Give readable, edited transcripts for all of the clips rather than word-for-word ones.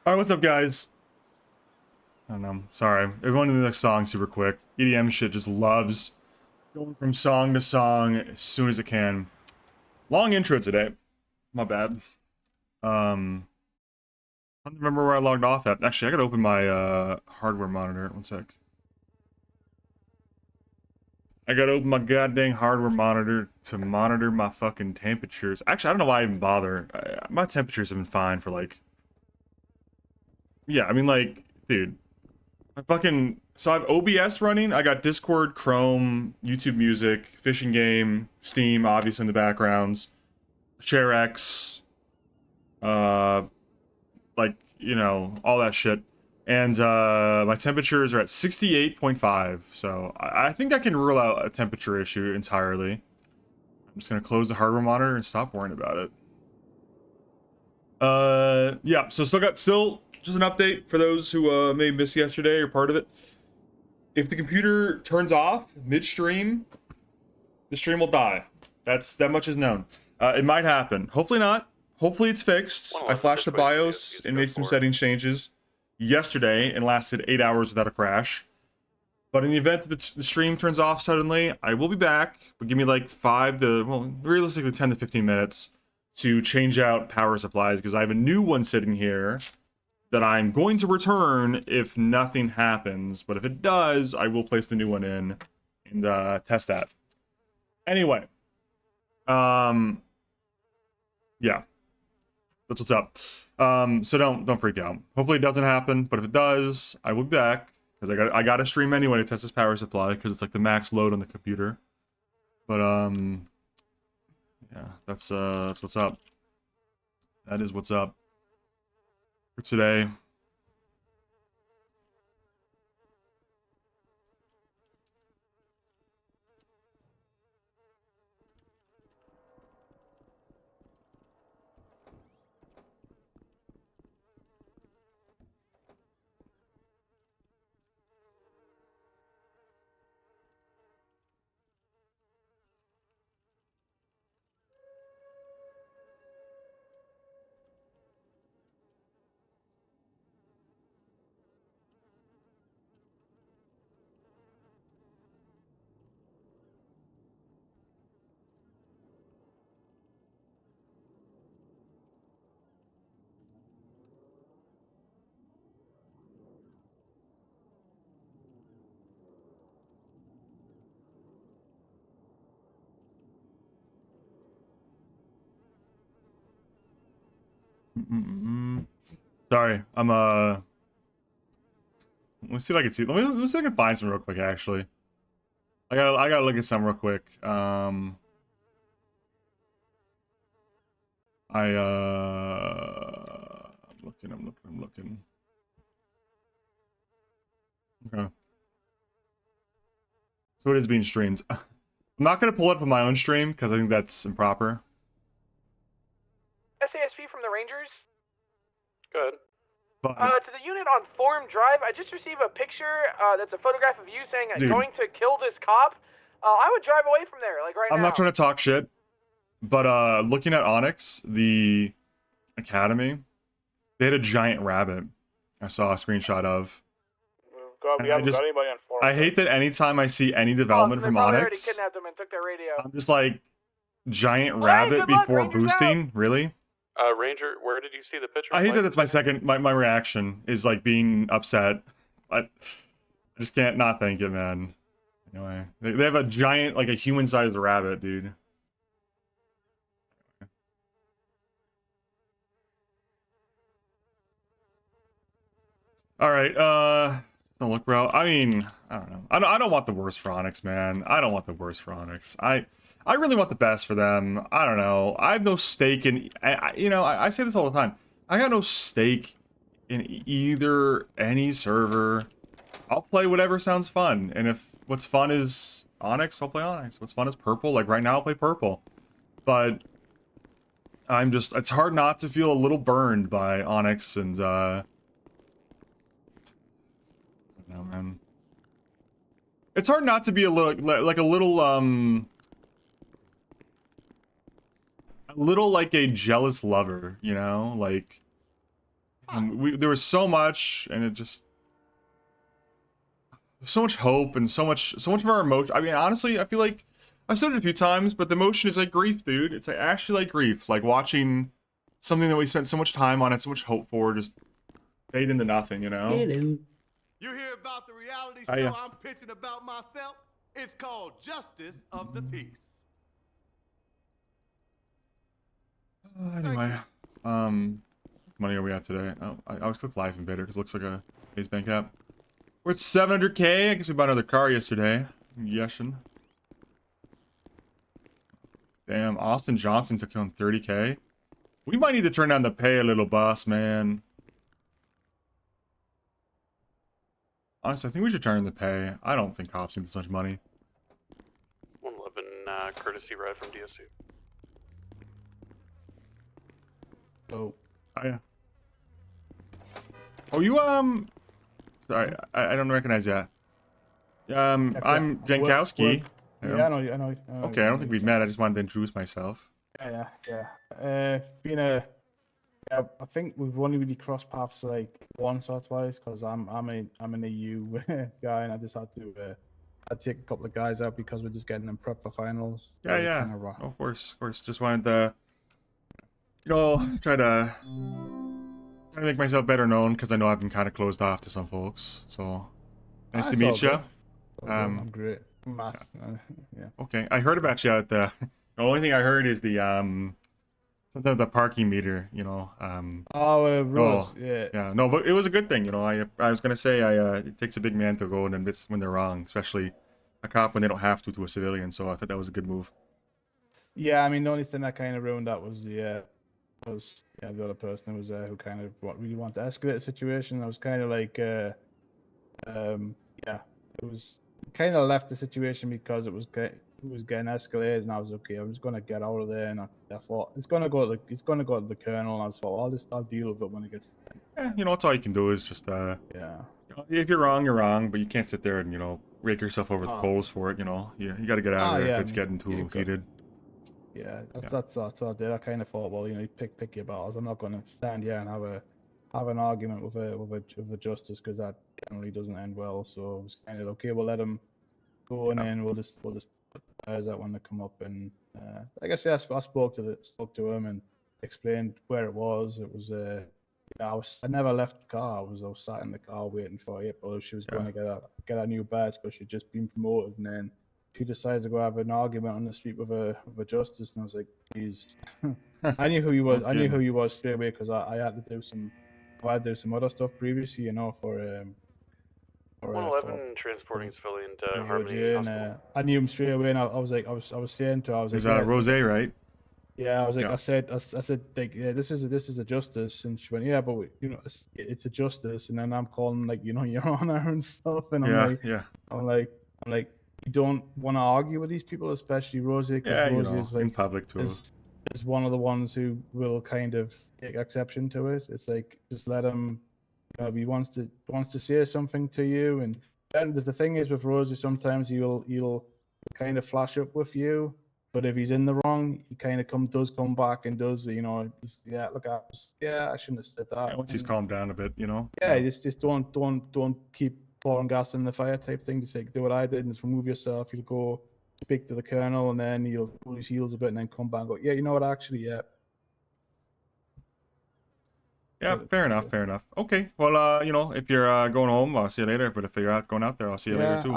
Alright, what's up, guys? I don't know. Sorry. Everyone in the next song super quick. EDM shit just loves going from song to song as soon as it can. Long intro today. My bad. I don't remember where I logged off at. Actually, I gotta open my hardware monitor. One sec. I gotta open my goddamn hardware monitor to monitor my fucking temperatures. Actually, I don't know why I even bother. My temperatures have been fine for like... Yeah, I mean, like, dude. I fucking... So I have OBS running. I got Discord, Chrome, YouTube Music, Fishing Game, Steam, obviously in the backgrounds, ShareX, like, you know, all that shit. And my temperatures are at 68.5. So I think I can rule out a temperature issue entirely. I'm just gonna close the hardware monitor and stop worrying about it. Yeah, so still just an update for those who may miss yesterday or part of it. If the computer turns off midstream, the stream will die. That much is known. It might happen. Hopefully not. Hopefully it's fixed. I flashed the BIOS and made some settings changes yesterday and lasted 8 hours without a crash. But in the event that the stream turns off suddenly, I will be back. But give me like 5 to, well, realistically 10 to 15 minutes to change out power supplies because I have a new one sitting here that I'm going to return if nothing happens. But if it does, I will place the new one in and test that. Anyway, yeah, that's what's up. So don't freak out. Hopefully it doesn't happen, but if it does, I will be back because I got to stream anyway to test this power supply because it's like the max load on the computer. But yeah, that's what's up. That is what's up for today. Sorry, I'm let me see if I can see. Let me see if I can find some real quick. Actually, I gotta look at some real quick. I'm looking. Okay. So it is being streamed. I'm not gonna pull it up on my own stream because I think that's improper. SASP from the Rangers. Good. But To the unit on Form Drive, I just received a picture that's a photograph of you saying I'm Dude. going to kill this cop. I would drive away from there, like right now. I'm not trying to talk shit, but looking at Onyx, the academy, they had a giant rabbit. I saw a screenshot of. We haven't got anybody on Form. I hate that anytime I see any development from Already Onyx, kidnapped him and took their radio. I'm just like, giant Well, rabbit good luck, before Rangers boosting? Really? Ranger, where did you see the picture? I hate that that's my second, my reaction is like being upset. I just can't not thank it, man. Anyway, they have a giant, like a human-sized rabbit, dude. All right, don't look, bro. I mean, I don't know. I don't want the worst for Onyx, man. I don't want the worst for Onyx. I really want the best for them. I don't know. I have no stake in, you know, I say this all the time. I got no stake in either any server. I'll play whatever sounds fun. And if what's fun is Onyx, I'll play Onyx. What's fun is Purple. Like right now, I'll play Purple. But I'm just, it's hard not to feel a little burned by Onyx and, I don't know, man. It's hard not to be a little, like a little like a jealous lover, you know? Like, There was so much, and it just so much hope and so much of our emotion. I mean, honestly, I feel like I've said it a few times, but the emotion is like grief, dude. It's like actually like grief, like watching something that we spent so much time on and so much hope for just fade into nothing, you know? Hello. You hear about the reality Oh, show yeah. I'm pitching about myself? It's called Justice of the Peace. Anyway, what money are we at today? Oh, I always click live invader because it looks like a base bank app. We're at 700K. I guess we bought another car yesterday. Yeshin. Damn, Austin Johnson took home 30K. We might need to turn down the pay a little, boss, man. Honestly, I think we should turn the pay. I don't think cops need this much money. 111 courtesy ride from DSC. Oh. Oh, yeah. Oh, you, sorry, I don't recognize that. I'm Jankowski. Yeah, I know. Okay, I don't think we've met. I just wanted to introduce myself. Yeah. Yeah, I think we've only really crossed paths like once or twice because I'm an EU guy and I just had to I'd take a couple of guys out because we're just getting them prepped for finals. Yeah, So yeah. kinda rough. Of course. Just wanted to, try to make myself better known because I know I've been kind of closed off to some folks. So nice to That's meet all you. good. It's all good. I'm great. Yeah. Okay, I heard about you at the. The only thing I heard is the something with the parking meter. Rose. Oh, Yeah. Yeah, no, but it was a good thing. I was gonna say it takes a big man to go and admit when they're wrong, especially a cop when they don't have to a civilian. So I thought that was a good move. Yeah, I mean the only thing that kind of ruined that was the other person who was there who kind of really wanted to escalate the situation. I was kind of like it was kind of left the situation because it was getting escalated, and I was okay. I'm just gonna get out of there, and I thought it's gonna go to the colonel, and I just thought I'll deal with it when it gets. Yeah, that's all you can do is just Yeah. if you're wrong, but you can't sit there and rake yourself over the coals for it. You got to get out of there if it's getting too heated. Yeah, that's what I did. I kind of thought, well, you pick your battles. I'm not gonna stand here and have an argument with a justice because that generally doesn't end well. So it was kind of okay. We'll let him go, and then we'll just put the players out when they come up. And like I said, I spoke to him and explained where it was. It was I never left the car. I was sat in the car waiting for April. She was going to get a new badge because she'd just been promoted, and then she decides to go have an argument on the street with a justice, and I was like, "Please." I knew who he was. I knew who he was straight away because I had to do some other stuff previously, for 111 transporting civilian to Harmony DOJ, and Hospital. I knew him straight away, and I was saying to her, I was like, Is that Rose, right? yeah, I was like, Yeah. I said, like, yeah, this is a justice, and she went, yeah, but it's a justice, and then I'm calling like, your honor and stuff, and I'm like, you don't want to argue with these people, especially Rosie, because Rosie is like in public too. is one of the ones who will kind of take exception to it. It's like just let him, if he wants to say something to you, and the thing is with Rosie, sometimes he'll kind of flash up with you. But if he's in the wrong, he kind of does come back and does, I shouldn't have said that. Once he's calmed down a bit, Yeah, just don't keep pouring gas in the fire type thing. Just like do what I did and just remove yourself. You'll go speak to the colonel, and then he'll pull his heels a bit, and then come back and go, yeah, you know what, actually, yeah. Yeah, fair enough. Okay, well, if you're going home, I'll see you later. But if you're going out there, I'll see you later too.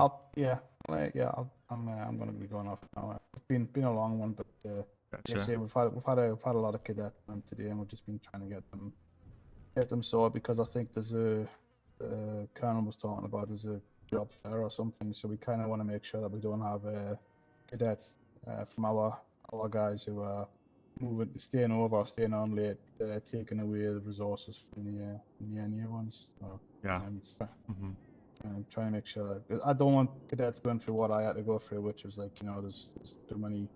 I'm gonna be going off now. It's been a long one, but Gotcha. yes, yeah, we've had a lot of cadets today, and we've just been trying to get them sorted because I think there's Colonel was talking about there's a job fair or something, so we kind of want to make sure that we don't have cadets from our guys who are staying over or staying on late, taking away the resources from the NA ones. So, Yeah. I'm trying to make sure that I don't want cadets going through what I had to go through, which was like, there's too many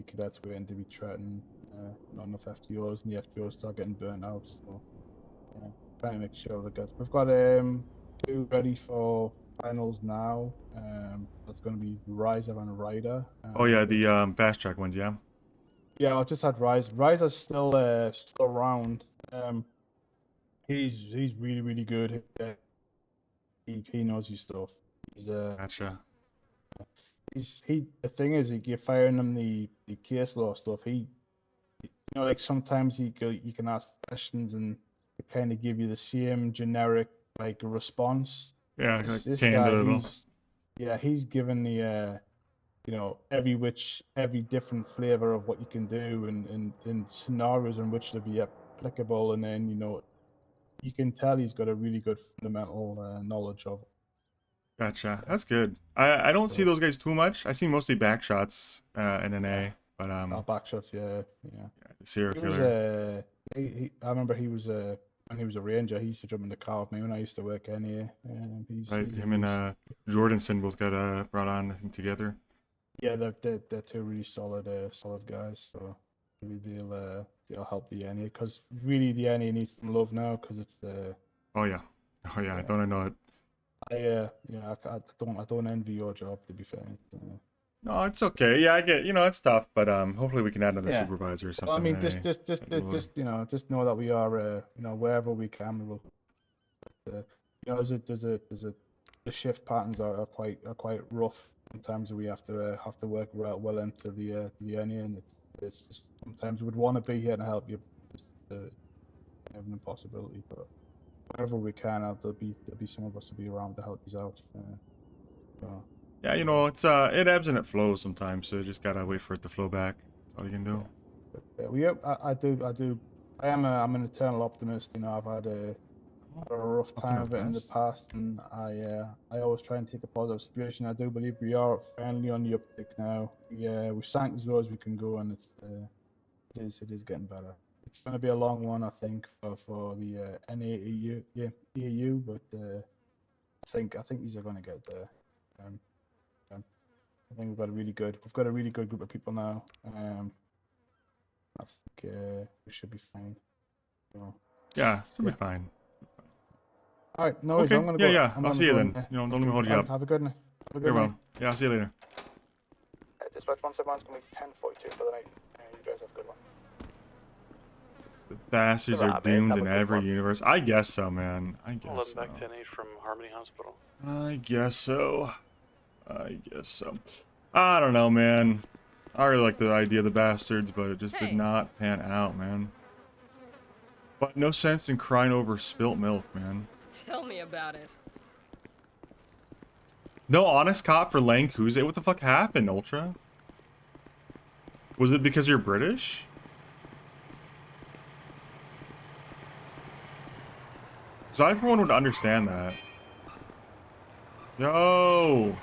cadets waiting to be threatened, not enough FTOs, and the FTOs start getting burnt out. So, trying to make sure we've got 2 ready for finals now. That's going to be Riser and Ryder. Oh yeah, the fast track ones, yeah. Yeah, I just had Riser's still around. He's really good. He knows his stuff. He's Gotcha. the thing is, you're firing him the case law stuff. Like sometimes you can ask questions and they kind of give you the same generic like response. Yeah, This, like this canned a guy, little. he's given the every different flavor of what you can do and scenarios in which to be applicable, and then you can tell he's got a really good fundamental knowledge of it. Gotcha. That's good. I don't see So, those guys too much. I see mostly back shots in NA, but back shots, yeah. serial He was killer. I remember he was when he was a ranger. He used to jump in the car with me when I used to work NA. Right, He's a him and Jordanson both got brought on, I think, together. yeah, they're two really solid guys. So maybe they'll help the NA because really the NA needs some love now because it's Oh yeah, Yeah. don't I know it? I don't envy your job, to be fair. No, it's okay. Yeah, I get, it's tough, but hopefully we can add another Yeah. supervisor or Well, something. I mean, in just NA. just know that we are wherever we can, we will. There's the shift patterns are quite rough. Sometimes we have to work well into the NA, and it's just, sometimes we'd want to be here to help you. It's never an impossibility, but wherever we can, there'll be some of us to be around to help you out. So, Yeah, it's it ebbs and it flows sometimes, so you just gotta wait for it to flow back. That's all you can do. but, yeah, I do. I'm an eternal optimist. I've had a rough time of it in the past, and I always try and take a positive situation. I do believe we are finally on the uptick now. We've sank as low as we can go, and it is getting better. It's going to be a long one, I think, for the NAEU, but I think these are going to get there. I think we've got a really good group of people now. I think we should be fine. So, Yeah, should be fine. all right, no worries. Okay. I'm gonna go. Yeah. I'm I'll gonna see you go then. and, Don't let me hold you all up. right, have a good night. You're well. Yeah, I'll see you later. Dispatch 171 is going to be 10:42 for the night. You guys have a good one. The bastards are Alright, man, doomed have a in good every one. universe. I guess so, man. I 11 guess back so. 10-8 from Harmony Hospital. I guess so. I don't know, man. I really like the idea of the bastards, but it just did not pan out, man. But no sense in crying over spilt milk, man. Tell me about it. No honest cop for Lang Kuze. What the fuck happened, Ultra? Was it because you're British? Because I, for one, would understand that. Yo!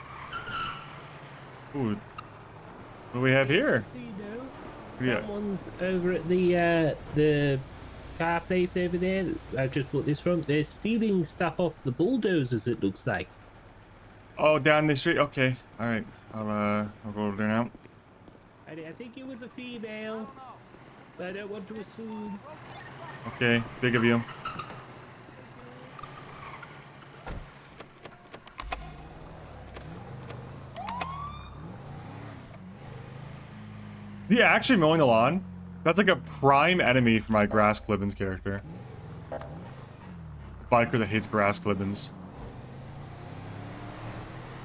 Ooh. What do we have here? Yeah. Someone's over at the car place over there. I've just put this from. They're stealing stuff off the bulldozers. It looks like. Oh, down the street. Okay. All right. I'll go over there now. I think it was a female, but I don't want to assume. Okay. It's big of you. Is he actually mowing the lawn? That's like a prime enemy for my grass clippings character. Biker that hates grass clippings.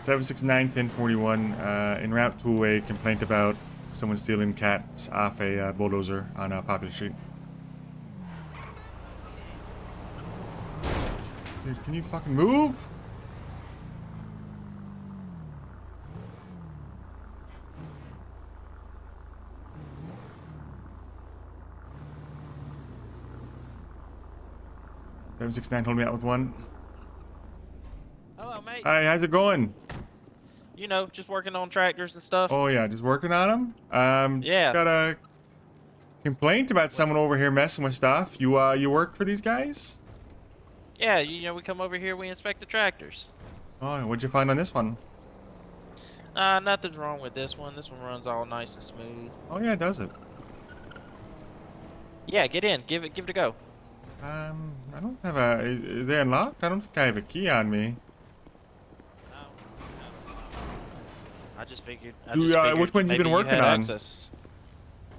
769-1041 en route to a complaint about someone stealing cats off a bulldozer on Popular Street. Dude, can you fucking move? Hold me out with one. Hello, mate. Hi, how's it going? Just working on tractors and stuff. Oh yeah, just working on them. Yeah. Just got a complaint about someone over here messing with stuff. You work for these guys? Yeah, we come over here, we inspect the tractors. Oh, what'd you find on this one? Nothing's wrong with this one. This one runs all nice and smooth. Oh yeah, does it? Yeah, get in. Give it a go. I don't have a. Is they unlocked? I don't think I have a key on me. No. I just figured. Which ones you been working on? Access.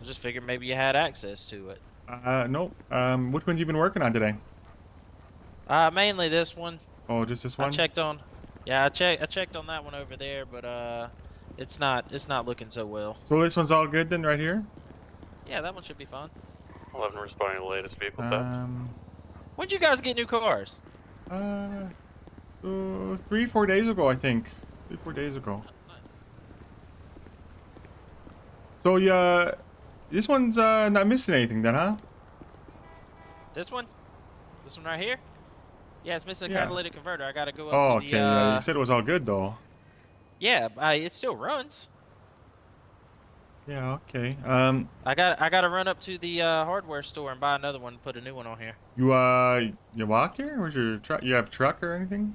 I just figured maybe you had access to it. Nope. Which ones you been working on today? Mainly this one. Oh, just this I one? checked on. Yeah, I checked on that one over there, but it's not looking so well. So this one's all good then, right here? Yeah, that one should be fine. 11 responding to the latest vehicle theft. When'd you guys get new cars? 3-4 days ago, I think. 3-4 days ago. Nice. So yeah, this one's not missing anything then, huh? This one? This one right here? Yeah, it's missing a Yeah. catalytic converter. I gotta go up Oh, to okay. the. Yeah, you said it was all good though. Yeah, it still runs. Yeah. Okay. I gotta run up to the hardware store and buy another one and put a new one on here. You walk here? Where's your truck? You have a truck or anything?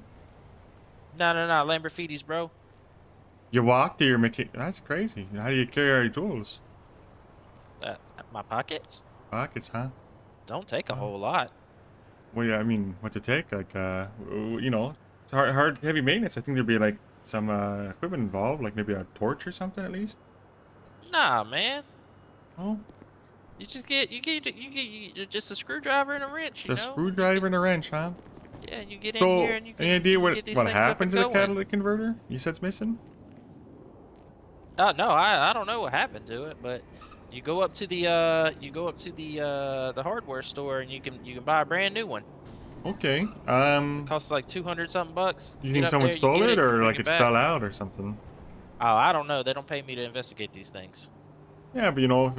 No, Lamborghinis, bro. You walk to your mechanic? That's crazy. How do you carry all your tools? My pockets Pockets, huh? don't take a whole lot. Well, yeah. I mean, what's it take? Like, you know, it's hard, heavy maintenance. I think there'd be like some equipment involved, like maybe a torch or something at least. Nah, man. Oh, You get just a screwdriver and a wrench. You just a know. screwdriver and a wrench, huh? Yeah, you get in So, here and you any can, idea you can what get these things up happened and to the going. catalytic converter? You said it's missing. No, I don't know what happened to it, but you go up to the hardware store and you can buy a brand new one. Okay. It costs like 200 something bucks. You Get think up someone there, you stole get it, you or bring like it back. fell out or something? Oh, I don't know. They don't pay me to investigate these things. Yeah, but you know, if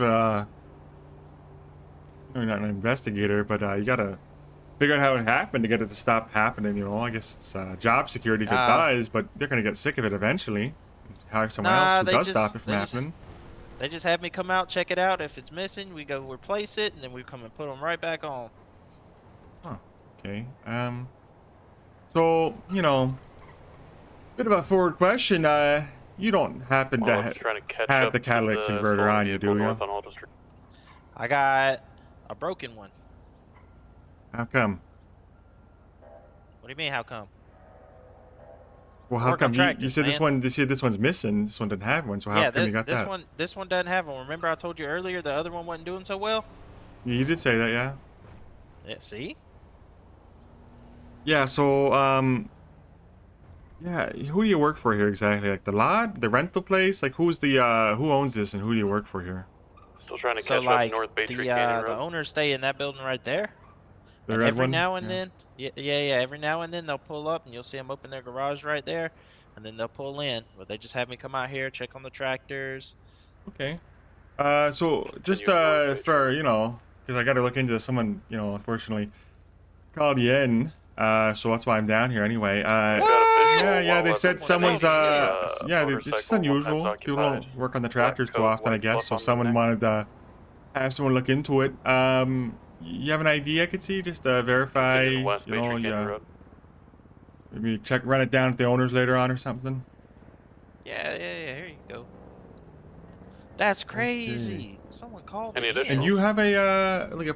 you're not an investigator, but you gotta figure out how it happened to get it to stop happening. You know, I guess it's job security if it dies, but they're gonna get sick of it eventually. Hire someone else who does stop it from happening. They just have me come out, check it out. If it's missing, we go replace it, and then we come and put them right back on. Huh. Okay. So you know, bit of a forward question. You don't happen Well, to I'm trying to catch have up the to catalytic converter stolen on you, vehicle do you? north on Alta Street. I got a broken one. How come? What do you mean? How come? Well, how Work come on you tractors, said this man. one? You said this one's missing. This one didn't have one. So how Yeah, come you got this that? this one doesn't have one. Remember I told you earlier the other one wasn't doing so well? Yeah, you did say that, yeah. Yeah, see? Yeah. So yeah. Who do you work for here exactly? Like the lot, the rental place? Like who's the who owns this, and who do you work for here? Still trying to So catch like up North Bay the Street Canyon the Road. owners stay in that building right there. The And red every one? now and Yeah. then, every now and then they'll pull up and you'll see them open their garage right there, and then they'll pull in. But they just have me come out here, check on the tractors. Okay. So just you ignore it, for you know, because I got to look into this. Someone you know, unfortunately, called you in. So that's why I'm down here anyway. Yeah. They said someone's yeah. It's just unusual. People don't work on the tractors too often, I guess. So someone wanted to have someone look into it. You have an ID I could see, just verify. You know, yeah. Maybe run it down at the owners later on or something. Yeah. Here you go. That's crazy. Someone called Any it in. additional- And you have a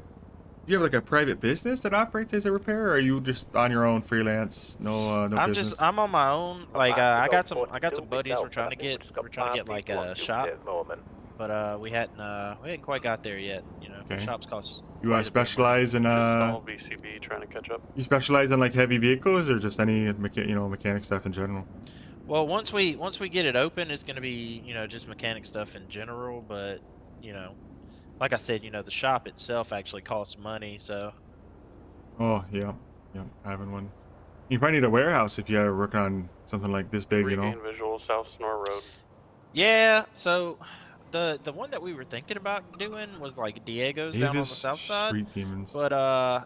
you have like a private business that operates as a repair, or are you just on your own freelance? No business. I'm on my own. Like I got some buddies. We're trying to get like a shop, but we hadn't quite got there yet. You know, Okay. shops cost. You quite a bit of money. specialize in Small VCB trying to catch up. you specialize in like heavy vehicles, or just any mechanic stuff in general? Well, once we get it open, it's gonna be just mechanic stuff in general. But like I said, the shop itself actually costs money. So Oh yeah, having one. You probably need a warehouse if you're working on something like this big, you know. Regain visual South Snore Road. yeah, so the one that we were thinking about doing was like Diego's down on the Davis south side. Street Demons. But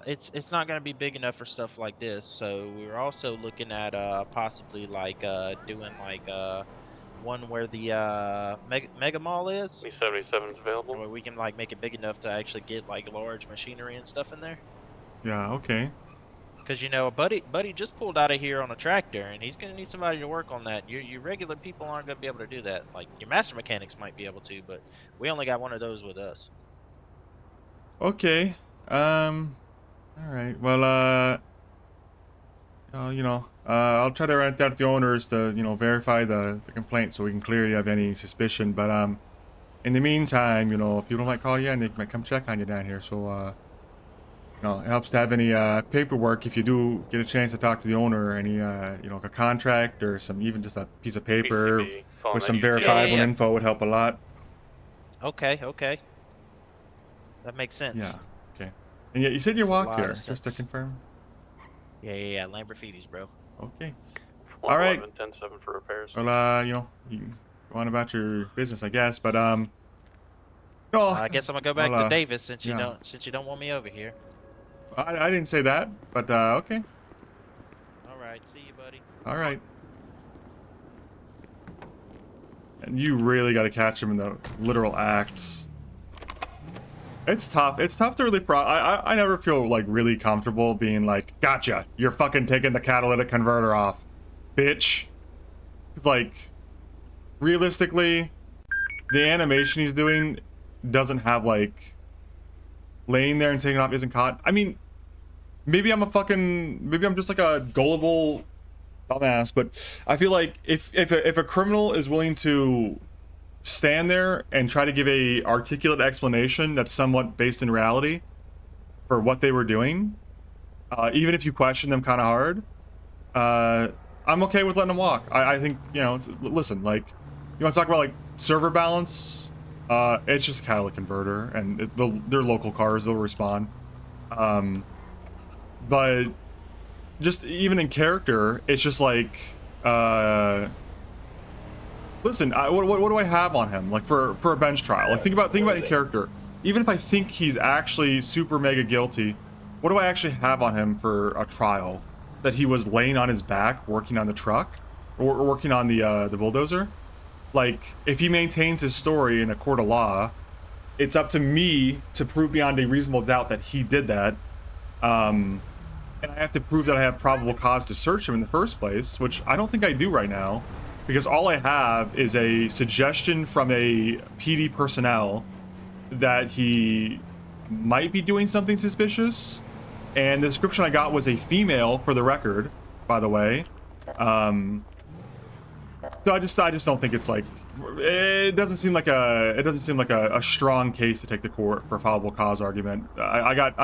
it's not gonna be big enough for stuff like this. So we were also looking at possibly like doing like one where the mega mall is, Me-77 is available. where we can like make it big enough to actually get like large machinery and stuff in there. Yeah, okay. Cause buddy just pulled out of here on a tractor, and he's gonna need somebody to work on that. Your regular people aren't gonna be able to do that. Like your master mechanics might be able to, but we only got one of those with us. Okay. All right. Well, I'll try to write that to the owners to, verify the complaint so we can clear you of any suspicion. But in the meantime, people might call you and they might come check on you down here. So it helps to have any paperwork if you do get a chance to talk to the owner. Any like a contract or some, even just a piece of paper PCB, calling with that some UCB. verifiable Yeah. info would help a lot. Okay. That makes sense. Yeah. Okay. And yeah, you said you Makes a walked lot here, of just to sense. confirm. Yeah. Lamborghinis, bro. Okay. All right. 10-7 for repairs. Well, you can go on about your business, I guess. But no, I guess I'm gonna go back I'll, to Davis since you yeah. don't want me over here. I didn't say that, but okay. All right, see you, buddy. All right. And you really got to catch him in the literal acts. It's tough. It's tough to really I never feel like really comfortable being like, gotcha, you're fucking taking the catalytic converter off, bitch. It's like, realistically, the animation he's doing doesn't have like laying there and taking it off isn't caught. I mean, maybe I'm just like a gullible dumbass, but I feel like if a criminal is willing to stand there and try to give a articulate explanation that's somewhat based in reality for what they were doing, even if you question them kind of hard, I'm okay with letting them walk. I think, listen, like, you want to talk about like server balance? It's just a catalytic converter, and they're local cars, they'll respond. But just even in character, it's just like, listen, what do I have on him? Like for a bench trial? Like think about in character. Even if I think he's actually super mega guilty, what do I actually have on him for a trial? That he was laying on his back working on the truck, or working on the bulldozer? Like, if he maintains his story in a court of law, it's up to me to prove beyond a reasonable doubt that he did that. And I have to prove that I have probable cause to search him in the first place, which I don't think I do right now, because all I have is a suggestion from a PD personnel that he might be doing something suspicious, and the description I got was a female, for the record, by the way. So I just don't think it's like, it doesn't seem like a strong case to take to court for a probable cause argument. I got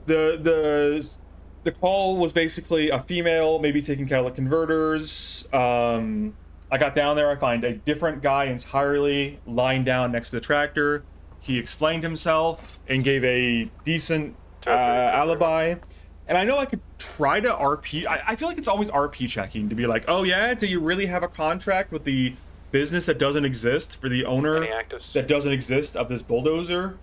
the call was basically a female, maybe taking catalytic converters. I got down there, I find a different guy entirely lying down next to the tractor. He explained himself and gave a decent alibi. And I know I could try to RP. I feel like it's always RP checking to be like, oh yeah, do you really have a contract with the business that doesn't exist, for the owner that doesn't exist of this bulldozer?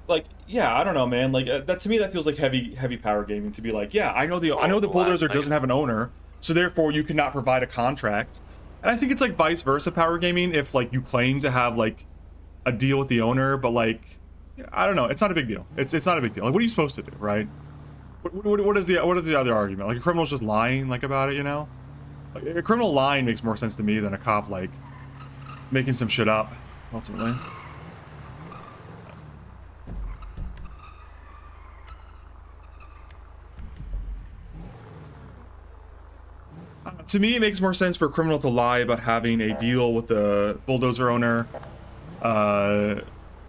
Like, yeah, I don't know, man. Like that, to me, that feels like heavy power gaming to be like, yeah, I know the bulldozer doesn't have an owner, so therefore you cannot provide a contract. And I think it's like vice versa power gaming, if like you claim to have like a deal with the owner, but like, I don't know, it's not a big deal. It's not a big deal. Like, what are you supposed to do, right? What is the other argument? Like, a criminal's just lying like about it, Like, a criminal lying makes more sense to me than a cop like making some shit up, ultimately. To me, it makes more sense for a criminal to lie about having a deal with the bulldozer owner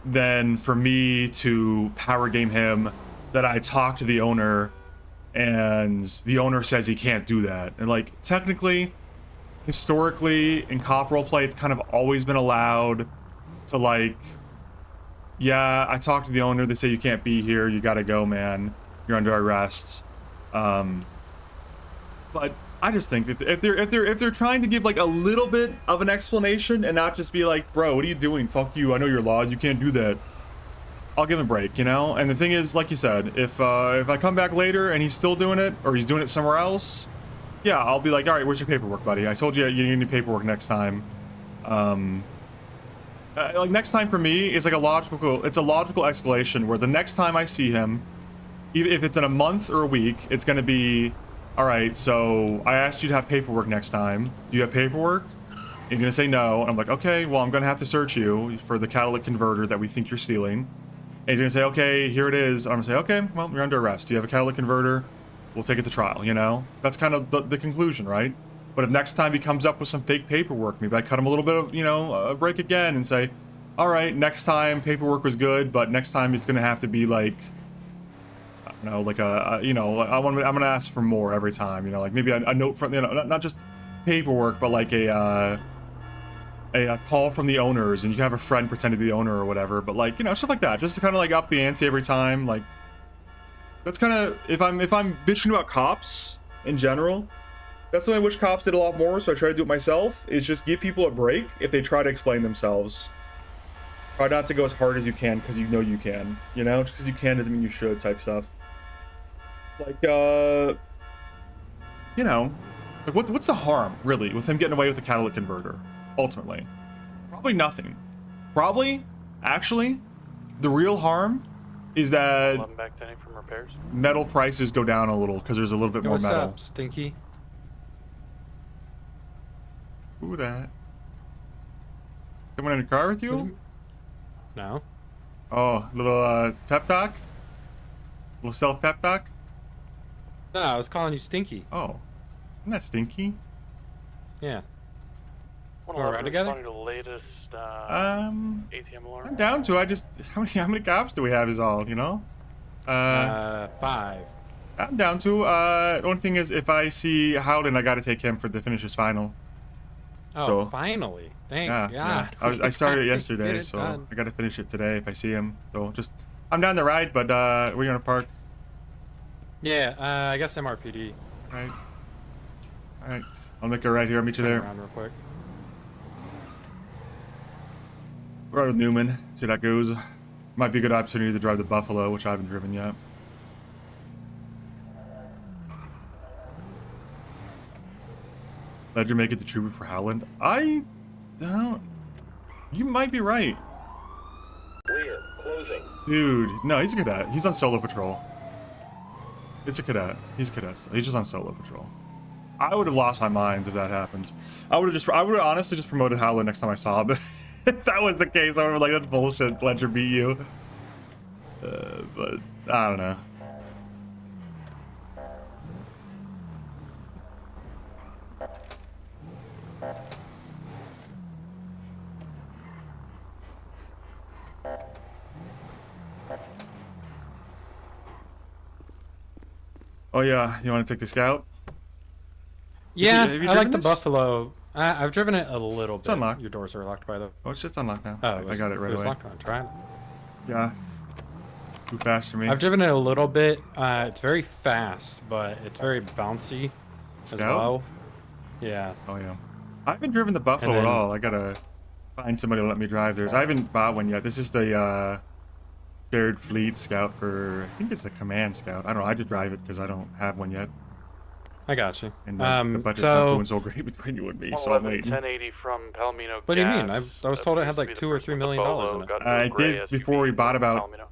than for me to power game him that I talked to the owner and the owner says he can't do that. And like, technically, historically, in cop roleplay, it's kind of always been allowed to like, yeah, I talked to the owner, they say you can't be here, you gotta go, man, you're under arrest. But I just think that if they're trying to give like a little bit of an explanation and not just be like, bro, what are you doing? Fuck you, I know your laws, you can't do that. I'll give him a break, And the thing is, like you said, if I come back later and he's still doing it, or he's doing it somewhere else, yeah, I'll be like, all right, where's your paperwork, buddy? I told you you need paperwork next time. Like, next time for me is like a logical escalation where the next time I see him, even if it's in a month or a week, it's gonna be, all right, so I asked you to have paperwork next time. Do you have paperwork? He's gonna say no, and I'm like, okay, well, I'm gonna have to search you for the catalytic converter that we think you're stealing. And he's gonna say, okay, here it is. I'm gonna say, okay, well, you're under arrest. Do you have a catalytic converter? We'll take it to trial, That's kind of the conclusion, right? But if next time he comes up with some fake paperwork, maybe I cut him a little bit of, a break again and say, all right, next time paperwork was good, but next time it's gonna have to be like You know, like you know, I'm gonna ask for more every time. You know, like maybe a note from, you know, not just paperwork, but like a call from the owners, and you can have a friend pretend to be the owner or whatever. But like, you know, stuff like that, just to kind of like up the ante every time. Like, that's kind of, if I'm bitching about cops in general, that's something I wish cops did a lot more. So I try to do it myself. Is just give people a break if they try to explain themselves. Try not to go as hard as you can because you know you can. You know, just because you can doesn't mean you should, type stuff. Like, you know, like what's the harm really with him getting away with the catalytic converter? Ultimately, probably nothing. Probably, actually, the real harm is that 11 back to any from repairs. metal prices go down a little because there's a little bit more What's metal. up, Stinky? Who that? Someone in a car with you? No. Oh, little pep talk? Little self pep talk? No, I was calling you Stinky. Oh, I'm not stinky. Yeah. 111 ride together? responding to the latest ATM alarm. I'm down to. I just how many cops do we have? Is all, you know. 5. I'm down to. The only thing is, if I see Howden, I got to take him for the finish his final. Oh, So- finally! Thank Yeah, God. yeah. I started it Get yesterday, it so done. I got to finish it today if I see him. So just, I'm down the ride, but we're gonna park. Yeah, I guess MRPD. Right. All right. I'll make a right here. I'll meet you there. Around real quick. We're out with Newman. See how that goes. Might be a good opportunity to drive the Buffalo, which I haven't driven yet. Ledger make it the tribute for Howland. I don't. You might be right. Rear, closing. Dude, no, he's a cadet. He's on solo patrol. It's a cadet. He's a cadet still. He's just on solo patrol. I would have lost my mind if that happened. I would have honestly just promoted Howland next time I saw him. If that was the case, I would have been like, that's bullshit. Ledger beat you. But I don't know. Oh yeah, you want to take the Scout? Yeah, have you I like driven the this? Buffalo. I've driven it a little It's bit. unlocked. Your doors are locked by the. Oh, shit's unlocked now. Oh, I got it right was away. locked on. Try it. Yeah. Too fast for me. I've driven it a little bit. It's very fast, but it's very bouncy as Scout? well. Yeah. Oh yeah. I haven't driven the Buffalo And at then- all. I gotta find somebody to let me drive theirs. I haven't bought one yet. This is the shared fleet Scout for. I think it's the Command Scout. I don't know. I just drive it because I don't have one yet, I got you. and the budget's not so doing so great between you and me. So I'm 111 waiting. 1080 from Palomino. What do you mean? Gas. I was told it had Appears like to be $2 the or person $3 with million the in Bolo, it. got into I a gray did SUV before we bought from about Palomino.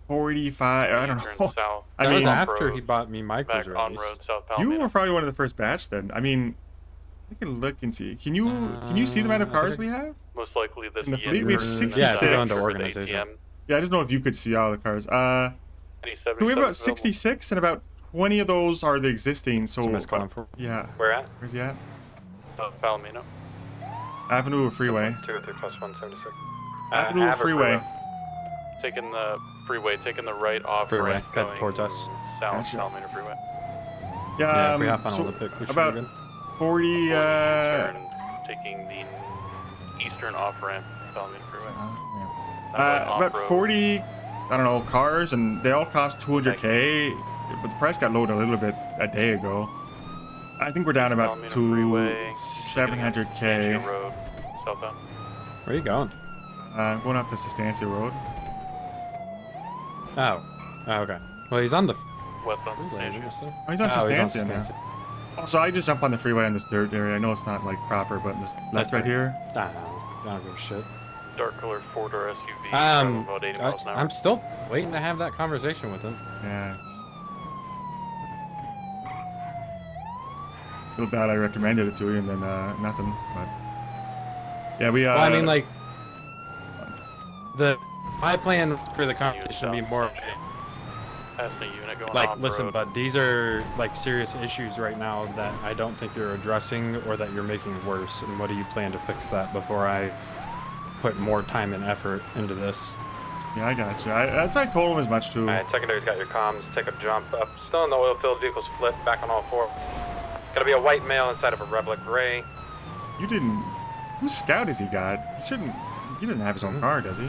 45. I don't Turn know. south, I That was mean, after road, he bought me my back cruiser. on at road least. South you Palomino. were probably one of the first batch then. I mean, I can look and see. Can you see the amount of cars we have? Most likely this In the fleet, we have Yinzer, 66. Yeah, if you go into for the organization. ATM. Yeah, I just know if you could see all the cars. So we have 77 about available. 66, and about 20 of those are the existing. So Somebody's calling for. yeah. Where at? Where's he at? South Palomino. Avenue or freeway? 203 plus 176. Avenue or Ave freeway? Taking the freeway, taking the right off Freeway, ramp, head going towards us. South Gotcha. Palomino Freeway. Yeah, if we hop on so Olympic, we should about be good. 40. Turns, taking the eastern off ramp, Palomino Freeway. About 40. I don't know, cars, and they all cost 200K, but the price got lowered a little bit a day ago. I think we're down about Palomino to Freeway, 700K. Road, southbound. Where are you going? Going up to Sustancia Road. Oh. Okay. Well, he's on the. Westbound freeway, Substantia. so- Oh, he's on Oh, he's on Sustancia now. Sustancia. Also, I just jump on the freeway on this dirt area. I know it's not like proper, but this left right right. here. I don't give a shit. Dark colored four-door SUV, Um, about 80 miles an hour. I'm still waiting to have that conversation with him. Yeah. Feel bad I recommended it to you and then nothing, but yeah, we Well, I mean, like, my plan for the conversation would be more Passing a unit going like, off-road. listen, bud, these are like serious issues right now that I don't think you're addressing or that you're making worse. And what do you plan to fix that before I put more time and effort into this? Yeah, I got you. That's I told him as much too. Alright, secondary's got your comms. Take a jump up. Still in the oil filled vehicles, flip back on all four. Gonna be a white male inside of a Rebel gray. You didn't. Whose scout has he got? He shouldn't. He doesn't have his own car, does he?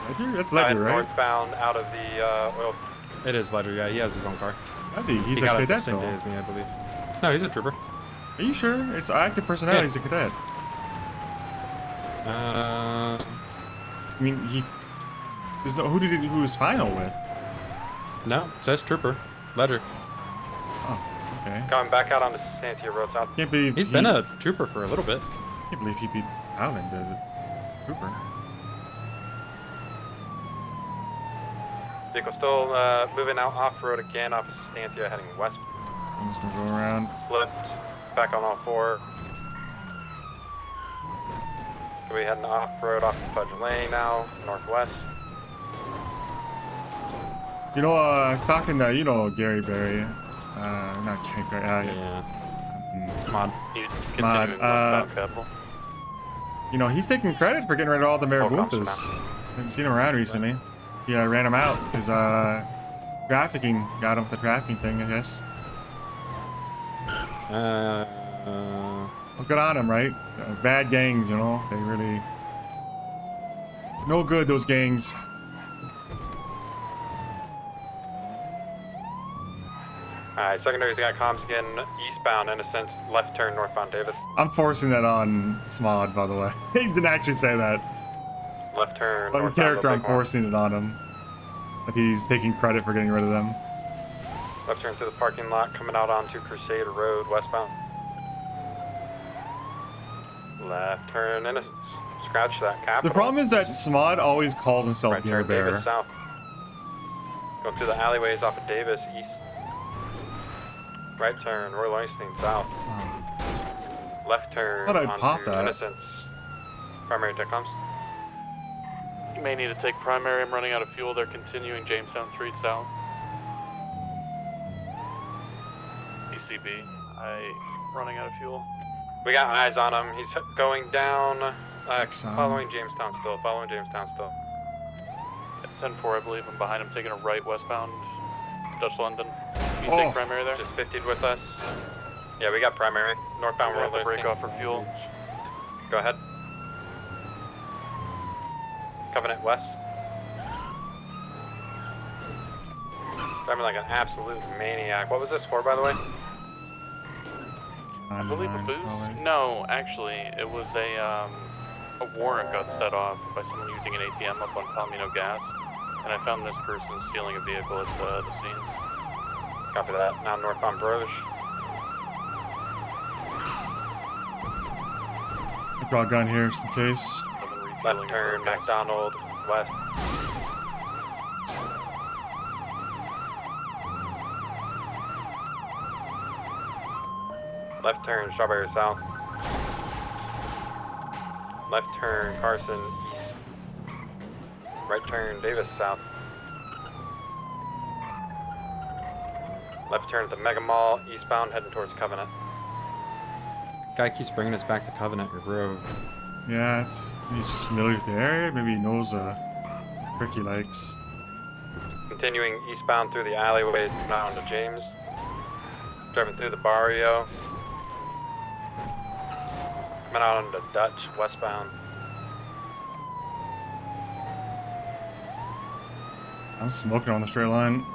Ledger? That's Ledger, right? Northbound out of the oil. It is Ledger, yeah. He has his own car. Does he? He's He a got it the cadet same though. day as me, I believe. No, he's a trooper. Are you sure? It's active personality. Yeah. He's a cadet. Uh, I mean, he. There's no. Who did he? Who was final with? no, it says trooper. Ledger. Oh, okay. Coming back out onto Santia Road South. Can't believe He's been a trooper for a little bit. Can't believe he beat Howland as a trooper. Vehicle still moving out off-road again off of Stantia, heading west. I'm just gonna go around. Flipped, back on all four. We're heading off-road off of Fudge Lane now, northwest. You know, I was talking to, you know, Gary Berry. Not Gary Berry. Yeah. Mod. Mod, Capital. You know, he's taking credit for getting rid of all the Marabuntas. Haven't seen him around recently. He ran him out because trafficking got him with the trafficking thing, I guess. Well, good on him, right? Bad gangs, you know, they really no good. Those gangs. Alright, secondary's got comms again, eastbound Innocence, left turn northbound Davis. I'm forcing that on Smod, by the way. He didn't actually say that. Left turn But in northbound character, I'm Bighorn. forcing it on him. That he's taking credit for getting rid of them. Left turn through the parking lot, coming out onto Crusader Road, westbound. Left turn Innocence. Scratch that capital. The problem is that Smod always calls himself Right Bear turn Bear. Davis south. Going through the alleyways off of Davis east. Right turn Royal Einstein south. Left turn Thought I'd pop onto that. Innocence. Primary TechComs. You may need to take primary. I'm running out of fuel. They're continuing Jamestown Street south. ECB. Running out of fuel. We got eyes on him. He's going down. Excellent. Following Jamestown still. Following Jamestown still. 10-4, I believe. I'm behind him, taking a right westbound Dutch London. You Oh. take primary there? Just 50'd with us. Yeah, we got primary. Northbound We're Royal gonna have to break Einstein. off for fuel. Go ahead. Covenant West. Driving like an absolute maniac. What was this for, by the way? I believe a boost? No, actually, it was a warrant got set off by someone using an ATM up on Palomino Gas, and I found this person stealing a vehicle at the scene. Copy that. Now northbound Broge. I brought a gun here just in case. Left turn McDonald West. Left turn Strawberry South. Left turn Carson East. Right turn Davis South. Left turn at the Mega Mall, eastbound, heading towards Covenant. Guy keeps bringing us back to Covenant or Grove. Yeah, he's just familiar with the area. Maybe he knows trick he likes. Continuing eastbound through the alleyways now into James. Driving through the barrio. Coming out into Dutch, westbound. I'm smoking on the straight line.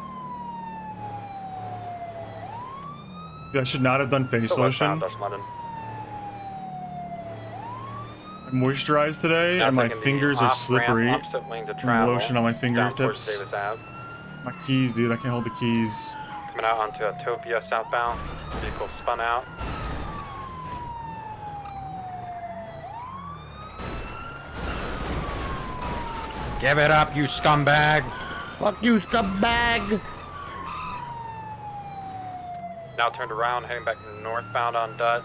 Yeah, I should not have done face Still westbound, lotion. Dutch London. I moisturized today, Now and my taking the fingers are off-ramp slippery. opposite lane to From travel, lotion on my down towards fingertips. Davis Ave. My keys, dude. I can't hold the keys. Coming out onto Utopia southbound. Vehicle spun out. Give it up, you scumbag! Fuck you, scumbag! Now turned around, heading back northbound on Dutch.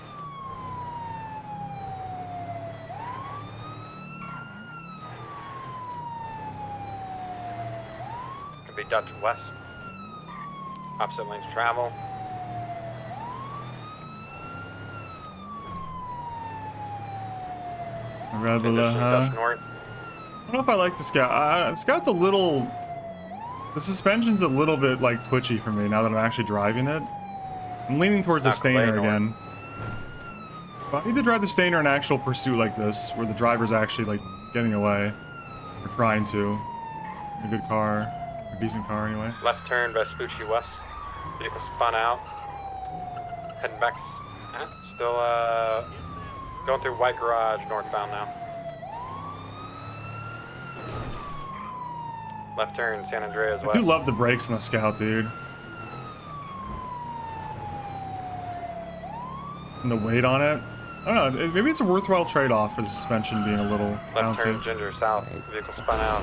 Could be Dutch west. Opposite lanes travel. Rebel, Dutch north. don't know if I like the Scout. Scout's a little... The suspension's a little bit, like, twitchy for me now that I'm actually driving it. I'm leaning towards the Stainer again. But I need to drive the Stainer in actual pursuit like this, where the driver's actually, like, getting away. Or trying to. A good car. A decent car, anyway. Left turn, Vespucci West. Vehicle spun out. Heading back. Still, going through White Garage, northbound now. Left turn, San Andreas West. I do love the brakes on the Scout, dude. And the weight on it. I don't know, maybe it's a worthwhile trade-off for the suspension being a little Left turn, bouncy. Ginger South. Vehicle spun out.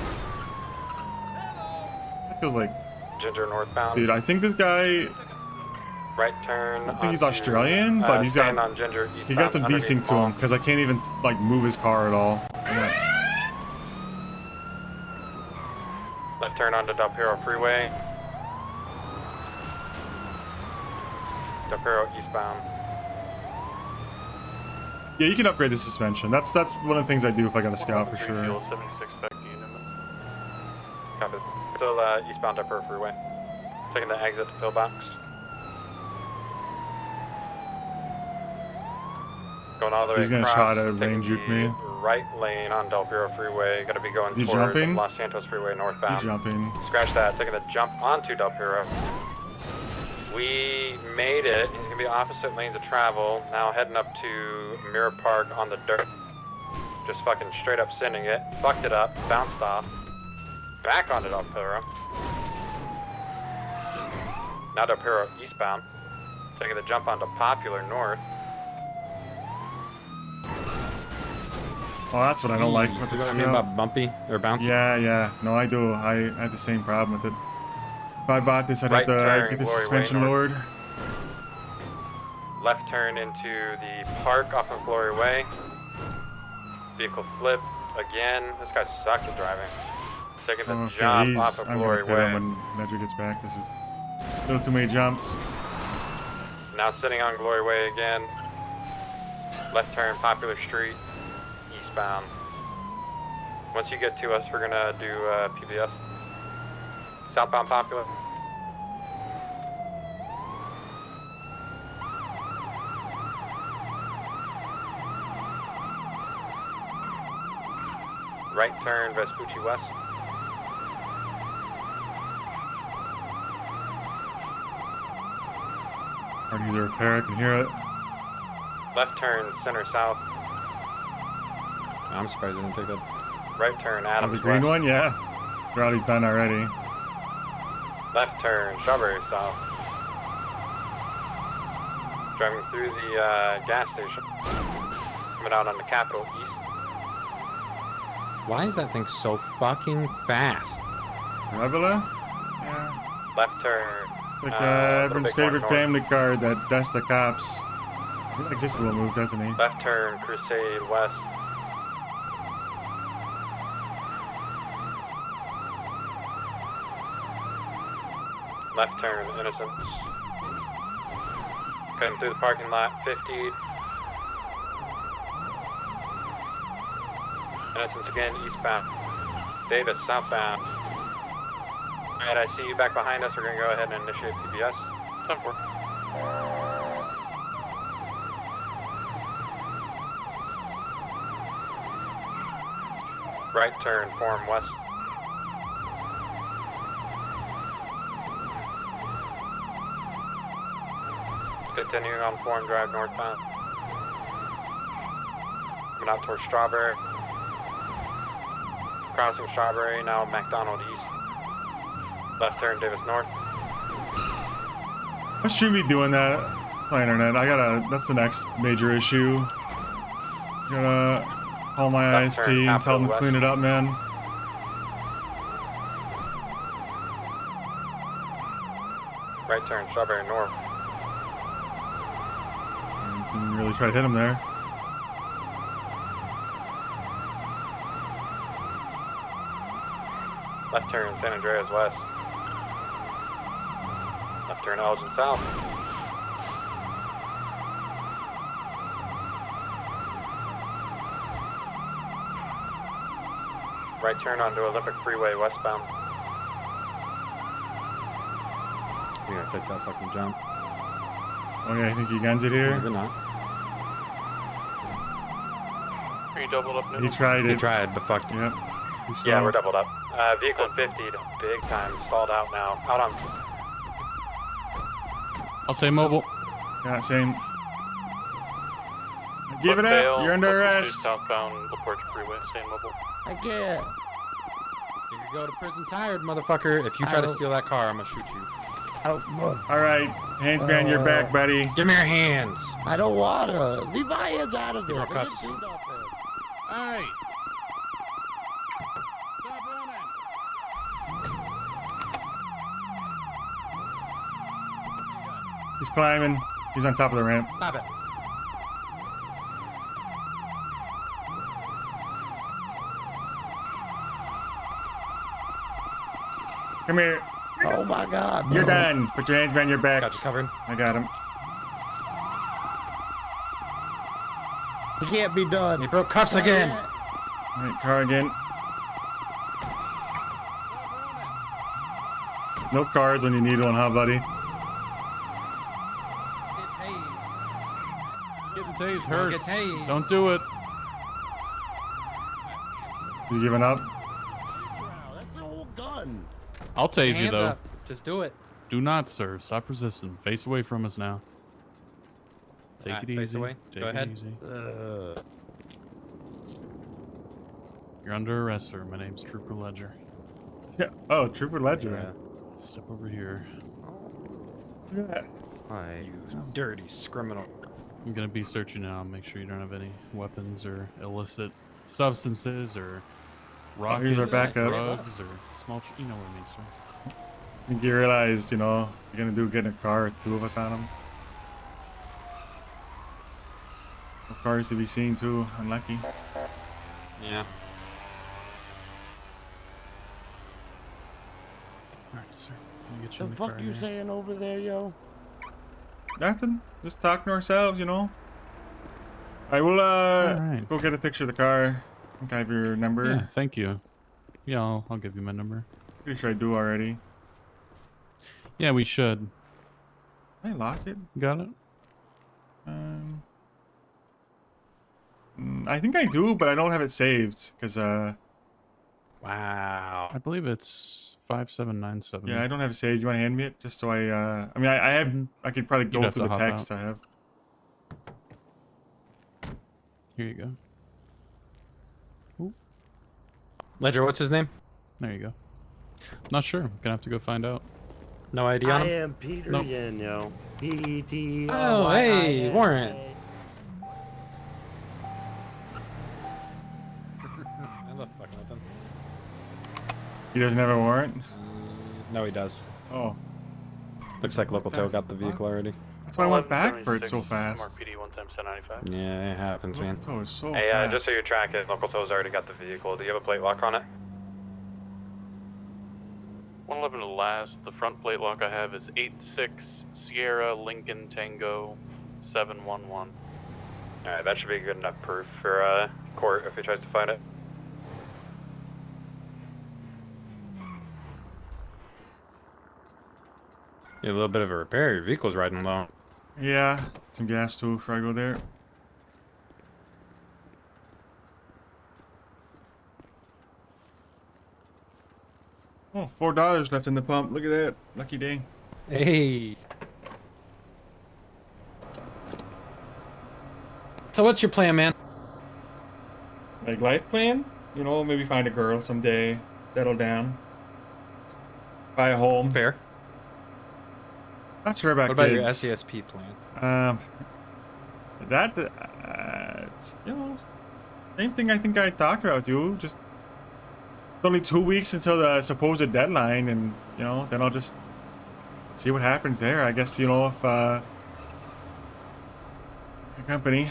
I feel like... Ginger northbound. Dude, I think this guy... Right turn. I think he's Australian, but he's got... on Ginger, He got some desync to him, because I can't even, like, move his car at all. Left turn onto Del Perro Freeway. Del Perro eastbound. Yeah, you can upgrade the suspension. That's one of the things I do if I got a Scout for sure. 76 back to unit. Copy. Still eastbound Del Perro Freeway. Taking the exit to pillbox. Going all the way He's gonna across, try to taking rain juke the me. Right lane on Del Perro Freeway. Gotta be going Is he towards jumping? Los Santos Freeway northbound. He's jumping. Scratch that. Taking the jump onto Del Perro. We made it. He's gonna be opposite lanes of travel. Now heading up to Mirror Park on the dirt. Just fucking straight up sending it. Fucked it up. Bounced off. Back onto Del Perro. Now Del Perro eastbound. Taking the jump onto Popular North. Oh, that's what I don't like with See the what I mean Scout. about bumpy or bouncy? Yeah. No, I do. I had the same problem with it. If I bought this, I'd Right have to turn, get the Glory suspension Way lowered. Left turn into the park off of Glory Way. Vehicle flip again. This guy sucks at driving. Taking the jump off of I'm Glory gonna hit Way. him when Nedry gets back. This is a little too many jumps. Now sitting on Glory Way again. Left turn, Popular Street, eastbound. Once you get to us, we're gonna do PBS. Southbound Popular. Right turn, Vespucci West. Hard to use a repair, I can hear it. Left turn, Center South. I'm surprised I didn't take that. Right turn, Oh, Adams the green West. one? Yeah. They're already done already. Left turn, Strawberry South. Driving through the gas station. Coming out on the Capitol East. Why is that thing so fucking fast? Revela? Yeah. Left turn. Like little everyone's bit more favorite north. family card, that's the cops. He likes this little move, doesn't he? Left turn, Crusade West. Left turn, Innocence. Cutting through the parking lot, 50. Innocence again, eastbound. Davis, southbound. Alright, I see you back behind us. We're gonna go ahead and initiate PBS. 10-4. Right turn, form west. Continuing on Forum Drive northbound. Coming out towards Strawberry. Crossing Strawberry, now McDonald East. Left turn, Davis North. I shouldn't be doing that. My internet. That's the next major issue. Gotta call my Left ISP turn, and tell them to Capitol clean it up, man. Right turn, Strawberry North. Didn't really try to hit him there. Left turn, San Andreas West. Left turn, Elgin South. Right turn onto Olympic Freeway westbound. You gotta take that fucking jump. Oh yeah, I think he guns it here. Maybe not. Are you doubled up, He Noodle? tried He it. tried, but fucked. Yep. Yeah, we're doubled up. Vehicle 50, big time, stalled out now. Out on. I'll say mobile. Yeah, same. Give it Brookvale, up. You're under local arrest. two southbound LaPorte Freeway, same mobile. I can't. You could go to prison tired, motherfucker. If you try to steal that car, I'm gonna shoot you. All All right, hands behind your back, buddy. Give me your hands. I don't wanna. Leave my hands out of it. Give her They cuffs. didn't do nothing. Hey! Stop running! He's climbing. He's on top of the ramp. Stop it. Come here. Oh my God. You're no. done. Put your hands behind your back. Got you covered. I got him. It can't be done. He broke cuffs again. All right, car again. No cars when you need one, huh, buddy? Getting tased hurts. Get tased. Don't do it. You giving up? Wow, that's an old gun. I'll tase you Hand though. up. Just do it. Do not, sir. Stop resisting. Face away from us now. Take Alright, it face easy. away. Take Go it ahead. easy. Uh, You're under arrest, sir. My name's Trooper Ledger. Yeah. Oh, Trooper Ledger. Step over here. Look at that. You dirty criminal. I'm gonna be searching now. Make sure you don't have any weapons or illicit substances or rockets, here's our backup. drugs, or small. You know what I mean, sir. I think you realized, you know, you're gonna do get in a car with two of us on them. No cars to be seen too. Unlucky. Yeah. All right, sir. Let me get you the in the fuck car you here. saying over there, yo? Nothing. Just talking to ourselves, you know. I will Alright. go get a picture of the car. I think I have your number. Yeah, thank you. Yeah, I'll give you my number. Pretty sure I do already. Yeah, we should. Can I lock it? Got it? I think I do, but I don't have it saved because Wow. I believe it's 5797. yeah, I don't have it saved. You want to hand me it just so I mean I have Mhm. I could probably You'd go have through to the hop text out. I have. Here you go. Ledger, what's his name? There you go. Not sure. Gonna have to go find out. No ID on I him? am Peter Nope. Yin, yo. P-E-T. Oh, hey, Warren. I love fucking with him. He doesn't have a warrant. No, he does. Oh, Looks like Local Tow got the vehicle already. that's why I went back for it so 1176, fast. MRPD 1 times 1095. Yeah, it happens, man. Oh, it's so Hey, fast. just so you're tracking, Local Tow's already got the vehicle. Do you have a plate lock on it? 111 to last. The front plate lock I have is 86 Sierra Lincoln Tango 711. Alright, that should be good enough proof for court if he tries to find it. Yeah, a little bit of a repair. Your vehicle's riding low. Yeah, some gas too before I go there. Oh, $4 left in the pump. Look at that. Lucky day. Hey. So what's your plan, man? Like life plan? You know, maybe find a girl someday, settle down, buy a home. Fair. Not sure about What about your kids. SESP plan? That you know, same thing I think I talked about with you. Just it's only 2 weeks until the supposed deadline, and you know, then I'll just see what happens there. I guess you know if a company.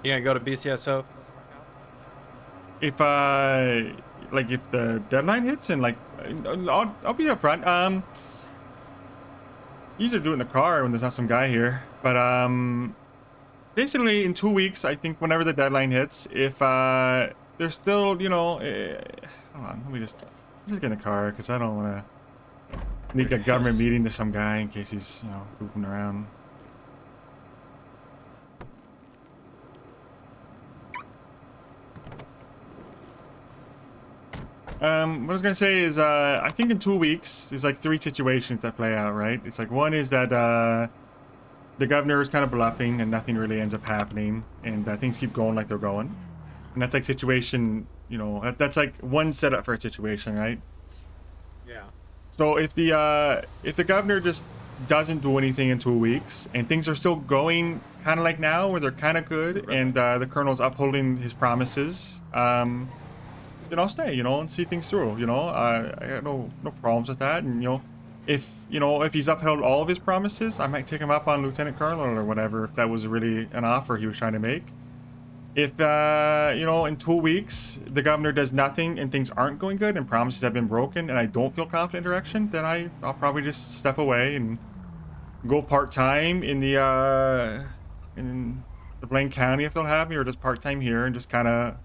You gonna go to BCSO? If like if the deadline hits and like I'll be upfront. Easier to do it in the car when there's not some guy here. But basically in 2 weeks, I think whenever the deadline hits, if there's still, you know, hold on, let me just get in the car because I don't want to leak a government meeting to some guy in case he's, you know, goofing around. What I was gonna say is, I think in 2 weeks, there's like 3 situations that play out, right? It's like, one is that the governor is kind of bluffing and nothing really ends up happening, and things keep going like they're going. And that's like situation, you know, that's like one setup for a situation, right? Yeah. So if the governor just doesn't do anything in 2 weeks and things are still going kind of like now, where they're kind of good, and the colonel's upholding his promises, then I'll stay, you know, and see things through. You know, I got no problems with that. And you know, if he's upheld all of his promises, I might take him up on Lieutenant Colonel or whatever, if that was really an offer he was trying to make. If you know, in 2 weeks the governor does nothing and things aren't going good and promises have been broken and I don't feel confident in direction, then I'll probably just step away and go part-time in the Blaine County if they'll have me, or just part-time here and just kind of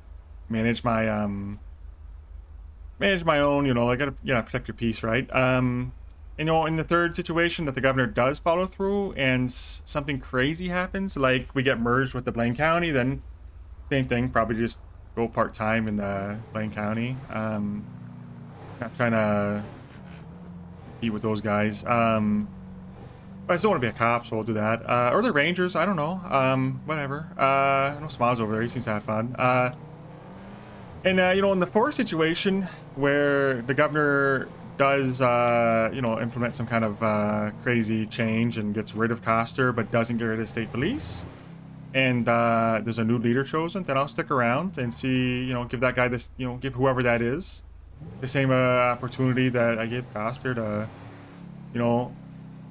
manage my own, you know, I gotta, protect your peace, right? You know, in the third situation that the governor does follow through and something crazy happens, like we get merged with the Blaine County, then same thing, probably just go part-time in the Blaine County. Not trying to compete with those guys. But I still want to be a cop, so I'll do that. Or the Rangers, I don't know. Whatever. I know Smil's over there, he seems to have fun. And, you know, in the fourth situation where the governor does, you know, implement some kind of crazy change and gets rid of Coster but doesn't get rid of state police, and there's a new leader chosen, then I'll stick around and see, you know, give that guy this, you know, give whoever that is the same opportunity that I gave Coster to, you know,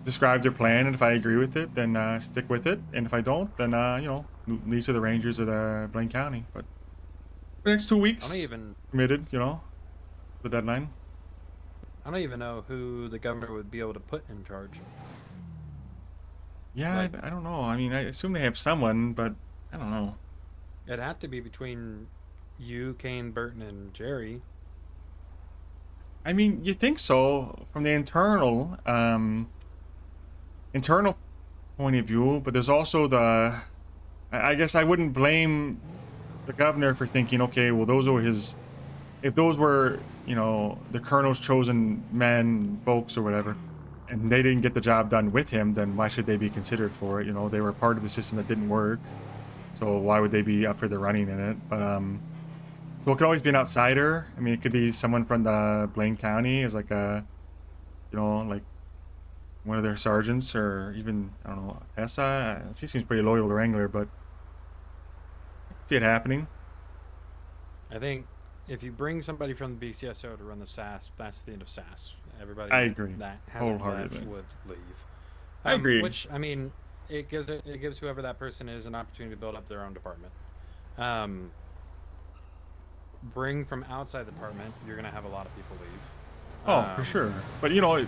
describe their plan, and if I agree with it, then stick with it, and if I don't, then, you know, leave to the Rangers or the Blaine County. But the next 2 weeks, committed, you know, the deadline. I don't even know who the governor would be able to put in charge. Yeah, Like, I don't know. I mean, I assume they have someone, but I don't know. It'd have to be between you, Kane, Burton, and Jerry. I mean, you think so from the internal point of view, but there's also the, I guess I wouldn't blame the governor for thinking, okay, well, those were his, if those were, you know, the colonel's chosen men, folks, or whatever, and they didn't get the job done with him, then why should they be considered for it? You know, they were part of the system that didn't work, so why would they be up for the running in it? But so it could always be an outsider. I mean, it could be someone from the Blaine County as like a, you know, like one of their sergeants, or even, I don't know, Essa. She seems pretty loyal to Wrangler, but I see it happening. I think if you bring somebody from the BCSO to run the SAS, that's the end of SAS. Everybody I agree. that hasn't left Wholeheartedly. would leave. I agree. Which, I mean, it gives whoever that person is an opportunity to build up their own department. Bring from outside the department, you're gonna have a lot of people leave. Oh, for sure. But you know,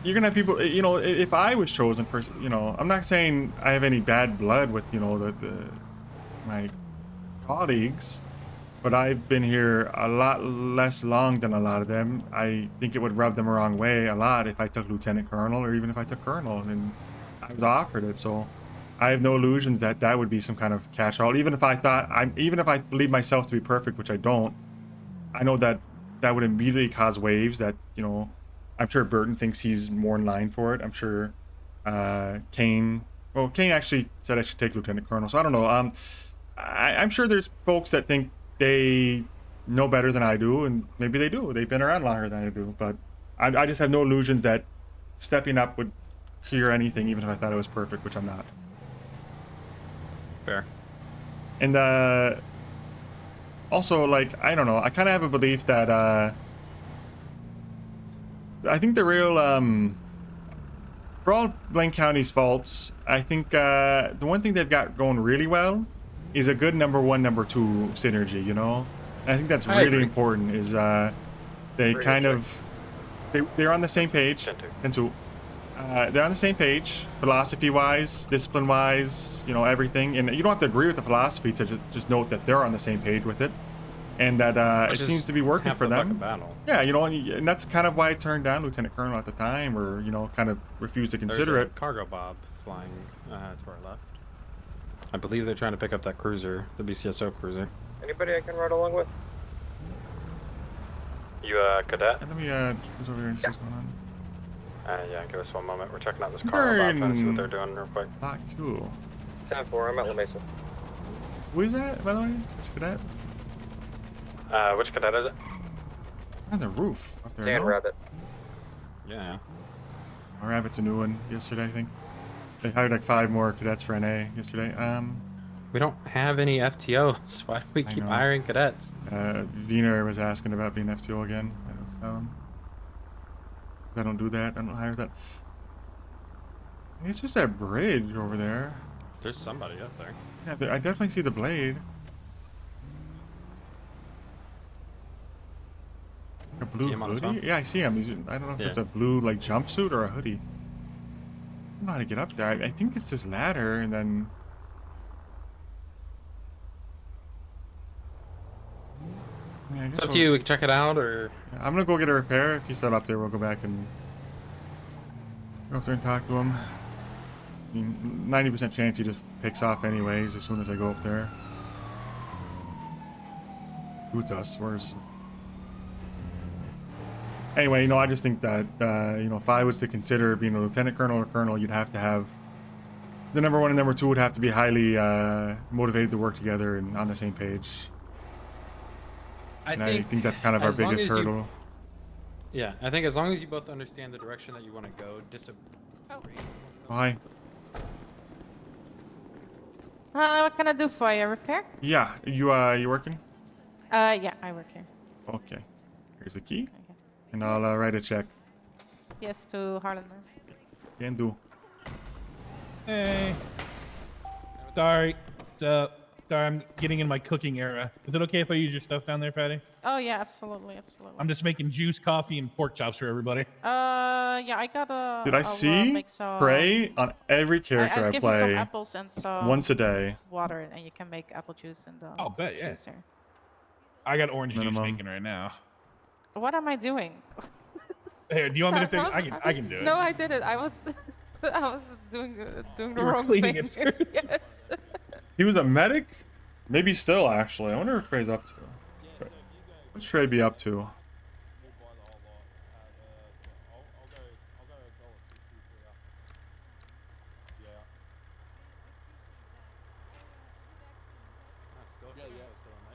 you're gonna have people. You know, if I was chosen for, you know, I'm not saying I have any bad blood with, you know, my colleagues, but I've been here a lot less long than a lot of them. I think it would rub them the wrong way a lot if I took Lieutenant Colonel, or even if I took Colonel, and I was offered it. So I have no illusions that that would be some kind of catch-all. Even if I believe myself to be perfect, which I don't, I know that that would immediately cause waves. That, you know, I'm sure Burton thinks he's more in line for it. I'm sure Kane actually said I should take Lieutenant Colonel. So I don't know. I'm sure there's folks that think they know better than I do, and maybe they do. They've been around longer than I do. But I just have no illusions that stepping up would cure anything, even if I thought it was perfect, which I'm not. Fair. And also, like, I don't know, I kind of have a belief that I think the real for all Blaine County's faults, I think the one thing they've got going really well is a good number one, number two synergy, you know? And I think that's really important, is they kind of, they're on the same page, and so They're on the same page, philosophy-wise, discipline-wise, you know, everything. And you don't have to agree with the philosophy to just note that they're on the same page with it, and that Which it is seems to be working half for the them. fucking battle. Yeah, you know, and that's kind of why I turned down Lieutenant Colonel at the time, or you know, kind of refused to consider There's a it. cargo bob flying to our left. I believe they're trying to pick up that cruiser, the BCSO cruiser. Anybody I can ride along with? You, cadet? Let me who's over here and see what's going on. Yeah, give us 1 moment. We're checking out this car about trying to see what they're doing real quick. Not cool. 10-4, I'm at La Mesa. Who is that, by the way? Which cadet? Which cadet is it? On the roof up there. Dan No? Rabbit. Yeah. Oh, Rabbit's a new one yesterday, I think. They hired like 5 more cadets for NA yesterday. We don't have any FTOs. Why do we I keep know. hiring cadets? Wiener was asking about being FTO again. I was telling him. I don't do that. I don't hire that. It's just that bridge over there. There's somebody up there. Yeah, I definitely see the blade. A blue See him on his hoodie? phone? Yeah, I see him. I don't know if it's a blue like jumpsuit or a hoodie. I don't know how to get up there. I think it's this ladder and then. Yeah, I guess It's up to you. We can check it out, or I'm gonna go get a repair. If he's still up there, we'll go back and go up there and talk to him. I mean, 90% chance he just picks off anyways as soon as I go up there. Shoots us, worse. Anyway, you know, I just think that, you know, if I was to consider being a lieutenant colonel or colonel, you'd have to have the number 1 and number 2 would have to be highly motivated to work together and on the same page. I think that's kind of our biggest hurdle. yeah, I think as long as you both understand the direction that you want to go, Why? What can I do for you? Repair? Yeah, you working? Yeah, I work here. Okay. Here's the key, and I'll write a check. Yes, to Harlan. Can do. Hey. Sorry. Sorry, I'm getting in my cooking era. Is it okay if I use your stuff down there, Patty? Oh yeah, absolutely, absolutely. I'm just making juice, coffee, and pork chops for everybody. Yeah, I got a. Did I see spray on every character I give you some play apples and some once a day? water, and you can make apple juice and. I'll bet, yeah. juicer. I got orange juice Minimum. making right now. What am I doing? Here, do you want me to fix? Sorry, I can do it. No, I did it. I was doing the You were wrong cleaning thing. it first. Yes. He was a medic? Maybe still, actually. I wonder what Trey's up to. What's Trey be up to?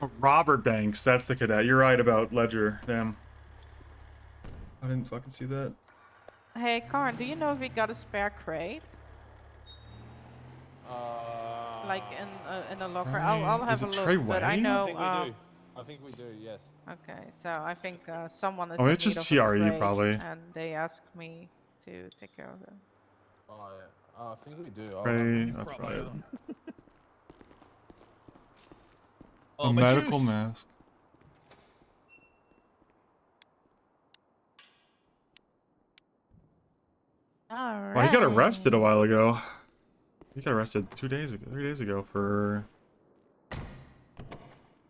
Oh, Robert Banks, that's the cadet. You're right about Ledger. Damn. I didn't fucking see that. Hey, Karn, do you know if we got a spare crate? Like in a locker. I'll have Is a it look. Trey But I Way? know. I think we do, yes. Okay, so I think someone is. Oh, in it's need just of a TRE crate, probably. And they asked me to take care of it. Oh, yeah. I think we do. Trey, that's probably it. Oh, A my medical juice. mask. All right. Well, he got arrested a while ago. He got arrested 3 days ago for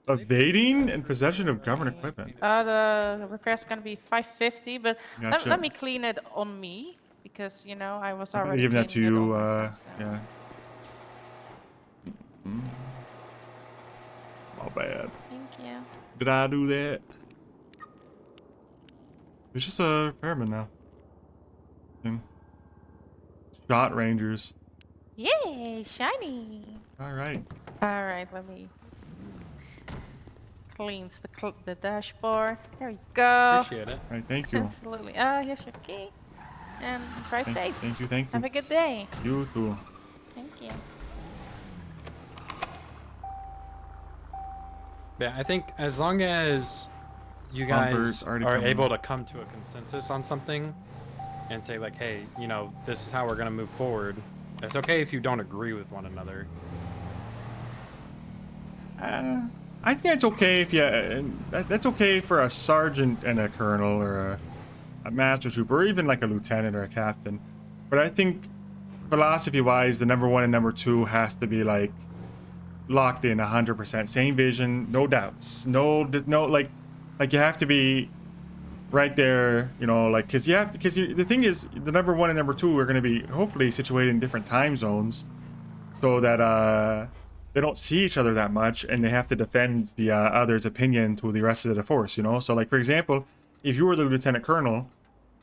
evading and possession of government equipment. The repair's gonna be 550, but Gotcha. let me clean it on me because you know I was I'm already giving that to cleaning it you. on myself, so. Yeah. My bad. Thank you. Did I do that? It's just a repairman now. Shot Rangers. Yay, shiny. All right. All right, let me clean the dashboard. There you go. appreciate it. All right, thank you. Absolutely. Here's your key. And drive safe. Thank you. Thank you. Have a good day. You too. Thank you. Yeah, I think as long as you Bumper's guys already are coming. able to come to a consensus on something and say like, hey, you know, this is how we're gonna move forward. It's okay if you don't agree with one another. I think it's okay if that's okay for a sergeant and a colonel or a master trooper or even like a lieutenant or a captain. But I think philosophy-wise, the number 1 and number 2 has to be like locked in 100%. Same vision, no doubts, no like you have to be right there, you know, like because the thing is, the number 1 and number 2 are going to be hopefully situated in different time zones, so that they don't see each other that much, and they have to defend the other's opinion to the rest of the force, you know. So like, for example, if you were the lieutenant colonel,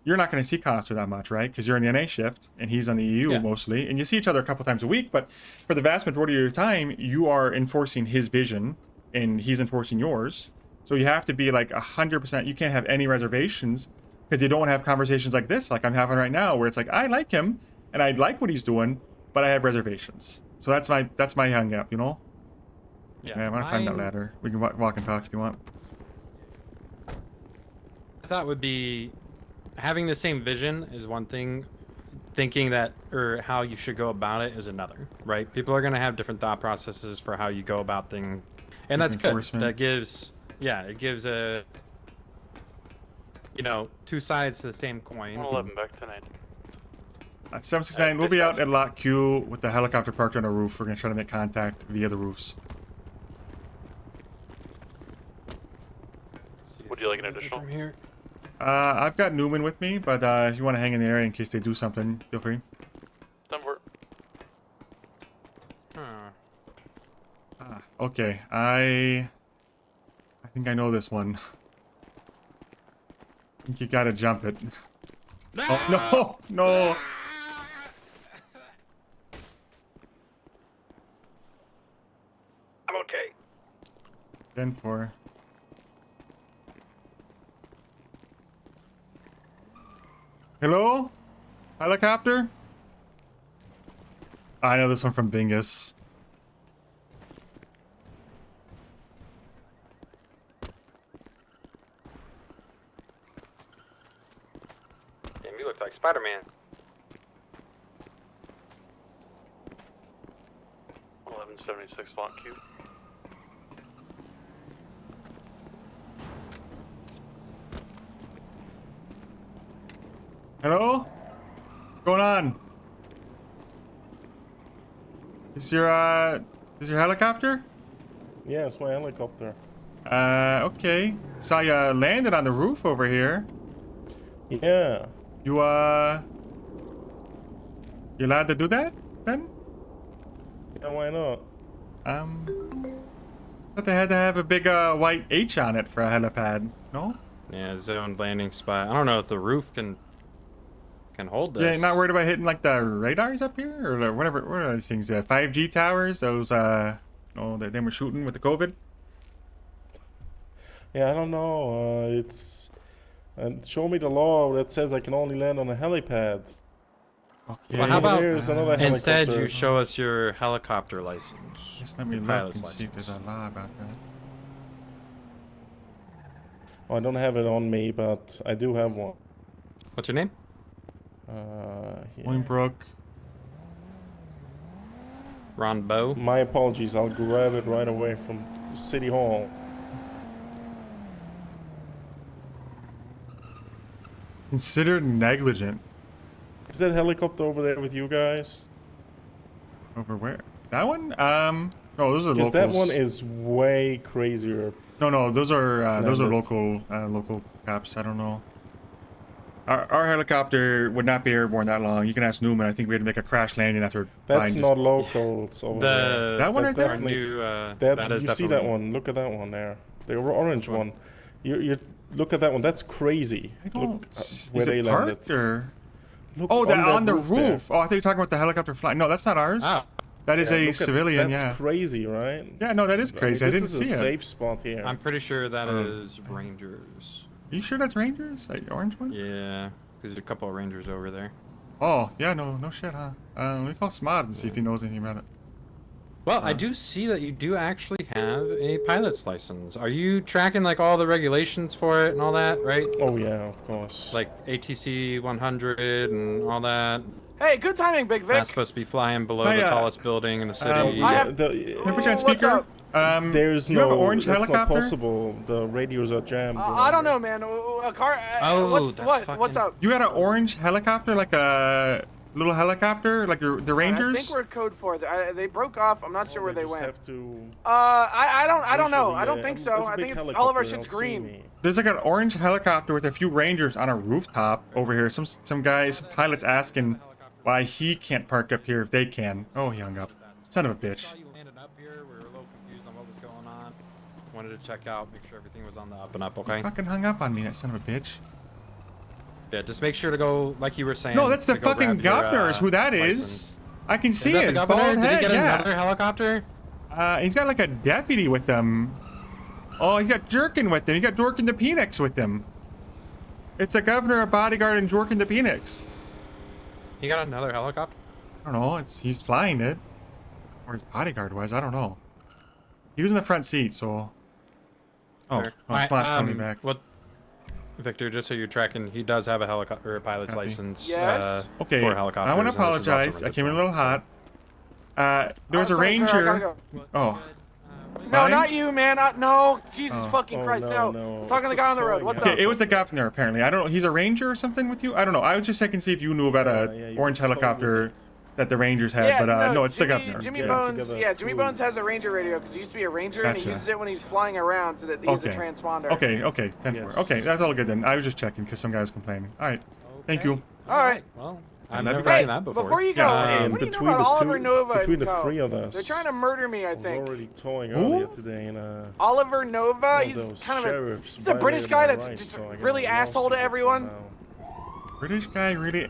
you're not going to see Coster that much, right? Because you're in the NA shift and he's on the EU mostly, and you see each other a couple times a week, but for the vast majority of your time, you are enforcing his vision and he's enforcing yours. So you have to be like 100%. You can't have any reservations, because you don't have conversations like this, like I'm having right now, where it's like, I like him and I like what he's doing, but I have reservations. So that's my hang up, you know? Yeah, I want to climb that ladder. We can walk and talk if you want. I thought would be having the same vision is one thing, thinking that or how you should go about it is another, right? People are going to have different thought processes for how you go about things, and that's good. That gives, it gives a, you know, two sides to the same coin. 11 back tonight. 769, we'll be out at Lot Q with the helicopter parked on a roof. We're going to try to make contact via the roofs. Would you like an additional? From here. I've got Newman with me, but if you want to hang in the area in case they do something, feel free. Done for it. Okay, I think I know this one. I think you gotta jump it. Oh, no! I'm okay. 10-4. Hello? Helicopter? I know this one from Bingus. Damn, you look like Spider-Man. 1176 Lot Q. Hello? What's going on? Is your helicopter? Yeah, it's my helicopter. Okay. Saw you landed on the roof over here. Yeah. You allowed to do that then? Yeah, why not? Thought they had to have a big white H on it for a helipad, no? Yeah, zoned landing spot. I don't know if the roof can hold this. Yeah, you're not worried about hitting like the radars up here or whatever. What are these things? 5G towers? Those that they were shooting with the COVID. Yeah, I don't know. It's show me the law that says I can only land on a helipad. Okay. Well, how about There's another instead helicopter. you show us your helicopter license? Just let me Your look pilot's and see if there's a law about that. Oh, I don't have it on me, but I do have one. What's your name? Williambrook. Ron Bow. My apologies. I'll grab it right away from the city hall. Considered negligent. Is that helicopter over there with you guys? Over where? That one? No, those are Because locals. that one is way crazier. No, those are Landed. local cops. I don't know. Our helicopter would not be airborne that long. You can ask Newman. I think we had to make a crash landing after. That's flying not just- locals over there. That one That's right there? definitely- New, that is you see that definitely- one? Look at that one there. The orange one. You look at that one. That's crazy. Look where Is they it landed. parked or? Look Oh, they're that on the there. roof. Oh, I thought you were talking about the helicopter flying. No, that's not ours. Oh. That is Yeah, a look at- civilian. That's Yeah. crazy, right? Yeah, no, that is crazy. I this didn't is see a it. safe spot here. I'm pretty sure that is Rangers. You sure that's Rangers? That orange one? Yeah, because there's a couple of Rangers over there. Oh, yeah, no shit, huh? Let me call Smod and see if he knows anything about it. Well, I do see that you do actually have a pilot's license. Are you tracking like all the regulations for it and all that, right? Oh yeah, of course. Like ATC 100 and all that. Hey, good timing, Big Vic. Not supposed to be flying below Hey, the tallest building in the city. I have- Can I put you on What's speaker? up? There's you no. have an orange that's helicopter? not possible. The radios are jammed. I don't know, man. A car. Oh, what's that's what? fucking- What's up? You got an orange helicopter, like a little helicopter, like the Rangers? I think we're code 4. They broke off. I'm not sure where they just went. have to. I don't know. Usually, I don't think so. it's a I big think it's all of our helicopter, shit's they'll see green. me. There's like an orange helicopter with a few Rangers on a rooftop over here. Some guys, some pilots asking why he can't park up here if they can. Oh, he hung up. Son of a bitch. Saw you landed up here. We were a little confused on what was going on. Wanted to check out, make sure everything was on the up and up. Okay. He fucking hung up on me, that son of a bitch. Yeah, just make sure to go like you were saying. No, that's the to go fucking grab your, governor. Is who that is? license. I can see Is that the his governor? bald Did he head. get Yeah. another helicopter? He's got like a deputy with him. Oh, he's got Jerkin with him. He got Dorkin the Phoenix with him. It's the governor, a bodyguard, and Jorkin the Phoenix. He got another helicopter? I don't know. He's flying it. Or his bodyguard was. I don't know. He was in the front seat, so. Oh, Splash coming back. What? Victor, just so you're tracking, he does have a helicopter or a pilot's license. Yes. Okay. For helicopters. I want to and this is also apologize. I came in a little hot. There was a sorry, sir, I gotta ranger. go. Oh. No, Mine? not you, man. No, Jesus Oh. fucking Christ, no. no. I was talking to the It's guy a on the road. towing What's Okay, up? it was the governor apparently. I don't know. He's a ranger or something with you? I don't know. I was just checking to see if you knew about a you orange told me helicopter that the Rangers had, Yeah, but no, it's Jimmy, the governor. Jimmy Yeah. Bones, Jimmy Bones has a ranger radio because he used to be a ranger and he Gotcha. uses it when he's flying around so that he's a transponder. Okay, 10-4. Yes. Okay, that's all good then. I was just checking because some guy was complaining. All right, thank you. All right. Well, I I've love never you. seen that before. Before you go, Yeah, what do you know between about the Oliver two- Nova between and the co? three of us, They're trying to murder me, I I was think. already towing Who? earlier today in a. Oliver Nova, one of he's those kind of a sheriffs he's a British violated guy my that's rights, just so I got really a asshole lawsuit to with them everyone. now. British guy really?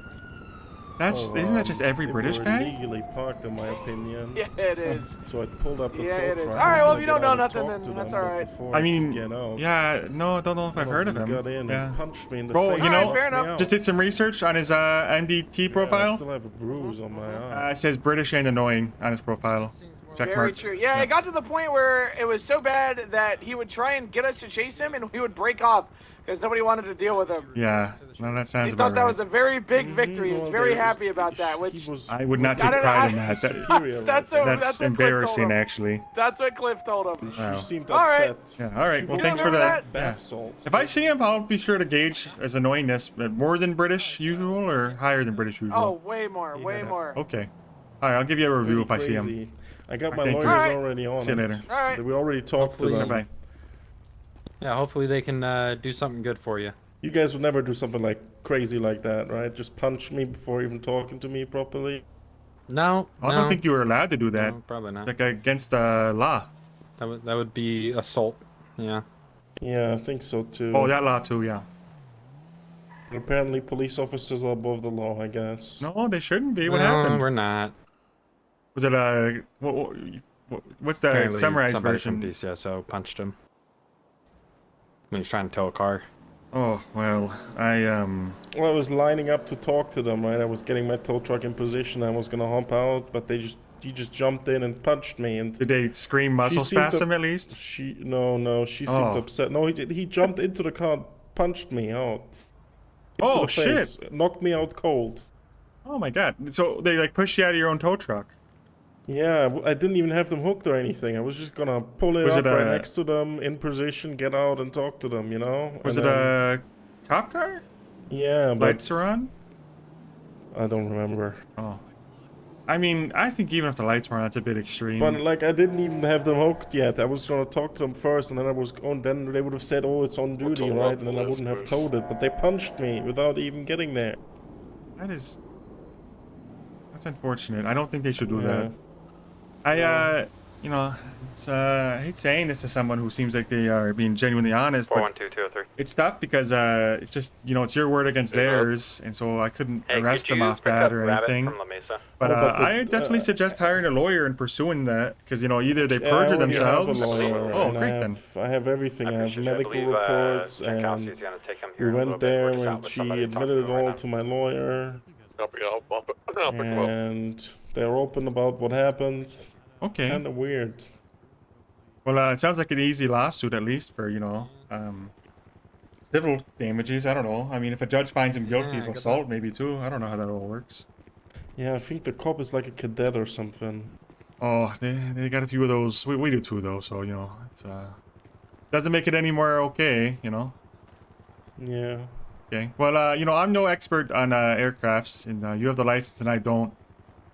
That's Oh, isn't that just every they British were guy? illegally parked, in my opinion. Yeah, it is. So I pulled up the Yeah, tow it is. truck. All right, I was well, gonna if you don't get know out and nothing, talk then to that's them, all but right. before I could mean, get out, yeah, no, don't know if I've one heard of them him. got in Yeah. and punched me in the Bro, face. you know, fair enough. knocked me just out. did some research on his MDT Yeah, I profile. still have a bruise on my eye. It says British and annoying on his profile. Check Very mark. true. Yeah, it got to the point where it was so bad that he would try and get us to chase him, and we would break off because nobody wanted to deal with him. Yeah, no, that sounds He about thought that right. was a very big victory. He was Well, very there was- happy about that, which I would not I take don't know, pride in I- that. Superior, that's right? what That's Cliff embarrassing, told him. actually. That's what Cliff told him. She Wow. seemed All right. upset. Yeah, all right. Well, You thanks for remember the. that? Yeah. Bath salts. If I see him, I'll be sure to gauge his annoyingness. More than British usual or higher than British usual? Oh, way more, way more. Okay. All right, I'll give you a review if I see him. Crazy. I got my Thank you. lawyers Alright. already on See you it. later. All right. We already talked to Hopefully- them. Bye. Yeah, hopefully they can do something good for you. You guys would never do something like crazy like that, right? Just punch me before even talking to me properly. No, I don't think you were allowed to do that. No, probably not. Like against the law. That would be assault. Yeah. Yeah, I think so too. Oh, that law too. Yeah. Apparently, police officers are above the law, I guess. No, they shouldn't be. What No, happened? we're not. Was it a what's the Apparently summarized somebody version? from DCSO punched him when he was trying to tow a car. Oh well, Well, I was lining up to talk to them, right? I was getting my tow truck in position. I was gonna hop out, but he just jumped in and punched me. And did they scream muscle seemed spasm at least? No, she seemed Oh. upset. No, he did. He jumped into the car, punched me out. Into Oh the face, shit! knocked me out cold. Oh my god! So they like pushed you out of your own tow truck? Yeah, I didn't even have them hooked or anything. I was just gonna pull it Was up it right a- next to them, in position, get out and talk to them, you know? Was And it then- a cop car? Yeah, but... Lights are on? I don't remember. Oh. I mean, I think even if the lights were on, it's a bit extreme. But, like, I didn't even have them hooked yet. I was gonna talk to them first, and then I was on. Then they would have said, "Oh, it's on duty, right?" And then I wouldn't have towed it. But they punched me without even getting there. That's unfortunate. I don't think they should do Yeah. that. You know, it's I hate saying this to someone who seems like they are being genuinely honest, but 412-203. it's tough because it's just, you know, it's your word against theirs, and so I couldn't Hey, arrest could them you off pick that up or Rabbit anything. from La Mesa? But, Oh, but the- I definitely suggest hiring a lawyer and pursuing that, because, you know, either they Yeah, I perjure already have a themselves. lawyer, Oh, and great then. I have everything. I have medical reports, and Kowski's gonna take him we here in a little went bit. We're there just out and with she somebody talking admitted it to him right all now. to my lawyer, I'll pick him up. and they're open about what happened. Okay. Kind of weird. Well, it sounds like an easy lawsuit, at least for, you know, civil damages. I don't know. I mean, if a judge finds him guilty Yeah, of I get assault, maybe too. I don't know how that all works. Yeah, I think the cop is like a cadet or something. Oh, they got a few of those. We do too, though. So, you know, it's doesn't make it any more okay, you know. Yeah. Okay. Well, you know, I'm no expert on aircrafts, and you have the license and I don't.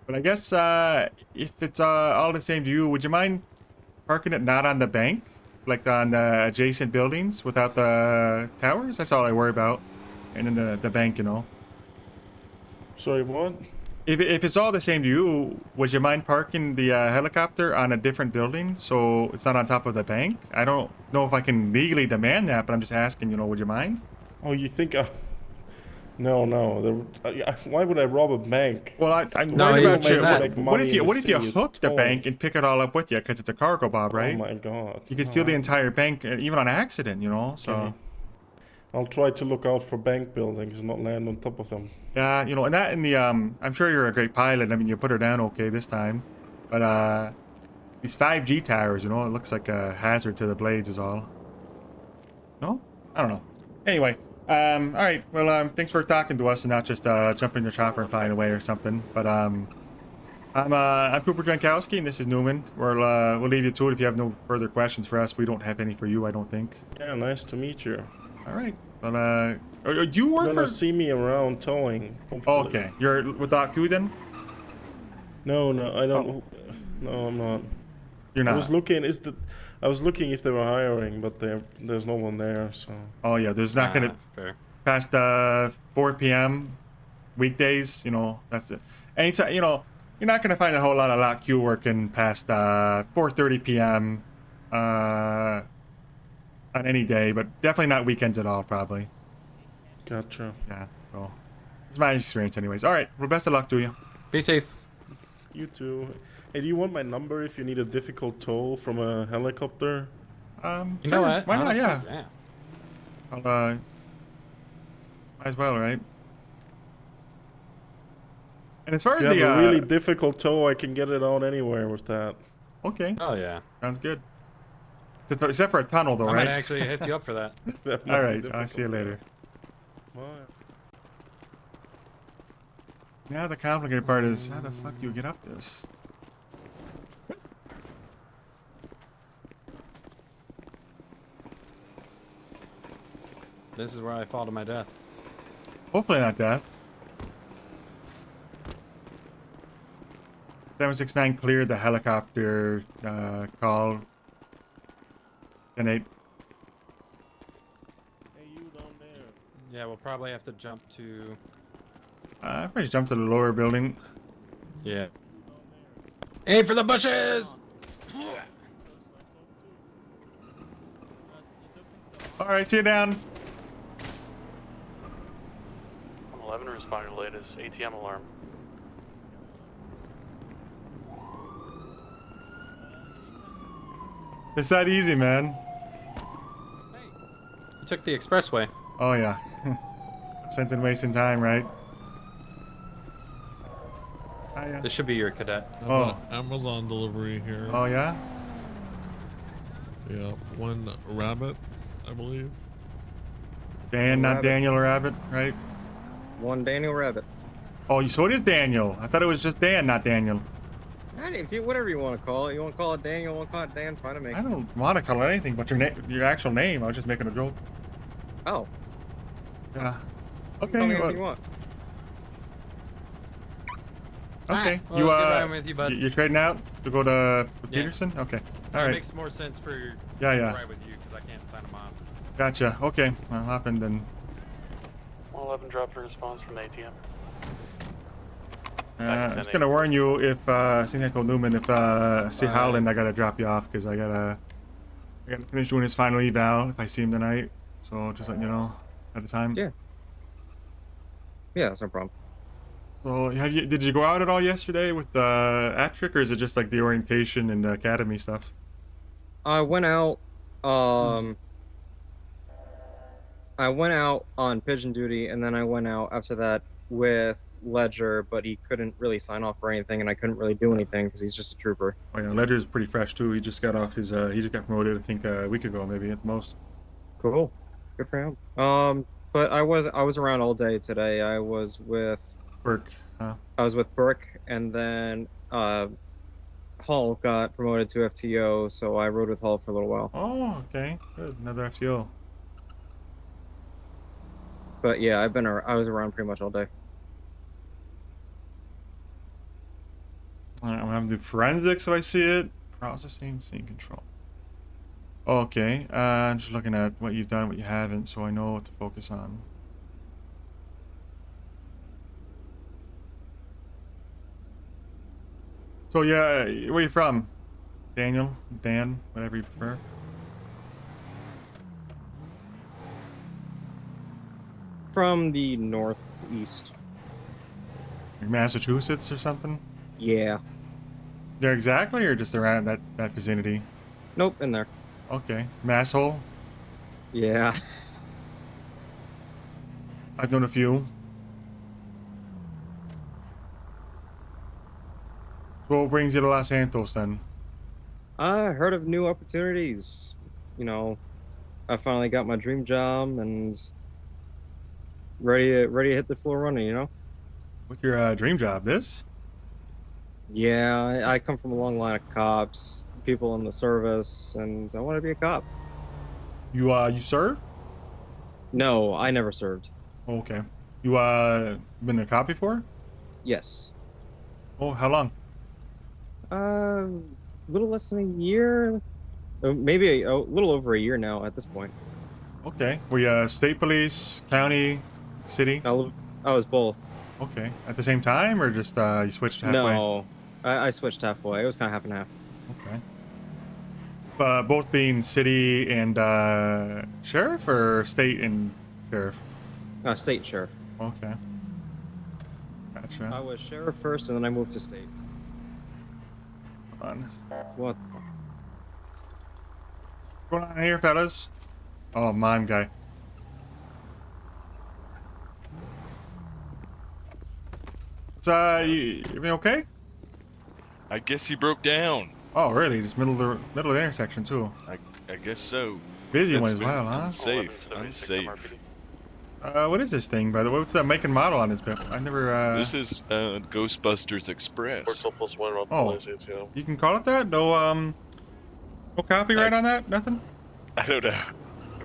But I guess if it's all the same to you, would you mind parking it not on the bank, like on the adjacent buildings without the towers? That's all I worry about. And then the bank, you know. Sorry, what? If it's all the same to you, would you mind parking the helicopter on a different building so it's not on top of the bank? I don't know if I can legally demand that, but I'm just asking, you know, would you mind? Oh, you think? No. Why would I rob a bank? Well, I'm No, worried about it's you. that. What if you hook the bank and pick it all up with you because it's a cargo bob, right? Oh my god. You can steal the entire bank, even on accident, you know. So. Okay. I'll try to look out for bank buildings and not land on top of them. Yeah, you know, and that in the I'm sure you're a great pilot. I mean, you put her down okay this time, but these 5G towers, you know, it looks like a hazard to the blades is all. No, I don't know. Anyway, all right. Well, thanks for talking to us and not just jumping in your chopper and flying away or something. But I'm Cooper Jankowski and this is Newman. We'll leave you to it if you have no further questions for us. We don't have any for you, I don't think. Yeah, nice to meet you. All right. But do you work You're for? gonna see me around towing. Hopefully. Okay, you're with Aku then? No, I don't. Oh. No, I'm not. You're not. I was looking. I was looking if they were hiring, but there's no one there. So. Oh yeah, there's not gonna fair. past 4 p.m. weekdays. You know, that's it. Anytime, you know, you're not gonna find a whole lot of lock queue working past 4:30 p.m. On any day, but definitely not weekends at all, probably. Gotcha. Yeah, well, it's my experience anyways. All right, well, best of luck to you. Be safe. You too. Hey, do you want my number if you need a difficult tow from a helicopter? You sure, know what? why Honestly, not? Yeah. I'll, might as well, right? And as far If as you the have a really difficult tow, I can get it out anywhere with that. Okay. Oh yeah. Sounds good. Except for a tunnel, though, I right? might actually hit you up for that. All right, I'll see you later. Bye. Now the complicated part is how the fuck do you get up this? This is where I fall to my death. Hopefully not death. 769 cleared the helicopter call. 10-8. Hey, you down there. Yeah, we'll probably have to jump to. I probably jumped to the lower building. Yeah. Aim for the bushes! All right, see you down. 11 respond to the latest ATM alarm. It's that easy, man. You took the expressway. Oh yeah. Sense and wasting time, right? Oh, yeah. This should be your cadet. Oh. Amazon delivery here. Oh yeah. Yeah, one rabbit, I believe. Dan, not Rabbit. Daniel Rabbit, right? One Daniel Rabbit. Oh, so it is Daniel. I thought it was just Dan, not Daniel. If you, whatever you want to call it. You want to call it Daniel, you want to call it Dan, it's fine to me. I don't want to call it anything but your actual name. I was just making a joke. Oh. Yeah. You can call me anything you want. Okay. Well, you good riding with you, bud. you're trading out to go to Yeah. Peterson? Okay. That All right. makes more sense for Yeah, to yeah. ride with you because I can't sign them off. Gotcha. Okay. Well, happened then. 11 dropped a response from the ATM. I'm just gonna warn you if since I told Newman if see Howland, I gotta drop you off because I gotta finish doing his final eval if I see him tonight. So just letting you know at the time. Yeah. Yeah, that's no problem. So did you go out at all yesterday with Attrick, or is it just like the orientation and the academy stuff? I went out, I went out on pigeon duty, and then I went out after that with Ledger, but he couldn't really sign off for anything, and I couldn't really do anything because he's just a trooper. Oh yeah, Ledger's pretty fresh too. He just got off his he just got promoted I think a week ago maybe at the most. Cool. Good for him. But I was around all day today. I was with Burke, huh? I was with Burke, and then Hall got promoted to FTO, so I rode with Hall for a little while. Oh, okay. Good. Another FTO. But yeah, I was around pretty much all day. Alright, I'm gonna have to do forensics if I see it. Processing, scene control. Okay, I'm just looking at what you've done, what you haven't, so I know what to focus on. So yeah, where are you from? Daniel? Dan? Whatever you prefer. From the northeast. Like Massachusetts or something? Yeah. There exactly, or just around that vicinity? Nope, in there. Okay. Masshole? Yeah. I've known a few. So what brings you to Los Santos then? I heard of new opportunities. You know, I finally got my dream job and ready to hit the floor running, you know? What's your dream job? This? Yeah, I come from a long line of cops, people in the service, and I want to be a cop. You serve? No, I never served. Oh, okay. You been a cop before? Yes. Oh, how long? A little less than a year. Maybe a little over a year now at this point. Okay. Were you state police, county, city? I was both. Okay. At the same time, or just you switched halfway? No, I switched halfway. It was kind of half and half. Okay. Both being city and sheriff, or state and sheriff? State sheriff. Okay. Gotcha. I was sheriff first, and then I moved to state. Hold on. What? What's going on here, fellas? Oh, mime guy. It's you everything okay? I guess he broke down. Oh, really? Just middle of the intersection too. I guess so. Busy one That's as been well, huh? Unsafe. Unsafe. What is this thing, by the way? What's that make and model on this bit? I never. This is Ghostbusters Express. Oh, you can call it that? No, no copyright on that? Nothing? I don't know.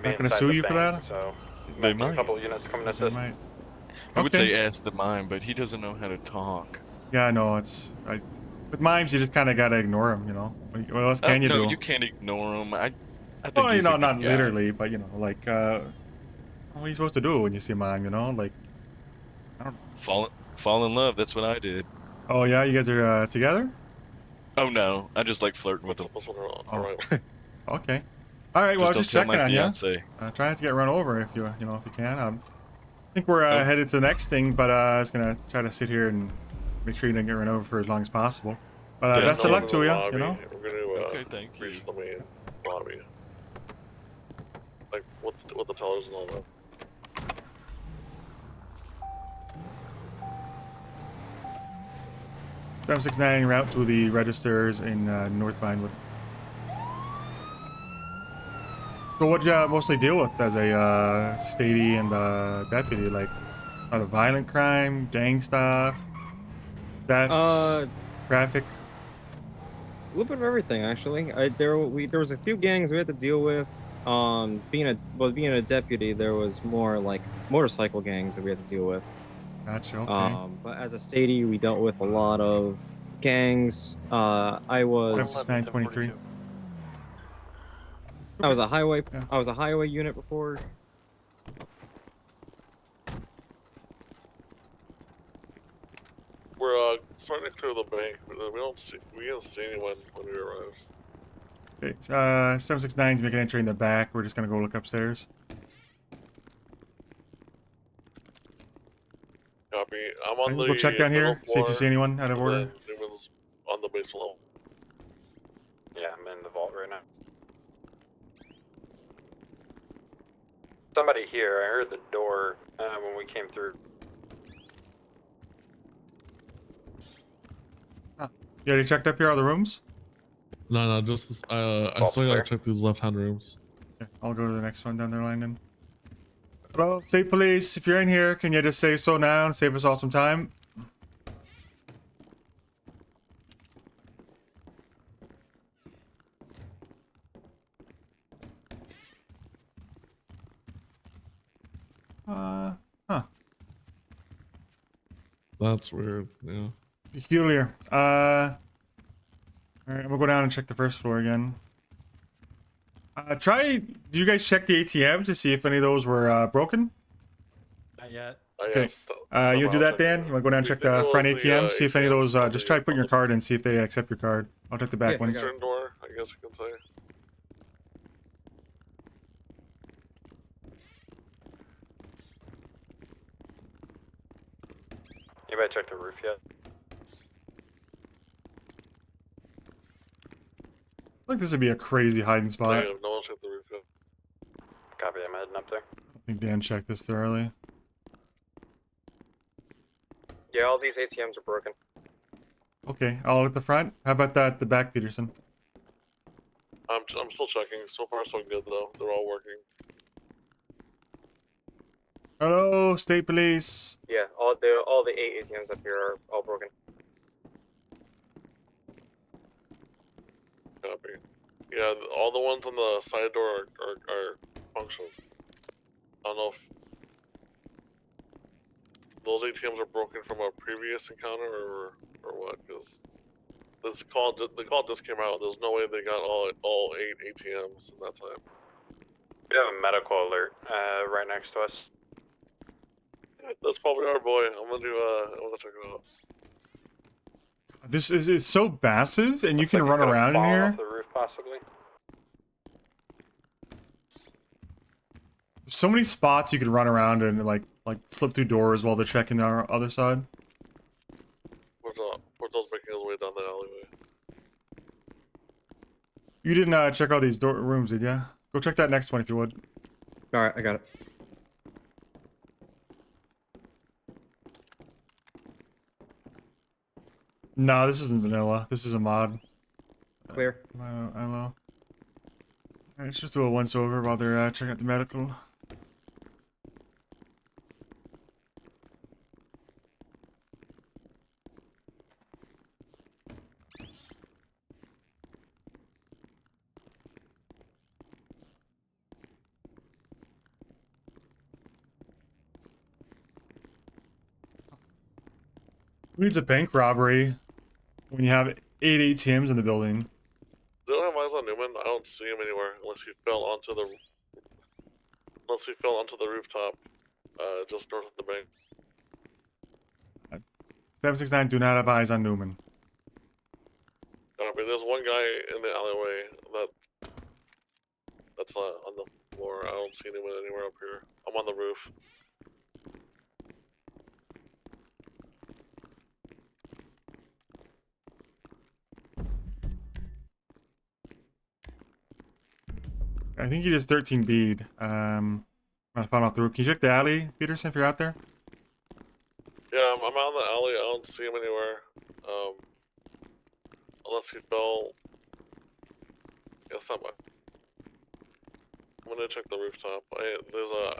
Not gonna sue you for that? So They might. a couple units coming to They assist. might. I would Okay. say ask the mime, but he doesn't know how to talk. Yeah, I know. With mimes, you just kind of gotta ignore them, you know. What else can you no, do? you can't ignore him. I think Well, you he's know, a good not guy. literally, but you know, like, what are you supposed to do when you see a mime? You know, like, I don't know. Fall in love. That's what I did. Oh yeah, you guys are together? Oh no, I just like flirting with them. Oh. Okay. All right. Well, just don't tell checking my on you. fiance. Try not to get run over if you know if you can. I think we're headed to the next thing, but I was gonna try to sit here and make sure you don't get run over for as long as possible. But best of luck to you. You know. We're gonna Okay, thank you. reach the main lobby. Like what the tellers and all that. .769 route to the registers in North Vinewood. So what do you mostly deal with as a statey and deputy? Like a lot of violent crime, gang stuff, thefts, traffic. A little bit of everything, actually. There was a few gangs we had to deal with. Being a deputy, there was more like motorcycle gangs that we had to deal with. Gotcha. Okay. But as a statey, we dealt with a lot of gangs. I was 76923. I was a highway unit before. We're starting to clear the bank, but we didn't see anyone when we arrived. Okay. 769 is making entry in the back. We're just gonna go look upstairs. Copy. I'm on the Go check down middle here. See if you floor, see anyone out of and order. then Newman's on the basement level. Yeah, I'm in the vault right now. Somebody here. I heard the door when we came through. You already checked up here all the rooms? No, just this, I still gotta check these left-hand rooms. Okay, I'll go to the next one down the line then. Hello, state police. If you're in here, can you just say so now and save us all some time? That's weird. Yeah. Peculiar. Alright, I'm gonna go down and check the first floor again. Do you guys check the ATM to see if any of those were broken? Not yet. Okay. You'll do that, Dan? You wanna go down and check the front ATM, see if any of those, just try putting your card in, see if they accept your card. I'll check the back ones. Door, I guess you can say. Anybody check the roof yet? I think this would be a crazy hiding spot. Negative, no one checked the roof yet. Copy, I'm heading up there. I think Dan checked this thoroughly. Yeah, all these ATMs are broken. Okay, all at the front. How about the back, Peterson? I'm still checking. So far, so good though. They're all working. Hello, state police. Yeah, all the 8 ATMs up here are all broken. Copy. Yeah, all the ones on the side door are functional. I don't know if those ATMs are broken from a previous encounter or what, because the call just came out. There's no way they got all 8 ATMs in that time. We have a medical alert right next to us. That's probably our boy. I'm gonna check it out. This is so massive, and you can run around in Fall here. off the roof, possibly. So many spots you could run around and like slip through doors while they're checking the other side. Portal's making his way down the alleyway. You didn't check all these rooms, did ya? Go check that next one if you would. Alright, I got it. No, this isn't vanilla. This is a mod. Clear. I don't know. Alright, let's just do a once over while they're checking out the medical. Who needs a bank robbery when you have 8 ATMs in the building? They don't have eyes on Newman. I don't see him anywhere unless he fell onto the rooftop, just north of the bank. 769 do not have eyes on Newman. But there's one guy in the alleyway that's on the floor. I don't see anyone anywhere up here. I'm on the roof. I think he just 13 bead. I found off the roof. Can you check the alley, Peterson, if you're out there? Yeah, I'm out in the alley. I don't see him anywhere. Unless he fell. Yes, I'm gonna check the rooftop. I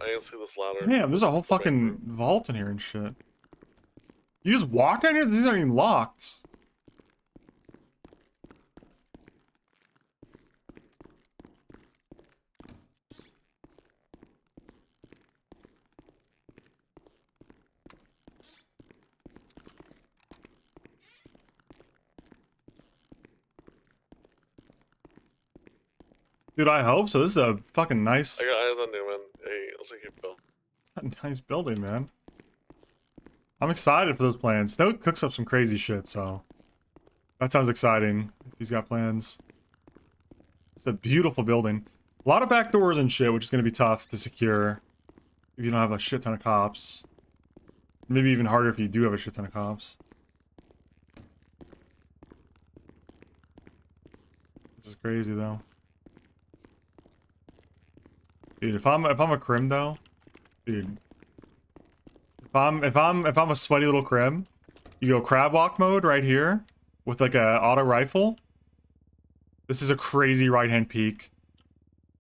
didn't see this ladder. Damn, there's a whole fucking vault in here and shit. You just walk down here? These aren't even locked. Dude, I hope so. This is a fucking nice... I got eyes on Newman. Hey, looks like he fell. It's a nice building, man. I'm excited for those plans. Snow cooks up some crazy shit, so... That sounds exciting, if he's got plans. It's a beautiful building. A lot of back doors and shit, which is going to be tough to secure if you don't have a shit ton of cops. Maybe even harder if you do have a shit ton of cops. This is crazy, though. Dude, if I'm a crim though, dude. If I'm a sweaty little crim, you go crab walk mode right here with like a auto rifle. This is a crazy right hand peek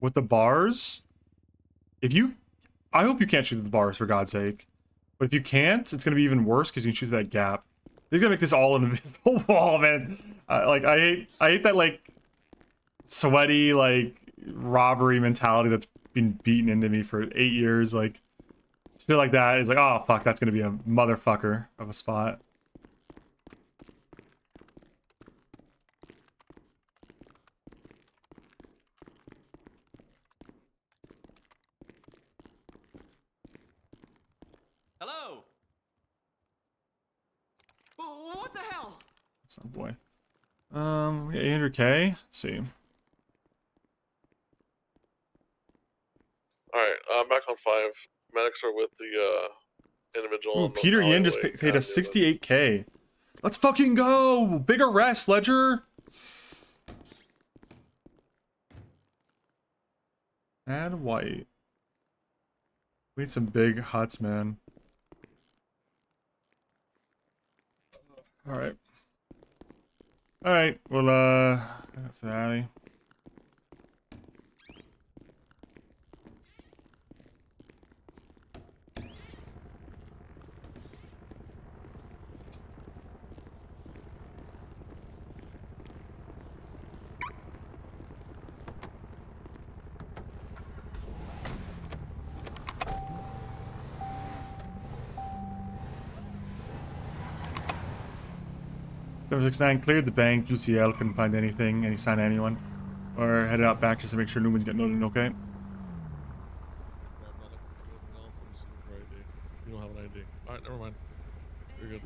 with the bars. I hope you can't shoot the bars for God's sake. But if you can't, it's gonna be even worse because you can shoot that gap. They're gonna make this all an invisible wall, man. I hate that like sweaty like robbery mentality that's been beaten into me for 8 years. Like, feel like that is like, oh fuck, that's gonna be a motherfucker of a spot. Hello? What the hell? Oh boy. We got 800K. Let's see. Alright, I'm back on 5. Medics are with the individual. Ooh, in the Peter Yin just alleyway paid us near the- 68K. Let's fucking go! Big arrest, Ledger! And white. We need some big huts, man. Alright. Alright, well, that's the alley. Seven 6-9 cleared the bank. UCL couldn't find anything, any sign of anyone. Or headed out back just to make sure Newman's getting noted, okay? You don't have an ID. Alright, never mind. You're good.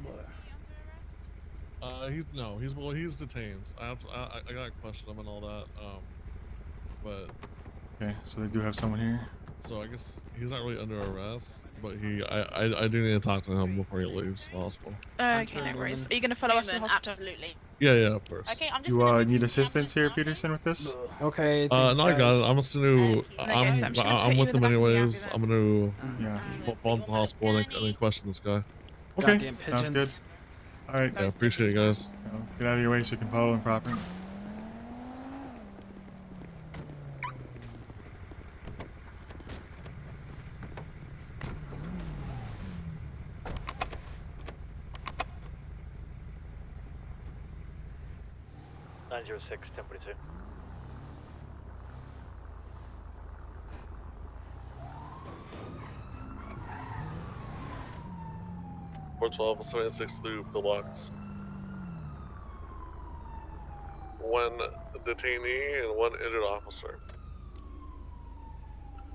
He's detained. I got to question him and all that. But Okay, so they do have someone here. so I guess he's not really under arrest, but I do need to talk to him before he leaves the hospital. Okay, no worries. Are you going to follow us to the hospital? Absolutely. Yeah, of course. Okay, I'm just You need assistance here, Peterson, with this? Okay. No, I got it. I'm just gonna. I'm with them anyways. I'm gonna phone the hospital and then question this guy. Okay, sounds good. Alright. Yeah, appreciate it, guys. Let's get out of your way so you can follow him properly. (906) 1042. Four 1276 through pillbox. One detainee and one injured officer.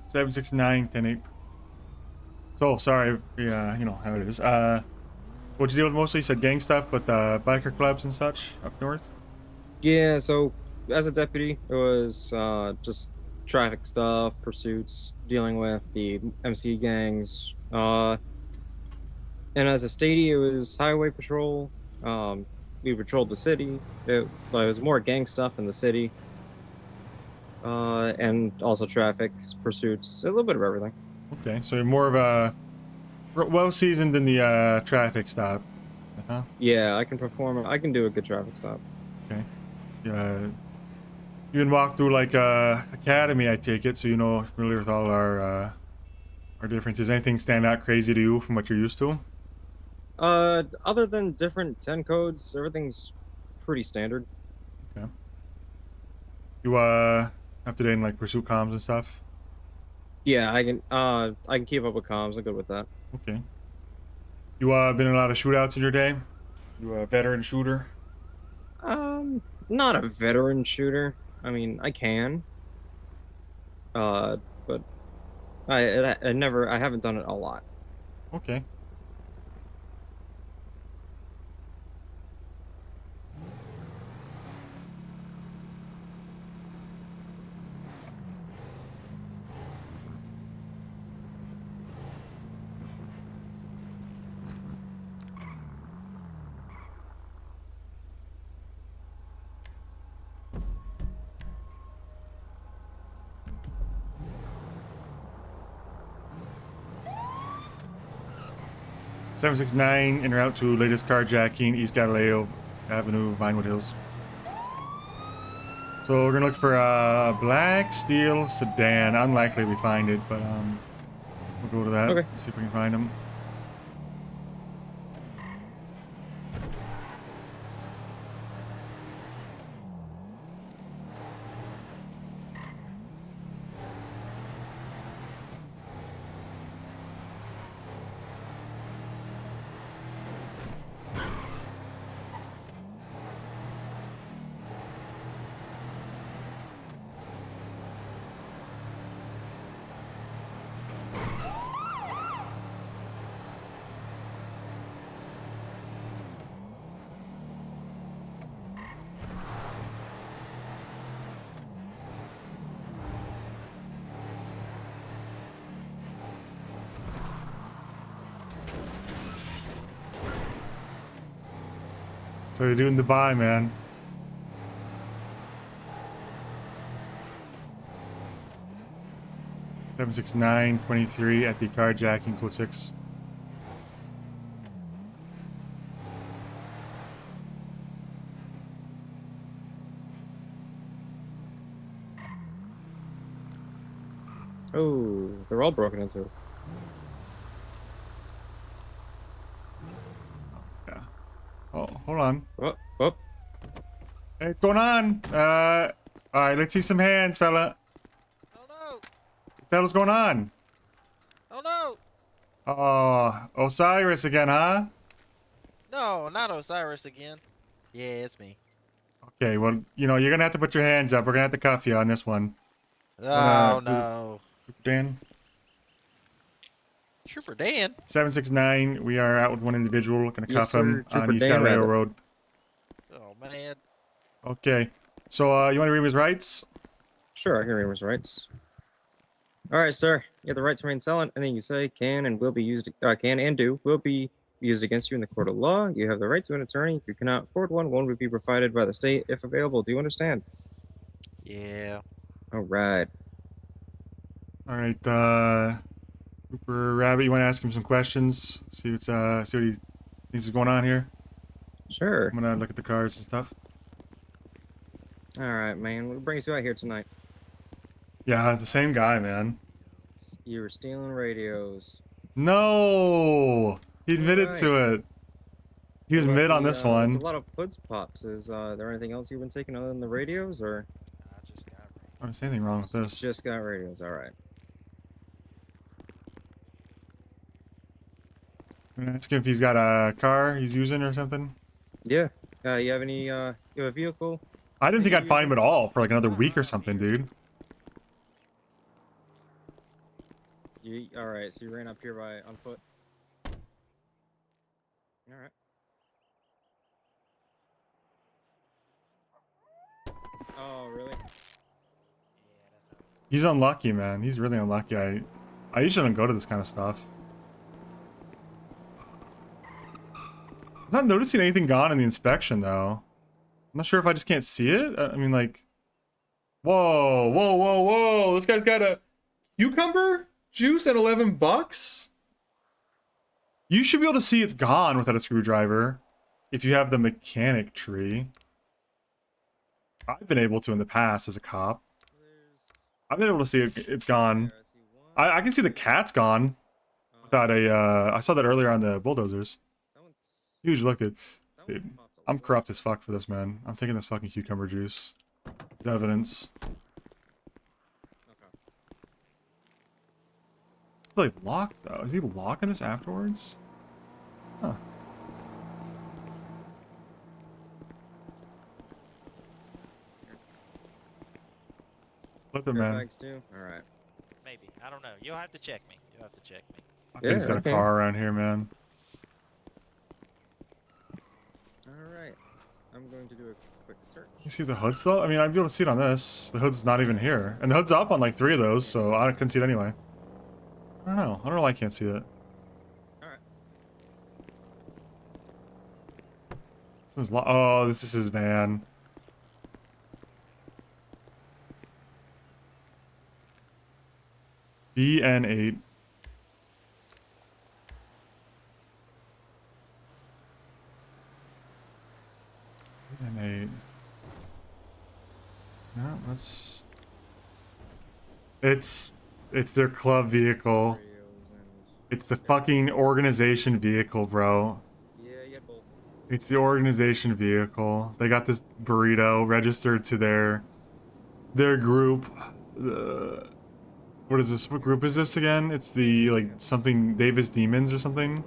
769 10-8. So sorry, yeah, you know how it is. What'd you deal with mostly? You said gang stuff, but biker clubs and such up north? Yeah, so as a deputy, it was just traffic stuff, pursuits, dealing with the MC gangs. And as a statey, it was highway patrol. We patrolled the city. It was more gang stuff in the city. And also traffic, pursuits, a little bit of everything. Okay, so you're more of a well seasoned in the traffic stop. Uh-huh. Yeah, I can perform. I can do a good traffic stop. Okay. You can walk through like academy, I take it, so you know, familiar with all our differences. Anything stand out crazy to you from what you're used to? Other than different 10 codes, everything's pretty standard. Okay. You up to date in like pursuit comms and stuff? Yeah, I can keep up with comms. I'm good with that. Okay. You been in a lot of shootouts in your day? You a veteran shooter? Not a veteran shooter. I mean, I can. But I haven't done it a lot. Okay. (769) en route to latest carjacking, East Galileo Avenue, Vinewood Hills. So we're gonna look for a black steel sedan. Unlikely we find it, but we'll go to that. Okay. See if we can find them. So you're doing Dubai, man. $769.23 at the carjacking code 6. Oh, they're all broken into. Yeah. Oh, hold on. What? What? Hey, what's going on? All right, let's see some hands, fella. Oh no! What the hell's going on? Oh no! Oh, Osiris again, huh? No, not Osiris again. Yeah, it's me. Okay, well, you know, you're gonna have to put your hands up. We're gonna have to cuff you on this one. Oh no. Dan? Trooper Dan? 769, we are out with one individual. Gonna Yes, cuff him sir. on Trooper East Dan Galileo Rabbit. Road. Oh man. Okay, so you want to read his rights? Sure, I can read his rights. All right, sir. You have the right to remain silent. Anything you say can and will be used, can and do will be used against you in the court of law. You have the right to an attorney. If you cannot afford one, one would be provided by the state if available. Do you understand? Yeah. All right. All right, Cooper Rabbit, you want to ask him some questions? See what he thinks is going on here. Sure. I'm gonna look at the cards and stuff. All right, man. What brings you out here tonight? Yeah, the same guy, man. You were stealing radios. No, he admitted Alright. to it. He was What about mid on this There's one. a lot of hoods pops. Is there anything else you've been taking other than the radios, or? I don't see anything wrong with this. Just got radios. All right. I'm gonna ask him if he's got a car he's using or something. Yeah. You have any? You have a vehicle? I didn't think that I'd you're find him using? at all for like another week or something, dude. All right. So you ran up here on foot. All right. Oh, really? He's unlucky, man. He's really unlucky. I usually don't go to this kind of stuff. I'm not noticing anything gone in the inspection, though. I'm not sure if I just can't see it. I mean, like... Whoa, whoa, whoa, whoa! This guy's got a cucumber juice at $11? You should be able to see it's gone without a screwdriver. If you have the mechanic tree. I've been able to in the past as a cop. I've been able to see it's gone. I can see the cat's gone. Without a, I saw that earlier on the bulldozers. Huge look, dude. I'm corrupt as fuck for this, man. I'm taking this fucking cucumber juice. It's evidence. It's like locked though. Is he locking this afterwards? Huh. Flip it, man. Airbags too? All right. Maybe. I don't know. You'll have to check me. You'll have to check me. I think he's got a car around here, man. All right. I'm going to do a quick search. You see the hood still? I mean, I'd be able to see it on this. The hood's not even here. And the hood's up on like 3 of those, so I couldn't see it anyway. I don't know. I don't know why I can't see it. Alright. Oh, this is his van. BN8. BN8. No, that's... It's their club vehicle. It's the fucking organization vehicle, bro. Yeah, you had both. It's the organization vehicle. They got this burrito registered to their group. What is this? What group is this again? It's the like something Davis Demons or something.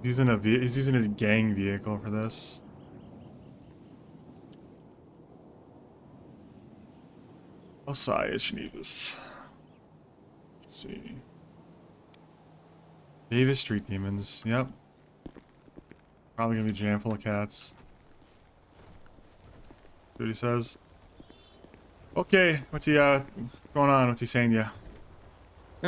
He's using his gang vehicle for this. Osiris News. Let's see. Davis Street Demons. Yep. Probably gonna be jam full of cats. That's what he says. Okay, what's going on? What's he saying to you?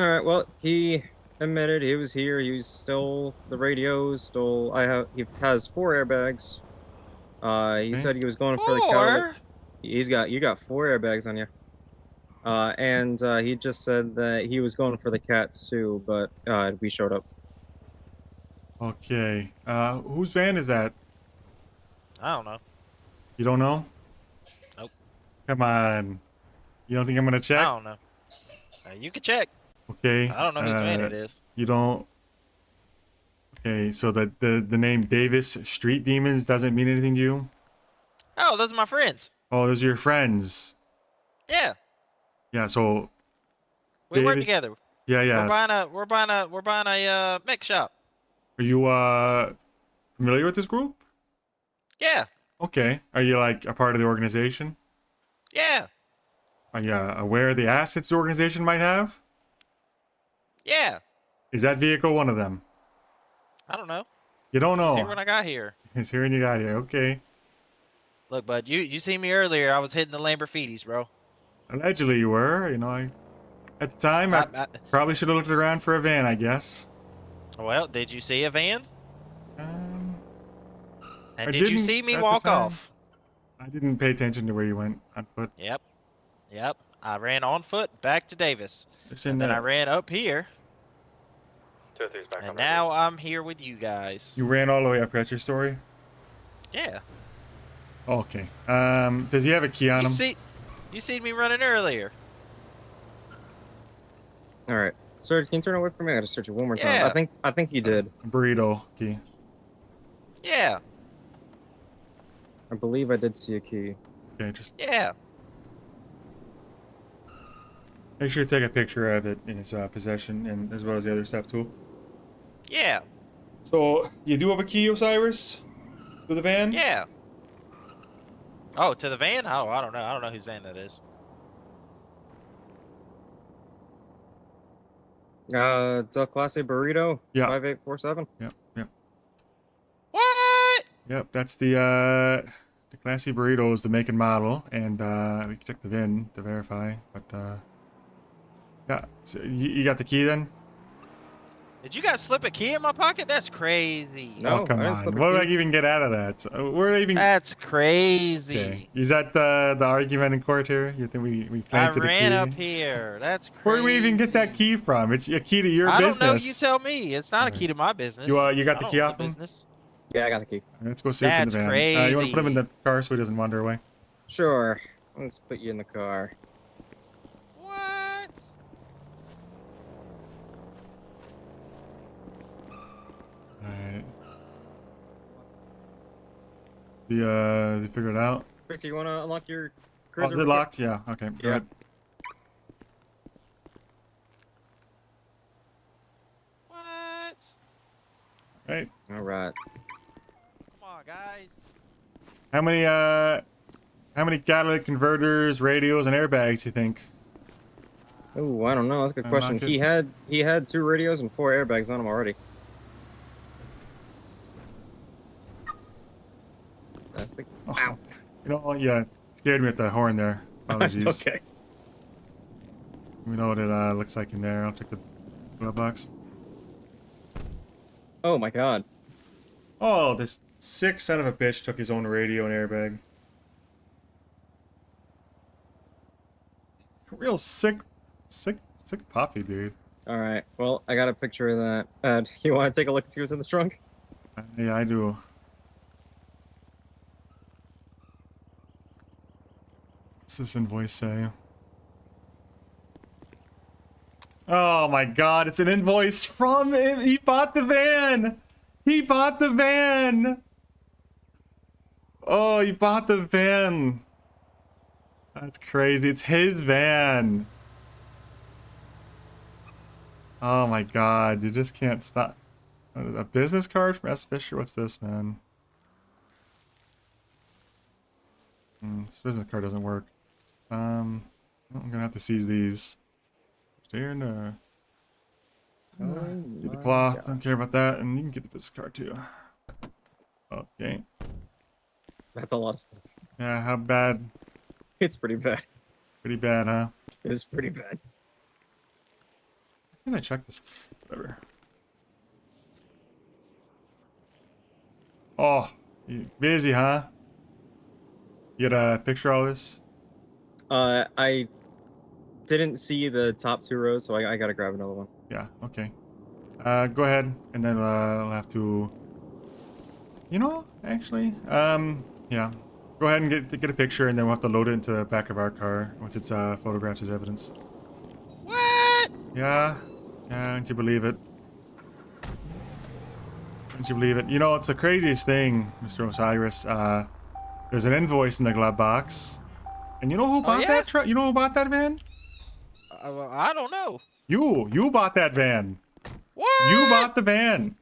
All right. Well, he admitted he was here. He stole the radios. He has 4 airbags. He said he was going for the catalytic. You got 4 airbags on you. And he just said that he was going for the cats too, but we showed up. Okay. Whose van is that? I don't know. You don't know? Nope. Come on. You don't think I'm gonna check? I don't know. You can check. Okay. I don't know whose van it is. You don't. Okay, so the name Davis Street Demons doesn't mean anything to you? Oh, those are my friends. Oh, those are your friends. Yeah. Yeah. So. We work Davis- together. Yeah, yeah. We're buying a mech shop. Are you familiar with this group? Yeah. Okay. Are you like a part of the organization? Yeah. Are you aware of the assets the organization might have? Yeah. Is that vehicle one of them? I don't know. You don't know. It's here when I got here. It's here when you got here. Okay. Look, bud, you seen me earlier. I was hitting the Lamborghinis, bro. Allegedly you were. You know, at the time I probably should have looked around for a van, I guess. Well, did you see a van? And did you see me walk off? I didn't pay attention to where you went on foot. Yep. I ran on foot back to Davis. Listen, and then I ran up here. 203's back And on now I'm here with you guys. You ran all the way up at your story? Yeah. Okay. Does he have a key on him? You seen me running earlier. All right, sir, can you turn away from me? I gotta search it one more time. Yeah. I think he did. Burrito key. Yeah. I believe I did see a key. Okay, just Yeah. make sure you take a picture of it in his possession, and as well as the other stuff too. Yeah. So you do have a key, Osiris, to the van? Yeah. Oh, to the van? Oh, I don't know. I don't know whose van that is. Del Clase Burrito. Yeah. 5847. Yep. What? Yep. That's the Classy Burrito is the make and model, and we can check the VIN to verify. But yeah, so you got the key then? Did you guys slip a key in my pocket? That's crazy. Oh, come on. What did I even get out of that? Where did I even? That's crazy. Okay. Is that the argument in court here? You think we I planted a key? ran up here. That's crazy. Where did we even get that key from? It's a key to your I business. don't know. You tell me. It's not a key to my business. You got the key off him? business. Yeah, I got the key. Let's go see what's in the van. That's You want to put him in crazy. the car so he doesn't wander away? Sure. Let's put you in the car. What? Alright. You figure it out? Victor, you want to unlock your Oh, cruiser? is it locked? Yeah. Okay. Go ahead. What? Right. All right. Come on, guys. How many catalytic converters, radios, and airbags do you think? Oh, I don't know. That's a good Unlock question. it. He had 2 radios and 4 airbags on him already. That's the. Oh, Ow. you know, yeah, scared me with the horn there. Apologies. It's okay. We know what it looks like in there. I'll check the glove box. Oh my god. Oh, this sick son of a bitch took his own radio and airbag. Real sick puppy, dude. All right. Well, I got a picture of that. You want to take a look and see what's in the trunk? Yeah, I do. What's this invoice say? Oh my god, it's an invoice from him. He bought the van. He bought the van. Oh, he bought the van. That's crazy. It's his van. Oh my god, you just can't stop. A business card from S. Fisher? What's this, man? This business card doesn't work. I'm gonna have to seize these. Stay in there. Get the cloth. Don't care about that, and you can get the business card too. Okay. That's a lot of stuff. Yeah, how bad? It's pretty bad. Pretty bad, huh? It's pretty bad. How can I check this? Whatever. Oh, you busy, huh? You got a picture of all this? I didn't see the top 2 rows, so I gotta grab another one. Yeah, okay. Go ahead, and then I'll have to... You know, actually, yeah. Go ahead and get a picture, and then we'll have to load it into the back of our car once it's photographed as evidence. What? Yeah, can't you believe it? Can't you believe it? You know, it's the craziest thing, Mr. Osiris. There's an invoice in the glove box, and you know who bought that truck? You know who bought that van? Well, I don't know. You bought that van. What? You bought the van.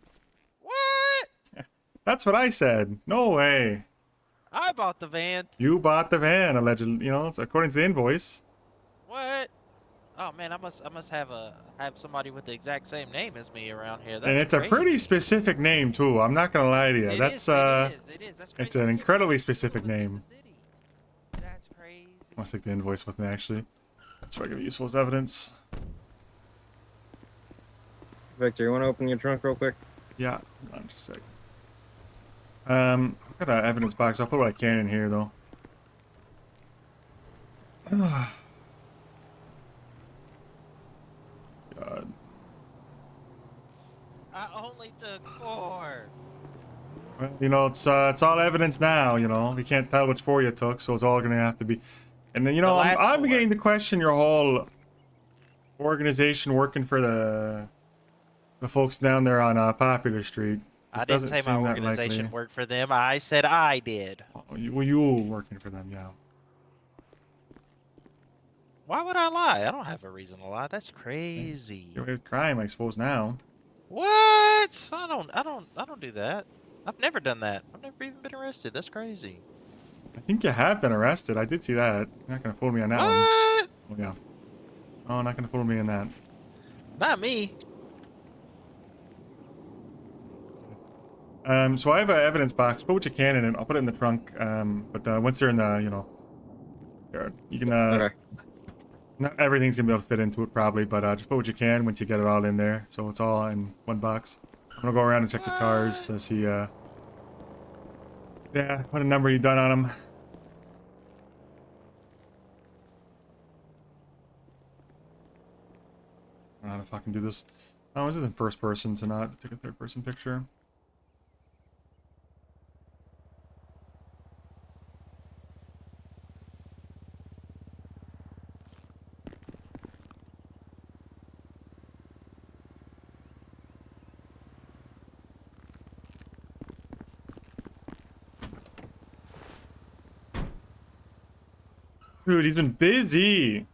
What? That's what I said. No way. I bought the van. You bought the van, allegedly. You know, it's according to the invoice. What? Oh man, I must have somebody with the exact same name as me around here. That's And it's crazy. a pretty specific name too. I'm not gonna lie to you. It That's is. That's crazy. it's an incredibly specific name. That's crazy. I'll take the invoice with me actually. That's probably useful as evidence. Victor, you want to open your trunk real quick? Yeah, hold on just a sec. I've got an evidence box. I'll put what I can in here though. God. I only took 4. Well, you know, it's all evidence now. You know, we can't tell which 4 you took, so it's all gonna have to be. And then you know, I'm beginning to question your whole organization working for the folks down there on Popular Street. I didn't say my organization worked for them. I said I did. Oh, you working for them, yeah. Why would I lie? I don't have a reason to lie. That's crazy. You're a crime, I suppose now. What? I don't do that. I've never done that. I've never even been arrested. That's crazy. I think you have been arrested. I did see that. You're not gonna fool me on that one. What? Oh yeah. Oh, not gonna fool me on that. Not me. So I have an evidence box. Put what you can in it. I'll put it in the trunk. But once they're in the, you know, you can. Okay. Not everything's gonna be able to fit into it probably, but just put what you can once you get it all in there, so it's all in one box. I'm gonna go around and check the cars to see. Yeah, what a number you done on them. I don't know how to fucking do this. Oh, this is in first person, so not take a third person picture. Dude, he's been busy.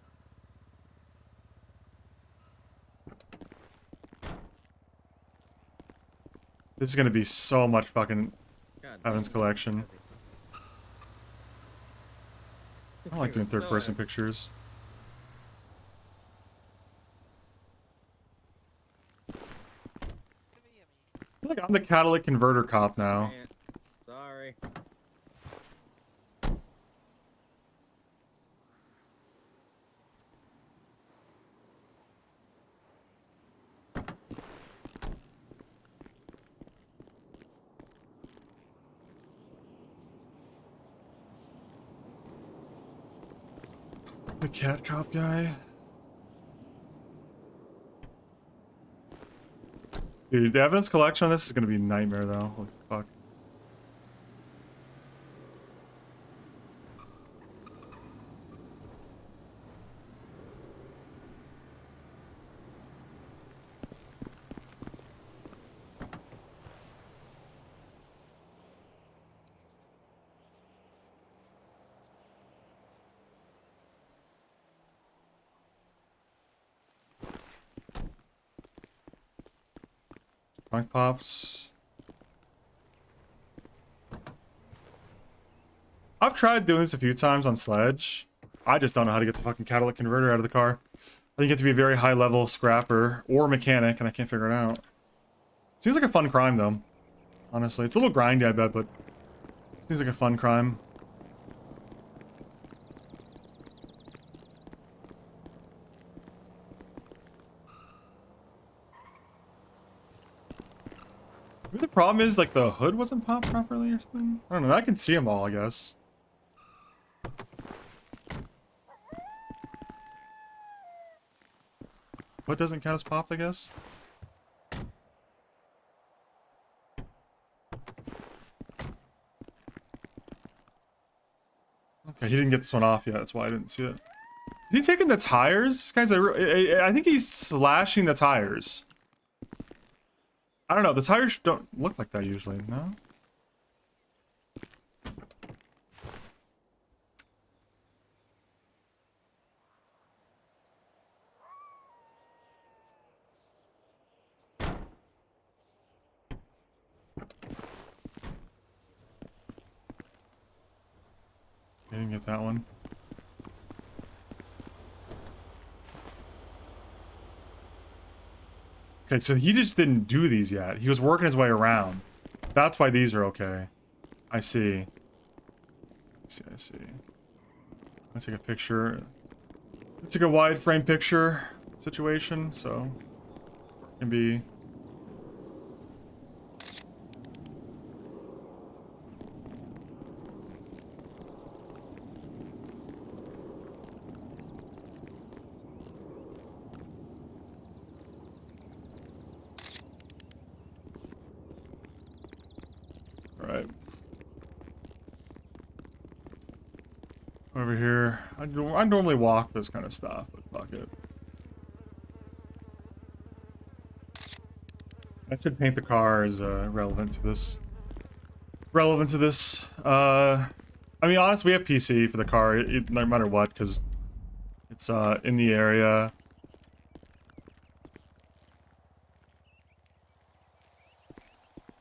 This is gonna be so much fucking evidence collection. I don't like doing third person pictures. I feel like I'm the catalytic converter cop now. Sorry. The cat cop guy. Dude, the evidence collection on this is gonna be a nightmare though. Holy fuck. Trunk pops. I've tried doing this a few times on Sledge. I just don't know how to get the fucking catalytic converter out of the car. I think you have to be a very high level scrapper or mechanic, and I can't figure it out. Seems like a fun crime though. Honestly, it's a little grindy, I bet, but seems like a fun crime. Maybe the problem is like the hood wasn't popped properly or something. I don't know. I can see them all, I guess. What doesn't count as popped, I guess? Okay, he didn't get this one off yet. That's why I didn't see it. Is he taking the tires? This guy's I think he's slashing the tires. I don't know. The tires don't look like that usually, no? I didn't get that one. Okay, so he just didn't do these yet. He was working his way around. That's why these are okay. I see. I see. Let's take a picture. Let's take a wide frame picture situation, so it can be. Alright. Over here. I normally walk this kind of stuff, but fuck it. I should paint the car as relevant to this. I mean, honestly, we have PC for the car, no matter what, because it's in the area.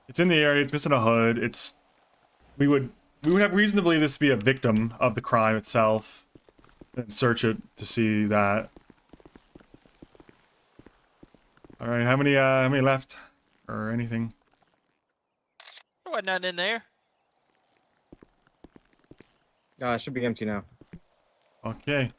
It's in the area. It's missing a hood. We would have reason to believe this to be a victim of the crime itself, and search it to see that. All right, how many left, or anything? There wasn't nothing in there. It should be empty now. Okay.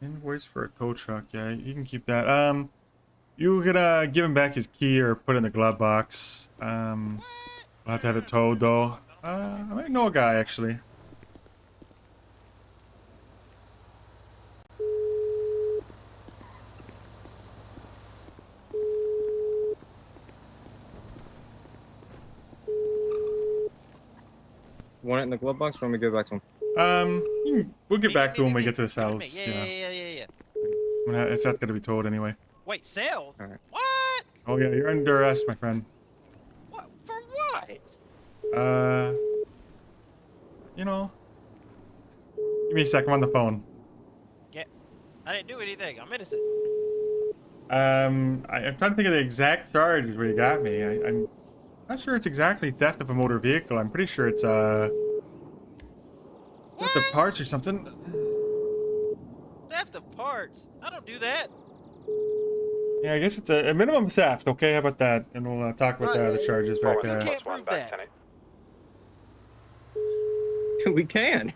Invoice for a tow truck. Yeah, you can keep that. You gonna give him back his key or put it in the glove box. I'll have to have it towed though. I might know a guy actually. Want it in the glove box, or want me to go back to him? We'll get back to him when we get to this house. Yeah. It's not gonna be towed anyway. Wait, sales? All right. What? Oh yeah, you're under arrest, my friend. What? For what? You know. Give me a sec. I'm on the phone. Yeah. I didn't do anything. I'm innocent. I'm trying to think of the exact charge where you got me. I'm not sure it's exactly theft of a motor vehicle. I'm pretty sure it's theft of parts or something. Theft of parts? I don't do that. Yeah, I guess it's a minimum theft. Okay, how about that? And we'll talk about the other charges back. You can't prove that. We can.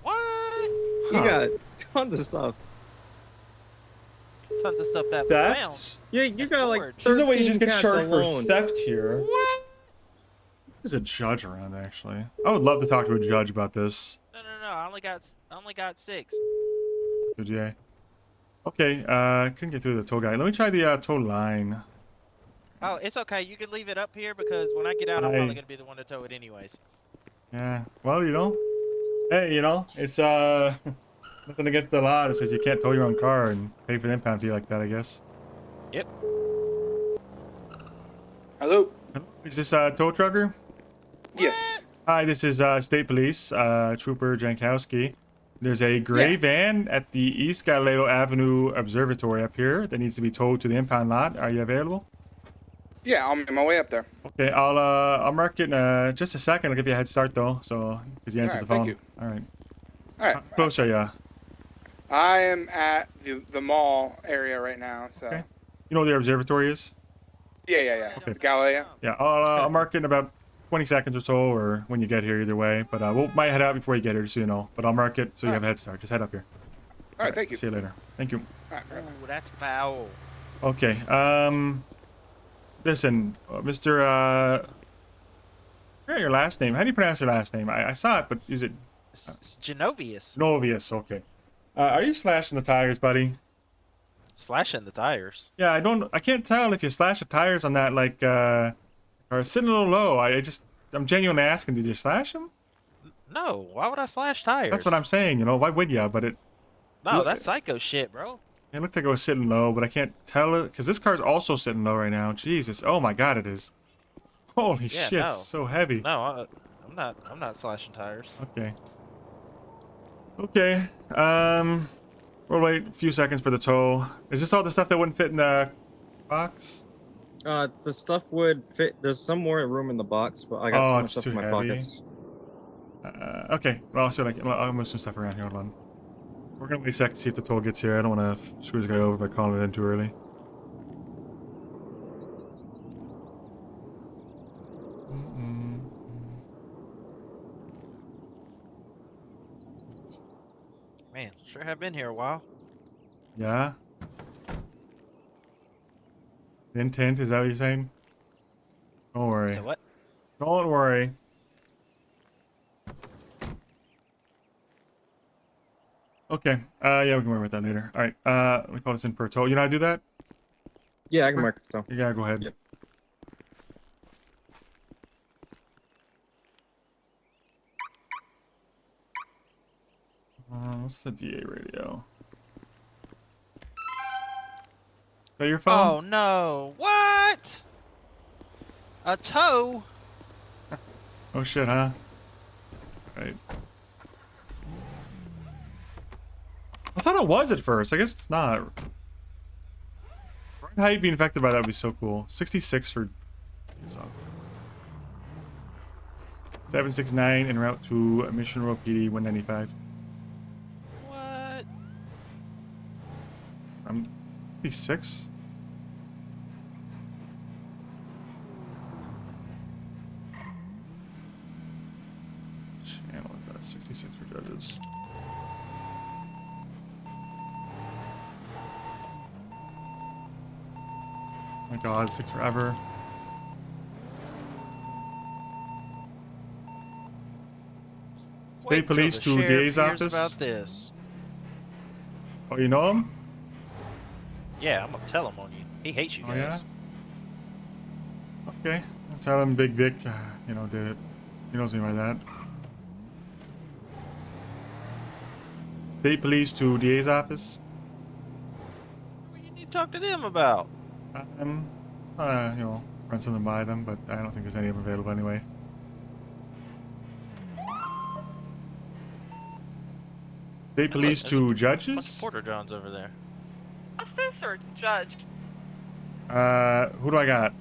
What? You got tons of stuff. Tons of stuff that was Theft? found. Yeah, you got like 13 There's no way you just get cats charged alone. for theft here. What? There's a judge around, actually. I would love to talk to a judge about this. No. I only got 6. Good, yeah. Okay, couldn't get through the tow guy. Let me try the tow line. Oh, it's okay. You can leave it up here because when I get out, I'm probably gonna be the one to tow it anyways. Yeah, well, you know. Hey, you know, it's nothing against the law that says you can't tow your own car and pay for the impound fee like that, I guess. Yep. Hello? Is this a tow trucker? Yes. Hi, this is State Police, Trooper Jankowski. There's a gray van at the East Galileo Avenue Observatory up here that needs to be towed to the impound lot. Are you available? Yeah, I'm on my way up there. Okay, I'll mark it in just a second. I'll give you a head start though, so because you answered the phone. Thank you. All right. All right. How close are you? I am at the mall area right now, so. Okay. You know where the observatory is? Yeah. Okay. Galileo. Yeah, I'll mark it in about 20 seconds or so, or when you get here, either way. But we might head out before you get here, just so you know. But I'll mark it so you have a head start. Just head up here. All right, thank you. See you later. Thank you. All right, right. Ooh, that's foul. Okay. Listen, Mr. I forgot your last name. How do you pronounce your last name? I saw it, but is it? It's Genovius. Novius. Okay. Are you slashing the tires, buddy? Slashing the tires. Yeah, I can't tell if you slash the tires on that, like, or sitting a little low. I'm genuinely asking, did you slash them? No, why would I slash tires? That's what I'm saying, you know, why would you? But No, that's psycho shit, bro. It looked like it was sitting low, but I can't tell it, because this car's also sitting low right now. Jesus, oh my god, it is. Holy shit, no. it's so heavy. No, I'm not slashing tires. Okay. Okay, we'll wait a few seconds for the tow. Is this all the stuff that wouldn't fit in the box? The stuff would fit. There's some more room in the box, but I got so much it's stuff too in my heavy. pockets. Okay, well, I'll move some stuff around here. Hold on. We're gonna wait a sec to see if the tow gets here. I don't want to screw this guy over by calling it in too early. Man, sure have been here a while. Yeah. The intent, is that what you're saying? Don't worry. So what? Don't worry. Okay. Yeah, we can worry about that later. All right. Let me call this in for a tow. You know how to do that? Yeah, I can mark it. So. Yeah, go ahead. Yep. What's the DA radio? Is that your phone? Oh no! What? A tow? Oh shit, huh? Right. I thought it was at first. I guess it's not. How you'd be infected by that would be so cool. 66 for 769 en route to Mission Row PD 195. What? I'm 56. Channel is that 66 for judges. Oh my god, 6 forever. State Police to DA's office. About this. Oh, you know him? Yeah, I'm gonna tell him on you. He hates you guys. Oh yeah. Okay, I'll tell him Big Vic, you know, did it. He knows me by that. State Police to DA's office. What do you need to talk to them about? You know, run something by them, but I don't think there's any of them available anyway. State Police to judges? Porter Johns over there. Justice or judge? Who do I got?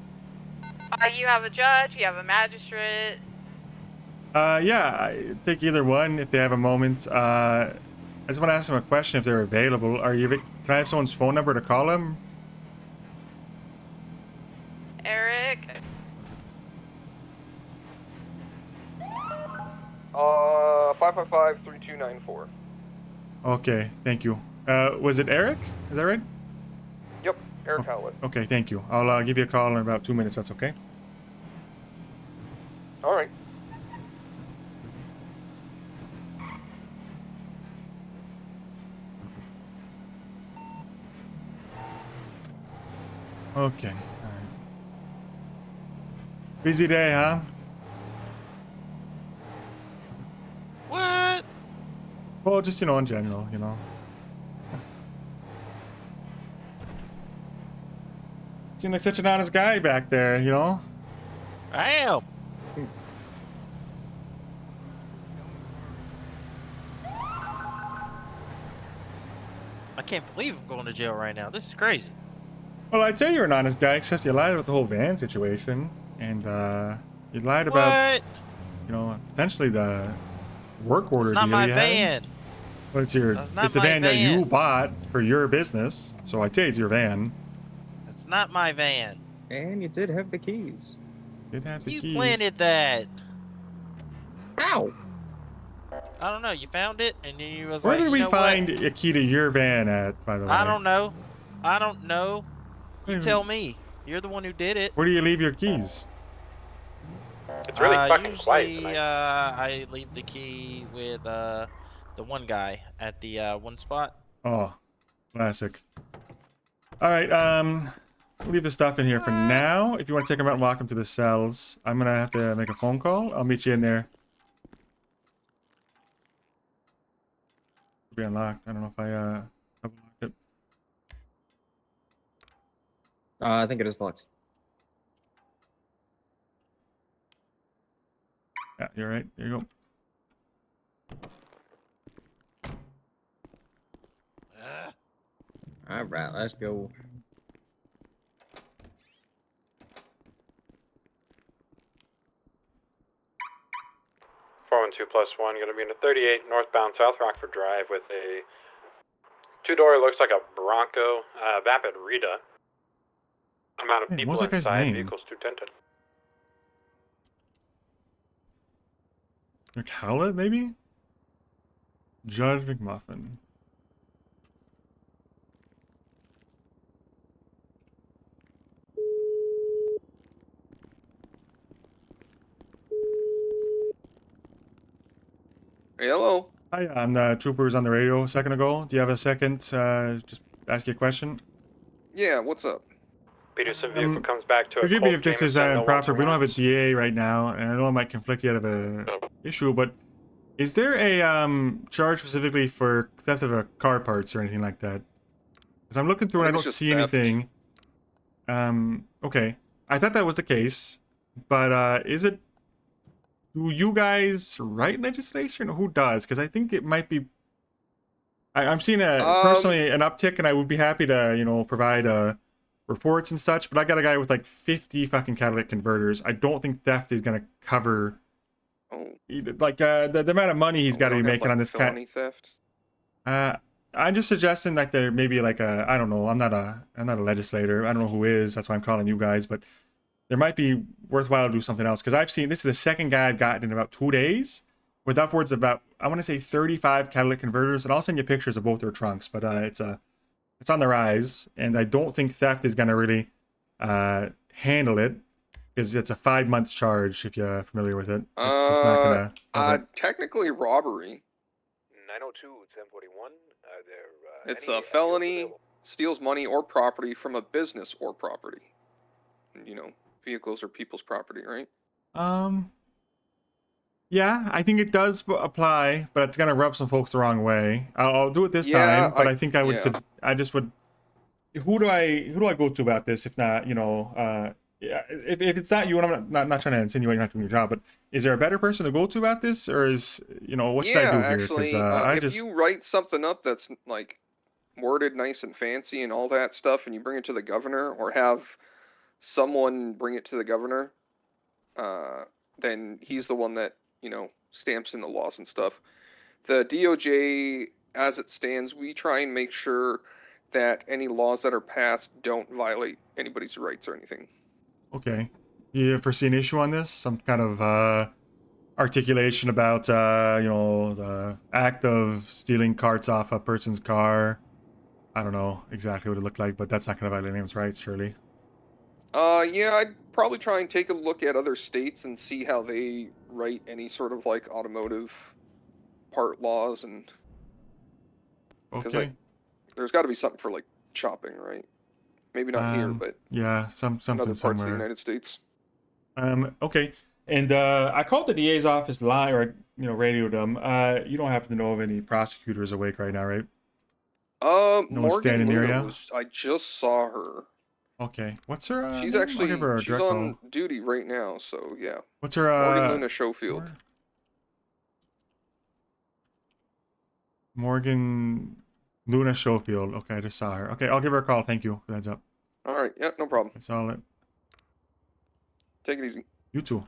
You have a judge, you have a magistrate. Yeah, I take either one if they have a moment. I just want to ask them a question if they're available. Can I have someone's phone number to call them? Eric. 555-3294. Okay, thank you. Was it Eric? Is that right? Yep, Eric Howlett. Okay, thank you. I'll give you a call in about 2 minutes. That's okay. All right. Okay. All right. Busy day, huh? What? Well, just, you know, in general, you know. Seem like such an honest guy back there, you know? I am. I can't believe I'm going to jail right now. This is crazy. Well, I'd say you're an honest guy, except you lied about the whole van situation. And, you lied about, you know, potentially the work order It's not deal my you van. had. Well, it's not it's the my van that van. you bought for your business. So I'd say it's your van. It's not my van. And you did have the keys. Did have the You keys. planted that. Ow! I don't know. You found it, and then you was Where like, did you we know find what? a key to your van at, by the way? I don't know. I don't know. You Wait, tell me. You're the one who did it. Where do you leave your keys? It's really fucking quiet Usually, tonight. I leave the key with the one guy at the one spot. Oh, classic. All right, we'll leave the stuff in here for now. If you want to take them out and walk them to the cells, I'm gonna have to make a phone call. I'll meet you in there. It'll be unlocked. I don't know if I have unlocked it. I think it is locked. Yeah, you're right. There you go. All right, let's go. +1, gonna be in a 38 northbound South Rockford Drive with a 2-door, looks like a Bronco, Vapid Rita. Amount of Hey, people what was that guy's inside, name? vehicles 210. Rick Howlett, maybe? Judge McMuffin. Hey, hello. Hi, I'm the troopers on the radio a second ago. Do you have a second? Just ask you a question. Yeah, what's up? Peterson vehicle comes back to a Forgive me Colt if this is Jameson, no improper. We don't have a 121s. DA right now, and I know it might conflict you out of a issue, but is there a charge specifically for theft of car parts or anything like that? Because I'm looking through and I don't see anything. Okay. I thought that was the case, but is it? Do you guys write legislation, or who does? Because I think it might be. I'm seeing personally an uptick, and I would be happy to provide reports and such. But I got a guy with like 50 fucking catalytic converters. I don't think theft is gonna cover. Like the amount of money he's got to be making on this felony theft. I'm just suggesting that there may be like a, I don't know, I'm not a legislator. I don't know who is. That's why I'm calling you guys. But there might be worthwhile to do something else, because I've seen this is the second guy I've gotten in about 2 days with upwards of about, I want to say 35 catalytic converters, and I'll send you pictures of both their trunks. But it's on the rise, and I don't think theft is gonna really handle it, because it's a 5-month charge if you're familiar with it. It's just not gonna. Technically robbery. 902 1041. It's a felony, steals money or property from a business or property. Vehicles are people's property, right? Yeah, I think it does apply, but it's gonna rub some folks the wrong way. I'll do it this time, but I think I would. I just would. Who do I go to about this? If not, yeah, if it's not you, and I'm not trying to insinuate you're not doing your job, but is there a better person to go to about this, or is what should I do here? Actually, if you write something up that's like worded nice and fancy and all that stuff, and you bring it to the governor, or have someone bring it to the governor, then he's the one that stamps in the laws and stuff. The DOJ, as it stands, we try and make sure that any laws that are passed don't violate anybody's rights or anything. Okay. You foresee an issue on this? Some kind of articulation about the act of stealing carts off a person's car? I don't know exactly what it looked like, but that's not going to violate anyone's rights, surely. Yeah, I'd probably try and take a look at other states and see how they write any sort of like automotive part laws, and okay. There's got to be something for like chopping, right? Maybe not here, but yeah, something in other parts somewhere. of the United States. Okay. And I called the DA's office line, or radioed them. You don't happen to know of any prosecutors awake right now, right? Morgan Luna I just saw her. Okay. What's her? She's name? actually I'll give her a she's direct on call. duty right now, so yeah. What's her? Morgan Luna Schofield. Morgan Luna Schofield. Okay, I just saw her. Okay, I'll give her a call. Thank you for the heads up. All right. Yeah, no problem. That's all it. Take it easy. You too.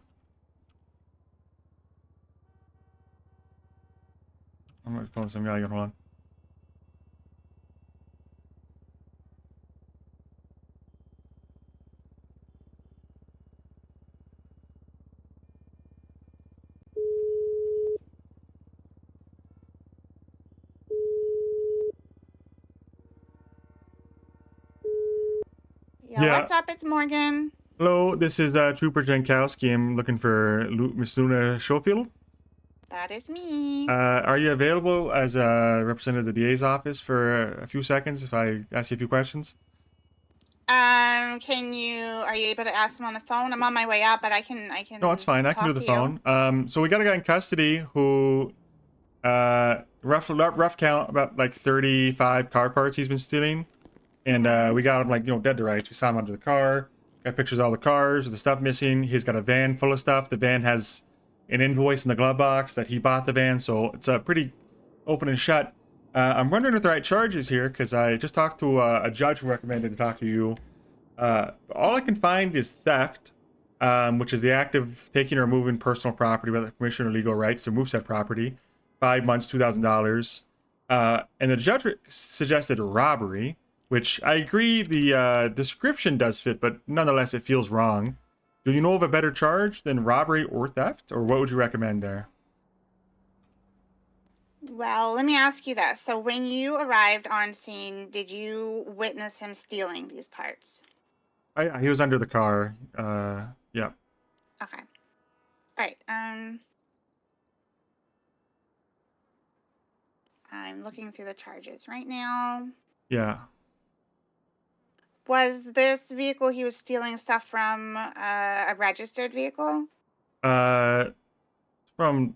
I'm gonna call some guy. Hold on. Yeah. What's up? It's Morgan. Hello, this is Trooper Jankowski. I'm looking for Miss Luna Schofield. That is me. Are you available as a representative of the DA's office for a few seconds if I ask you a few questions? Are you able to ask him on the phone? I'm on my way out, but I can. No, it's fine. I can do the phone. So we got a guy in custody who, rough count, about like 35 car parts he's been stealing. And we got him like, dead to rights. We saw him under the car. Got pictures of all the cars, the stuff missing. He's got a van full of stuff. The van has an invoice in the glove box that he bought the van, so it's pretty open and shut. I'm wondering if the right charge is here, because I just talked to a judge who recommended to talk to you. All I can find is theft, which is the act of taking or removing personal property without permission or legal rights to move said property. 5 months, $2,000. And the judge suggested robbery, which I agree the description does fit, but nonetheless it feels wrong. Do you know of a better charge than robbery or theft, or what would you recommend there? Well, let me ask you this. So when you arrived on scene, did you witness him stealing these parts? He was under the car. Yeah. Okay. All right. I'm looking through the charges right now. Yeah. Was this vehicle he was stealing stuff from a registered vehicle? From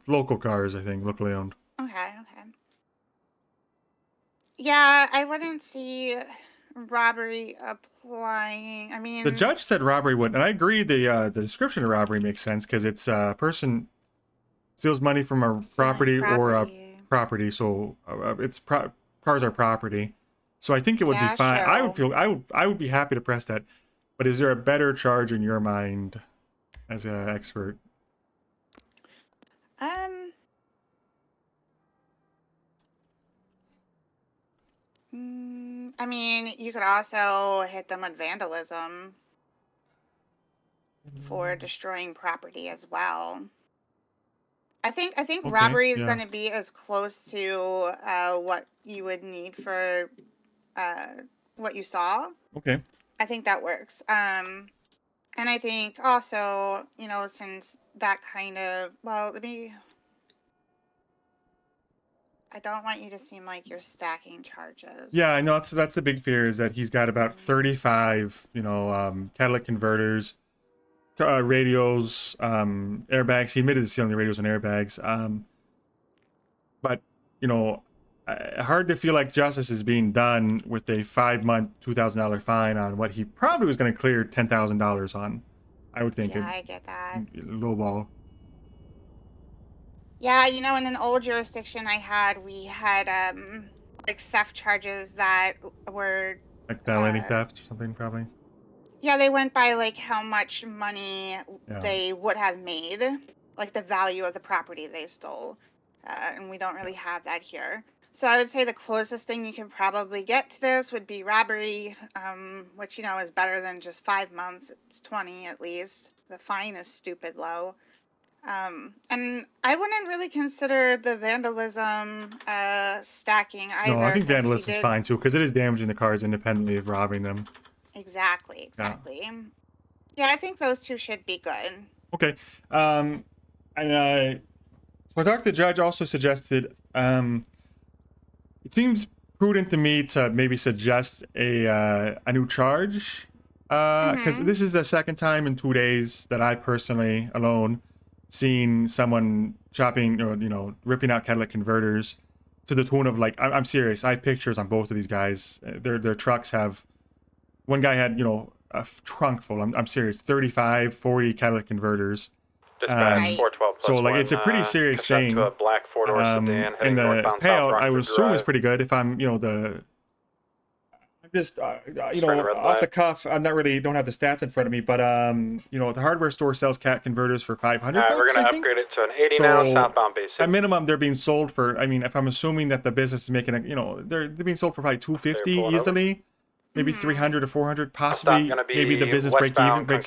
local cars, I think, locally owned. Okay. Yeah, I wouldn't see robbery applying. I mean, The judge said robbery would, and I agree. The description of robbery makes sense because it's a person steals money from a property or a property, so cars are property. So I think it would be fine. Sure. I would be happy to press that. But is there a better charge in your mind as an expert? I mean, you could also hit them with vandalism for destroying property as well. I think Okay, robbery is yeah. going to be as close to what you would need for what you saw. Okay. I think that works. And I think also, since that kind of, I don't want you to seem like you're stacking charges. Yeah, I know that's the big fear is that he's got about 35, catalytic converters, radios, airbags. He admitted to stealing the radios and airbags. But hard to feel like justice is being done with a 5-month, $2,000 fine on what he probably was going to clear $10,000 on. I would think. Yeah, I get that. Lowball. Yeah, in an old jurisdiction we had like theft charges that were Like felony theft or something, probably. Yeah, they went by like how much money Yeah. they would have made, like the value of the property they stole, and we don't really have that here. So I would say the closest thing you can probably get to this would be robbery, which is better than just 5 months. It's 20 at least. The fine is stupid low. And I wouldn't really consider the vandalism stacking either. No, I think 'cause he vandalism is did- fine too, because it is damaging the cars independently of robbing them. Exactly. Yeah, I think those two should be good. Okay. So I talked to the judge, also suggested, it seems prudent to me to maybe suggest a new charge, because this is the second time in 2 days that I personally alone seen someone chopping or ripping out catalytic converters to the tune of like, I'm serious. I have pictures on both of these guys. Their trucks have. One guy had a trunk full. I'm serious. 35, 40 catalytic converters. Dispatch 412 plus So like 1, it's a pretty serious construct thing. to a black four-door sedan And heading the northbound payout, South I would Rockford assume, is Drive. pretty good. If I'm, I'm just, off the cuff. I'm not really don't have the stats in front of me, but the hardware store sells cat converters for $500. We're gonna I think. upgrade it to an 80 now, southbound basic. At minimum, they're being sold for. I mean, if I'm assuming that the business is making they're being sold for probably $250 easily, maybe $300 to $400, possibly. gonna be Maybe the business breaks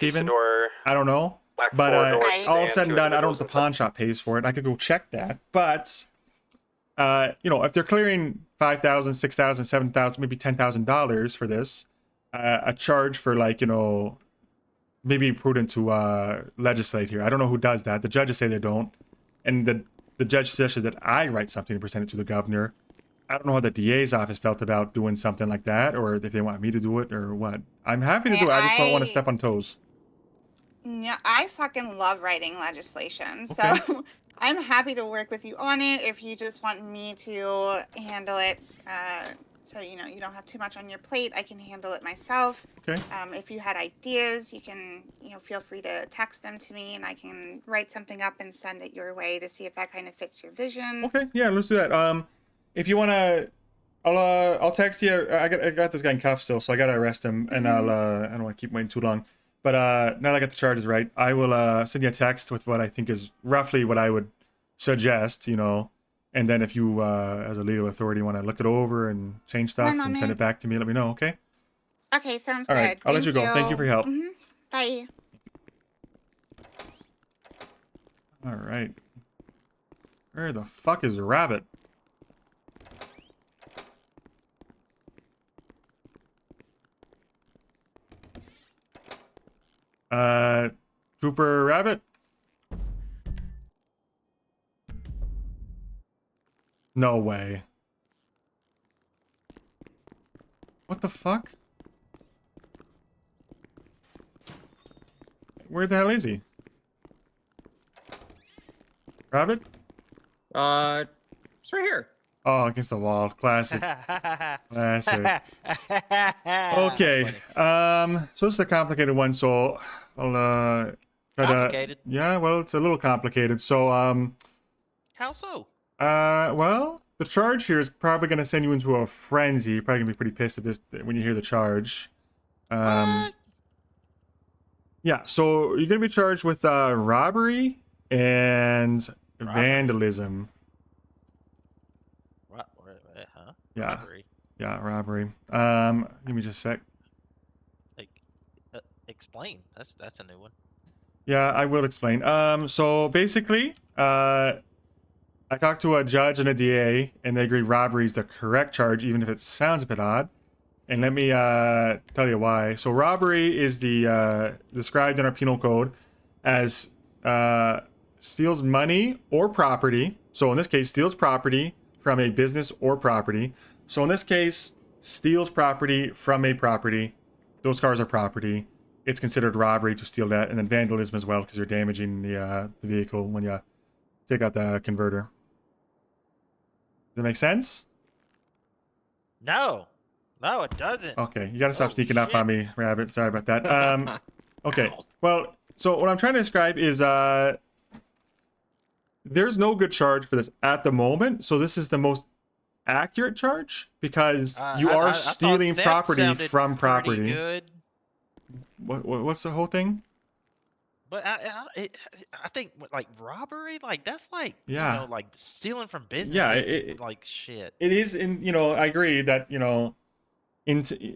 even. I don't know. But all said and done, I don't know if the pawn shop pays for it. I could go check that. But if they're clearing $5,000, $6,000, $7,000, maybe $10,000 for this, a charge for like, you know, maybe prudent to legislate here. I don't know who does that. The judges say they don't, and the judge suggested that I write something to present it to the governor. I don't know how the DA's office felt about doing something like that, or if they want me to do it, or what. I'm happy to do it. I just don't want to step on toes. Yeah, I fucking love writing legislation, so Okay. I'm happy to work with you on it if you just want me to handle it. So you know you don't have too much on your plate. I can handle it myself. Okay. If you had ideas, you can feel free to text them to me, and I can write something up and send it your way to see if that kind of fits your vision. Okay, yeah, let's do that. If you wanna, I'll text you. I got this guy in cuffs still, so I gotta arrest him, and I don't want to keep waiting too long. But now that I got the charges right, I will send you a text with what I think is roughly what I would suggest, you know, and then if you, as a legal authority, want to look it over and change stuff and send it back to me, let me know, okay? Okay, sounds All good. right, I'll let you go. Thank you for your help. Bye. All right. Where the fuck is the rabbit? Trooper Rabbit? No way. What the fuck? Where the hell is he? Rabbit? It's right here. Oh, against the wall. Classic. Classic. Okay. So this is a complicated one, so I'll try Complicated? to... Yeah, well, it's a little complicated. So, How so? well, the charge here is probably going to send you into a frenzy. You're probably going to be pretty pissed at this when you hear the charge. What? Yeah, so you're going to be charged with robbery and vandalism. Huh? Yeah. Robbery. Yeah, robbery. Give me just a sec. Like, explain. That's a new one. Yeah, I will explain. So basically, I talked to a judge and a DA, and they agree robbery is the correct charge, even if it sounds a bit odd. And let me tell you why. So robbery is the described in our penal code as steals money or property. So in this case, steals property from a business or property. So in this case, steals property from a property. Those cars are property. It's considered robbery to steal that, and then vandalism as well because you're damaging the vehicle when you take out the converter. Does that make sense? No, it doesn't. Okay, you gotta stop sneaking up shit. on me, Rabbit. Sorry about that. Okay, well, so what I'm trying to describe is there's no good charge for this at the moment. So this is the most accurate charge because you are stealing property from property. Good. What's the whole thing? But I think like robbery, like that's like Yeah. you know, like stealing from businesses. Yeah, like shit. It is in, you know, I agree that, you know,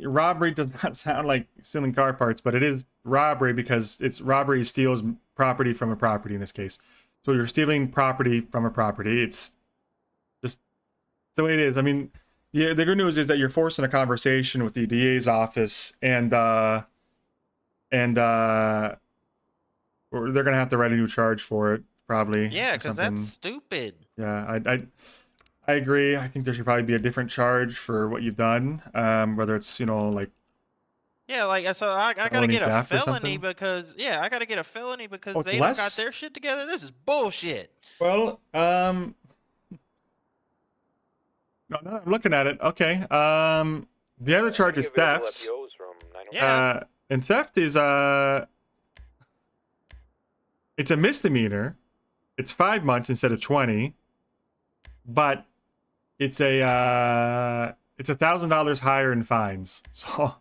robbery does not sound like stealing car parts, but it is robbery because it's robbery steals property from a property in this case. So you're stealing property from a property. It's just the way it is. I mean, yeah, the good news is that you're forcing a conversation with the DA's office, and or they're gonna have to write a new charge for it, probably. Yeah, or because something. that's stupid. Yeah, I agree. I think there should probably be a different charge for what you've done. Whether it's, you know, like Yeah, like so I gotta felony get a theft or felony something? because I gotta get a felony because Oh, it's they don't got less? their shit together. This is bullshit. Well, no, I'm looking at it. Okay. The other charge is theft. Yeah. And theft is it's a misdemeanor. It's 5 months instead of 20, but it's $1,000 higher in fines. So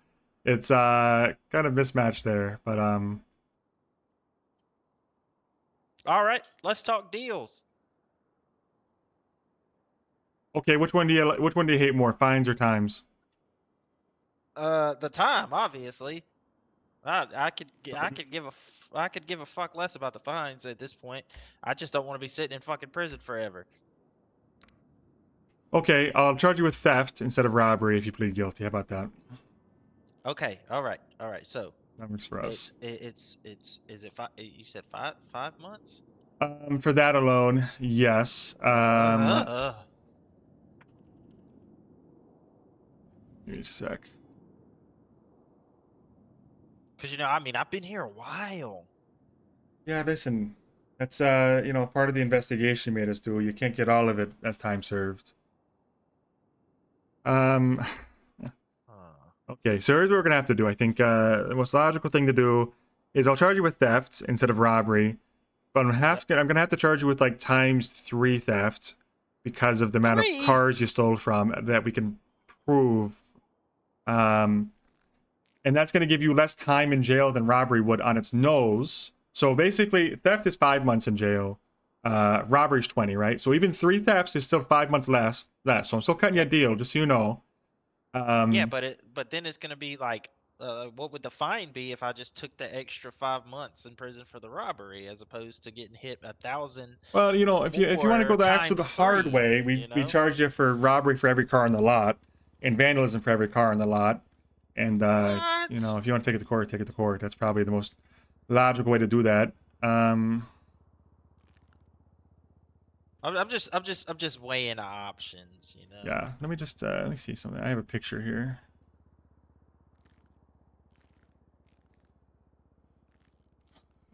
it's kind of mismatched there. But All right, let's talk deals. okay, which one do you hate more, fines or times? The time, obviously. I could give a fuck less about the fines at this point. I just don't want to be sitting in fucking prison forever. Okay, I'll charge you with theft instead of robbery if you plead guilty. How about that? Okay. All right. All right. So That works for us. it's is it five? You said 5 months? For that alone, yes. Give me a sec. Because I mean, I've been here a while. Yeah, listen, that's part of the investigation you made us do. You can't get all of it as time served. Okay, so here's what we're gonna have to do. I think the most logical thing to do is I'll charge you with theft instead of robbery, but I'm gonna have to charge you with like ×3 theft because of the amount of cars you stole from that we can prove. And that's gonna give you less time in jail than robbery would on its nose. So basically, theft is 5 months in jail. Robbery is 20, right? So even 3 thefts is still 5 months less. So I'm still cutting you a deal, just so you know. Yeah, but then it's gonna be like, what would the fine be if I just took the extra 5 months in prison for the robbery as opposed to getting hit 1,000? Well, if you want to go the absolute hard way, we charge you for robbery for every car in the lot, and vandalism for every car in the lot. And if you want to take it to court, take it to court. That's probably the most logical way to do that. I'm just weighing options, Yeah, let me see something. I have a picture here.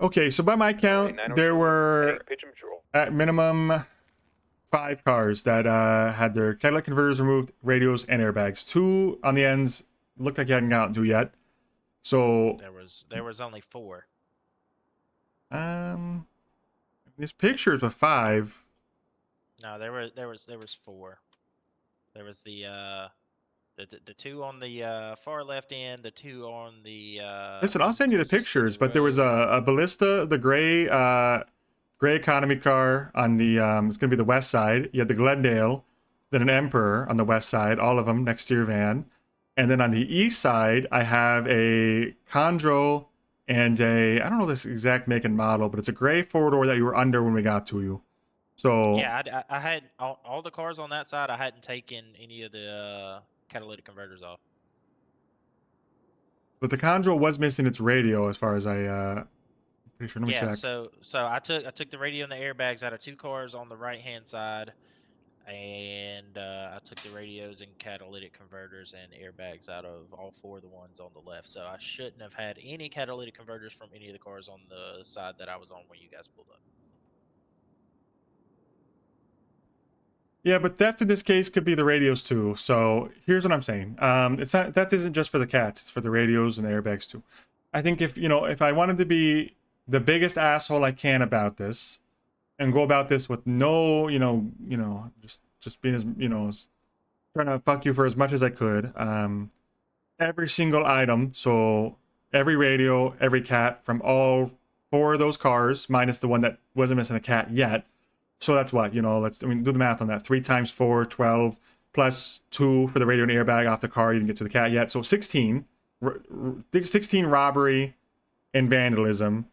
Okay, so by my count, there were at minimum 5 cars that had their catalytic converters removed, radios, and airbags. 2 on the ends looked like you hadn't gotten to yet. So there was only 4. These pictures of 5. No, there was 4. There was the 2 on the far left end, the 2 on the Listen, I'll send you the pictures, but there was a Ballista, the gray economy car on the it's gonna be the west side. You had the Glendale, then an Emperor on the west side, all of them next to your van. And then on the east side, I have a Chondro and I don't know this exact make and model, but it's a gray 4-door that you were under when we got to you. So yeah, I had all the cars on that side. I hadn't taken any of the catalytic converters off. But the Chondro was missing its radio, as far as I pretty sure. Let me check. So I took the radio and the airbags out of 2 cars on the right hand side, and I took the radios and catalytic converters and airbags out of all 4 of the ones on the left. So I shouldn't have had any catalytic converters from any of the cars on the side that I was on when you guys pulled up. Yeah, but theft in this case could be the radios too. So here's what I'm saying. That isn't just for the cats. It's for the radios and the airbags too. I think if I wanted to be the biggest asshole I can about this, and go about this with no, just being as trying to fuck you for as much as I could. Every single item, so every radio, every cat from all 4 of those cars, minus the one that wasn't missing a cat yet. So that's what, do the math on that. 3 times 4, 12, plus 2 for the radio and airbag off the car. You didn't get to the cat yet. So 16. 16 robbery and vandalism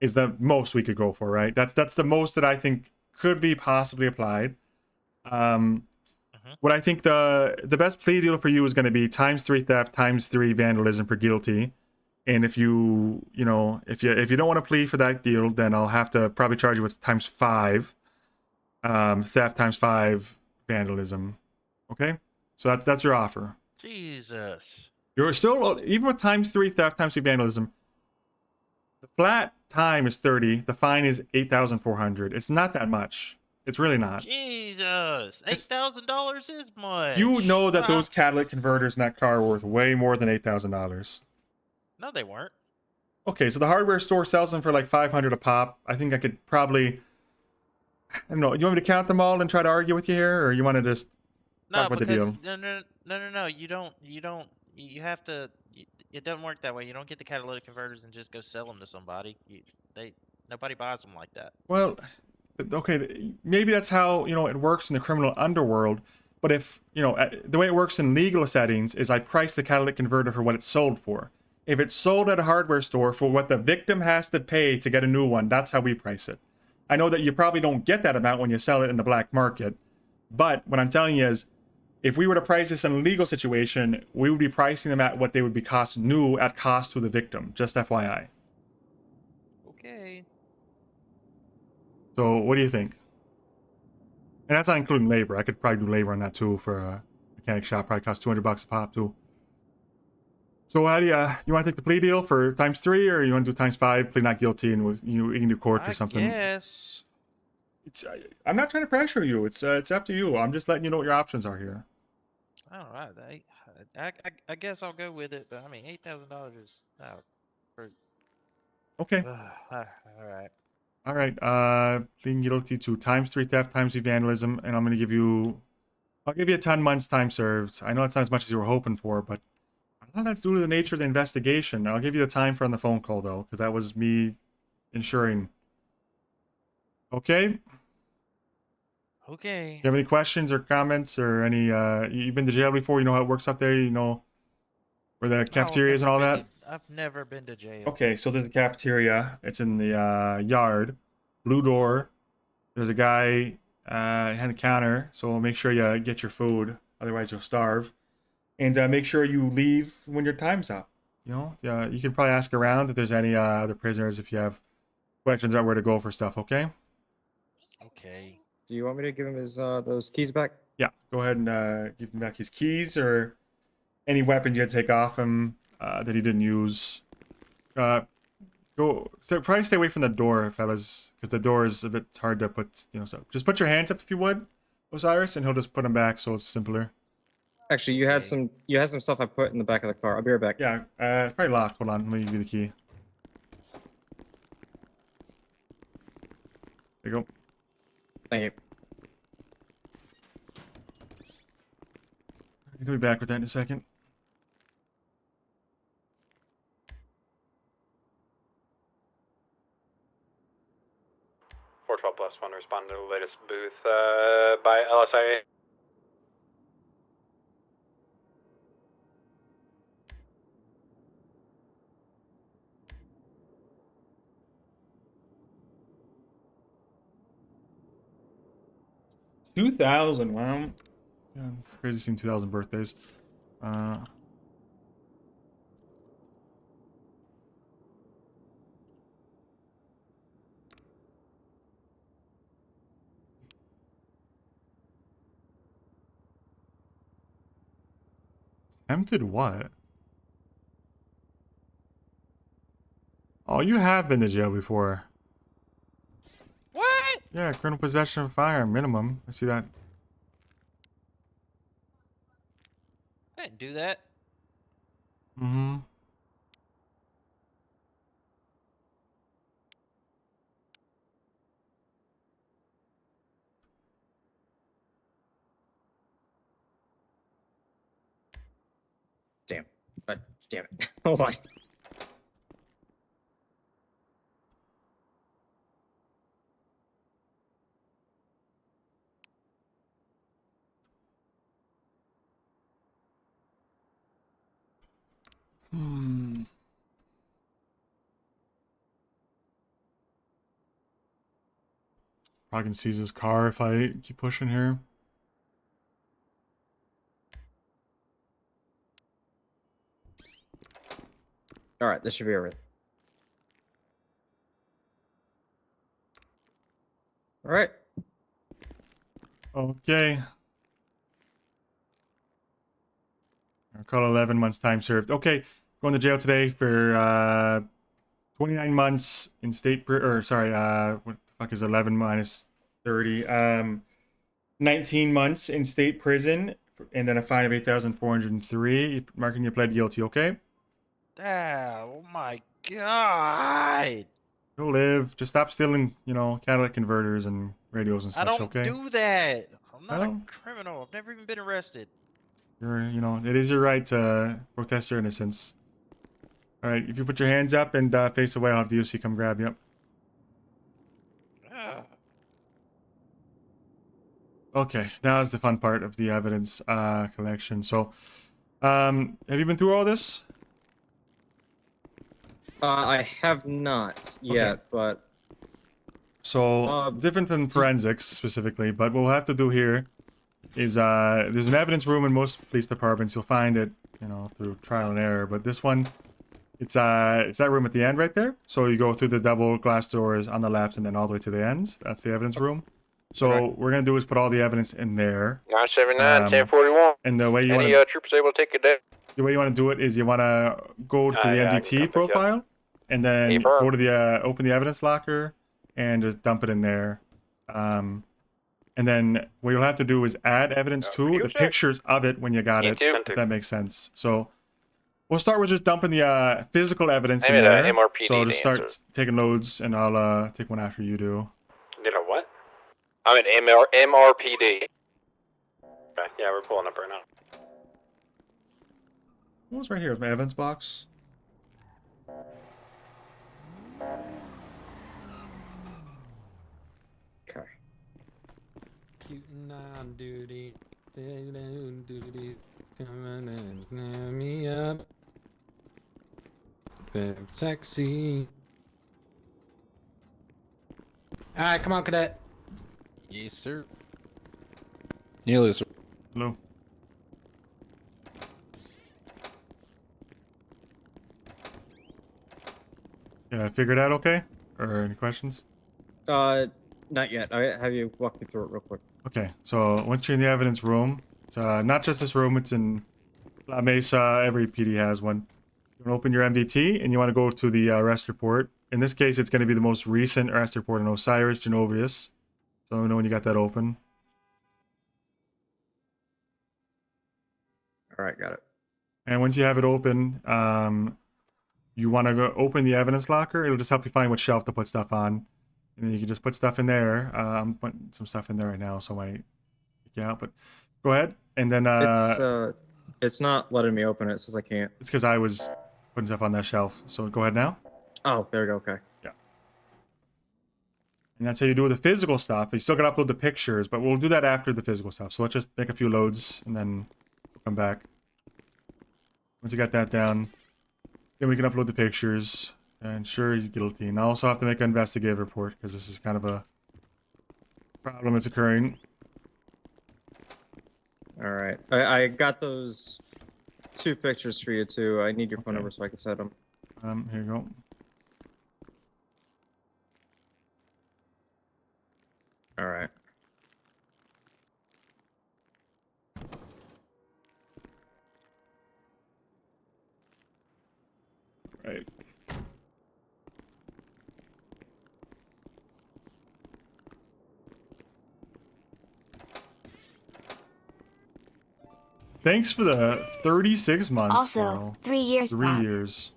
is the most we could go for, right? That's the most that I think could be possibly applied. What I think the best plea deal for you is going to be ×3 theft, ×3 vandalism for guilty. And if you don't want to plea for that deal, then I'll have to probably charge you with ×5. Theft ×5 vandalism. Okay, so that's your offer. Jesus. You're still, even with ×3 theft ×3 vandalism, the flat time is 30. The fine is 8,400. It's not that much. It's really not. Jesus, $8,000 is much. You know that those catalytic converters in that car were worth way more than $8,000. No, they weren't. Okay, so the hardware store sells them for like $500 a pop. I think I could probably. I don't know. You want me to count them all and try to argue with you here, or you want to just talk about the deal? No. You don't. You have to. It doesn't work that way. You don't get the catalytic converters and just go sell them to somebody. Nobody buys them like that. Well, okay, maybe that's how it works in the criminal underworld. But if the way it works in legal settings is I price the catalytic converter for what it's sold for. If it's sold at a hardware store for what the victim has to pay to get a new one, that's how we price it. I know that you probably don't get that amount when you sell it in the black market, but what I'm telling you is, if we were to price this in a legal situation, we would be pricing them at what they would be cost new at cost to the victim. Just FYI. Okay. So what do you think? And that's not including labor. I could probably do labor on that too for a mechanic shop. Probably cost $200 a pop too. So how do you want to take the plea deal for ×3, or you want to do ×5, plead not guilty, and we can do court or something? Yes. It's I'm not trying to pressure you. It's up to you. I'm just letting you know what your options are here. All right. I guess I'll go with it. But I mean, $8,000 is Okay. all right. All right. Pleading guilty to ×3 theft, ×3 vandalism, and I'll give you 10 months time served. I know it's not as much as you were hoping for, but a lot of that's due to the nature of the investigation. I'll give you the time for on the phone call though, because that was me ensuring. Okay. Okay. You have any questions or comments or any? You've been to jail before. You know how it works up there. You know where the cafeteria is and all that. I've never been to jail. Okay, so there's a cafeteria. It's in the yard, blue door. There's a guy behind the counter, so make sure you get your food, otherwise you'll starve. And make sure you leave when your time's up. You know, you can probably ask around if there's any other prisoners if you have questions about where to go for stuff. Okay. Okay. Do you want me to give him his those keys back? Yeah, go ahead and give him back his keys or any weapons you had to take off him that he didn't use. Probably stay away from the door, fellas, because the door is a bit hard to put. You know, so just put your hands up if you would, Osiris, and he'll just put them back so it's simpler. Actually, you had some stuff I put in the back of the car. I'll be right back. Yeah, it's probably locked. Hold on, let me give you the key. There you go. Thank you. I'll be back with that in a second. +1 respond to the latest booth by LSIA. $2,000, wow. Yeah, it's crazy seeing 2,000 birthdays. Tempted what? Oh, you have been to jail before. What? Yeah, criminal possession of a firearm, minimum. I see that. I didn't do that. Mm-hmm. Damn. Damn it. Hold on. Probably can seize his car if I keep pushing here. All right, this should be everything. All right. Okay. I'll call 11 months time served. Okay, going to jail today for 29 months in state what the fuck is 11 minus 30? 19 months in state prison and then a fine of 8,403. Marking you pled guilty, okay? Oh my god. You'll live. Just stop stealing, catalytic converters and radios and such, I don't okay? do that. I'm not Well, a criminal. I've never even been arrested. It is your right to protest your innocence. All right, if you put your hands up and face away, I'll have the UC come grab you. Okay, now is the fun part of the evidence collection. So, have you been through all this? I have not yet, but... So, different than forensics specifically, but what we'll have to do here is there's an evidence room in most police departments. You'll find it, you know, through trial and error. But this one, it's that room at the end right there. So you go through the double glass doors on the left and then all the way to the ends. That's the evidence room. So what we're gonna do is put all the evidence in there. 979, 1041. And the way you Any want troopers able to take it down? the way you want to do it is you want to go to the yeah, I can MDT come pick you up. profile, and then Hey, Burr. go to the open the evidence locker, and just dump it in there. And then what you'll have to do is add evidence to the pictures of it when you got it, if that makes sense. So we'll start with just dumping the physical evidence in I made a there. MRPD So just start answer. taking loads, and I'll take one after you do. Did a what? I'm at MRPD. Okay, yeah, we're pulling up right now. What was right here? Is my evidence box? Okay. Shooting on duty. Duty. Coming and snap me up. Bit sexy. Alright, come on, cadet. Yes, sir. Nearly, sir. Hello. Yeah, I figured out okay? Or any questions? Not yet. I have you walk me through it real quick. Okay, so once you're in the evidence room, it's not just this room, it's in La Mesa, every PD has one. You want to open your MDT, and you want to go to the arrest report. In this case, it's going to be the most recent arrest report on Osiris Genovius. So let me know when you got that open. Alright, got it. And once you have it open, you want to go open the evidence locker. It'll just help you find what shelf to put stuff on. And then you can just put stuff in there. I'm putting some stuff in there right now, so I might kick you out. But go ahead. And then It's not letting me open it. It says I can't. it's because I was putting stuff on that shelf. So go ahead now. Oh, there we go. Okay. Yeah. And that's how you do the physical stuff. You still got to upload the pictures, but we'll do that after the physical stuff. So let's just make a few loads and then come back. Once you got that down, then we can upload the pictures. And sure, he's guilty. And I also have to make an investigative report because this is kind of a problem that's occurring. Alright. I got those 2 pictures for you, too. I need your phone Okay. number so I can set them. Here you go. Alright. Right. Thanks for the 36 months. Also, Laurel. 3 years. 3 years.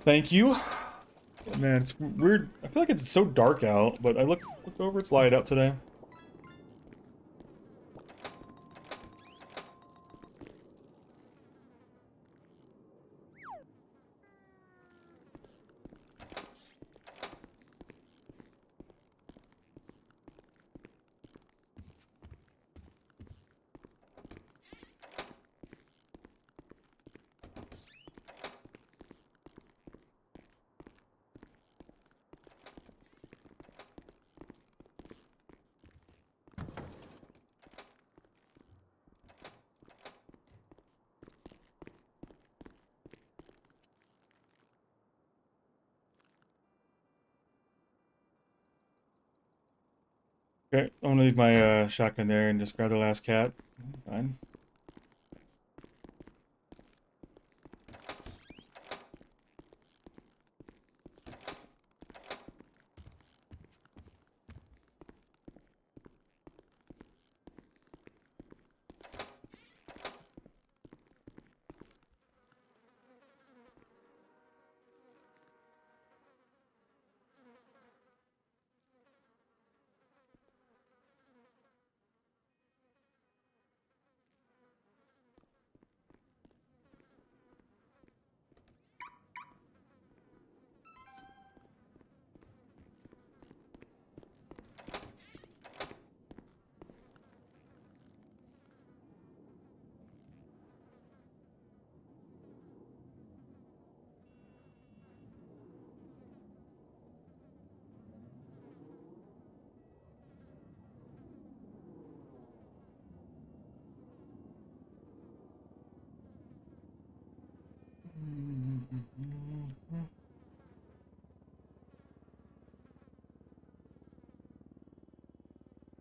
Thank you. Man, it's weird. I feel like it's so dark out, but I looked over, it's light out today. Okay, I'm gonna leave my shotgun there and just grab the last cat. Fine.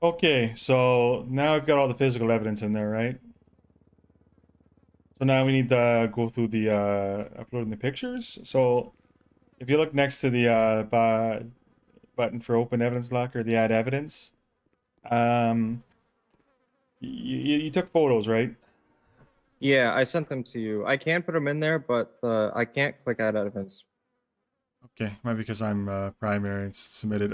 Okay, so now I've got all the physical evidence in there, right? So now we need to go through the uploading the pictures. So if you look next to the button for open evidence locker, the add evidence, you took photos, right? Yeah, I sent them to you. I can put them in there, but I can't click add evidence. Okay, maybe because I'm primary and submitted.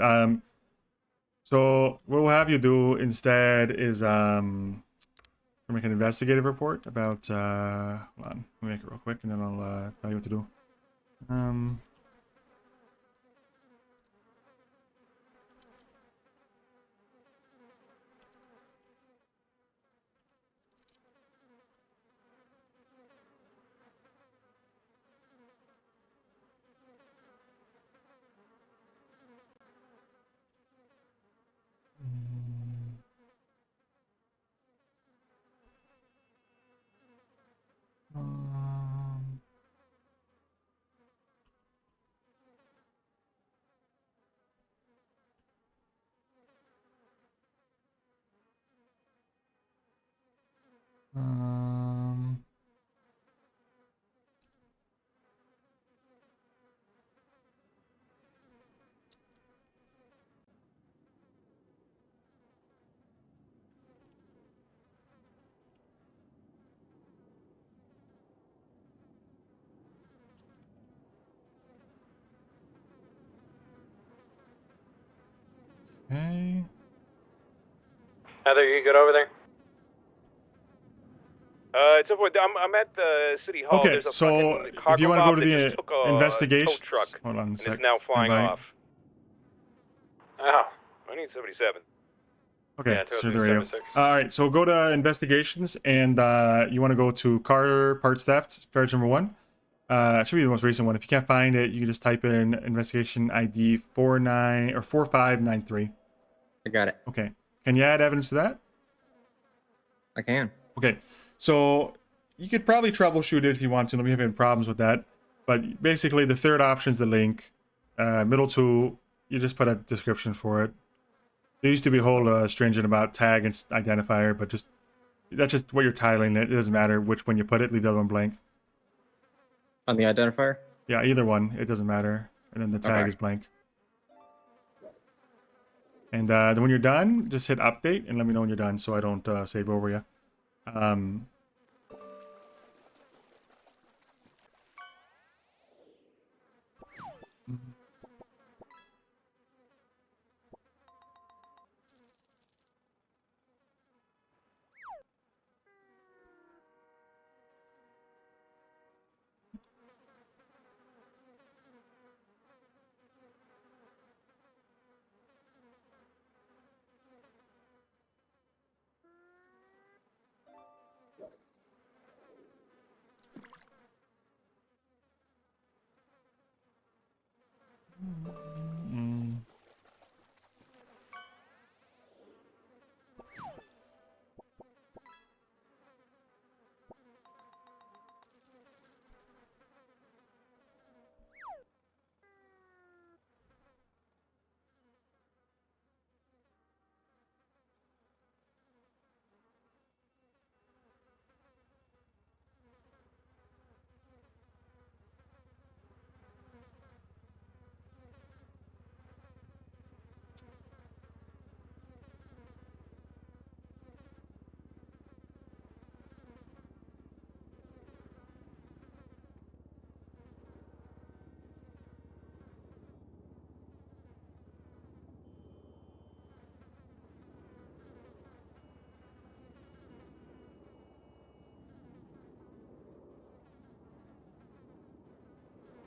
So what we'll have you do instead is make an investigative report about hold on, let me make it real quick and then I'll tell you what to do. Um, okay. Heather, you good over there? It's over. I'm at the city hall. Okay, There's a so fucking if cargo you want to go mob to that just the took a tow investigations, truck hold on a and sec. is now flying Stand by. off. Oh. I need 77. Okay, Yeah, start the radio. 20376. All right, so go to investigations, and you want to go to car parts theft, charge number 1. It should be the most recent one. If you can't find it, you can just type in investigation ID 4593. I got it. Okay, can you add evidence to that? I can. Okay, so you could probably troubleshoot it if you want to. Let me have any problems with that. But basically, the third option is the link. Middle two, you just put a description for it. There used to be a whole stringent about tag and identifier, but that's just what you're titling it. It doesn't matter which one you put it. Leave the other one blank. On the identifier? Yeah, either one. It doesn't matter. And then the tag Okay. is blank. And then when you're done, just hit update and let me know when you're done so I don't save over you.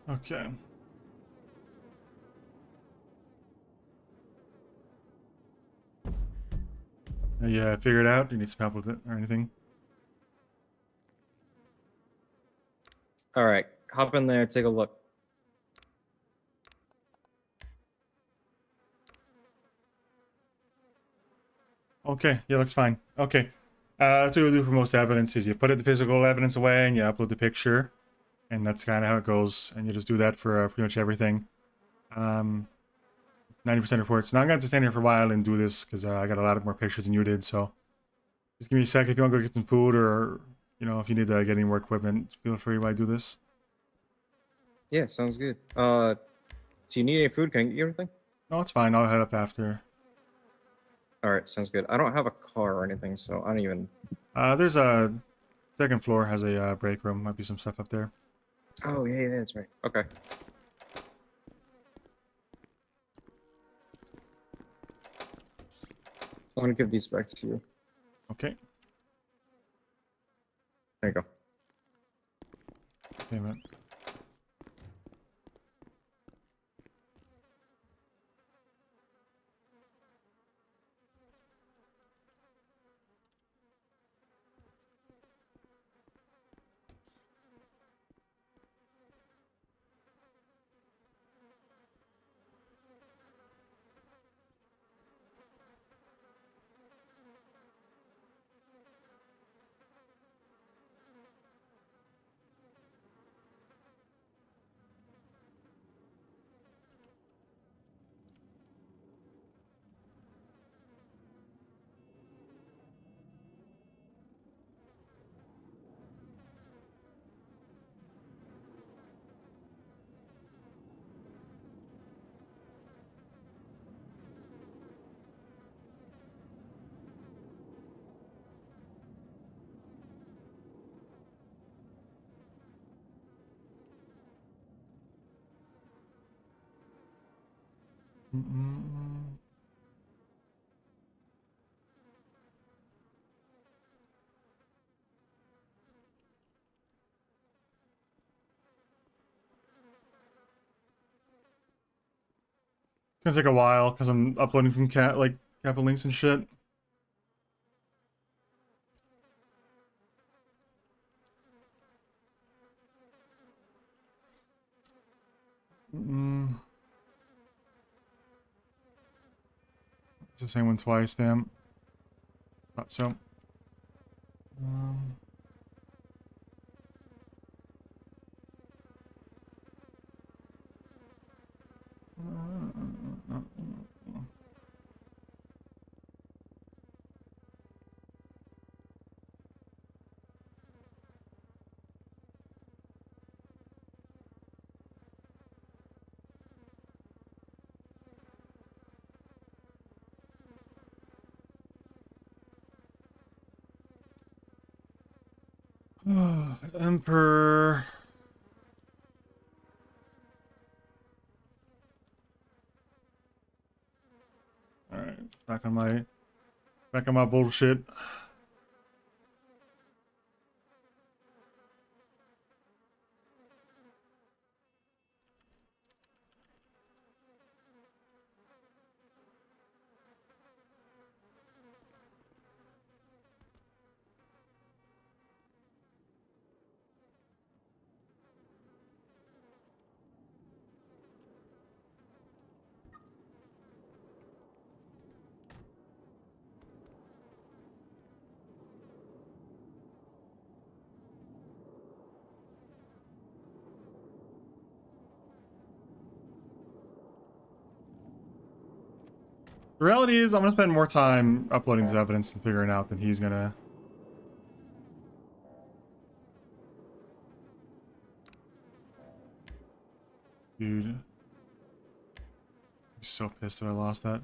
Okay. Yeah, figure it out. You need some help with it or anything? All right. Hop in there, take a look. Okay, yeah, looks fine. Okay. That's what we'll do for most evidence is you put the physical evidence away and you upload the picture. and that's kind of how it goes. And you just do that for pretty much everything. 90% reports. Now I'm gonna have to stand here for a while and do this because I got a lot more pictures than you did. So just give me a sec if you want to go get some food, or if you need to get any more equipment, feel free while I do this. Yeah, sounds good. Do you need any food? Can I get you everything? No, it's fine. I'll head up after. All right, sounds good. I don't have a car or anything, so I don't even. There's a second floor has a break room. Might be some stuff up there. Oh yeah, that's right. Okay. I'm gonna give these back to you. Okay. There you go. Payment. It's gonna take a while because I'm uploading from Kappa links and shit. It's the same one twice, damn. Thought so. Emperor. Alright, back on my bullshit. The reality is, I'm gonna spend more time uploading this evidence and figuring out than he's gonna. Dude. I'm so pissed that I lost that.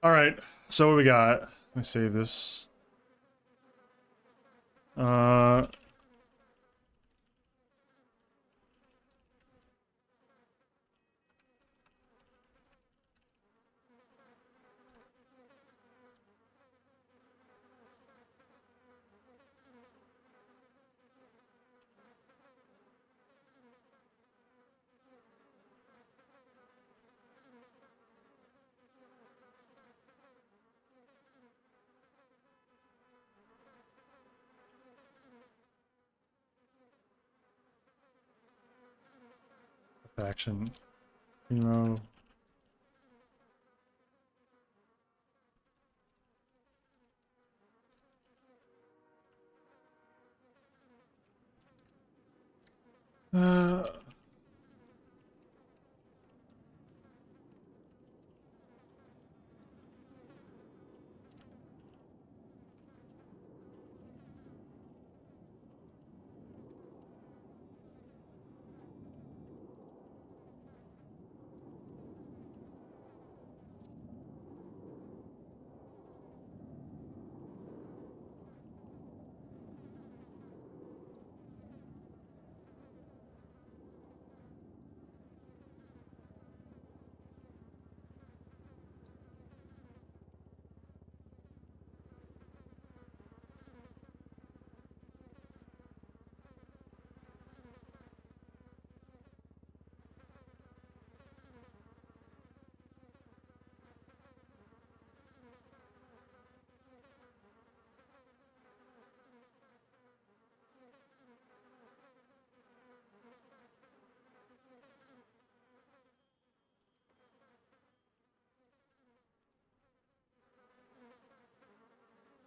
All right. So what we got? Let me save this. Action. Primo. Uh,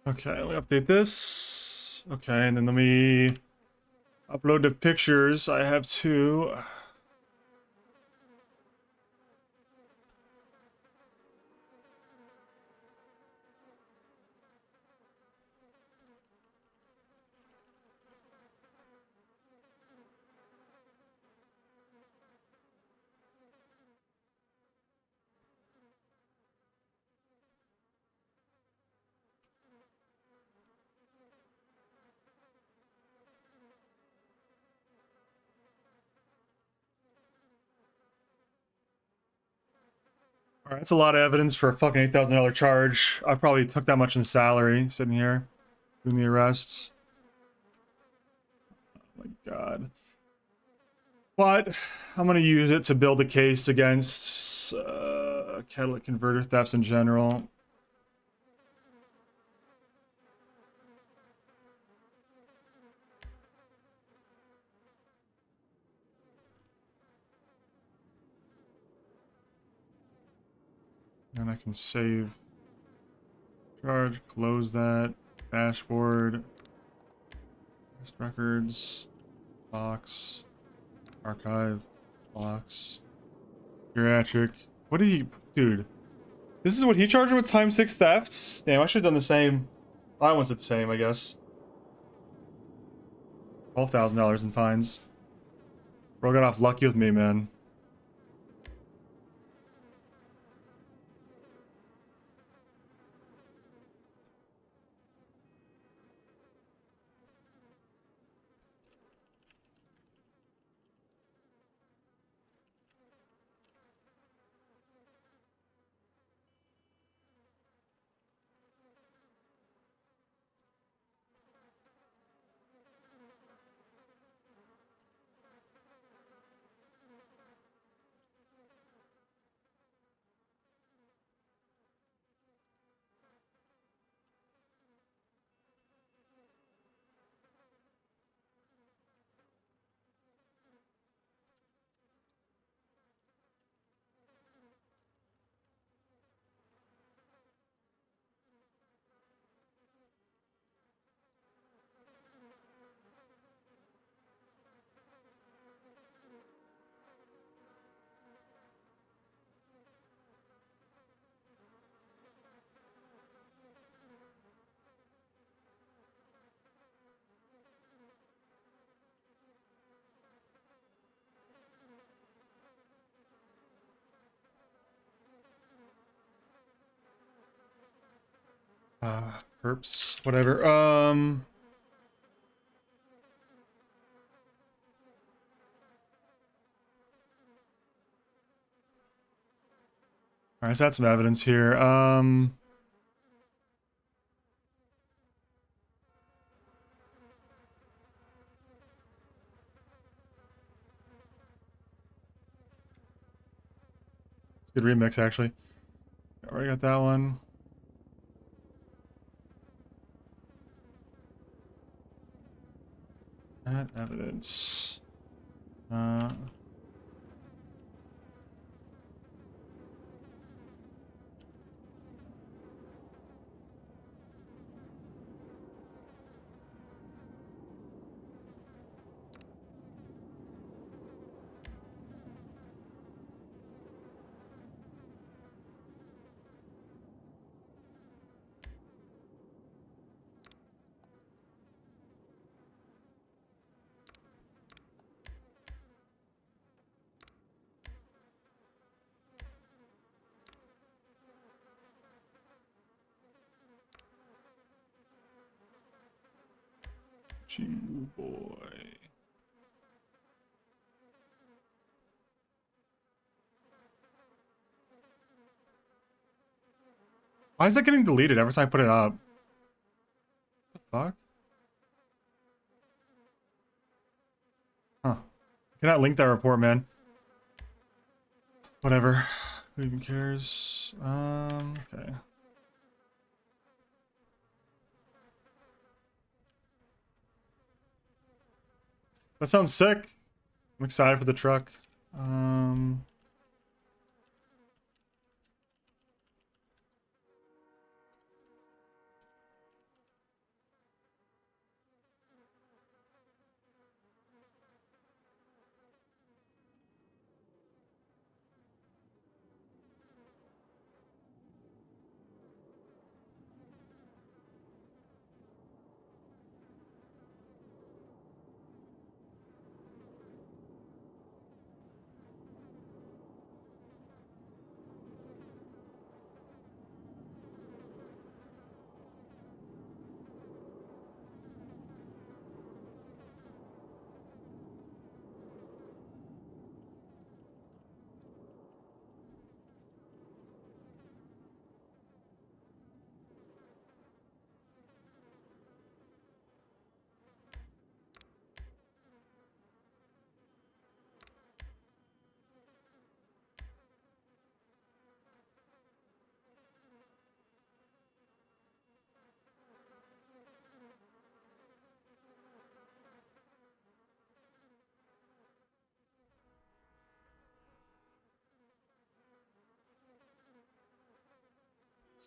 okay, let me update this. Okay, and then let me upload the pictures. I have two. All right, that's a lot of evidence for a fucking $8,000 charge. I probably took that much in salary sitting here doing the arrests. Oh my god. But I'm gonna use it to build a case against catalytic converter thefts in general. And I can save charge, close that, dashboard, test records, box, archive, box, geriatric. What did he, dude? This is what he charged with times 6 thefts? Damn, I should have done the same. I was the same, I guess. $12,000 in fines. Bro got off lucky with me, man. Perps, whatever. All right, so that's some evidence here. Good remix, actually. Already got that one. That evidence. Chew boy. Why is that getting deleted every time I put it up? What the fuck? Huh. I cannot link that report, man. Whatever. Who even cares? Okay. That sounds sick. I'm excited for the truck.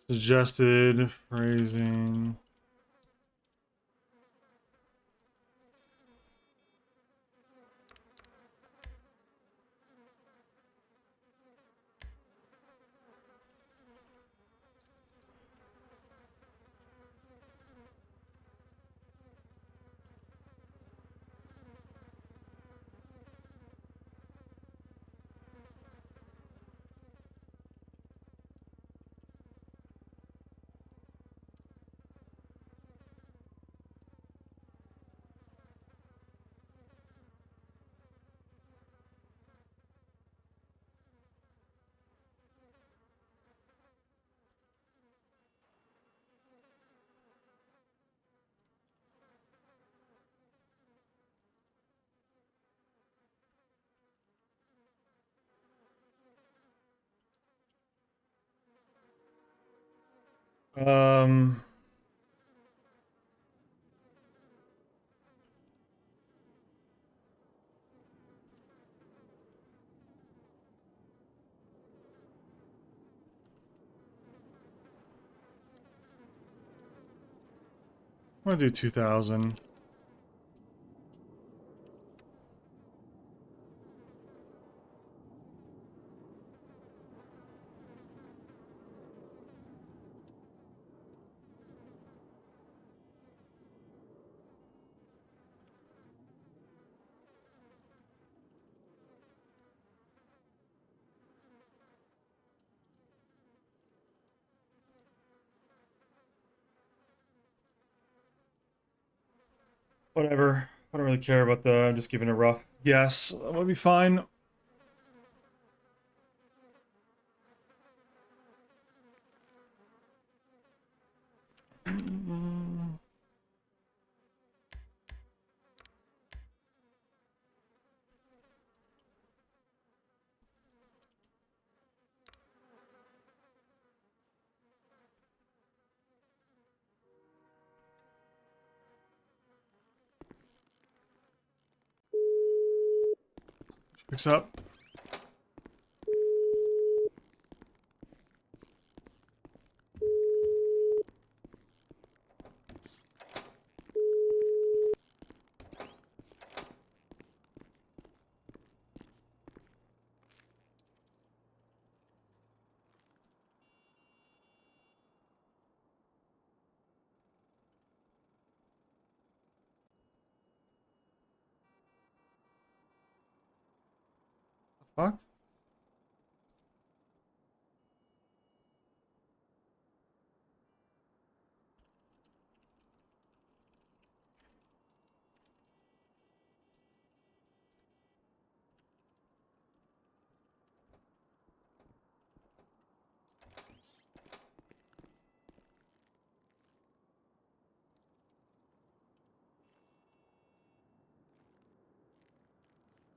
Suggested phrasing. Um, I'm gonna do 2000. Whatever. I don't really care about the. I'm just giving a rough guess. We'll be fine. Picks up. Fuck.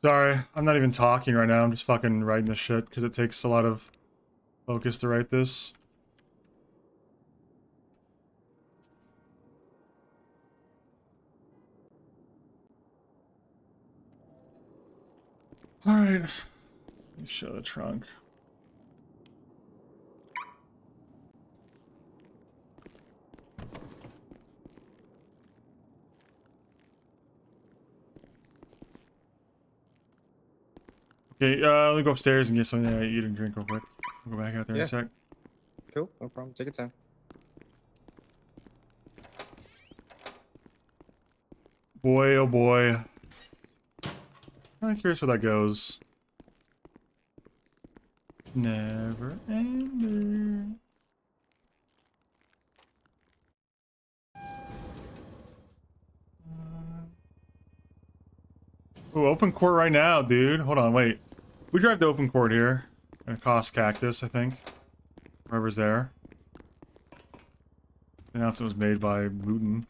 Sorry, I'm not even talking right now. I'm just fucking writing this shit because it takes a lot of focus to write this. Alright. Let me show the trunk. Okay, let me go upstairs and get something to eat and drink real quick. I'll go back out there in a sec. Cool, no problem. Take your time. Boy, oh boy. I'm curious where that goes. Never ender. Oh, open court right now, dude. Hold on, wait. We drive to open court here. And cost cactus, I think. Whoever's there. The announcement was made by Wooten.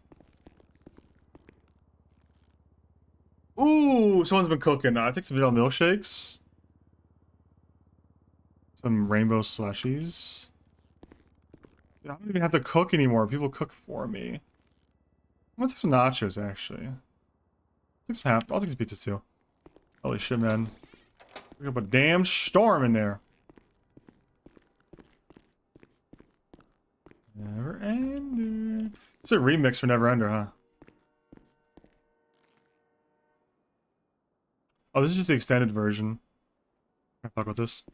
Ooh, someone's been cooking. I think some vanilla milkshakes. Some rainbow slushies. I don't even have to cook anymore. People cook for me. I'm gonna take some nachos, actually. I'll take some pizza too. Holy shit, man. We got a damn storm in there. Never Ender. It's a remix for Never Ender, huh? Oh, this is just the extended version. Can't fuck with this.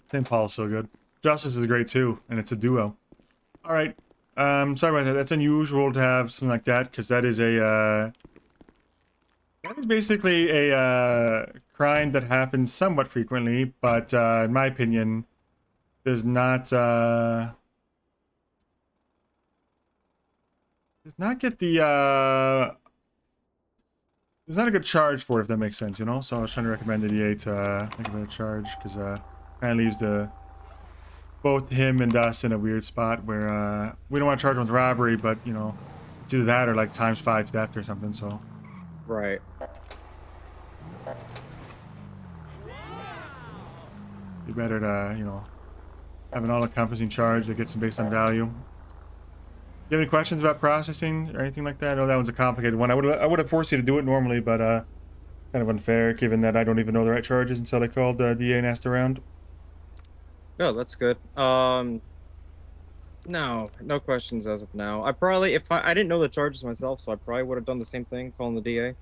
St. Paul is so good. Justice is great too, and it's a duo. Alright. Sorry about that. That's unusual to have something like that, because that is a, that is basically a, crime that happens somewhat frequently, but, in my opinion, does not get the, there's not a good charge for it, if that makes sense, you know? So I was trying to recommend the DA to, think about a charge, because, kind of leaves both him and us in a weird spot where we don't want to charge him with robbery, but you know, it's either that or like ×5 theft or something. So right, be better to have an all-encompassing charge that gets him based on value. Do you have any questions about processing or anything like that? I know that one's a complicated one. I would have forced you to do it normally, but kind of unfair given that I don't even know the right charges until I called DA and asked around. Oh, that's good. No questions as of now. I probably, if I didn't know the charges myself, so I probably would have done the same thing, calling the DA.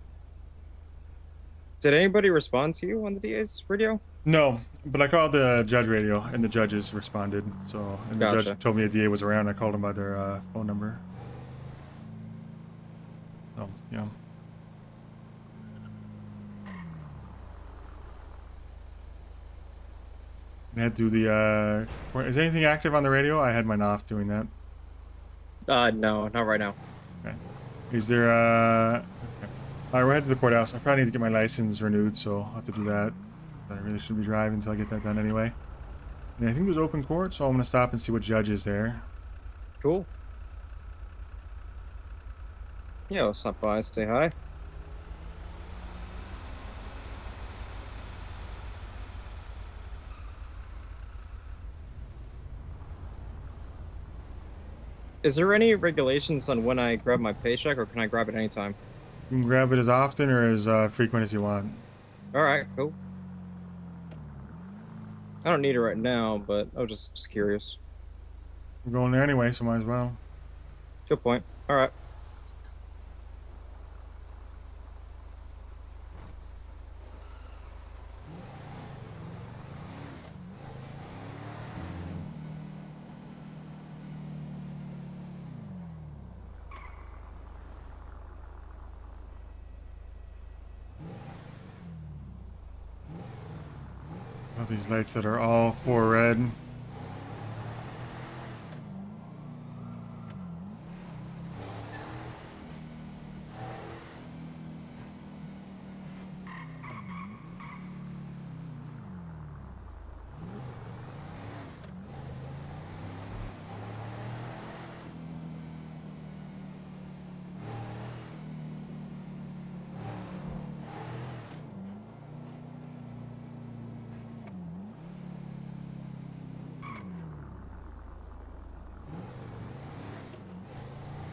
Did anybody respond to you on the DA's radio? No, but I called the judge radio, and the judges responded. So, and the judge told me the DA was around. I called him by their phone number. So, yeah. I had to do the, is anything active on the radio? I had mine off doing that. No, not right now. Okay. Is there, okay. Alright, we're headed to the courthouse. I probably need to get my license renewed, so I'll have to do that. I really shouldn't be driving until I get that done anyway. And I think there's open court, so I'm gonna stop and see what judge is there. Cool. Yeah, I'll stop by, say hi. Is there any regulations on when I grab my paycheck, or can I grab it anytime? You can grab it as often or as frequent as you want. Alright, cool. I don't need it right now, but I was just curious. We're going there anyway, so might as well. Good point. Alright. All these lights that are all 4 red.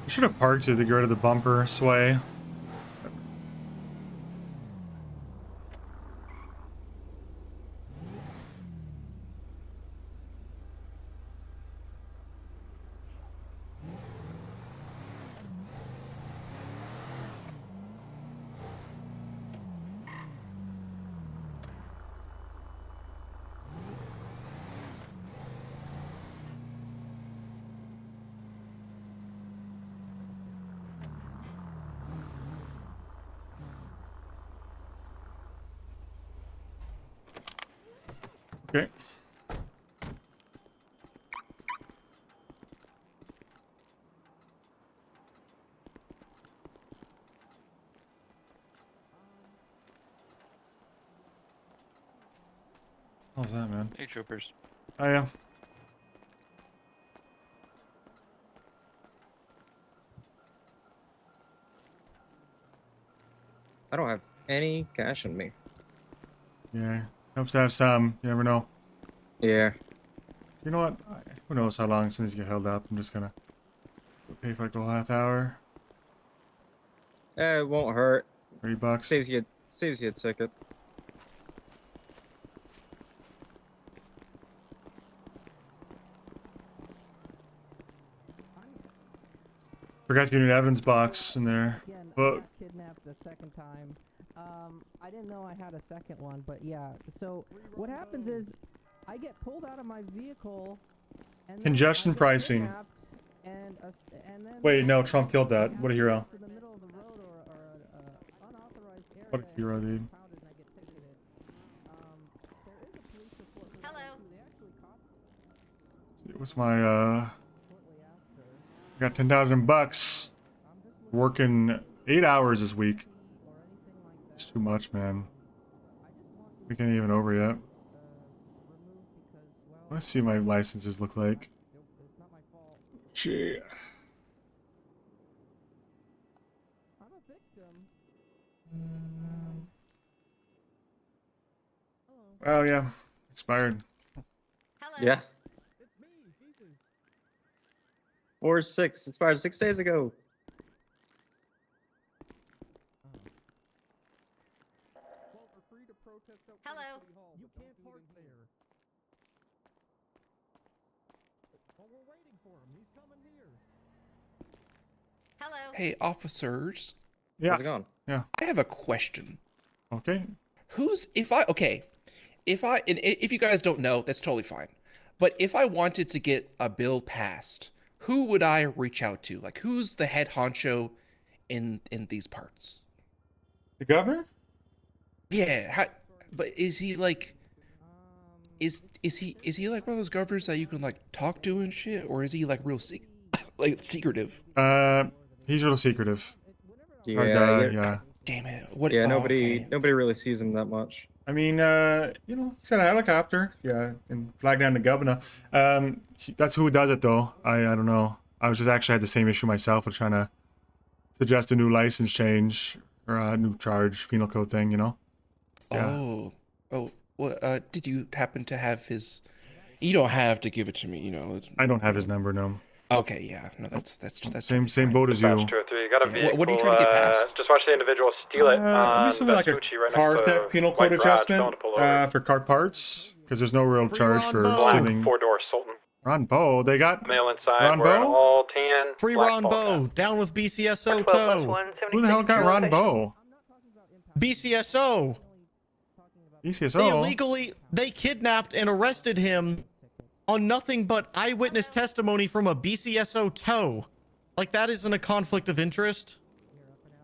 I should have parked it to get rid of the bumper sway. Okay. How's that, man? Hey, troopers. Oh, yeah. I don't have any cash in me. Yeah. Helps to have some. You never know. Yeah. You know what? Who knows how long since you get held up. I'm just gonna pay for like a whole half hour. It won't hurt. $30. Saves you a ticket. Forgot to get an evidence box in there. But Kidnapped the second time. I didn't know I had a second one, but yeah. So what happens is I get pulled out of my vehicle and congestion pricing. and then Wait, no, Trump killed that. What a hero. What a hero, dude. Hello. What's my I got $10,000 working 8 hours this week. It's too much, man. We ain't even over yet. Let's see what my licenses look like. Gee. Oh yeah, expired. Yeah. 4-6 expired 6 days ago. Hello. You can't park there. Well, we're waiting for him. He's coming here. Hello. Hey, officers. Yeah. How's it going? Yeah. I have a question. Okay. If you guys don't know, that's totally fine. But if I wanted to get a bill passed, who would I reach out to? Like, who's the head honcho in these parts? The governor? Yeah. But is he like? Is he like one of those governors that you can like talk to and shit, or is he like real like secretive? He's real secretive. Yeah, Yeah. Damn it. What? Yeah, oh, nobody okay. nobody really sees him that much. I mean, you know, he's got a helicopter. Yeah, and flag down the governor. That's who does it though. I don't know. I was just actually had the same issue myself with trying to suggest a new license change or a new charge penal code thing. You know. Yeah. Oh. Well, did you happen to have his? You don't have to give it to me. You know. I don't have his number, no. Okay, yeah, no, that's same boat as you. Dispatch 203, you got a Yeah, vehicle, what are you trying to get past? just watch the individual steal it on Maybe something like a Vespucci right car next to theft penal White code Garage, adjustment telling to pull over. for car parts, because there's no real charge for Black stealing. 4-door Sultan. Ron Bow, they got Male inside, Ron wearing Bow? all tan. Free black Ron ball Bow, cap. down with BCSO tow. Who the hell got Ron Bow? BCSO. BCSO. They kidnapped and arrested him on nothing but eyewitness testimony from a BCSO tow. Like, that isn't a conflict of interest.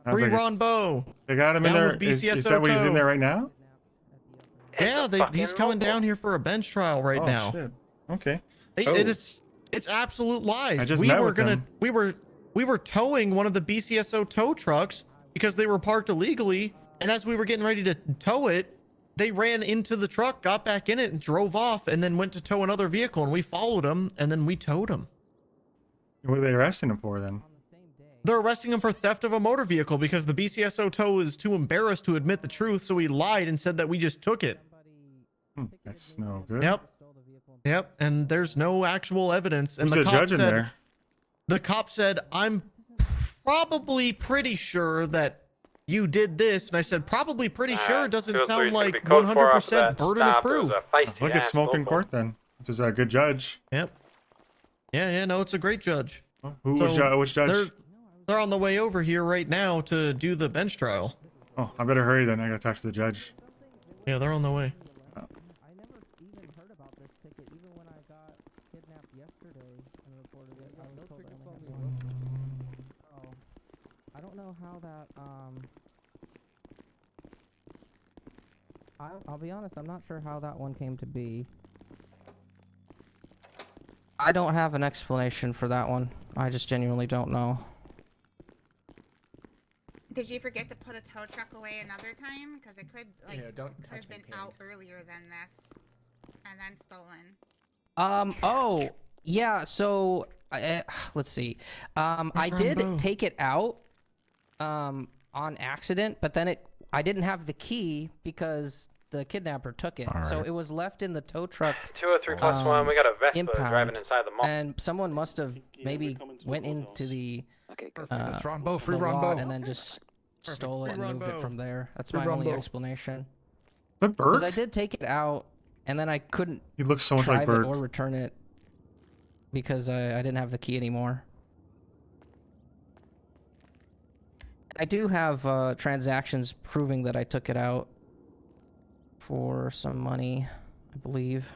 Free like Ron Bow. They got him in Down there. with Is BCSO that what he's in tow. there right now? Yeah, he's coming down here for a bench trial right now. Shit. Okay. It's absolute lies. I just met with him. We were towing one of the BCSO tow trucks because they were parked illegally, and as we were getting ready to tow it, they ran into the truck, got back in it, and drove off, and then went to tow another vehicle, and we followed them, and then we towed them. What are they arresting him for then? They're arresting him for theft of a motor vehicle because the BCSO tow is too embarrassed to admit the truth, so he lied and said that we just took it. That's no good. Yep, and there's no actual evidence. And Who's the judge in there? The cop said, I'm probably pretty sure that you did this. And I said, probably pretty sure doesn't sound like 100% burden of proof. Look at smoke in court then. This is a good judge. Yep. Yeah, no, it's a great judge. Which judge? They're on the way over here right now to do the bench trial. Oh, I better hurry then. I gotta talk to the judge. Yeah, they're on the way. I never even heard about this ticket, even when I got kidnapped yesterday and reported it. I was told I only had one. Oh, I don't know how that. I'll be honest. I'm not sure how that one came to be. I don't have an explanation for that one. I just genuinely don't know. Did you forget to put a tow truck away another time? Because it could have been out earlier than this, and then stolen. Oh, yeah. So, let's see. I did take it out, on accident, but then I didn't have the key because the kidnapper took it. So it was left in the tow truck. 203+1, we got a Vespa impound, driving inside the mall. and someone must have maybe went into the That's Ron Bow, free the Ron lot Bow. and then just stole it and Ron moved Bow. it from there. That's Free my Ron only Bow. explanation. But Burke? Because I did take it out, and then I couldn't He looks so much drive like it Burke. or return it because I didn't have the key anymore. I do have transactions proving that I took it out for some money, I believe.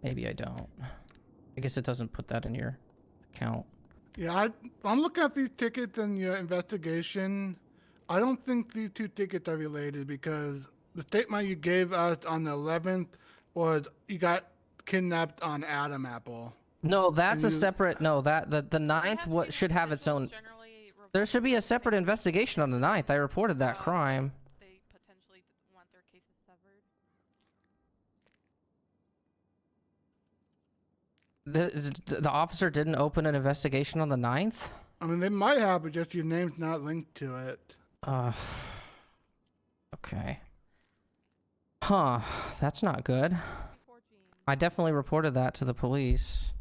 Maybe I don't. I guess it doesn't put that in your account. Yeah, I'm looking at these tickets and your investigation. I don't think these two tickets are related because the statement you gave us on the 11th was you got kidnapped on Adam Apple. No, that's And a you- separate. No, that the 9th should have its own. There should be a separate investigation on the 9th. I reported that crime. They potentially want their cases severed. The officer didn't open an investigation on the 9th? I mean, they might have, but just your name's not linked to it. Okay. Huh, that's not good. I definitely reported that to the police.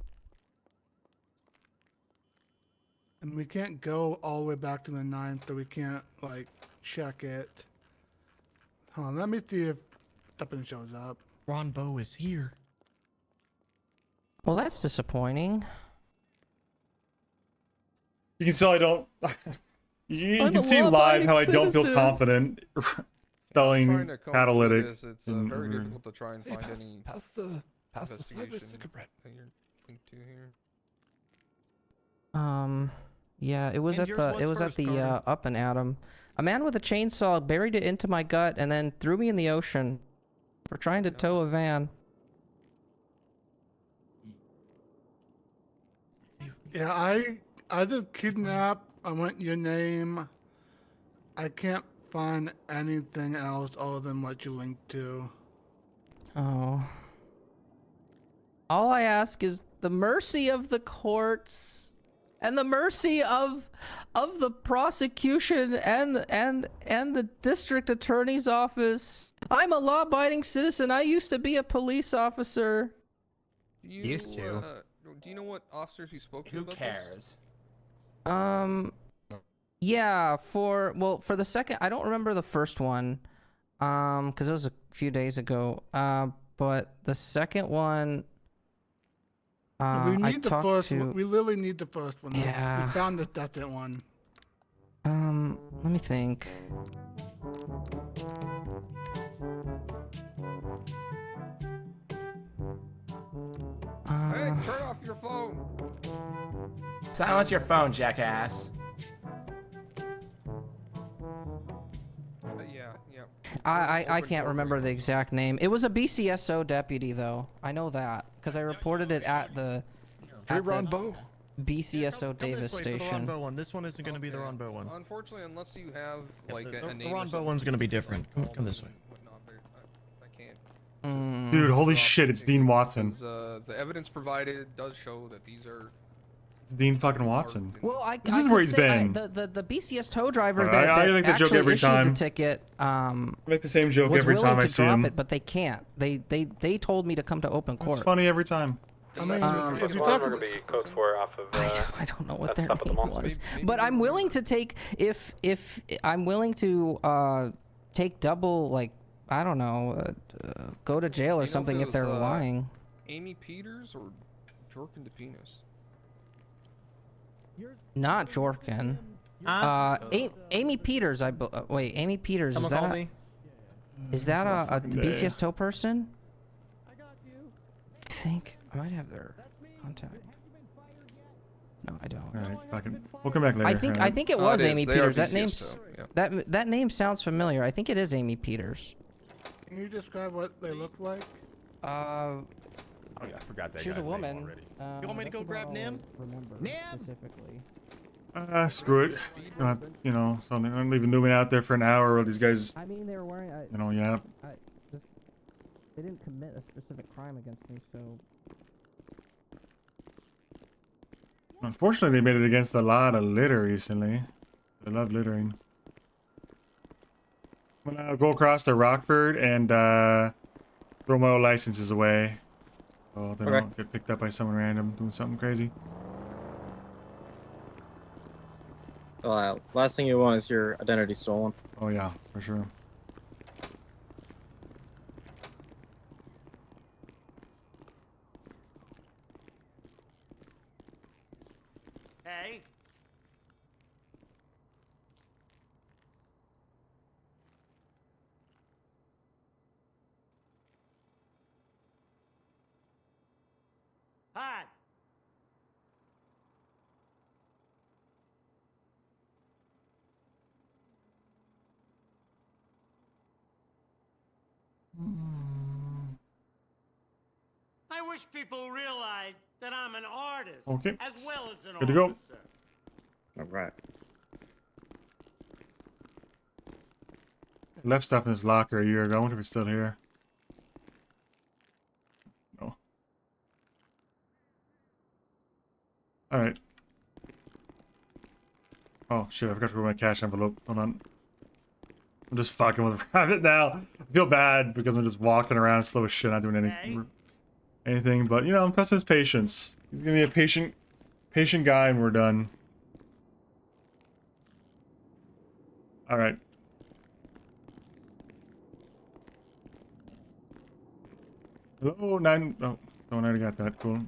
And we can't go all the way back to the 9th, so we can't, like, check it. Hold on, let me see if something shows up. Ron Bow is here. Well, that's disappointing. You can tell I don't. you I'm can a see live how I law-abiding don't feel citizen. confident spelling catalytic. It's very difficult to try and find any Pass the investigation cigarette that you're linked to here. Yeah, it was And at yours the was it was at first, the Carter. Up and Adam. A man with a chainsaw buried it into my gut and then threw me in the ocean for trying to tow a van. Yeah, I did kidnap. I went your name. I can't find anything else other than what you linked to. Oh. All I ask is the mercy of the courts and the mercy of the prosecution and the district attorney's office. I'm a law-abiding citizen. I used to be a police officer. Used to. Do you know what officers you spoke to? Who about cares? Yeah, for the second, I don't remember the first one, because it was a few days ago. But the second one, We need I the talked first to. one. We literally need the first one. Yeah. We found the second one. Let me think. Hey, turn off your phone. Silence your phone, jackass. Yeah. I can't remember the exact name. It was a BCSO deputy though. I know that because I reported it at the BCSO Davis For the Station. Ronbo one. This one isn't going to be the Ronbo one. Unfortunately, unless you have like the a name. Ronbo one's going to be different. Come this way. I can't. Dude, holy shit, it's Dean Watson. The evidence provided does show that these are. It's Dean fucking Watson. Well, this is where he's been. The BCS tow driver I that make the joke actually every issued time. the ticket. I make the same joke was every willing time I to see drop him. it, but they can't. They told me to come to open court. It's funny every time. I mean, if you We're talk gonna be code 4 off of. I don't know what that's their top of the name monster. was, but I'm willing to take if I'm willing to take double, like I don't know, go to jail or something if they're lying. Amy Peters or Jorkin DePinas? Not Jorkin. Amy Peters. Wait, Amy Peters. Someone is called that me. Is that a Fucking day. BCS tow person? I think I might have their contact. No, I don't. Alright, fucking. We'll come back later. I think it was Amy They are Peters. That BCS name's tow, yeah. that name sounds familiar. I think it is Amy Peters. Can you describe what they look like? Oh yeah, I forgot that. She was a guy's name woman. already. You want me to go grab Nim? Nim. Specifically. Screw it. You know, something. I'm leaving Newman out there for an hour while these guys. I mean, they were wearing. You know, yeah. They didn't commit a specific crime against me, so. Unfortunately, they made it against a lot of litter recently. They love littering. I'm gonna go across to Rockford and throw my old licenses away. So they don't get picked up by someone random doing something crazy. Last thing you want is your identity stolen. Oh yeah, for sure. Hey. Hi. I wish people realized that I'm an artist Okay. as well as an Good to go. officer. All right. Left stuff in his locker a year ago. I wonder if it's still here. No. Alright. Oh shit, I forgot to put my cash envelope. Hold on. I'm just fucking with a rabbit now. I feel bad because I'm just walking around slow as shit, not doing anything. But you know, I'm testing his patience. He's gonna be a patient guy and we're done. Alright. Hello, 9. Oh, I already got that. Cool.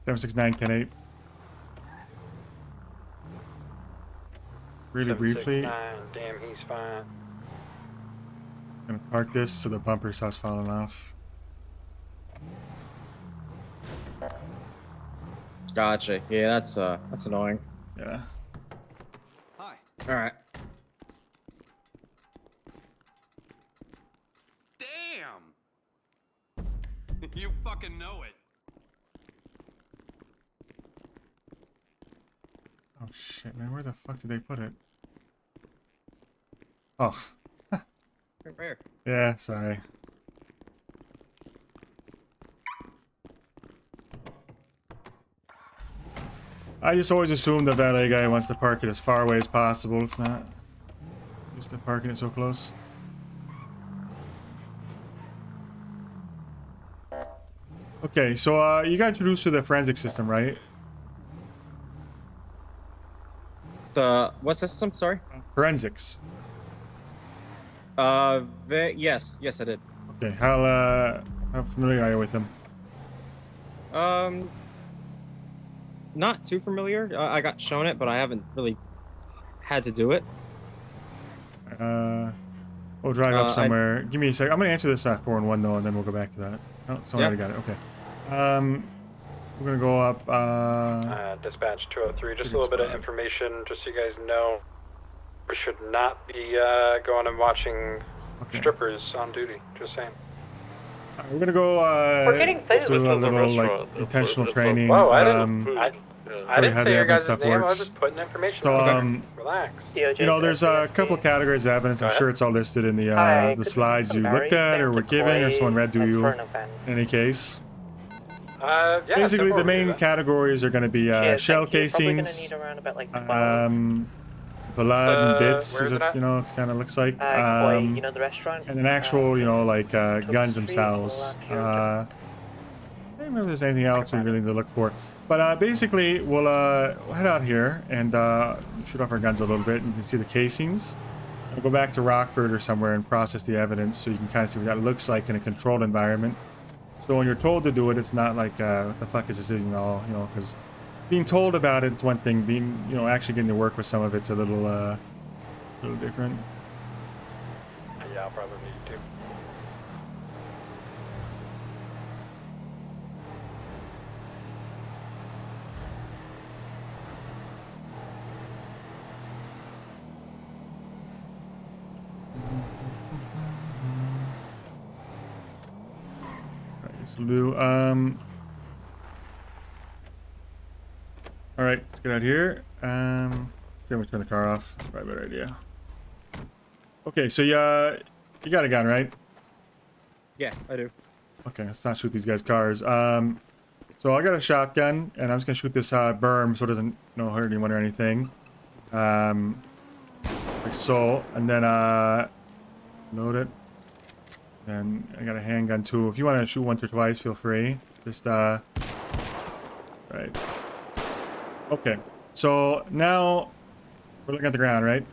Seven 6 9 10 8. really briefly. 769, damn, he's fine. Gonna park this so the bumper stops falling off. Gotcha. Yeah, that's annoying. Yeah. Hi. All right. Damn! You fucking know it. Oh shit, man, where the fuck did they put it? Oh. Where? Yeah, sorry. I just always assume the valet guy wants to park it as far away as possible. It's not. Just parking it so close. Okay, so you got introduced to the forensic system, right? The what system? Sorry. Forensics. Yes, I did. Okay, how familiar are you with them? Not too familiar. I got shown it, but I haven't really had to do it. We'll drive up somewhere. Give me a sec. I'm gonna answer this 411 though, and then we'll go back to that. Oh, someone already got it. Okay. We're gonna go up. Dispatch 203. Just a little bit of information, just so you guys know. We should not be going and watching strippers on duty. Just saying. We're gonna go. We're getting food. Do a little like intentional training. Whoa, I didn't say your guys' stuff name. I works. was just putting information. So relax. you know, there's a couple categories of evidence. I'm sure it's all listed in the slides you looked at or were given, or someone read to you. In any case. Yeah, basically, the main categories are going to be shell casings, blood and bits, as it, you know, it kind of looks like, you know, the restaurant, and then actual, you know, like guns themselves. I don't remember if there's anything else we really need to look for. But basically, we'll head out here and shoot off our guns a little bit. You can see the casings. We'll go back to Rockford or somewhere and process the evidence so you can kind of see what that looks like in a controlled environment. So when you're told to do it, it's not like, what the fuck is this doing all, you know, because being told about it, it's one thing. Being, you know, actually getting to work with some of it's a little different. Yeah, I'll probably need to. Lou, all right, let's get out here. Then we turn the car off. That's probably a better idea. Okay, so you got a gun, right? Yeah, I do. Okay, let's not shoot these guys' cars. So I got a shotgun, and I'm just gonna shoot this berm so it doesn't, you know, hurt anyone or anything. Like so, and then load it. And I got a handgun too. If you want to shoot once or twice, feel free. Just right. Okay. So now we're looking at the ground, right?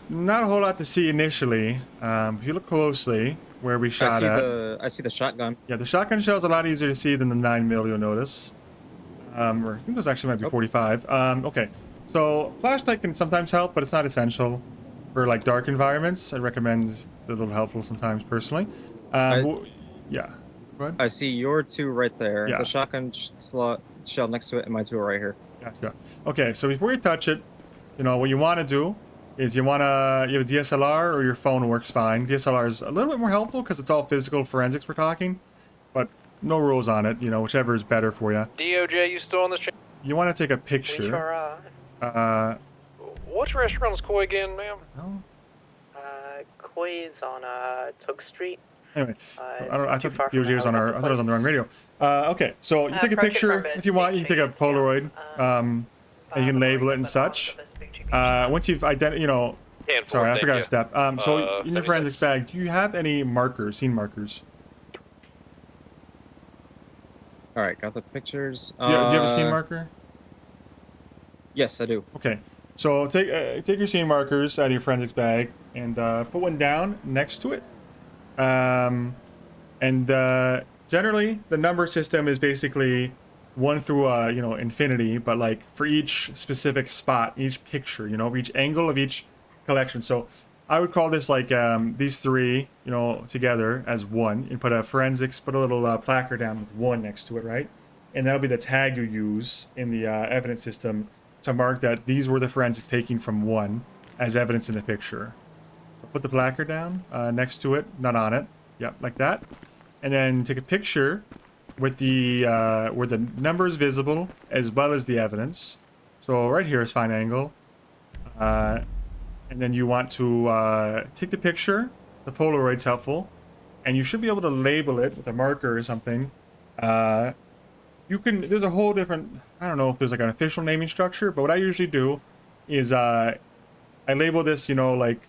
Not a whole lot to see initially. If you look closely where we shot at. I see the shotgun. Yeah, the shotgun shell is a lot easier to see than the 9mm, you'll notice. Or I think those actually might be 45. Okay. So flashlight can sometimes help, but it's not essential. For like dark environments, I recommend it's a little helpful sometimes personally. Yeah. Go ahead. I see your two right there. Yeah. The shotgun shell next to it, and my two are right here. Gotcha. Okay, so before you touch it, you know what you want to do is you have a DSLR or your phone works fine. DSLR is a little bit more helpful because it's all physical forensics we're talking, but no rules on it. You know, whichever is better for you. DOJ, you still on this train? You want to take a picture. Which restaurant is Koi again, ma'am? Oh. Koi's on Tug Street. Anyway, I thought DOJ was on I thought it was on the wrong radio. Okay, so you take a picture if you want. You can take a Polaroid, and you can label it and such. Once you've identified, you know. Sorry, I forgot a step. So in your forensics bag, do you have any markers, scene markers? All right, got the pictures. Do you have a scene marker? Yes, I do. Okay. So take your scene markers out of your forensics bag and put one down next to it. Generally, the number system is basically 1 through infinity, but like for each specific spot, each picture, each angle of each collection. So I would call this like these 3, together as 1, and put a forensics, put a little placard down with 1 next to it, right? And that'll be the tag you use in the evidence system to mark that these were the forensics taken from 1 as evidence in the picture. So put the placard down next to it, not on it. Yep, like that. And then take a picture with the where the number is visible as well as the evidence. So right here is fine angle. And then you want to take the picture. The Polaroid's helpful. And you should be able to label it with a marker or something. There's a whole different, I don't know if there's like an official naming structure, but what I usually do is I label this, like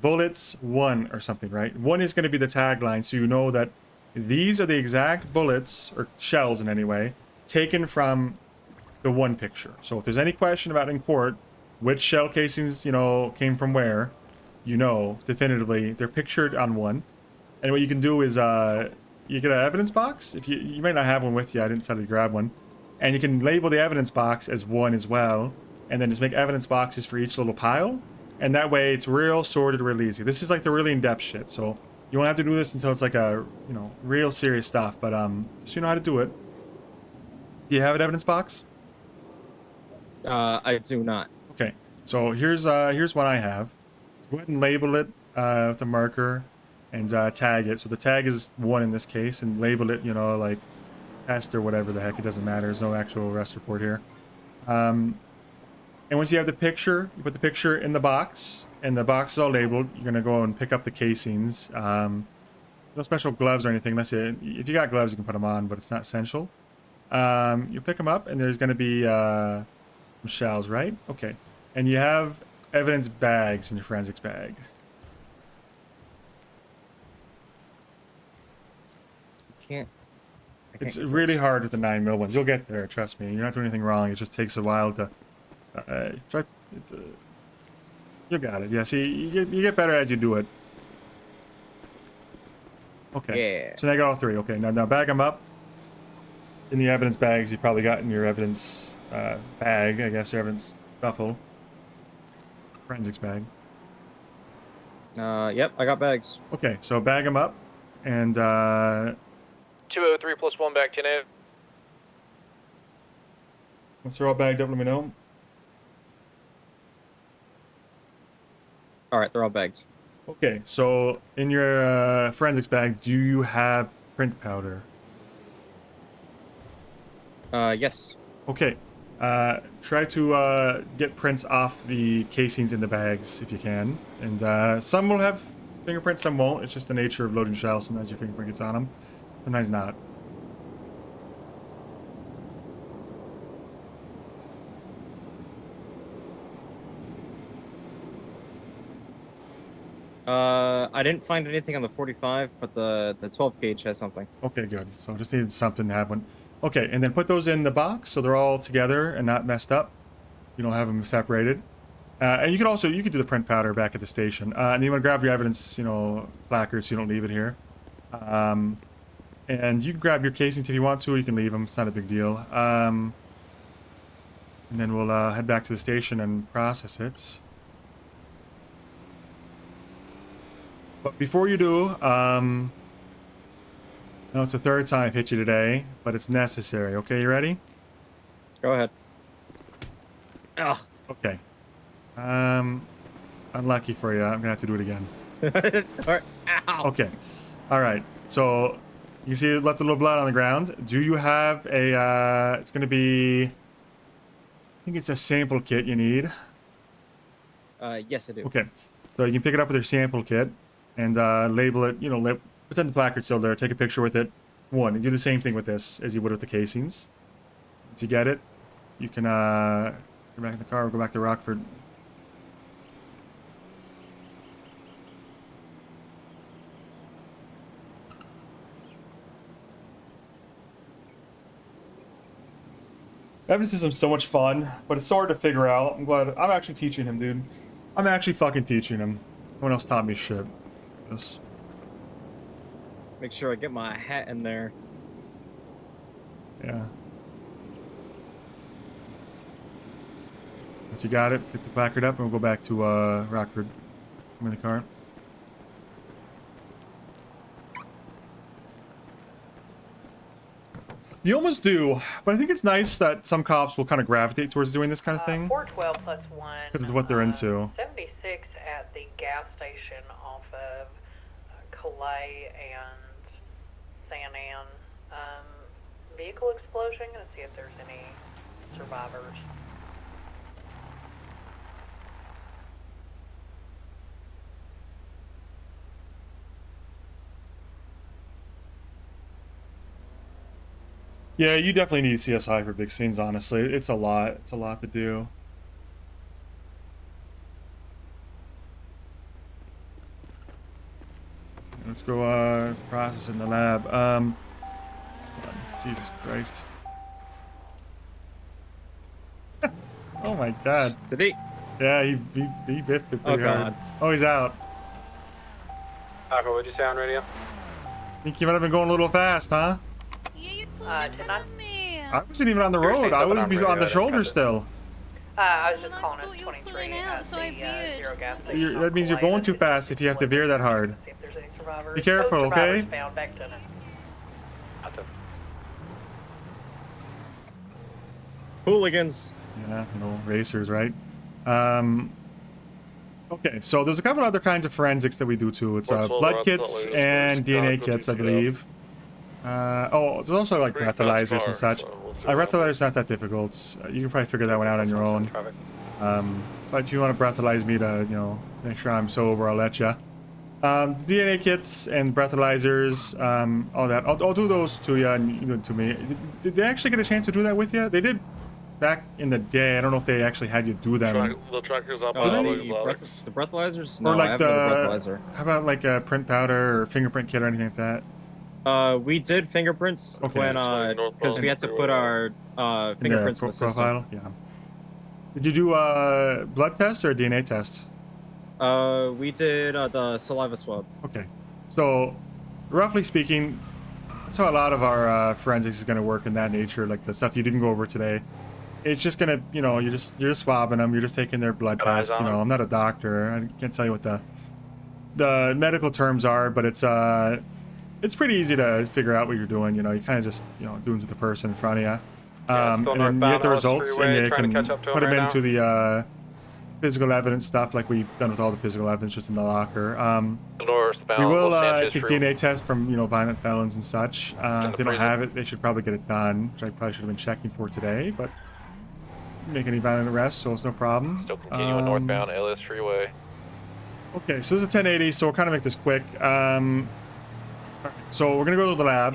bullets 1 or something, right? 1 is going to be the tagline, so you know that these are the exact bullets, or shells in any way, taken from the 1 picture. So if there's any question about in court, which shell casings, came from where, definitively, they're pictured on 1. And what you can do is, you get an evidence box. If you might not have one with you, I didn't tell you to grab one. And you can label the evidence box as 1 as well, and then just make evidence boxes for each little pile. And that way it's real sorted, real easy. This is like the really in-depth shit, so you won't have to do this until it's like a, real serious stuff, but just you know how to do it. Do you have an evidence box? I do not. Okay, so here's what I have. Go ahead and label it with a marker and tag it. So the tag is 1 in this case, and label it, like test or whatever the heck, it doesn't matter. There's no actual arrest report here. And once you have the picture, you put the picture in the box, and the box is all labeled. You're gonna go and pick up the casings. No special gloves or anything, unless if you got gloves, you can put them on, but it's not essential. You pick them up, and there's gonna be some shells, right? Okay, and you have evidence bags in your forensics bag. It's really hard with the 9mm ones. You'll get there, trust me. You're not doing anything wrong. It just takes a while to try. You got it. Yeah. See, you get better as you do it. Okay. Yeah. So now I got all 3. Okay. Now bag them up in the evidence bags you probably got in your evidence bag. I guess your evidence duffel. Forensics bag. Yep. I got bags. Okay. So bag them up, and 203 plus 1 back 10 8. once they're all bagged up, let me know. All right, they're all bagged. Okay, so in your forensics bag, do you have print powder? Yes. Okay, try to get prints off the casings in the bags if you can. And some will have fingerprints, some won't. It's just the nature of loading shells. Sometimes your fingerprint gets on them, sometimes not. I didn't find anything on the 45, but the 12 gauge has something. Okay, good. So just needed something to have one. Okay, and then put those in the box so they're all together and not messed up. You don't have them separated. And you could do the print powder back at the station. And you want to grab your evidence, placard, so you don't leave it here. And you can grab your casings if you want to. You can leave them. It's not a big deal. And then we'll head back to the station and process it. But before you do, I know it's the 3rd time I've hit you today, but it's necessary. Okay, you ready? Go ahead. Ugh. Okay. Unlucky for you. I'm gonna have to do it again. Ow. Okay. All right. So you see, it left a little blood on the ground. Do you have a? It's gonna be. I think it's a sample kit you need. Yes, I do. Okay. So you can pick it up with your sample kit and label it. Pretend the placard's still there. Take a picture with it. And do the same thing with this as you would with the casings. Once you get it, you can go back in the car or go back to Rockford. Evidence system's so much fun, but it's so hard to figure out. I'm glad I'm actually teaching him, dude. I'm actually fucking teaching him. No one else taught me shit. This. Make sure I get my hat in there. Yeah. But you got it. Get the placard up, and we'll go back to Rockford. I'm in the car. You almost do, but I think it's nice that some cops will kind of gravitate towards doing this kind of thing. 412 plus 1. Because of what they're into. 76 at the gas station off of Calais and San Ann. Vehicle explosion. Gonna see if there's any survivors. Yeah, you definitely need CSI for big scenes, honestly. It's a lot. It's a lot to do. Let's go process in the lab. Jesus Christ. Oh my god. Did he? Yeah, he biffed it pretty hard. God. Oh, he's out. Aqua, what'd you say on radio? Think you might have been going a little fast, huh? I wasn't even on the road. I was on the shoulder still. I was just calling us 23 at the zero gas station. That means you're going too fast if you have to veer that hard. See if there's any survivors. Be careful, No survivors okay? found. Back to them. Hooligans. Yeah, you know, racers, right? Okay, so there's a couple other kinds of forensics that we do too. It's blood kits and DNA kits, I believe. Oh, there's also like breathalyzers and such. Breathalyzer's not that difficult. You can probably figure that one out on your own. But if you want to breathalyze me to, you know, make sure I'm sober, I'll let you. DNA kits and breathalyzers, all that. I'll do those to you and you do it to me. Did they actually get a chance to do that with you? They did back in the day. I don't know if they actually had you do them. The trackers up The breathalyzers? No, or like I haven't done the breathalyzer. how about like a print powder or fingerprint kit or anything like that? We did fingerprints when because we had to put our fingerprints in the system. Profile. Yeah. Did you do blood test or a DNA test? We did the saliva swab. Okay. So, roughly speaking, that's how a lot of our forensics is going to work in that nature, like the stuff you didn't go over today. It's just going to, you know, you're just swabbing them, you're just taking their blood test, you know. I'm not a doctor. I can't tell you what the medical terms are, but it's pretty easy to figure out what you're doing, you know. You kind of just, you know, doing to the person in front of you. And then you get the results and you can put them into the physical evidence stuff like we've done with all the physical evidence just in the locker. We will take DNA tests from, you know, violent felons and such. If they don't have it, they should probably get it done, which I probably should have been checking for today, but make any violent arrests, so it's no problem. Still continuing northbound LS Freeway. Okay, so this is a 1080, so we'll kind of make this quick. So we're gonna go to the lab.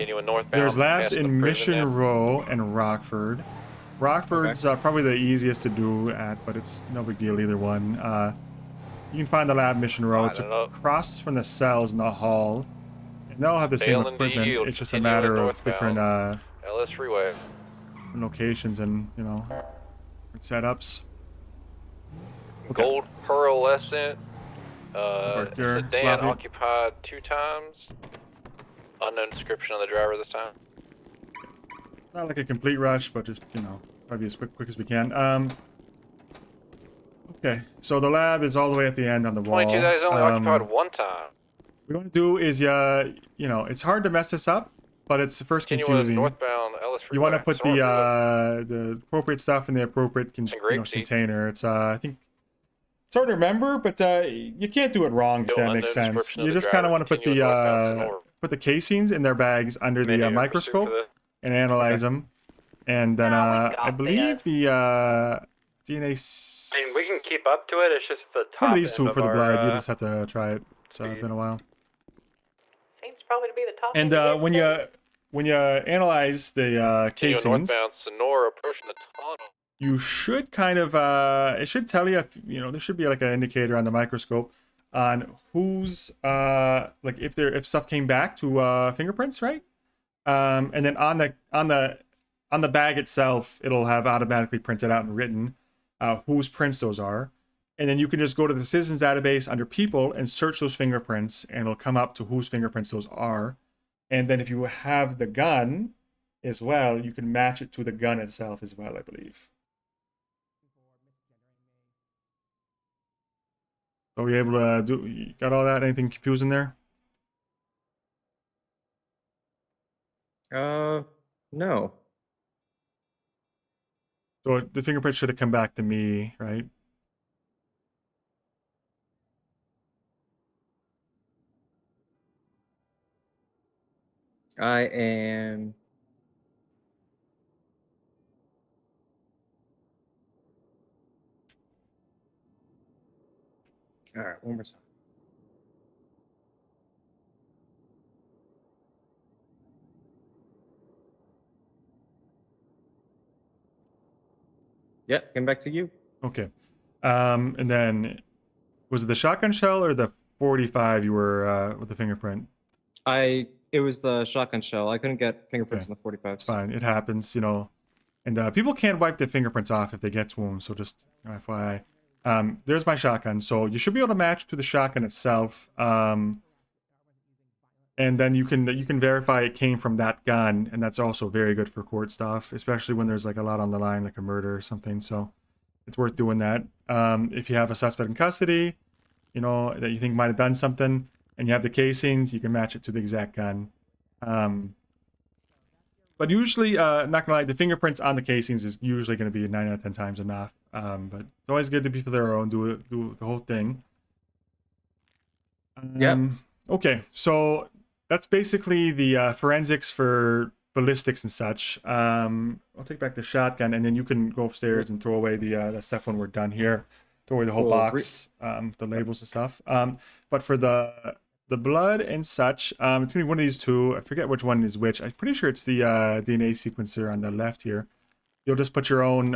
There's labs in Mission Row and Rockford. Rockford's probably the easiest to do at, but it's no big deal either one. You can find the lab Mission Row. It's across from the cells in the hall. And they all have the same equipment. It's just a matter of different LS Freeway. locations and, you know, setups. Gold pearlescent. Here, Sedan sloppy. occupied 2 times. Unknown description of the driver this time. Not like a complete rush, but just, you know, try to be as quick as we can. Okay, so the lab is all the way at the end on the wall. 22 days only occupied 1 time. What you want to do is, you know, it's hard to mess this up, but it's the first confusing. Northbound LS Freeway. You want to put the appropriate stuff in the appropriate container. It's I think it's hard to remember, but you can't do it wrong if that makes sense. You just kind of want to put the casings in their bags under the microscope and analyze them, and then I believe the DNA. I mean, we can keep up to it. It's just the top. One of these two end for the of blood. our, You just have to try it. It's been a while. Seems probably to be the top. And when you analyze the casings, northbound Sonora approaching the tunnel. you should kind of it should tell you if, you know, there should be like an indicator on the microscope on who's like if stuff came back to fingerprints, right? And then on the bag itself, it'll have automatically printed out and written whose prints those are. And then you can just go to the citizens database under people and search those fingerprints, and it'll come up to whose fingerprints those are. And then if you have the gun as well, you can match it to the gun itself as well, I believe. So were you able to you got all that? Anything confusing there? No. So the fingerprint should have come back to me, right? I am. All right, one more time. Yep, came back to you. Okay. And then was it the shotgun shell or the 45 you were with the fingerprint? It was the shotgun shell. I couldn't get fingerprints in the 45s. It's fine. It happens, you know. And people can't wipe their fingerprints off if they get to them, so just FYI. There's my shotgun. So you should be able to match to the shotgun itself. And then you can verify it came from that gun, and that's also very good for court stuff, especially when there's like a lot on the line, like a murder or something. So it's worth doing that. If you have a suspect in custody, you know, that you think might have done something, and you have the casings, you can match it to the exact gun. But usually, not gonna lie, the fingerprints on the casings is usually gonna be 9 out of 10 times enough. But it's always good to be for their own, do the whole thing. Okay, so that's basically the forensics for ballistics and such. I'll take back the shotgun, and then you can go upstairs and throw away that stuff when we're done here. Throw away the whole box, the labels and stuff. But for the blood and such, it's gonna be one of these two. I forget which one is which. I'm pretty sure it's the DNA sequencer on the left here. You'll just put your own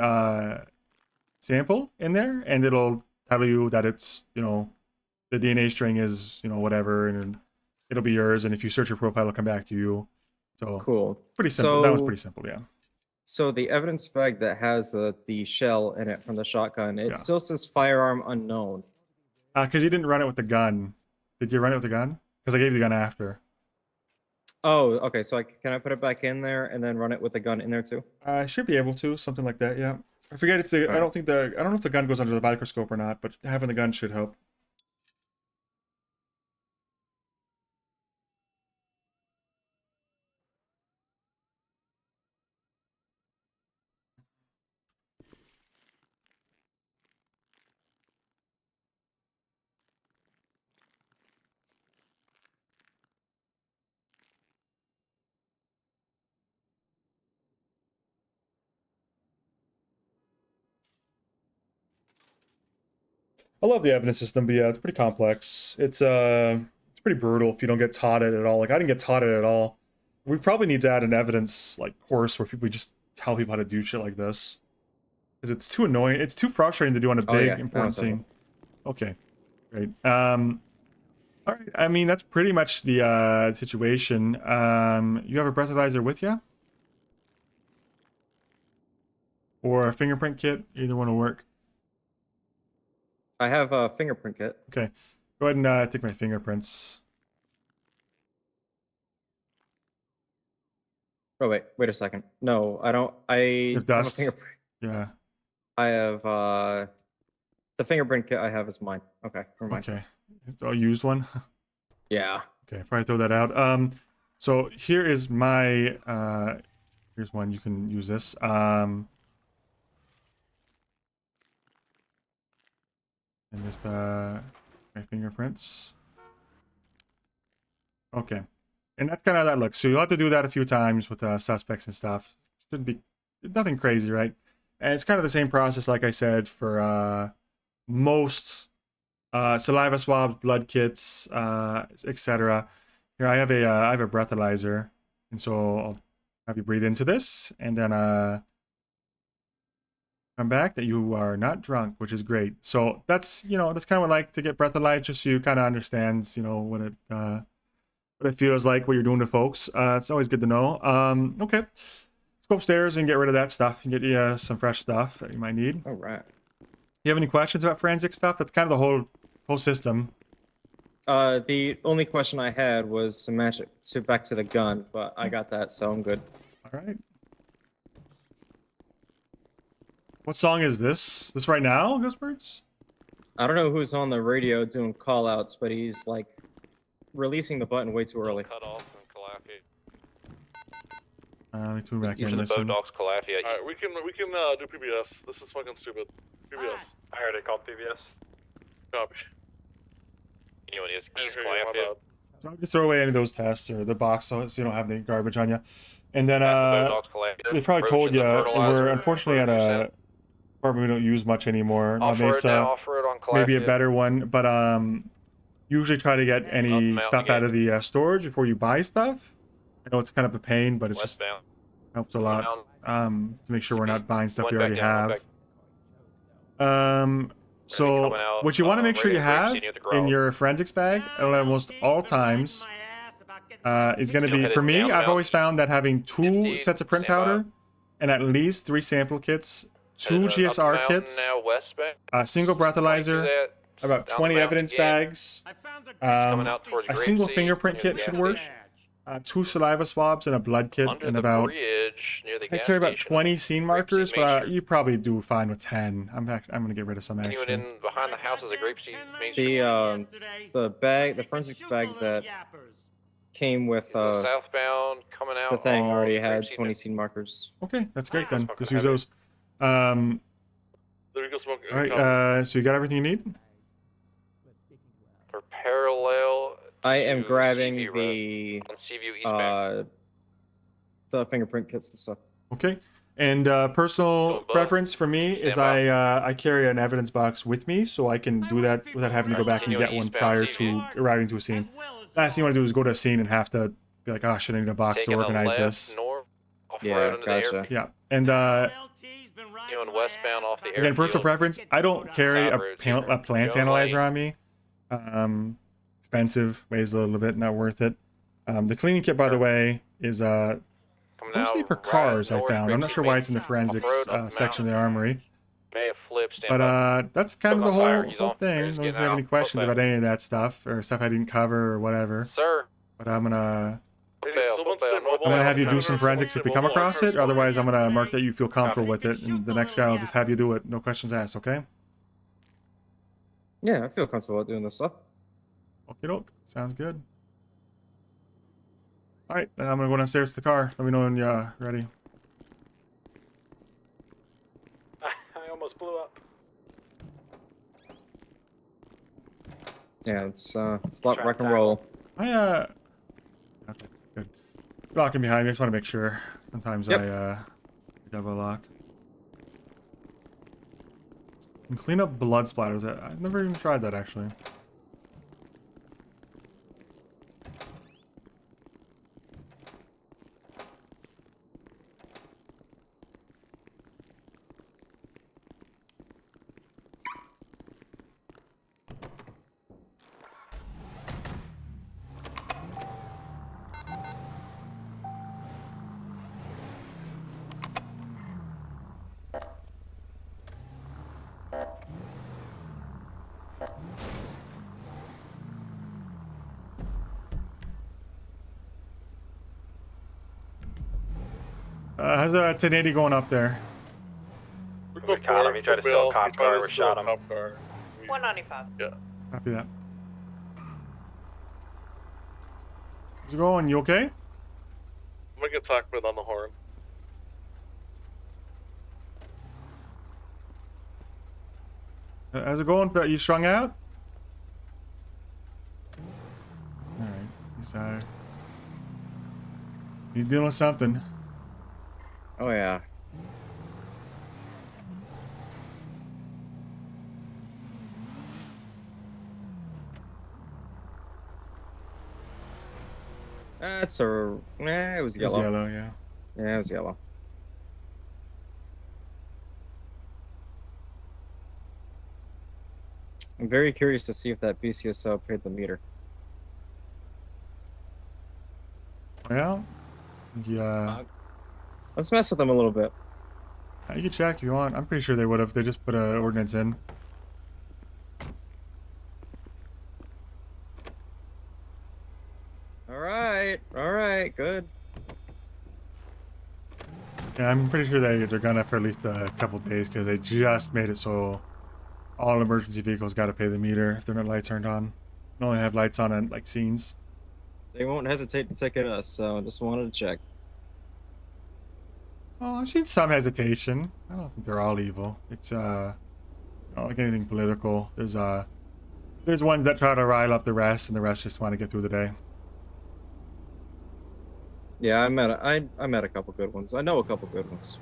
sample in there, and it'll tell you that it's, you know, the DNA string is, you know, whatever, and it'll be yours. And if you search your profile, it'll come back to you. So cool. Pretty simple. That was pretty simple, yeah. So the evidence bag that has the shell in it from the shotgun, it still says firearm unknown. Because you didn't run it with the gun. Did you run it with the gun? Because I gave you the gun after. Oh, okay. So can I put it back in there and then run it with the gun in there too? I should be able to, something like that. Yeah. I forget if the. I don't know if the gun goes under the microscope or not, but having the gun should help. I love the evidence system, but yeah, it's pretty complex. It's pretty brutal if you don't get taught it at all. Like I didn't get taught it at all. We probably need to add an evidence like course where we just tell people how to do shit like this. Because it's too annoying. It's too frustrating to do on a big important scene. Okay. Great. All right. I mean, that's pretty much the situation. You have a breathalyzer with you? Or a fingerprint kit? Either one will work. I have a fingerprint kit. Okay. Go ahead and take my fingerprints. Oh wait a second. No, I don't. I have a fingerprint. Yeah. I have the fingerprint kit I have is mine. Okay, never mind. Okay. It's a used one. Yeah. Okay, probably throw that out. So here is my here's one. You can use this. And just my fingerprints. Okay. And that's kind of how that looks. So you'll have to do that a few times with suspects and stuff. Shouldn't be nothing crazy, right? And it's kind of the same process, like I said, for most saliva swabs, blood kits, etc. Here I have a breathalyzer, and so I'll have you breathe into this, and then come back that you are not drunk, which is great. So that's kind of what I like to get breathalyzed, just so you kind of understands, what it feels like, what you're doing to folks. It's always good to know. Okay, let's go upstairs and get rid of that stuff and get you some fresh stuff that you might need. All right. You have any questions about forensic stuff? That's kind of the whole system. The only question I had was to match it back to the gun, but I got that, so I'm good. All right. What song is this? This right now, Ghostbirds? I don't know who's on the radio doing call outs, but he's like releasing the button way too early. Cut off from Calafia. Let me tune back in. Using the Listen. Bodocs Calafia. Alright, we can do PBS. This is fucking stupid. PBS. I heard it called PBS. Copy. Anyone is East Okay, my Calafia. bad. So I'll just throw away any of those tests or the box so you don't have any garbage on you. And then Bodocs Calafia. they probably told you we're unfortunately at a apartment we don't use much anymore. La Off-road Mesa, now, off-road on Calafia. maybe a better one, but usually try to get any stuff out of the storage before you buy stuff. I know it's kind of a pain, but it's just Westbound. helps a lot to make sure we're not buying stuff One we back already down, one have. So coming out, what you want to make sure you right have near the in garage. your forensics bag at almost all times is going to be, for me, I've always found that having 2 sets of print powder and at least 3 sample kits, 2 GSR kits, Now westbound. a single breathalyzer, about 20 evidence bags, a single fingerprint kit should work, 2 saliva swabs and a blood kit, Under and the about bridge near the I gas carry about station. 20 scene markers, but you probably do fine with 10. I'm gonna get rid of some Anyone actually. in behind the house is a grape seed. Main Street. The forensics bag that came with Southbound coming out. the thing already on had Grapeseed 20 scene markers. Okay, that's great then. Fucking Just use heavy. those. There we go, smoke. All right. So you got everything you need? For parallel. I am to grabbing CV the on Seaview eastbound. the fingerprint kits and stuff. Okay. And personal preference for me is I carry an evidence box with me, so I can do that without having to go back and get one prior to arriving to a scene. Last thing you want to do is go to a scene and have to be like, oh shit, I need a box Taking to a organize left this. north, off Yeah, road into the gotcha. airfield. Yeah. And Going westbound off the airfield. again, personal preference. I don't carry Side roads here. a plants Joe analyzer Lane. on me. Expensive, weighs a little bit, not worth it. The cleaning kit, by the way, is Coming mostly out for cars. I north, found. I'm not sure why it's in the forensics off-road, up the section of the mountain. armory. May have flipped. Stand But by. that's kind of Put the him on fire, whole he's whole on. thing. I He's don't know if getting you have any out. questions Put about any of that stuff or stuff I didn't cover or whatever. Sir. But I'm gonna Someone said I'm gonna have you do some forensics if we come across it. Otherwise, I'm gonna mark that you feel comfortable with it, and the next guy will just have you do it. No questions asked. Okay? Yeah, I feel comfortable with doing this stuff. Okie doke. Sounds good. All right, then I'm gonna go downstairs to the car. Let me know when you're ready. I almost blew up. Yeah, it's a lot rock and roll. Okay, good. Locking behind me. I just want to make sure. Sometimes Yep. I double lock. And clean up blood splatters. I've never even tried that actually. How's 1080 going up there? We caught him. He tried to sell a cop car. We shot him. 195. Yeah. Copy that. How's it going? You okay? I'm gonna get talked with on the horn. How's it going? You strung out? Alright. He's dealing with something. Oh yeah. That's a. It was It's yellow. yellow, yeah. Yeah, it was yellow. I'm very curious to see if that BCSO paid the meter. Well, yeah. Let's mess with them a little bit. You can check if you want. I'm pretty sure they would have. They just put an ordinance in. All right, good. Yeah, I'm pretty sure they're gonna for at least a couple days because they just made it so all emergency vehicles got to pay the meter if their lights aren't on. They only have lights on at like scenes. They won't hesitate to ticket us, so just wanted to check. Oh, I've seen some hesitation. I don't think they're all evil. It's not like anything political. There's ones that try to rile up the rest, and the rest just want to get through the day. Yeah, I met a couple good ones. I know a couple good ones.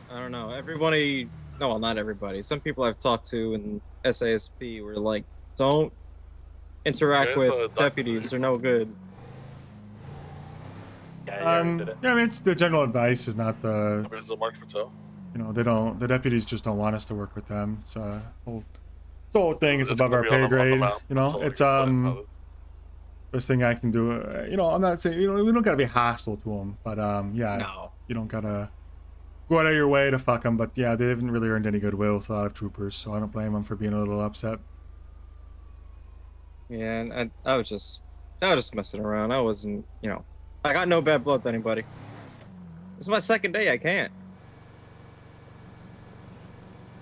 I don't know. Everybody, no, well, not everybody. Some people I've talked to in SASP were like, don't interact with deputies. They're no good. Yeah, I mean, it's, the general advice is not the. Where's the mark for tow? You know, the deputies just don't want us to work with them. It's whole thing. It's above our pay grade. You know, it's best thing I can do. You know, I'm not saying, you know, we don't gotta be hostile to them, but yeah, no, you don't gotta go out of your way to fuck them. But yeah, they haven't really earned any goodwill with a lot of troopers, so I don't blame them for being a little upset. Yeah, and I was just messing around. I wasn't, you know, I got no bad blood with anybody. This is my second day. I can't.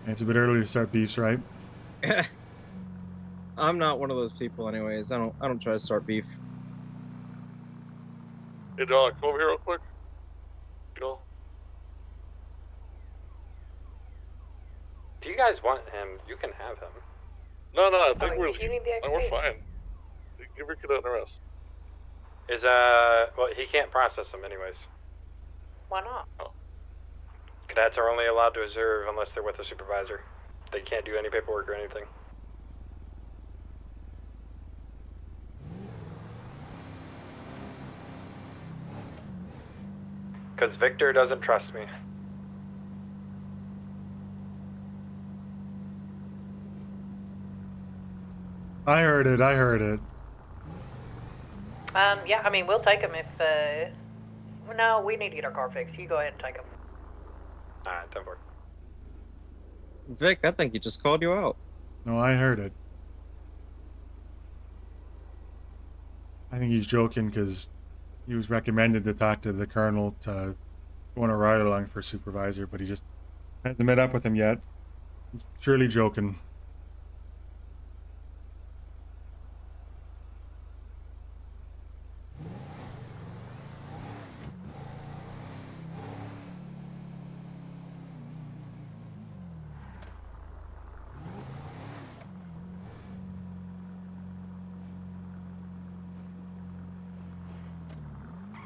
It's a bit early to start beefs, right? I'm not one of those people, anyways. I don't try to start beef. Hey, dog, come over here real quick. Go. If you guys want him, you can have him. No, I think we're XP? fine. Give your kid an arrest. Is well, he can't process them anyways. Why not? Cadets are only allowed to observe unless they're with a supervisor. They can't do any paperwork or anything. Because Victor doesn't trust me. I heard it. Yeah, I mean, we'll take him if, no, we need to get our car fixed. You go ahead and take him. Alright, 10-4. Vic, I think he just called you out. No, I heard it. I think he's joking because he was recommended to talk to the colonel to go on a ride along for supervisor, but he just hasn't met up with him yet. He's surely joking.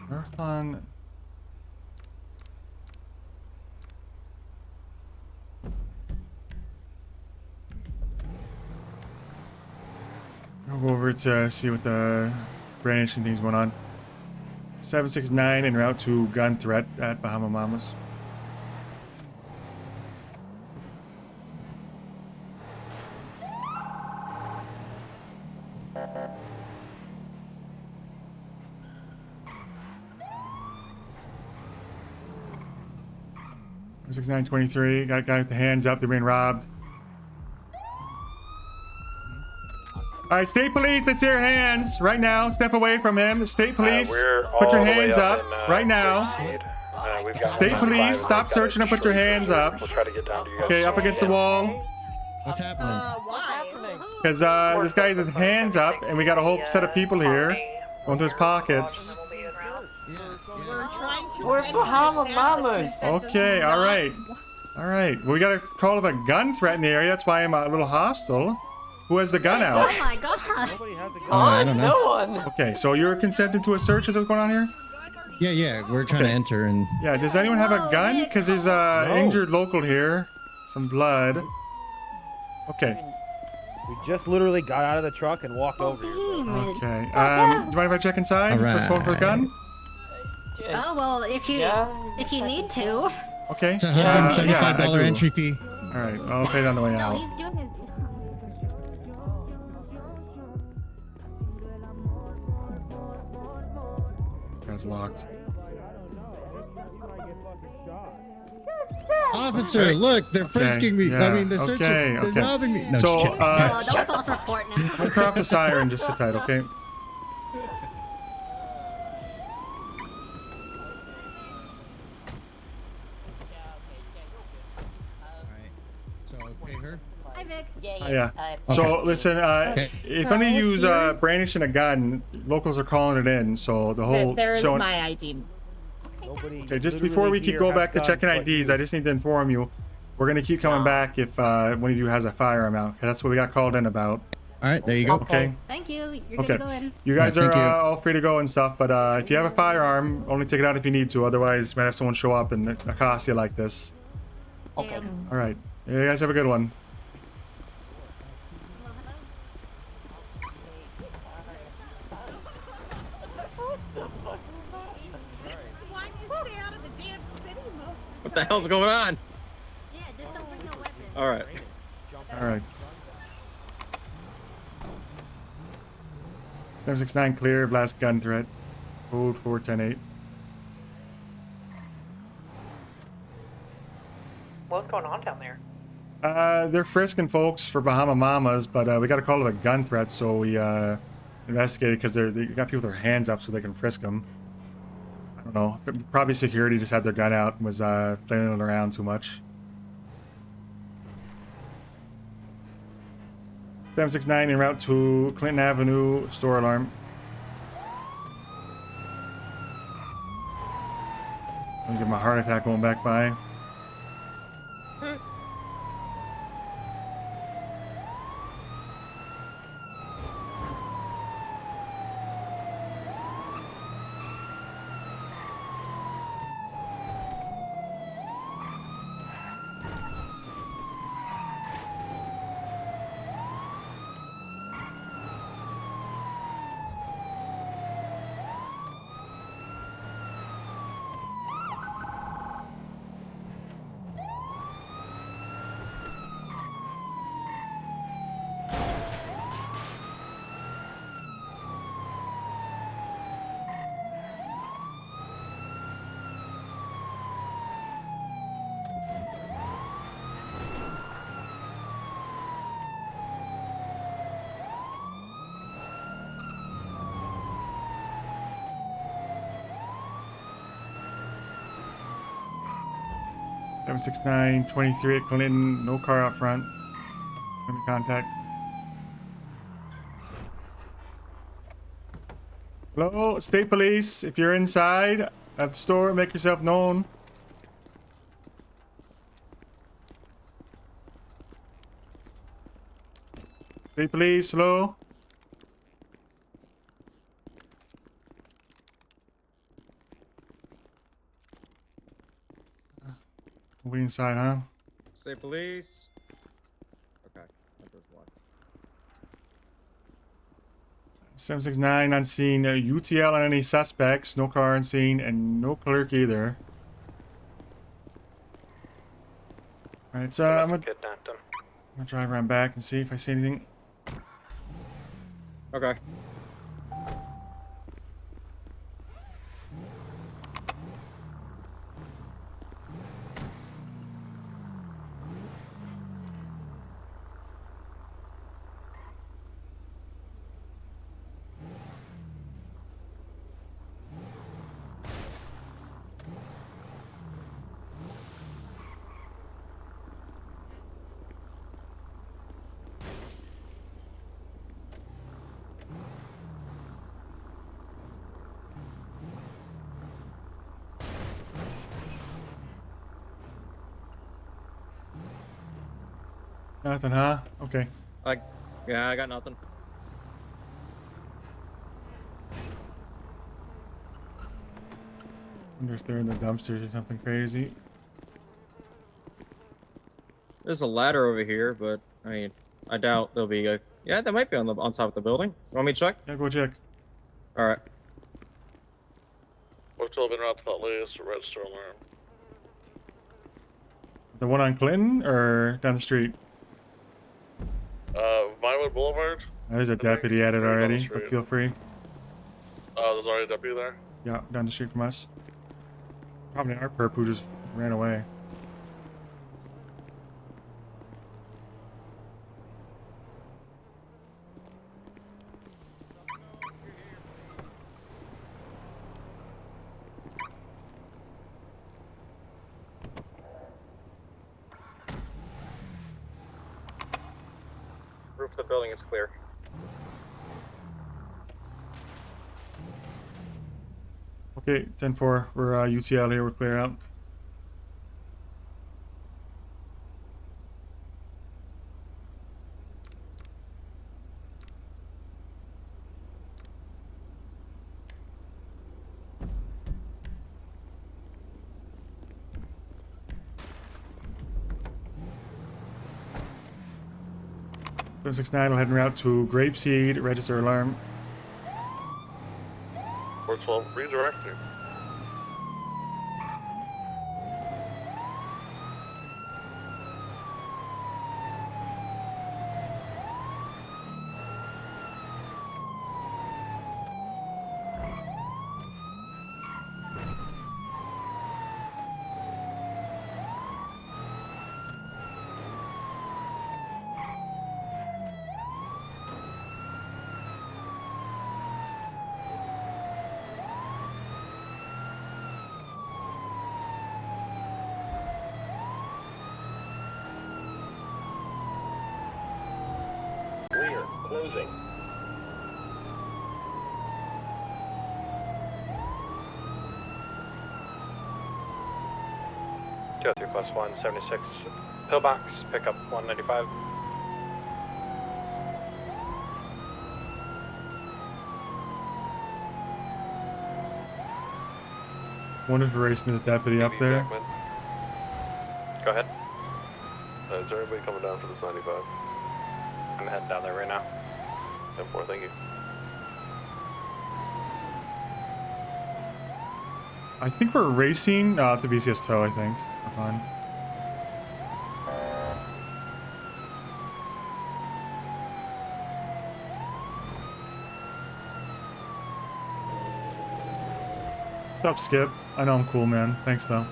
Marathon. I'll go over to see what the branch and things going on. 769 en route to gun threat at Bahama Mamas. Six 923. Got guy with the hands up. They're being robbed. All right, state police. Let's see your hands right now. Step away from him. State police. Put your hands up right now. State police. Stop searching and put your hands up. We'll try to get down to you guys. Okay, up against the wall. What's happening? Because this guy has his hands up, and we got a whole set of people here going to his pockets. We're Bahama Mamas. Okay, all right. Well, we got a call of a gun threat in the area. That's why I'm a little hostile. Who has the gun out? Oh my god. I don't know. No one. Okay, so you're consenting to a search? Is what's going on here? Yeah, we're trying to enter and. Yeah, does anyone have a gun? Because there's a injured local here. Some blood. Okay. We just literally got out of the truck and walked over here. Okay. Do you mind if I check inside? First one for the gun? Oh well, if you need to. Okay. It's a $175 entry fee. All right, I'll pay it on the way No, out. he's doing it. Guy's locked. Officer, look, they're frisking me. Yeah, I mean, they're searching. They're robbing me. No, so, just kidding. Don't fall for report now. I'll turn off the siren. Just sit tight, okay? Hi, Vic. Oh, yeah. So listen, if So any of you use here's- brandishing a gun, locals are calling it in. So the whole There is showing. my ID. Okay, just before we keep going back to checking IDs, I just need to inform you, we're gonna keep coming back if one of you has a firearm out. 'Cause that's what we got called in about. All right, there you go. Okay. Thank you. You're Okay. good to go in. You guys All are right, thank you. all free to go and stuff, but if you have a firearm, only take it out if you need to. Otherwise, you might have someone show up and accost you like this. Okay. All right. You guys have a good one. Why do you stay out of the damn city most of What the hell's going on? Yeah, just don't bring no weapons. All right. All right. 769 clear, blast gun threat. Hold 4108. What's going on down there? They're frisking folks for Bahama Mamas, but we got a call of a gun threat, so we investigated because they got people with their hands up so they can frisk them. I don't know. Probably security just had their gun out and was flailing around too much. 769 en route to Clinton Avenue, store alarm. I'm gonna give him a heart attack going back by. Seven 769 23 at Clinton, no car out front. Let me contact. Hello, state police. If you're inside at the store, make yourself known. State police, hello. Nobody inside, huh? Say police. Okay. That does lots. 769 on scene. UTL on any suspects. No car on scene and no clerk either. Alright, so I'm gonna drive around back and see if I see anything. Okay. Nothing, huh? Okay. Yeah, I got nothing. Wonder if they're in the dumpsters or something crazy. There's a ladder over here, but I mean, I doubt there'll be a. Yeah, that might be on top of the building. You want me to check? Yeah, go check. All right. What's all been wrapped to that latest register alarm? The one on Clinton or down the street? Vinewood Boulevard? There's a deputy at it already, but feel free. There's already a deputy there? Yeah, down the street from us. Probably our perp who just ran away. to the building is clear. Okay, 10-4. We're UTL here. We're clear out. Seven 6-9. We'll head en route to Grapeseed. Register alarm. 412, redirect you. Clear. Closing. Two class 176 pillbox, pickup 195. I wonder if we're racing this deputy up there. Go ahead. Is there anybody coming down for this 95? I'm heading down there right now. 10-4, thank you. I think we're racing up to BCS tow, I think. We're fine. What's up, Skip? I know I'm cool, man. Thanks, though.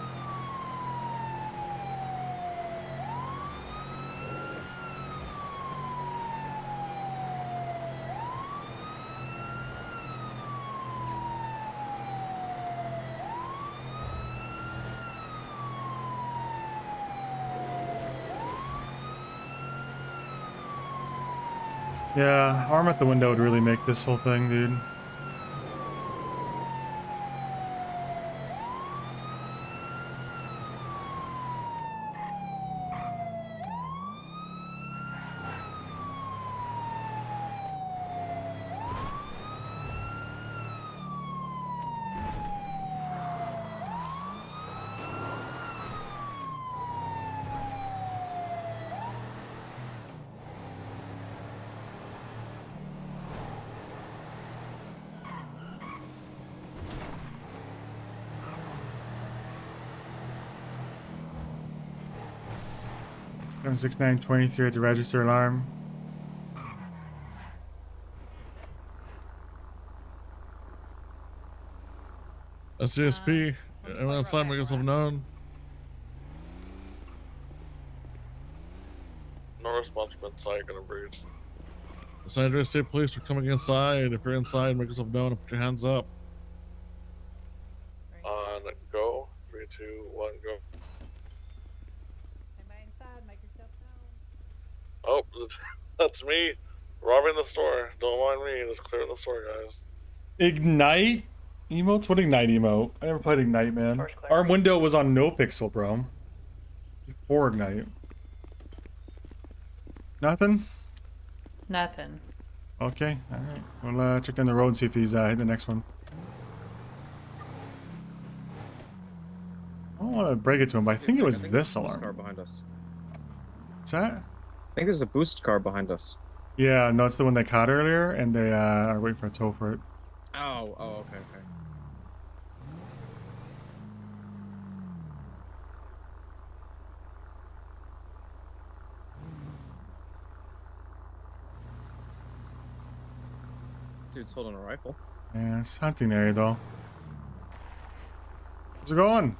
Yeah, arm at the window would really make this whole thing, dude. Seven 6-9 23 at the register alarm. SCSP, everyone outside make yourself known. No response from inside, gonna breach. San Andreas State Police are coming inside. If you're inside, make yourself known and put your hands up. On go. 3, 2, 1, go. Anybody inside, make yourself known. Oh, that's me robbing the store. Don't mind me. Just clearing the store, guys. Ignite emotes? What Ignite emote? I never played Ignite, man. Arm window was on no pixel, bro. Before Ignite. Nothing? Nothing. Okay, alright. We'll check down the road and see if these hit the next one. I don't want to break it to him, but I think it was this alarm. Car behind us. What's that? I think there's a boost car behind us. Yeah, no, it's the one they caught earlier, and they are waiting for a tow for it. Oh, okay. Dude's holding a rifle. Yeah, it's hunting area though. How's it going?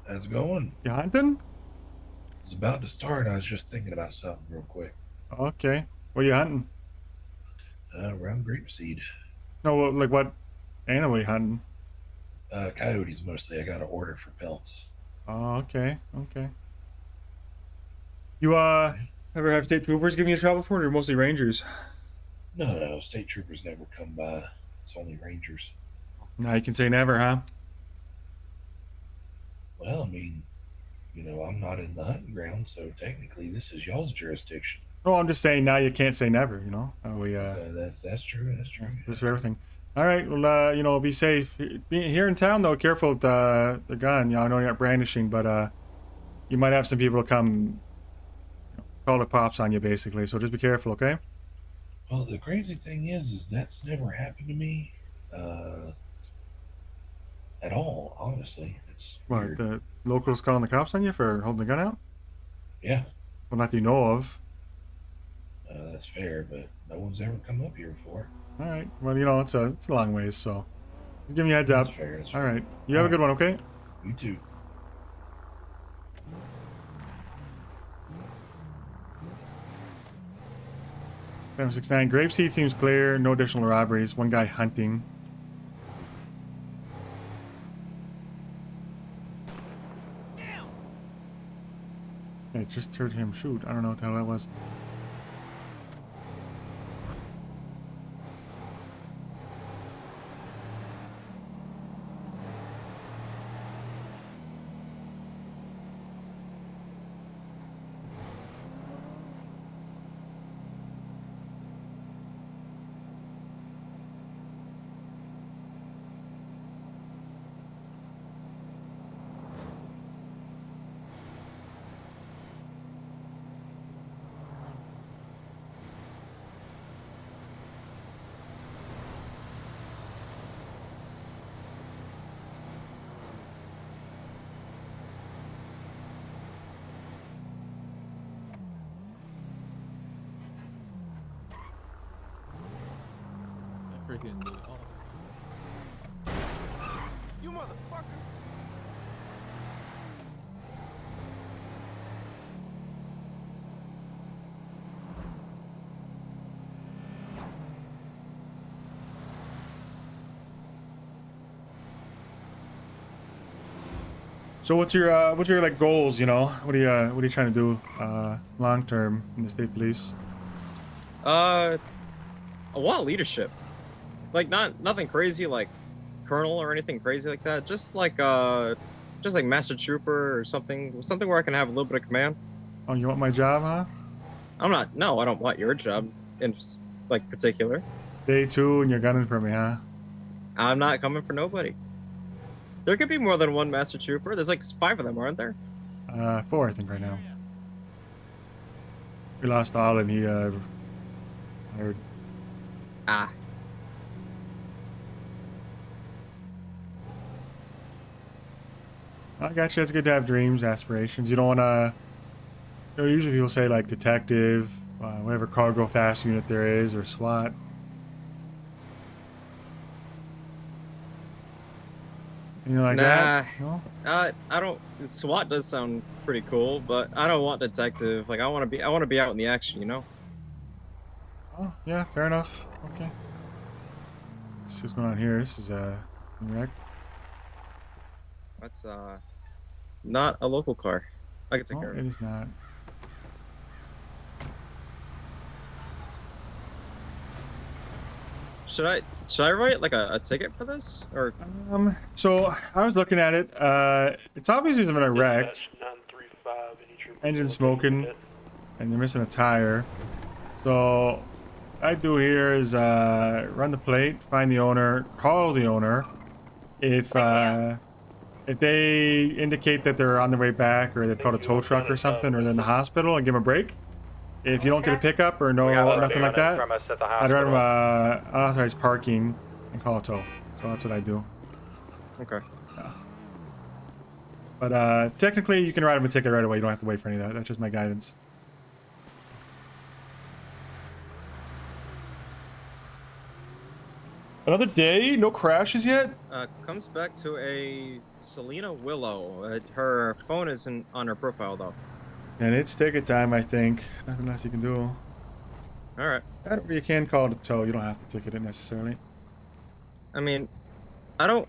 How's it going? You hunting? It's about to start. I was just thinking about something real quick. Okay. What are you hunting? Around grapeseed. No, like what animal are you hunting? Coyotes mostly. I got an order for pelts. Oh, okay. You Ever have state troopers giving you trouble before, or mostly rangers? No, state troopers never come by. It's only rangers. Now you can say never, huh? Well, I mean, you know, I'm not in the hunting ground, so technically this is y'all's jurisdiction. Oh, I'm just saying now you can't say never, you know? That's true. That's true. Just for everything. All right, well, you know, be safe. Here in town, though, careful with the gun. You know, I know you're not brandishing, but you might have some people come call the cops on you, basically. So just be careful, okay? Well, the crazy thing is that's never happened to me at all, honestly. It's What, weird. the locals calling the cops on you for holding the gun out? Yeah. Well, not that you know of. That's fair, but no one's ever come up here before. All right. Well, you know, it's a long ways, so just give me a heads up. That's fair. All right. You have a good one, okay? You too. $769. Grapeseed seems clear. No additional robberies. One guy hunting. I just heard him shoot. I don't know what the hell that was. Freaking You motherfucker! So what's your like goals? You know, what are you trying to do long term in the state police? I want leadership. Like nothing crazy like colonel or anything crazy like that. Just like master trooper or something where I can have a little bit of command. Oh, you want my job, huh? No, I don't want your job in like particular. Day 2 and you're gunning for me, huh? I'm not coming for nobody. There could be more than one master trooper. There's like 5 of them, aren't there? 4, I think, right now. We lost all and he hired. Ah. I got you. It's good to have dreams, aspirations. You don't want to. You know, usually people say like detective, whatever cargo fast unit there is, or SWAT. You know, like that? No? I don't. SWAT does sound pretty cool, but I don't want detective. Like I want to be out in the action, you know. Oh yeah, fair enough. Okay. Let's see what's going on here. This is wreck. That's not a local car. I can take care of it is not. Should I write like a ticket for this or? So I was looking at it. It's obviously been a wreck. Engine smoking, and they're missing a tire. So what I do here is run the plate, find the owner, call the owner. If they indicate that they're on their way back, or they've called a tow truck or something, or they're in the hospital, and give them a break. If you don't get a pickup or nothing like that, I'd run unauthorized parking and call a tow. So that's what I do. Okay. Yeah. But technically, you can write them a ticket right away. You don't have to wait for any of that. That's just my guidance. Another day, no crashes yet? Comes back to a Selena Willow. Her phone isn't on her profile though. And it's ticket time, I think. Nothing else you can do. Alright. You can call it a tow. You don't have to ticket it necessarily. I mean, I don't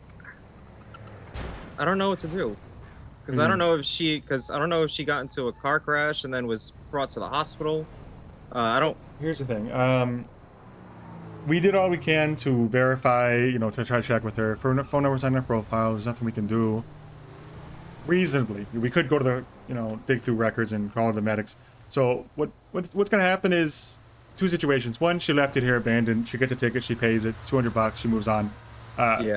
know what to do. Because I don't know if she got into a car crash and then was brought to the hospital. I don't. Here's the thing. We did all we can to verify, you know, to try to check with her. For phone numbers on her profile, there's nothing we can do. Reasonably, we could go to the, you know, dig through records and call the medics. So what's gonna happen is two situations. One, she left it here abandoned. She gets a ticket, she pays it, it's $200, she moves on.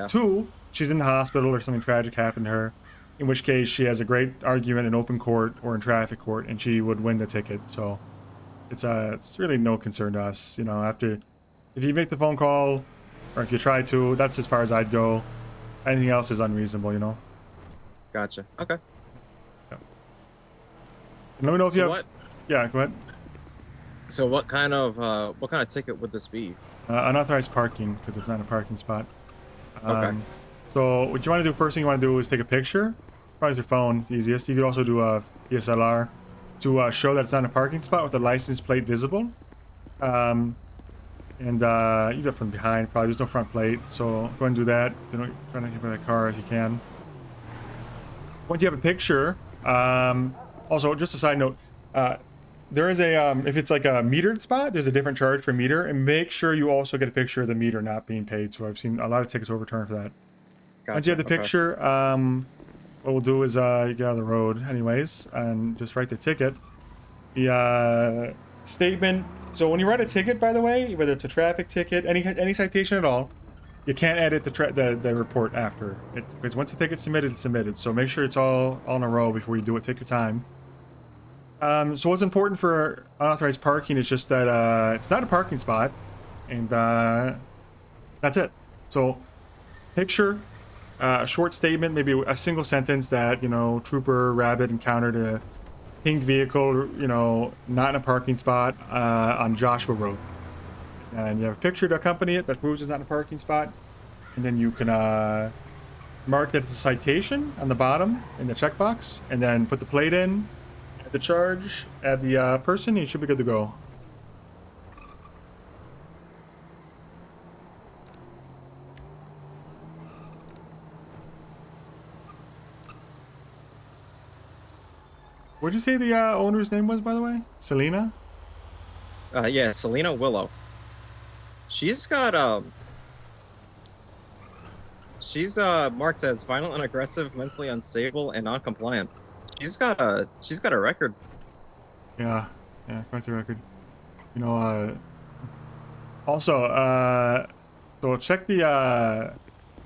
Two, she's in the hospital or something tragic happened to her, in which case she has a great argument in open court or in traffic court, and she would win the ticket. So it's really no concern to us. You know, after if you make the phone call or if you try to, that's as far as I'd go. Anything else is unreasonable, you know. Gotcha. Okay. Yeah. Let me know if you have. What? Yeah, go ahead. So what kind of ticket would this be? Unauthorized parking, because it's not a parking spot. Okay. So what you want to do, first thing you want to do is take a picture. Probably your phone, it's easiest. You could also do a DSLR to show that it's not a parking spot with the license plate visible. And you do it from behind, probably there's no front plate. So go and do that. You know, try to get by the car if you can. Once you have a picture, also just a side note, there is a if it's like a metered spot, there's a different charge for meter, and make sure you also get a picture of the meter not being paid. So I've seen a lot of tickets overturned for that. Gotcha. Once you have the picture, what we'll do is you get out of the road anyways and just write the ticket. The statement. So when you write a ticket, by the way, whether it's a traffic ticket, any citation at all, you can't edit the report after it, because once the ticket's submitted, it's submitted. So make sure it's all in a row before you do it. Take your time. So what's important for unauthorized parking is just that it's not a parking spot, and that's it. So picture, a short statement, maybe a single sentence that, you know, Trooper Rabbit encountered a pink vehicle, you know, not in a parking spot on Joshua Road. And you have a picture to accompany it that proves it's not in a parking spot. And then you can mark that it's a citation on the bottom in the checkbox, and then put the plate in, add the charge, add the person, and you should be good to go. What'd you say the owner's name was, by the way? Selena? Yeah, Selena Willow. She's got she's marked as violent and aggressive, mentally unstable, and non-compliant. She's got a record. Yeah, quite the record. You know, also, so check the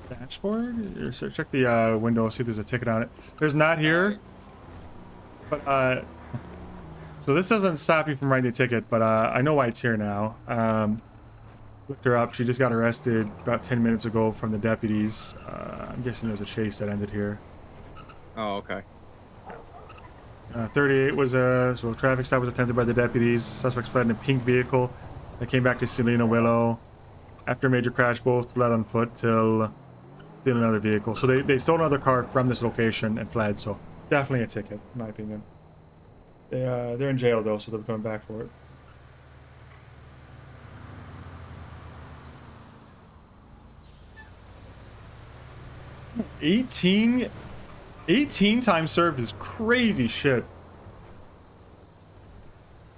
dashboard, or check the window, see if there's a ticket on it. There's not here, but so this doesn't stop you from writing a ticket, but I know why it's here now. Looked her up. She just got arrested about 10 minutes ago from the deputies. I'm guessing there's a chase that ended here. Oh, okay. 38 was a traffic stop was attempted by the deputies. Suspects fled in a pink vehicle. They came back to Selena Willow. After a major crash, both fled on foot till stealing another vehicle. So they stole another car from this location and fled. So definitely a ticket, in my opinion. They're in jail though, so they're coming back for it. $18 time served is crazy shit.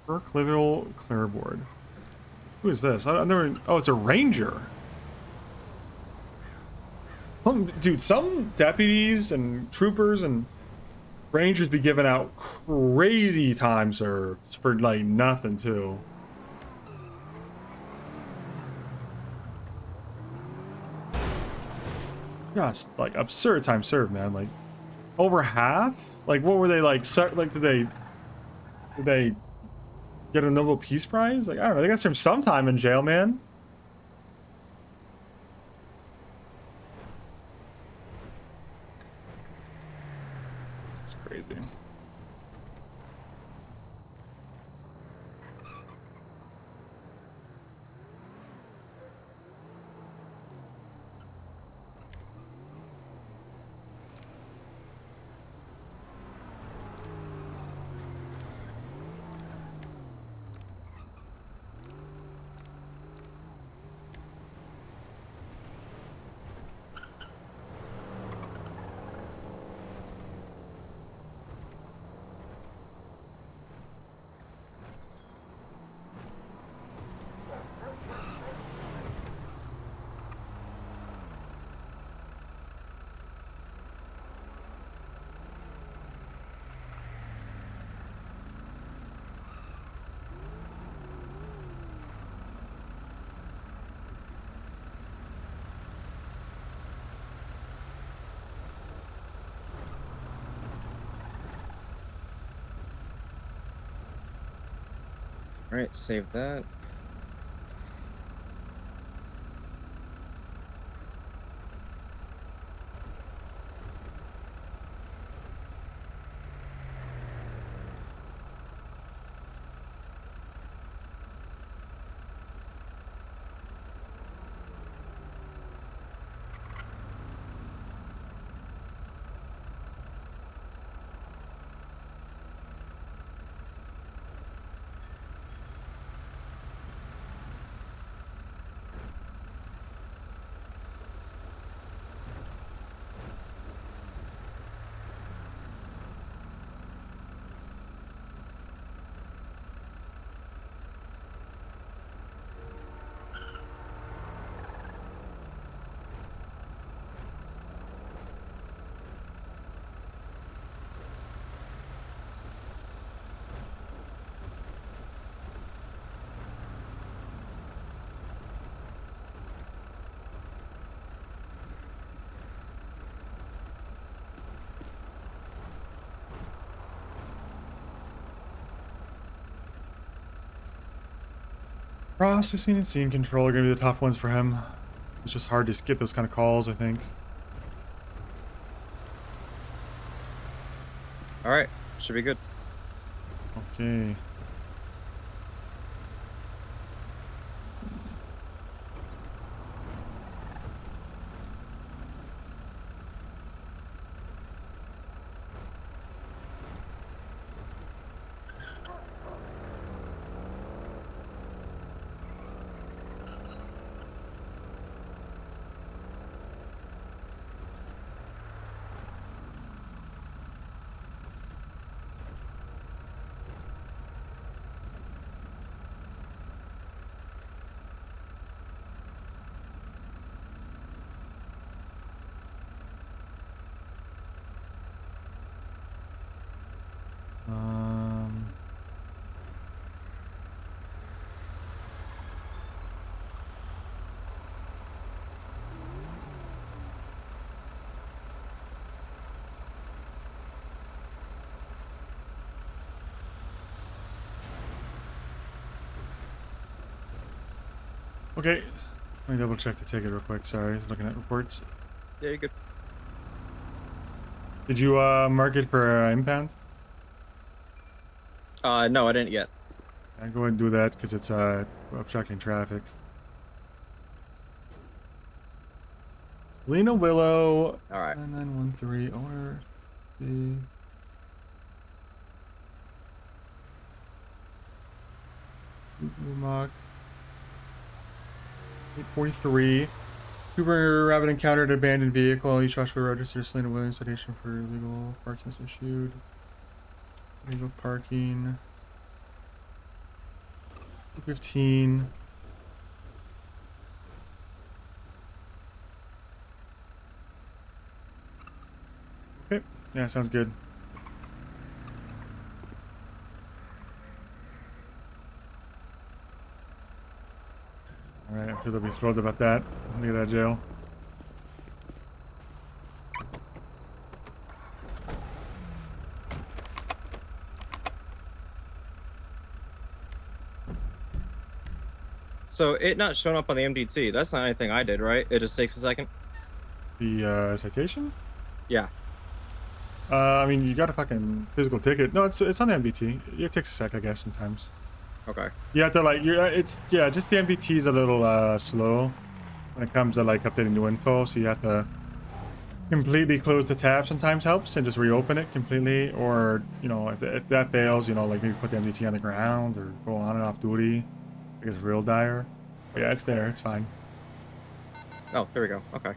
Burkeville Clairboard. Who is this? I've never. Oh, it's a ranger. Some deputies and troopers and rangers be giving out crazy time served for like nothing too. Just like absurd time served, man. Like over half. Like what were they like? Like did they get a Nobel Peace Prize? Like I don't know. They got some time in jail, man. It's crazy. Alright, save that. Processing and scene control are going to be the top ones for him. It's just hard to get those kind of calls, I think. Alright, should be good. Okay. Okay, let me double check the ticket real quick. Sorry, I was looking at reports. Yeah, you're good. Did you mark it for impound? No, I didn't yet. I go ahead and do that because it's obstructing traffic. Lena Willow. All right. 9913 order. The Mock 843. Uber Rabbit encountered an abandoned vehicle. Each Joshua registered Selena Williams citation for illegal parking was issued. Illegal parking. 15. Okay. Yeah, sounds good. Alright, I'm sure they'll be thrilled about that. Look at that jail. So it not showing up on the MDT, that's not anything I did, right? It just takes a second? The citation? Yeah. I mean, you got a fucking physical ticket. No, it's on the MBT. It takes a sec, I guess, sometimes. Okay. You have to like, just the MBT is a little slow when it comes to like updating new info. So you have to completely close the tab. Sometimes helps and just reopen it completely, or you know, if that fails, you know, like maybe put the MBT on the ground or go on and off duty. I guess real dire. But yeah, it's there. It's fine. Oh, there we go. Okay.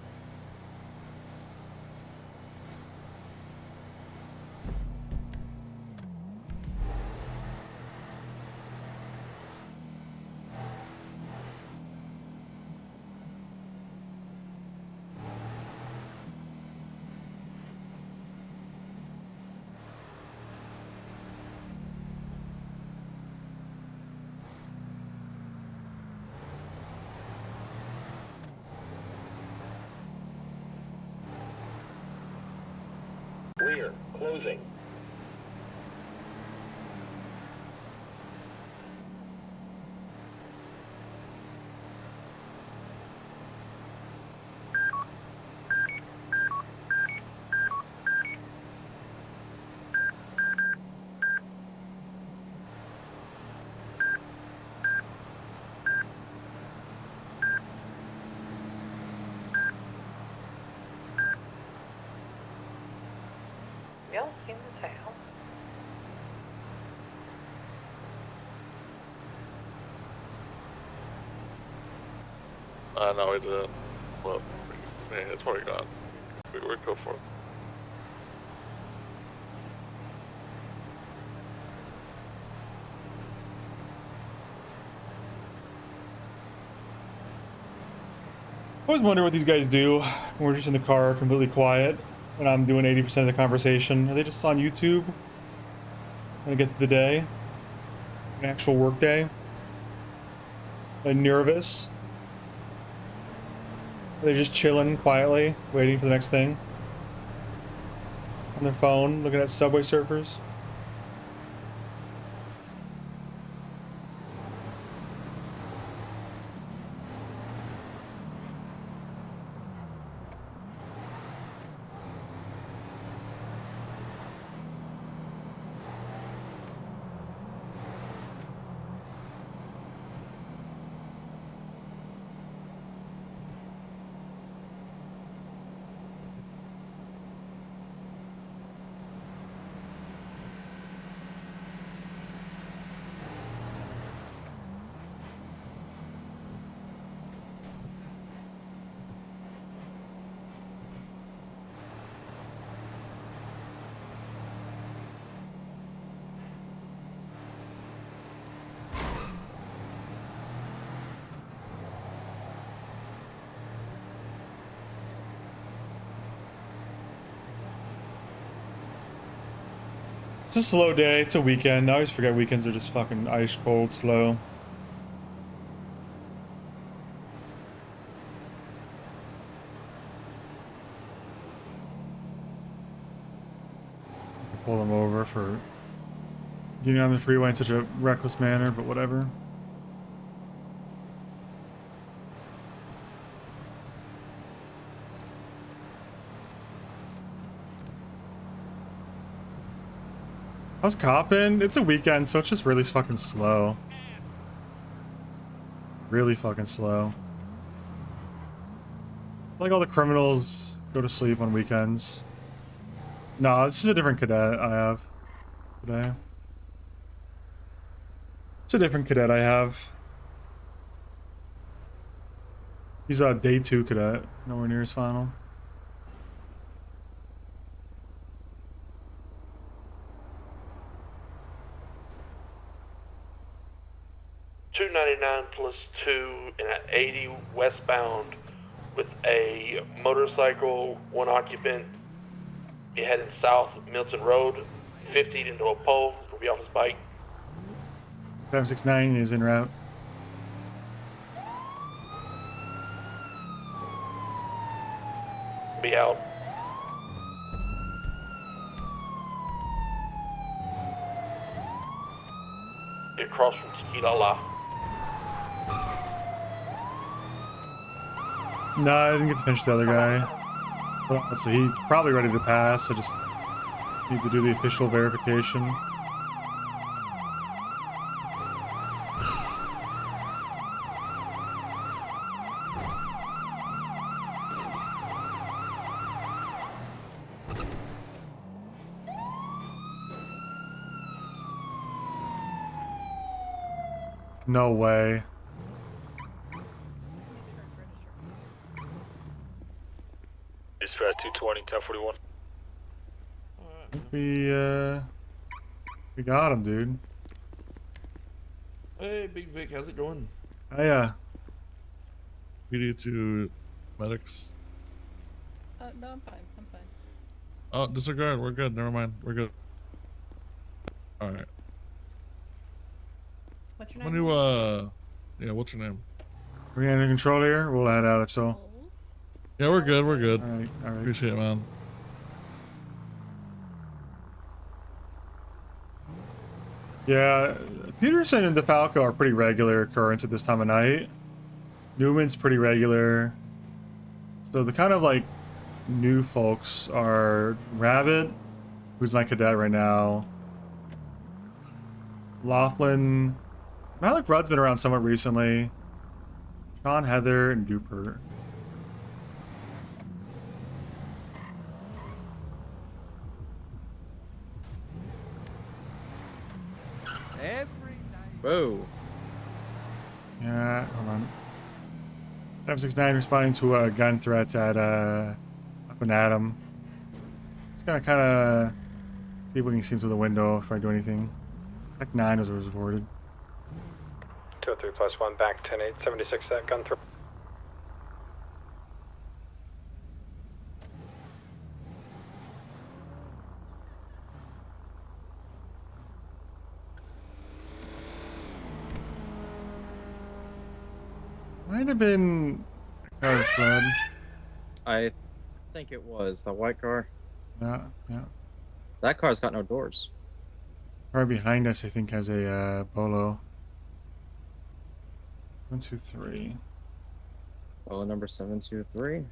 Clear. Closing. No, we didn't. Well, man, it's already gone. We're go for it. I always wonder what these guys do when we're just in the car, completely quiet, when I'm doing 80% of the conversation. Are they just on YouTube? When I get through the day? An actual work day? Are they nervous? Are they just chilling quietly, waiting for the next thing? On their phone, looking at Subway Surfers? It's a slow day. It's a weekend. I always forget weekends are just fucking ice cold slow. Pull them over for getting on the freeway in such a reckless manner, but whatever. How's copping? It's a weekend, so it's just really fucking slow. Really fucking slow. Like all the criminals go to sleep on weekends. No, this is a different cadet I have today. It's a different cadet I have. He's a day 2 cadet, nowhere near his final. +2 and at 80 westbound with a motorcycle, 1 occupant. He heading south Milton Road, 50 into a pole. He'll be off his bike. 569 is en route. Be out. Be across from Tequila. No, I didn't get to finish the other guy. But honestly, he's probably ready to pass. I just need to do the official verification. No way. Dispatch 220, 1041. We got him, dude. Hey, Big Vic, how's it going? Oh yeah. We need to medics. No, I'm fine. I'm fine. Oh, disregard. We're good. Never mind. We're good. All right. What's your I'm name? gonna yeah. What's your name? Are we under control here? We'll head out if so. Yeah, we're good. We're good. All right. All right. Appreciate it, man. Yeah, Peterson and DeFalco are pretty regular occurrence at this time of night. Newman's pretty regular. So the kind of like new folks are Rabbit, who's my cadet right now. Laughlin. Malik Rudd's been around somewhat recently. Sean, Heather, and Dupert. Whoa. Yeah, hold on. 769 responding to gun threats at up in Adam. Just gonna kind of see if we can see through the window if I do anything. Like 9 was reported. 203+1 back 10-8, 76 that gun threat. Might have been a car fled. I think it was the white car. Yeah. That car's got no doors. Car behind us, I think, has a Bolo. 723. Bolo number 723.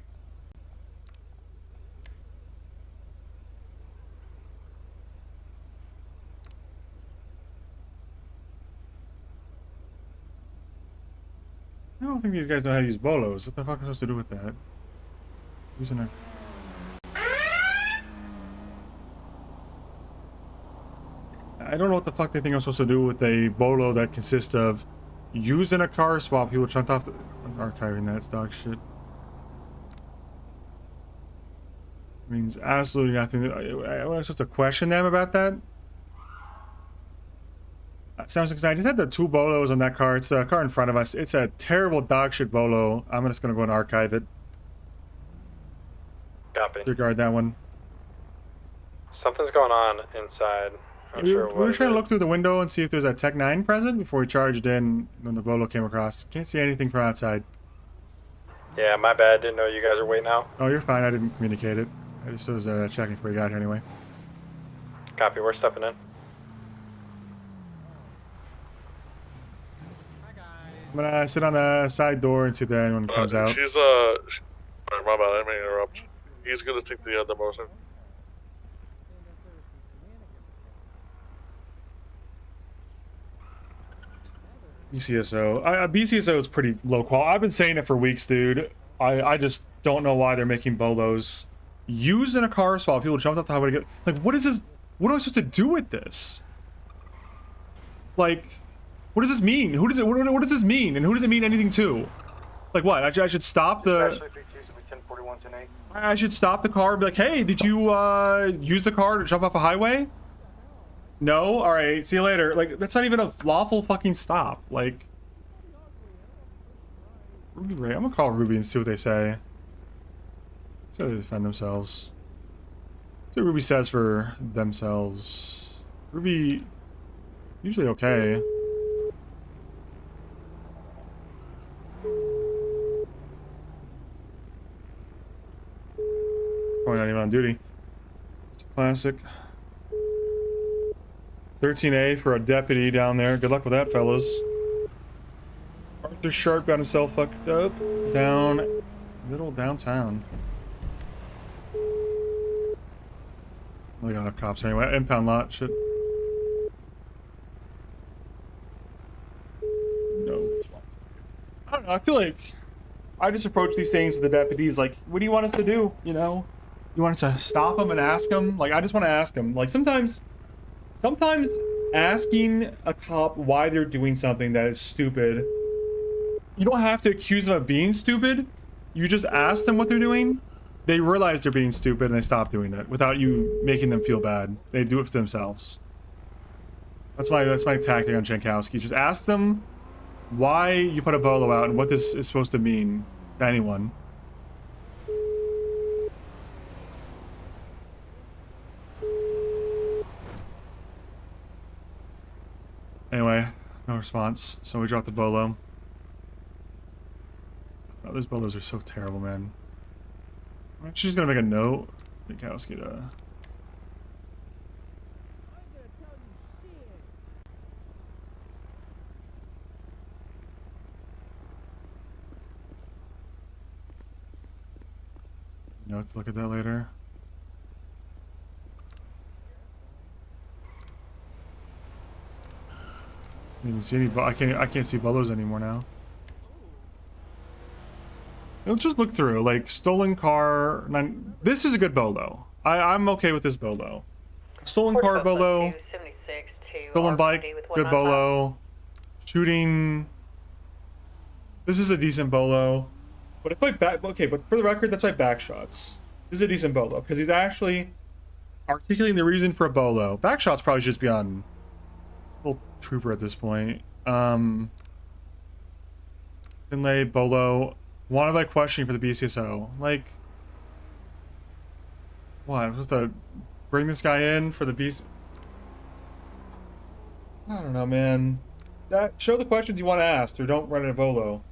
I don't think these guys know how to use Bolos. What the fuck am I supposed to do with that? Using a... I don't know what the fuck they think I'm supposed to do with a Bolo that consists of using a car swap. People jumped off the... I'm archiving that dog shit. Means absolutely nothing. I was supposed to question them about that. Sounds like I just had the 2 Bolos on that car. It's the car in front of us. It's a terrible dog shit Bolo. I'm just gonna go and archive it. Copy. Disregard that one. Something's going on inside. We were trying to look through the window and see if there's a Tech 9 present before we charged in when the Bolo came across. Can't see anything from outside. Yeah, my bad. Didn't know you guys are waiting out. Oh, you're fine. I didn't communicate it. I just was checking before you got here anyway. Copy. We're stepping in. I'm gonna sit on the side door and see if anyone comes out. She's sorry, my bad. I didn't mean to interrupt. He's gonna take the motion. BCSO. BCSO is pretty low quality. I've been saying it for weeks, dude. I just don't know why they're making Bolos. Using a car swap, people jumped off the highway to get... Like, what is this? What am I supposed to do with this? Like, what does this mean? Who does it... What does this mean? And who does it mean anything to? Like, what? I should stop the... I should stop the car and be like, hey, did you use the car to jump off a highway? No? Alright, see you later. Like, that's not even a lawful fucking stop. Like... Ruby Ray. I'm gonna call Ruby and see what they say. So they defend themselves. See what Ruby says for themselves. Ruby... Usually okay. Probably not even on duty. It's a classic. 13A for a deputy down there. Good luck with that, fellas. Arthur Sharp got himself fucked up down middle downtown. We got enough cops anyway. Impound lot, shit. No. I don't know, I feel like I just approach these things with the deputies like, what do you want us to do? You know? You want us to stop them and ask them? Like, I just want to ask them. Like, sometimes asking a cop why they're doing something that is stupid, you don't have to accuse them of being stupid. You just ask them what they're doing. They realize they're being stupid and they stop doing it without you making them feel bad. They do it for themselves. That's my tactic on Jankowski. Just ask them why you put a bolo out and what this is supposed to mean to anyone. Anyway, no response, so we dropped the bolo. Oh, those bolos are so terrible, man. She's gonna make a note. Jankowski to... Let's look at that later. I didn't see any. I can't see bolos anymore now. Let's just look through. Like stolen car. This is a good bolo. I'm okay with this bolo. Stolen car bolo. Stolen bike. Good bolo. Shooting. This is a decent bolo. But if my back, okay, but for the record, that's my back shots. This is a decent bolo because he's actually articulating the reason for a bolo. Back shots probably should just be on full trooper at this point. Finlay, bolo, wanted by questioning for the BCSO. Like, what? I'm supposed to bring this guy in for the BC? I don't know, man. Show the questions you want to ask, or don't run in a bolo.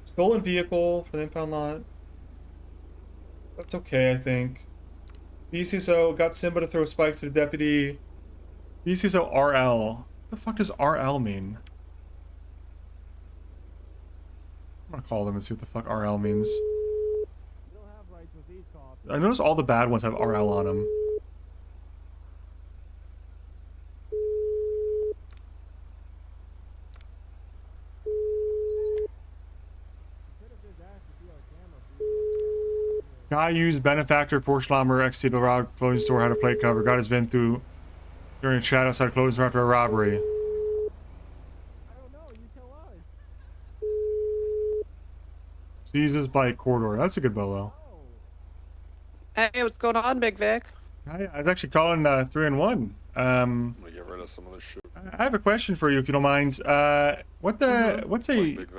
Stolen vehicle for the impound lot. That's okay, I think. BCSO got Simba to throw spikes to the deputy. BCSO RL. What the fuck does RL mean? I'm gonna call them and see what the fuck RL means. I notice all the bad ones have RL on them. Guy used benefactor Porschlammer ex the rob clothing store, had a plate cover, got his VIN through during a chat outside a clothing store after a robbery. Seizes bike corridor. That's a good bolo. Hey, what's going on, Big Vic? Hi, I was actually calling 3-1. I'm gonna get rid of some of this shit. I have a question for you if you don't mind. What's a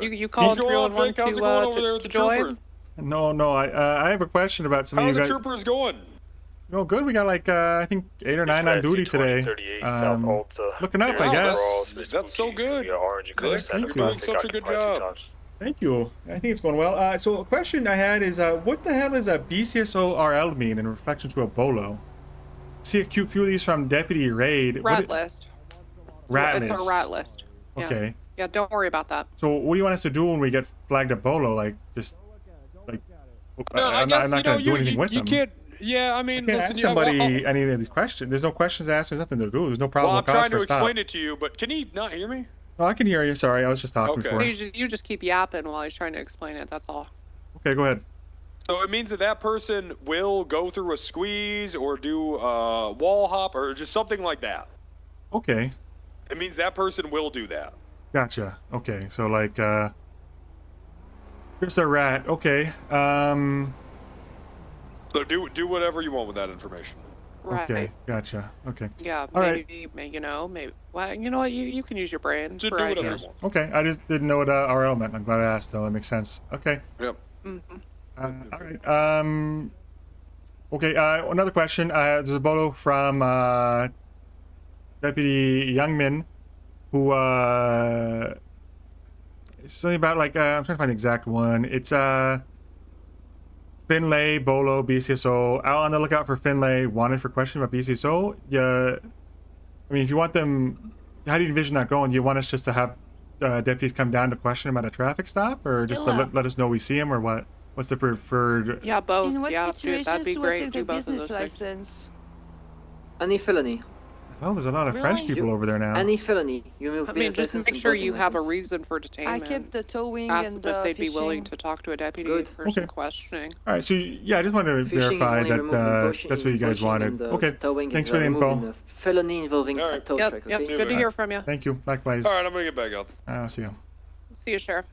You called 311 to join? No, I have a question about some of How you are the guys. troopers going? No, good. We got like I think 8 or 9 on duty today. Looking up, I guess. That's so good. Vic, Thank you're you. doing such a good job. Thank you. I think it's going well. So a question I had is, what the hell does a BCSO RL mean in reflection to a bolo? See a cute few of these from Deputy Raid. Rat list. Rat It's list. our rat list. Yeah. Okay. Yeah, don't worry about that. So what do you want us to do when we get flagged a bolo? Like just like No, I'm not gonna do anything with you them. can't. Yeah, I mean, I can't listen, ask you somebody any of these questions. There's no questions to ask. There's nothing to do. There's no Well, problem. I'm trying to explain it to you, but can you not hear me? No, I can hear you. Sorry, I was just talking before. You just keep yapping while he's trying to explain it, that's all. Okay, go ahead. So it means that that person will go through a squeeze or do a wall hop or just something like that. Okay, It means that person will do that. gotcha. Okay, so like here's a rat. Okay. So do whatever you want with that information. Right. Okay, gotcha. Okay. Yeah, All right. maybe, you know, maybe, well, you know what, you can use your brain Just for do whatever ideas. you want. Okay, I just didn't know what RL meant. I'm glad I asked, though. That makes sense. Okay. Yep. All right. Okay. Another question. There's a bolo from Deputy Youngman, who it's something about like I'm trying to find the exact one. It's Finlay, bolo, BCSO. Out on the lookout for Finlay. Wanted for question about BCSO. Yeah. I mean, if you want them, how do you envision that going? Do you want us just to have deputies come down to question him at a traffic stop, or just to let us know we see him, or what? What's the preferred? Yeah, both. In what Yeah, situations that'd be do I great. take Do their both of business those things. license? Any felony. Oh, there's a lot of French people over there now. Any felony. You move I mean, business just license make and sure boating you have a license. reason for detainment. I kept the towing Ask and them if they'd be willing fishing. to talk to a deputy Good. for some Okay. questioning. All right, so yeah, I just wanted to Fishing is verify only that removing that's what you guys poaching wanted. and, Okay, towing thanks is, for the removing info. the felony involving a tow Yep, truck. yep. Okay? Good to hear from you. Thank you. Likewise. All right, I'm gonna get back out. I'll see you. See you, Sheriff.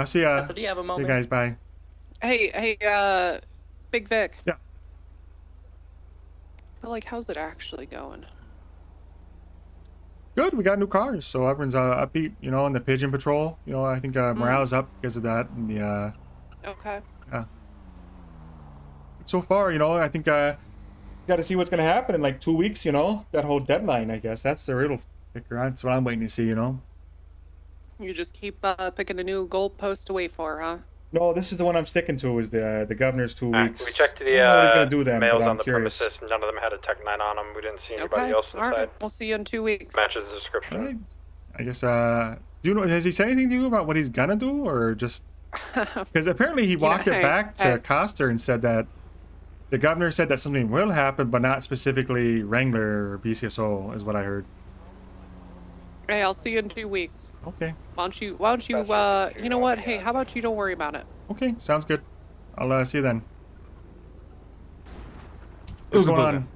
See ya. So do you have a See moment? you guys. Bye. Hey, Big Vic. Yeah. But like, how's it actually going? Good. We got new cars, so everyone's upbeat. You know, in the pigeon patrol. You know, I think morale's up because of that. And the Okay. yeah. So far, you know, I think got to see what's gonna happen in like 2 weeks. You know, that whole deadline. I guess that's the real kicker. That's what I'm waiting to see. You know. You just keep picking a new goalpost to wait for, huh? No, this is the one I'm sticking to. Is the governor's 2 weeks. We checked I don't know what he's gonna do then, males but I'm on the curious. premises. None of them had a Tech 9 on them. We didn't see anybody Okay. else All inside. right. We'll see you in 2 weeks. Matches the description. All right. I guess. Do you know? Has he said anything to you about what he's gonna do, or just? Because apparently he walked it back to Coster and said that the governor said that something will happen, but not specifically Wrangler or BCSO, is what I heard. Hey, I'll see you in 2 weeks. Okay. Why don't you, you know what? Hey, how about you don't worry about it? Okay, sounds good. I'll see you then. What's going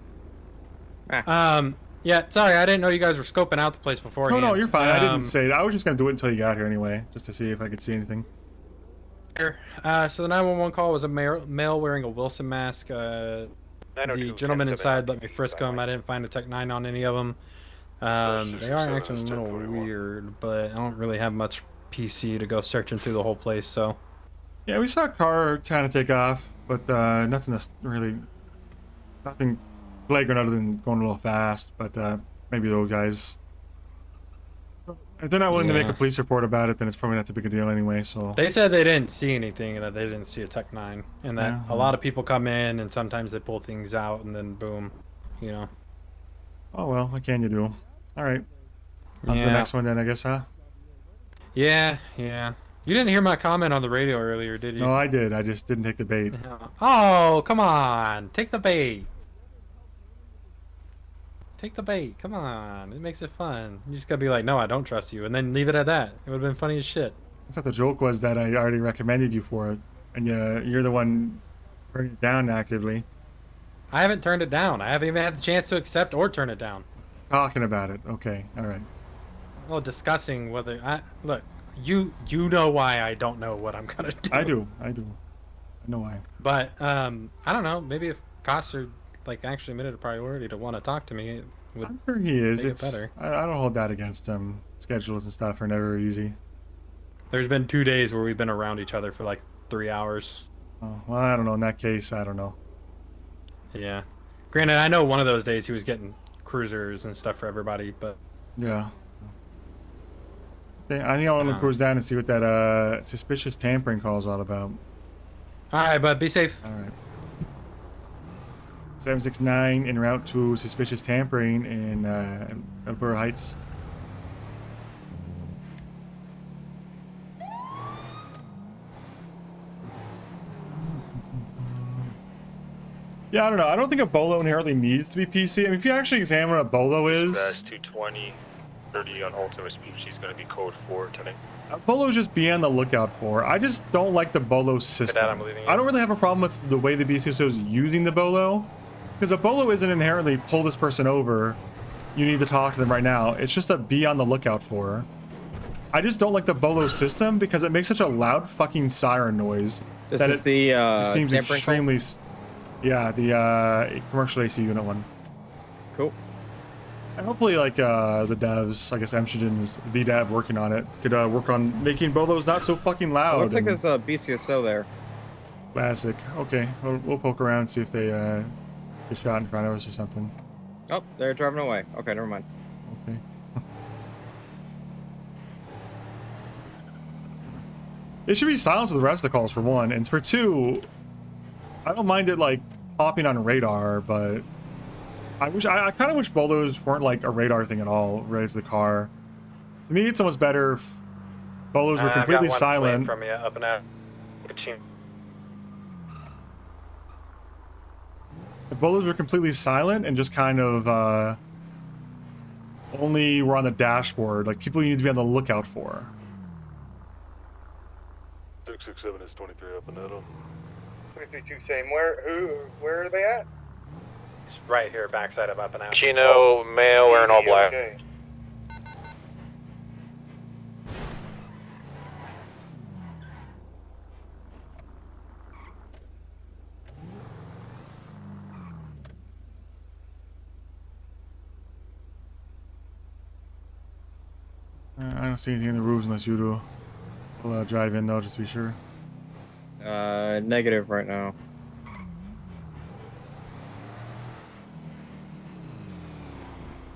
on? Yeah, sorry, I didn't know you guys were scoping out the place beforehand. No, you're fine. I didn't say that. I was just gonna do it until you got here anyway, just to see if I could see anything. So the 911 call was a male wearing a Wilson mask. The gentleman inside let me frisk him. I didn't find a Tech 9 on any of them. They are acting a little weird, but I don't really have much PC to go searching through the whole place, so. Yeah, we saw a car trying to take off, but nothing flagrant other than going a little fast. But maybe those guys. If they're not willing to make a police report about it, then it's probably not too big a deal anyway. So they said they didn't see anything, and that they didn't see a Tech 9, and that a lot of people come in, and sometimes they pull things out, and then boom, you know. Oh well, what can you do? All right, on to the next one then, I guess, huh? Yeah. You didn't hear my comment on the radio earlier, did you? No, I did. I just didn't take the bait. Oh, come on, take the bait. Take the bait. Come on. It makes it fun. You just gotta be like, no, I don't trust you, and then leave it at that. It would have been funny as shit. I thought the joke was that I already recommended you for it, and you're the one turning it down actively. I haven't turned it down. I haven't even had the chance to accept or turn it down. Talking about it. Okay. All right. Well, discussing whether look. You know why I don't know what I'm gonna do. I do. I know why. But I don't know. Maybe if costs are like actually made it a priority to want to talk to me, it would I'm sure he is. make it better. I don't hold that against him. Schedules and stuff are never easy. There's been 2 days where we've been around each other for like 3 hours. Oh, well, I don't know. In that case, I don't know. Yeah. Granted, I know one of those days he was getting cruisers and stuff for everybody, but yeah. I think I want to cruise down and see what that suspicious tampering call is all about. All right, bud. Be safe. All right. 769 en route to suspicious tampering in Elbur Heights. Yeah, I don't know. I don't think a bolo inherently needs to be PC. I mean, if you actually examine what a bolo is... That's 220, 30 on ultimate speed. She's going to be code 4 today. A bolo just be on the lookout for. I just don't like the bolo system. I don't really have a problem with the way the BCSO is using the bolo. Because a bolo isn't inherently pull this person over. You need to talk to them right now. It's just a be on the lookout for. I just don't like the bolo system because it makes such a loud fucking siren noise. This is the it seems tampering extremely... Yeah, the commercial AC unit one. Cool. And hopefully, like, the devs, I guess Amsterdam is the dev working on it, could work on making bolos not so fucking loud. Looks like there's a BCSO there. Classic. Okay, we'll poke around, see if they get shot in front of us or something. Oh, they're driving away. Okay, never mind. Okay. It should be silent to the rest of the calls, for one. And for two, I don't mind it, like, popping on radar, but I kind of wish bolos weren't, like, a radar thing at all, raise the car. To me, it's almost better if bolos were completely silent. From you, up and out. If bolos were completely silent and just kind of, only were on the dashboard, like, people you need to be on the lookout for. 667 is 23 up and at 'em. 332 same. Where are they at? It's right here, backside of up and out. Chino, male, wearing all black. Okay. I don't see anything in the roofs unless you do. We'll drive in though, just to be sure. Negative right now.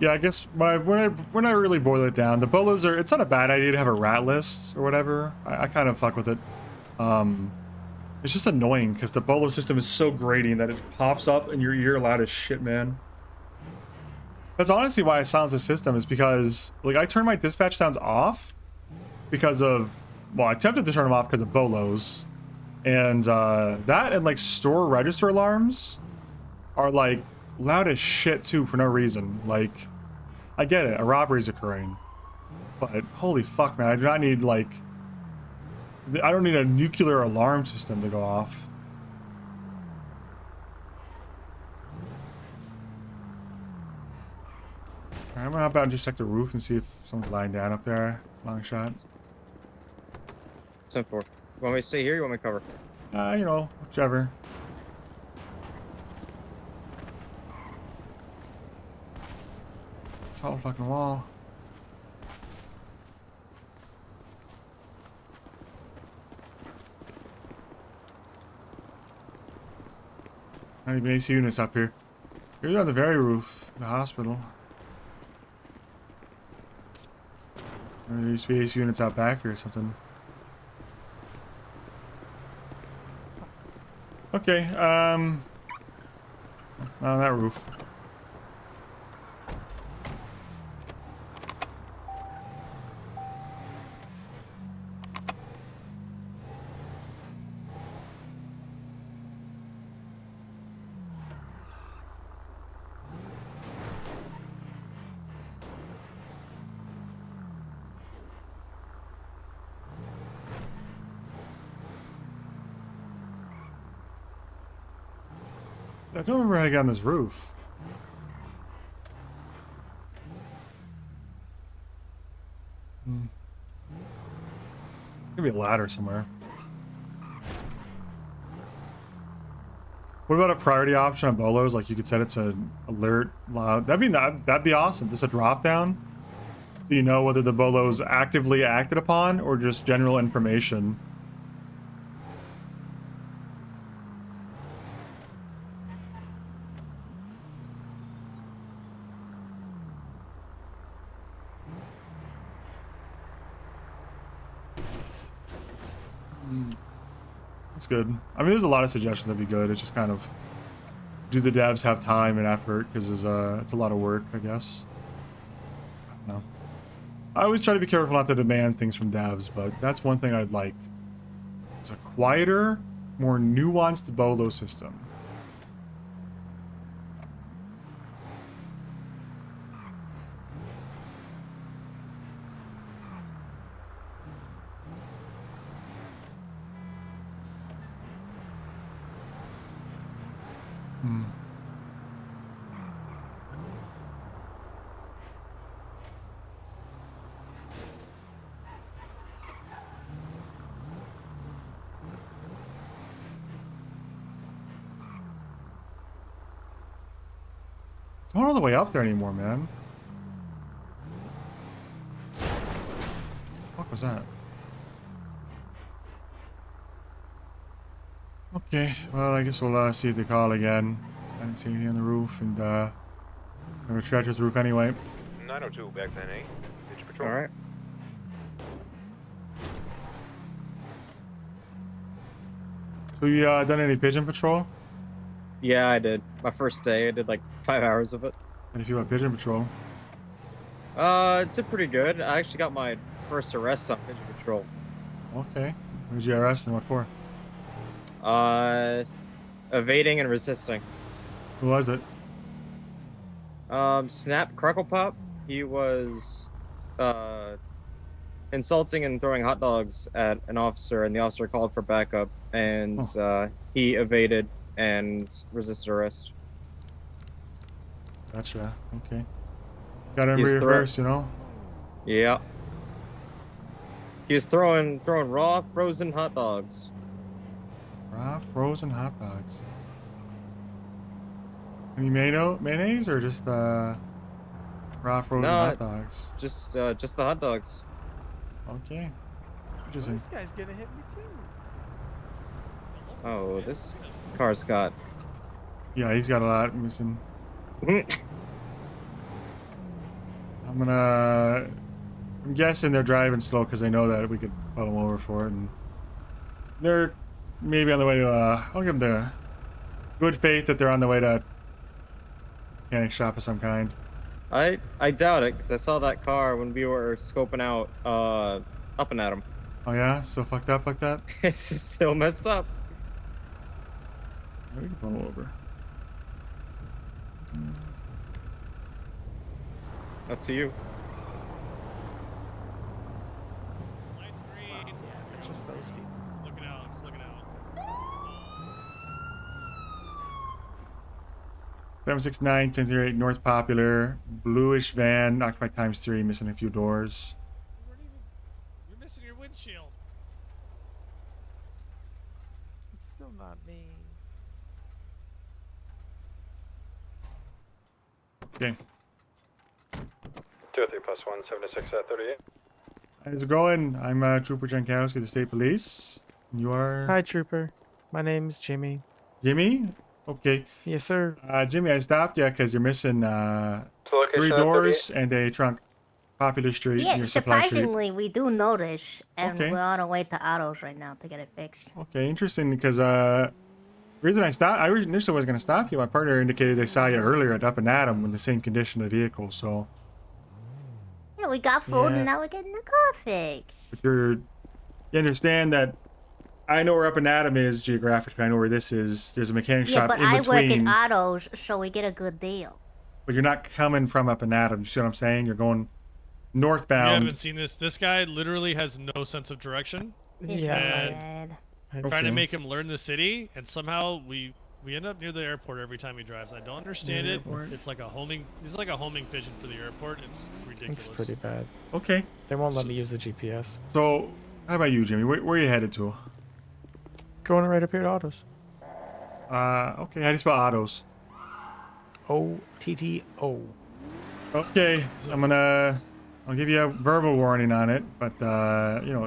Yeah, I guess when I really boil it down, the bolos are, it's not a bad idea to have a rat list or whatever. I kind of fuck with it. It's just annoying because the bolo system is so grating that it pops up in your ear loud as shit, man. That's honestly why I silence the system, is because, like, I turn my dispatch sounds off because of, well, I attempted to turn them off because of bolos. And that and, like, store register alarms are, like, loud as shit, too, for no reason. Like, I get it, a robbery's occurring. But, holy fuck, man, I do not need, like, I don't need a nuclear alarm system to go off. I'm gonna hop out and just check the roof and see if someone's lying down up there. Long shot. 10-4. Want me to stay here? Or you want me to cover? You know, whichever. Tall fucking wall. Not even AC units up here. Here's on the very roof, the hospital. There used to be AC units out back here or something. Okay, on that roof. I don't remember how I got on this roof. Maybe a ladder somewhere. What about a priority option on bolos? Like you could set it to alert loud. That'd be awesome. Just a drop down, so you know whether the bolo's actively acted upon or just general information. That's good. I mean, there's a lot of suggestions that'd be good. It's just kind of, do the devs have time and effort? Because it's a lot of work, I guess. No. I always try to be careful not to demand things from devs, but that's one thing I'd like. It's a quieter, more nuanced bolo system. Not all the way up there anymore, man. What was that? Okay, well, I guess we'll see if they call again. I didn't see anything on the roof, and I'm gonna try to the roof anyway. 902 back then, eh? Ditch patrol. All right. So you done any pigeon patrol? Yeah, I did. My first day, I did like 5 hours of it. And if you went pigeon patrol? It did pretty good. I actually got my first arrest on pigeon patrol. Okay. Who did you arrest and what for? Evading and resisting. Who was it? Snap Crackle Pop. He was insulting and throwing hot dogs at an officer, and the officer called for backup, and he evaded and resisted arrest. Gotcha. Okay. Gotta remember your first, you know? Yeah. He was throwing raw frozen hot dogs. Raw frozen hot dogs. Any mayonnaise or just raw frozen hot dogs? Just the hot dogs. Okay. This guy's gonna hit me too. Oh, this car's got. Yeah, he's got a lot missing. I'm guessing they're driving slow because they know that we could pull them over for it, and they're maybe on the way to. I'll give them the good faith that they're on the way to mechanic shop of some kind. I doubt it, because I saw that car when we were scoping out up and at him. Oh yeah, so fucked up like that. It's just still messed up. We can pull them over. Up to you. It's just those people. Look it out, just look it out. 769 1038 North Popular, bluish van, occupied ×3, missing a few doors. You're missing your windshield. still not me. Okay. 203 plus 176 at 38. How's it going? I'm Trooper Jankowski, the state police. You are? Hi, Trooper. My name's Jimmy. Jimmy? Okay. Yes, sir. Jimmy, I stopped you because you're missing So location 3 at doors and a trunk. Popular Street Yeah, near Supply Street. surprisingly, we do notice, and Okay. we're on our way to autos right now to get it fixed. Okay, interesting because the reason I stopped, I initially was going to stop you. My partner indicated they saw you earlier at Up and Adam in the same condition of the vehicle, so. Yeah, we got food, Yeah. and now we're getting the car fixed. But you understand that I know where Up and Adam is geographically. I know where this is. There's a mechanic Yeah, shop but in I between. work in autos, so we get a good deal. But you're not coming from Up and Adam. You see what I'm saying? You're going You northbound. haven't seen this. This guy literally has no sense of direction. Yeah. And trying to make him learn the city, and somehow we end up near the airport every time he drives. I don't understand it. It's like a homing. He's like a homing pigeon for the airport. It's ridiculous. It's pretty bad. Okay. They won't let me use the GPS. So, how about you, Jimmy? Where are you headed to? Going right up here to autos. Okay. How do you spell autos? O-T-T-O. Okay. I'll give you a verbal warning on it, but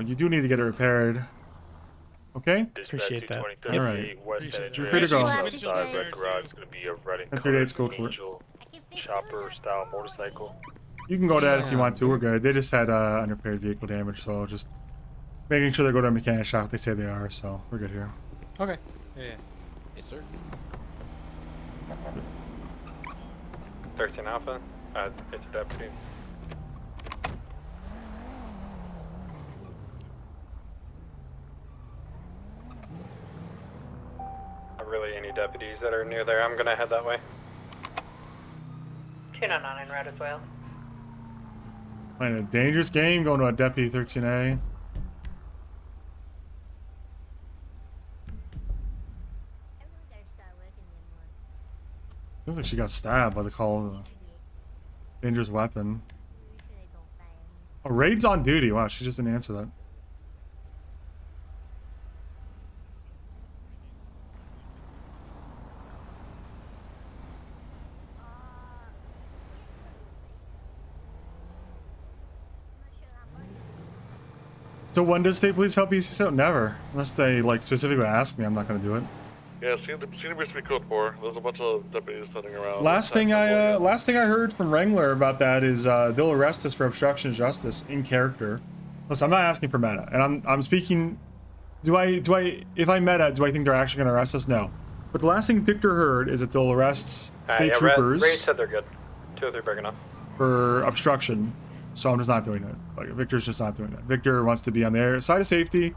you do need to get it repaired. Okay? Appreciate that. All right. West San You're free to go. Andreas, Red Garage is going to be a red and That's 3 days, go for it. Angel chopper style motorcycle. You can go to that if you want to. We're good. They just had unrepaired vehicle damage, so just making sure they go to a mechanic shop if they say they are, so we're good here. Okay. Yeah. Yes, sir. 13 Alpha. It's a deputy. Not really any deputies that are near there. I'm gonna head that way. 299 en route as well. Playing a dangerous game, going to a deputy 13A. Looks like she got stabbed by the call of a dangerous weapon. Oh, raid's on duty. Wow, she just didn't answer that. So when does state police help ECSO? Never. Unless they like specifically ask me, I'm not gonna do it. Yeah, senior to be code 4. There's a bunch of deputies sitting around. Last thing I heard from Wrangler about that is they'll arrest us for obstruction of justice in character. Listen, I'm not asking for meta, and I'm speaking. Do I if I meta, do I think they're actually going to arrest us? No. But the last thing Victor heard is that they'll arrest state troopers. Ray said they're good. 203 big enough. For obstruction, so I'm just not doing it. Like Victor's just not doing it. Victor wants to be on their side of safety,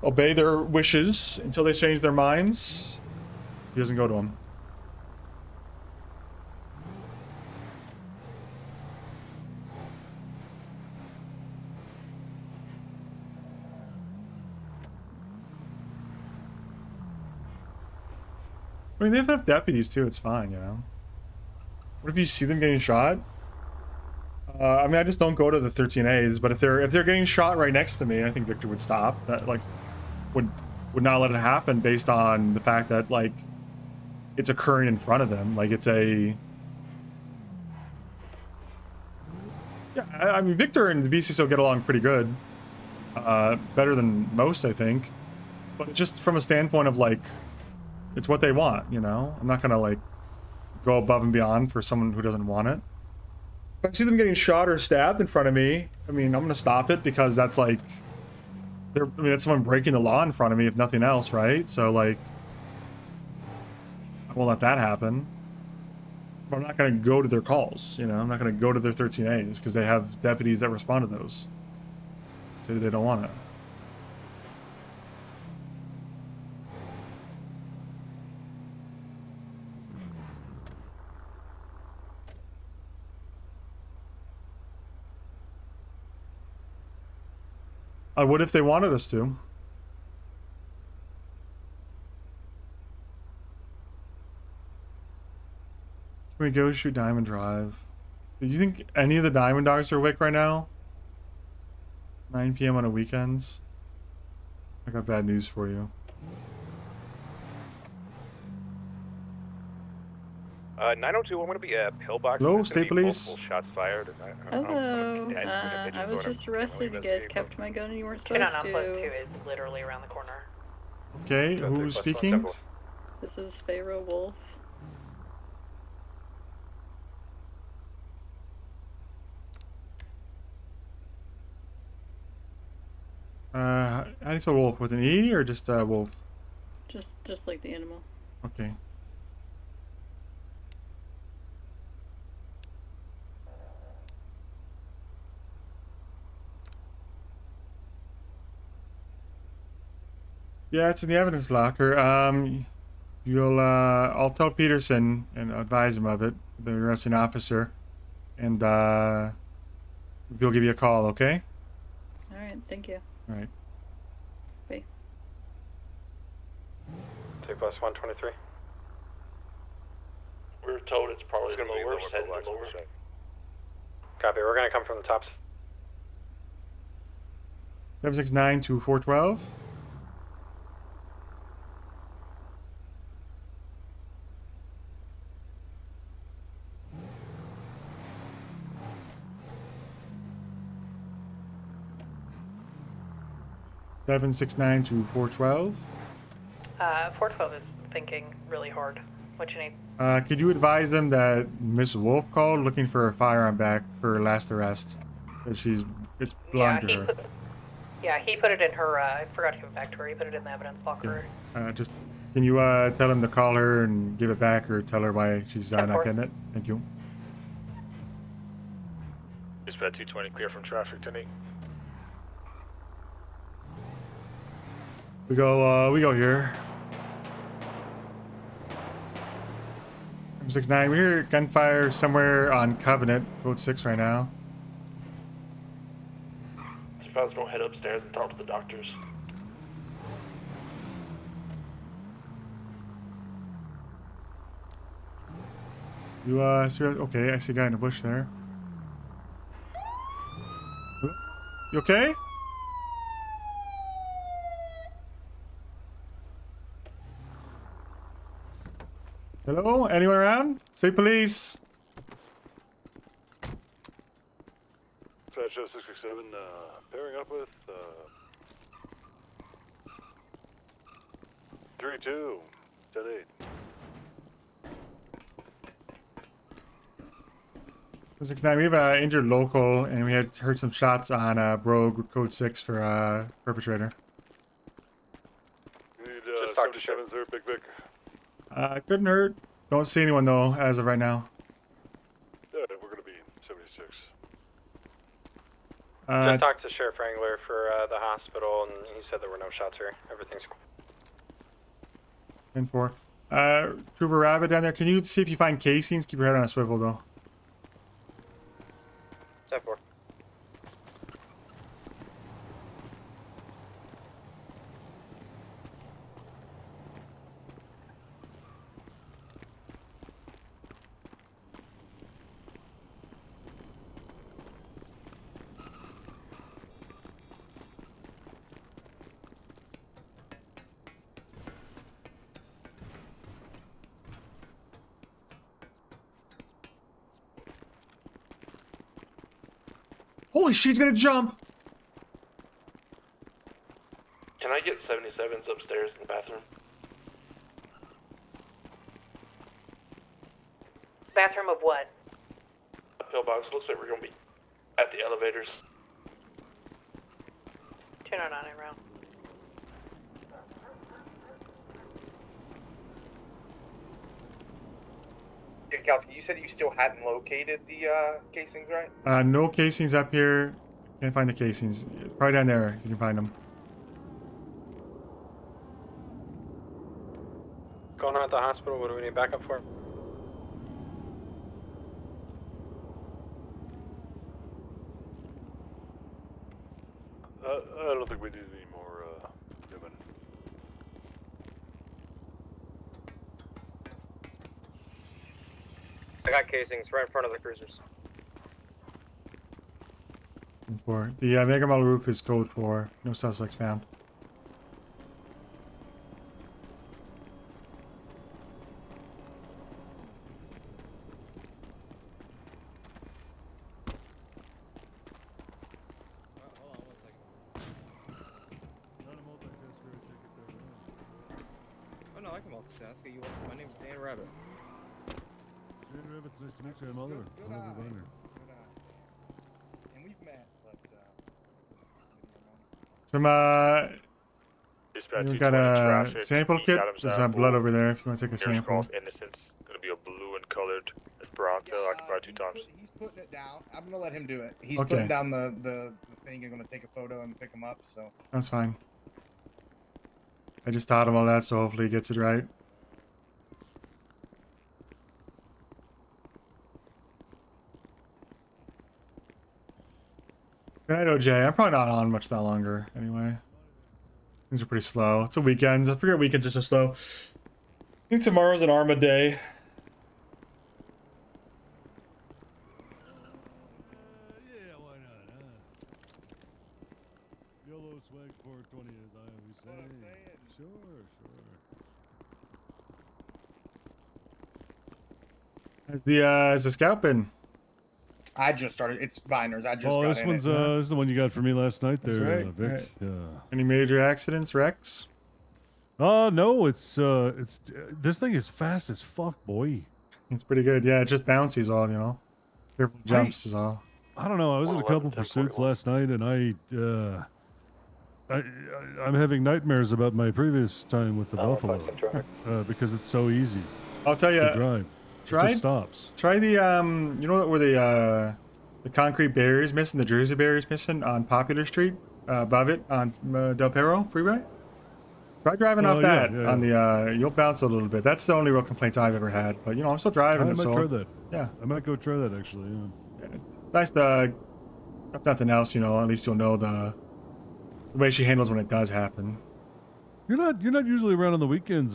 obey their wishes until they change their minds. He doesn't go to them. I mean, they have enough deputies too. It's fine, you know. What if you see them getting shot? I mean, I just don't go to the 13As. But if they're getting shot right next to me, I think Victor would stop. That like would not let it happen based on the fact that like it's occurring in front of them. Like it's a. Yeah, I mean, Victor and the BCSO get along pretty good. Better than most, I think. But just from a standpoint of like, it's what they want, you know? I'm not gonna like go above and beyond for someone who doesn't want it. If I see them getting shot or stabbed in front of me, I mean, I'm gonna stop it because that's like, that's someone breaking the law in front of me, if nothing else, right? So like, I won't let that happen. But I'm not gonna go to their calls, you know? I'm not gonna go to their 13As because they have deputies that respond to those. Say they don't want it. I would if they wanted us to. Can we go shoot Diamond Drive? Do you think any of the Diamond Dogs are awake right now? 9 p.m. on a weekend? I got bad news for you. 902, I'm going to be at Pillbox. Hello, There's gonna state be police. multiple shots fired. Hello. I was just arrested. You guys kept my gun and you weren't supposed 299 +2 to. is literally around the corner. Okay, who's speaking? This is Pharaoh Wolf. How do you spell wolf? With an E or just wolf? Just like the animal. Okay. Yeah, it's in the evidence locker. I'll tell Peterson and advise him of it, the arresting officer, and he'll give you a call. Okay. All right. Thank you. All right. Bye. 2 plus 123. We were told it's probably It's gonna be lower, lower, setting Pillbox, lower. Copy, we're gonna come from the tops. 769 to 412. Seven six nine to 412. 412 is thinking really hard. What you need? Could you advise them that Miss Wolf called looking for a firearm back for her last arrest? That it's belonged to her. He put it in her, I forgot to give it back to her. He put it in the evidence locker. Just can you tell him to call her and give it back, or tell her why she's not course. getting it? Thank you. Dispatch 220, clear from traffic tonight. We go here. 769. We hear gunfire somewhere on Covenant, code 6 right now. If I was going to head upstairs and talk to the doctors. You see, okay, I see a guy in the bush there. You okay? Hello? Anyone around? Say police. Dispatch 667, pairing up with 32, 10-8. 69. We have an injured local, and we had heard some shots on Brogue, code 6 for perpetrator. We need Just talk to 77s there, Big Vic. Couldn't hurt. Don't see anyone though, as of right now. Yeah, we're gonna be 76. Just talked to Sheriff Wrangler for the hospital, and he said there were no shots here. Everything's cool. 10-4. Trooper Rabbit down there, can you see if you find casings? Keep your head on a swivel though. 10-4. Holy shit, he's gonna jump! Can I get 77s upstairs in the bathroom? Bathroom of what? Pillbox, looks like we're going to be at the elevators. 209 en route. Kowski, you said you still hadn't located the casings, right? No casings up here. Can't find the casings. Probably down there if you can find them. Going on at the hospital, what do we need backup for? I don't think we need any more, human. I got casings right in front of the cruisers. 4. The Mega Mall roof is code 4. No suspects found. I can multitask. My name is Dan Rabbit. Dan Rabbit, nice to meet you. I'm Oliver. Oliver Viner. And we've met, but Some you got a sample kit? There's some blood over there if you want to take a sample. Innocence. Gonna be a blue and colored Esperanto occupied 2 times. he's putting it down. I'm gonna let him do it. He's Okay. putting down the thing. I'm gonna take a photo and pick him up. So That's fine. I just taught him all that, so hopefully he gets it right. I know, Jay. I'm probably not on much that longer anyway. Things are pretty slow. It's a weekend. I forget weekends are so slow. I think tomorrow's an Arma day. Yeah, why not, huh? YOLO swag 420, as I always say. what I'm saying. Sure, sure. Has the scout been? I just started. It's Viners. I just got this in one's it. this is the one you got for me last night That's there, right, Vic. right. Yeah. Any major accidents, wrecks? No, it's this thing is fast as fuck, boy. It's pretty good. Yeah, it just bouncies all, you know. Careful jumps is all. I don't know. I was in a couple pursuits last night, and I'm having nightmares about my previous time with the Buffalo because it's so easy. I'll tell you. To drive. It just stops. Try the you know where the concrete barriers missing, the Jersey barriers missing on Popular Street, above it on Del Perro Freeway. Try driving off that on the you'll bounce a little bit. That's the only real complaints I've ever had. But you know, I'm still driving. I might so, try that. Yeah, I might go try that actually. Yeah. Nice to, if nothing else, you know, at least you'll know the way she handles when it does happen. You're not usually around on the weekends,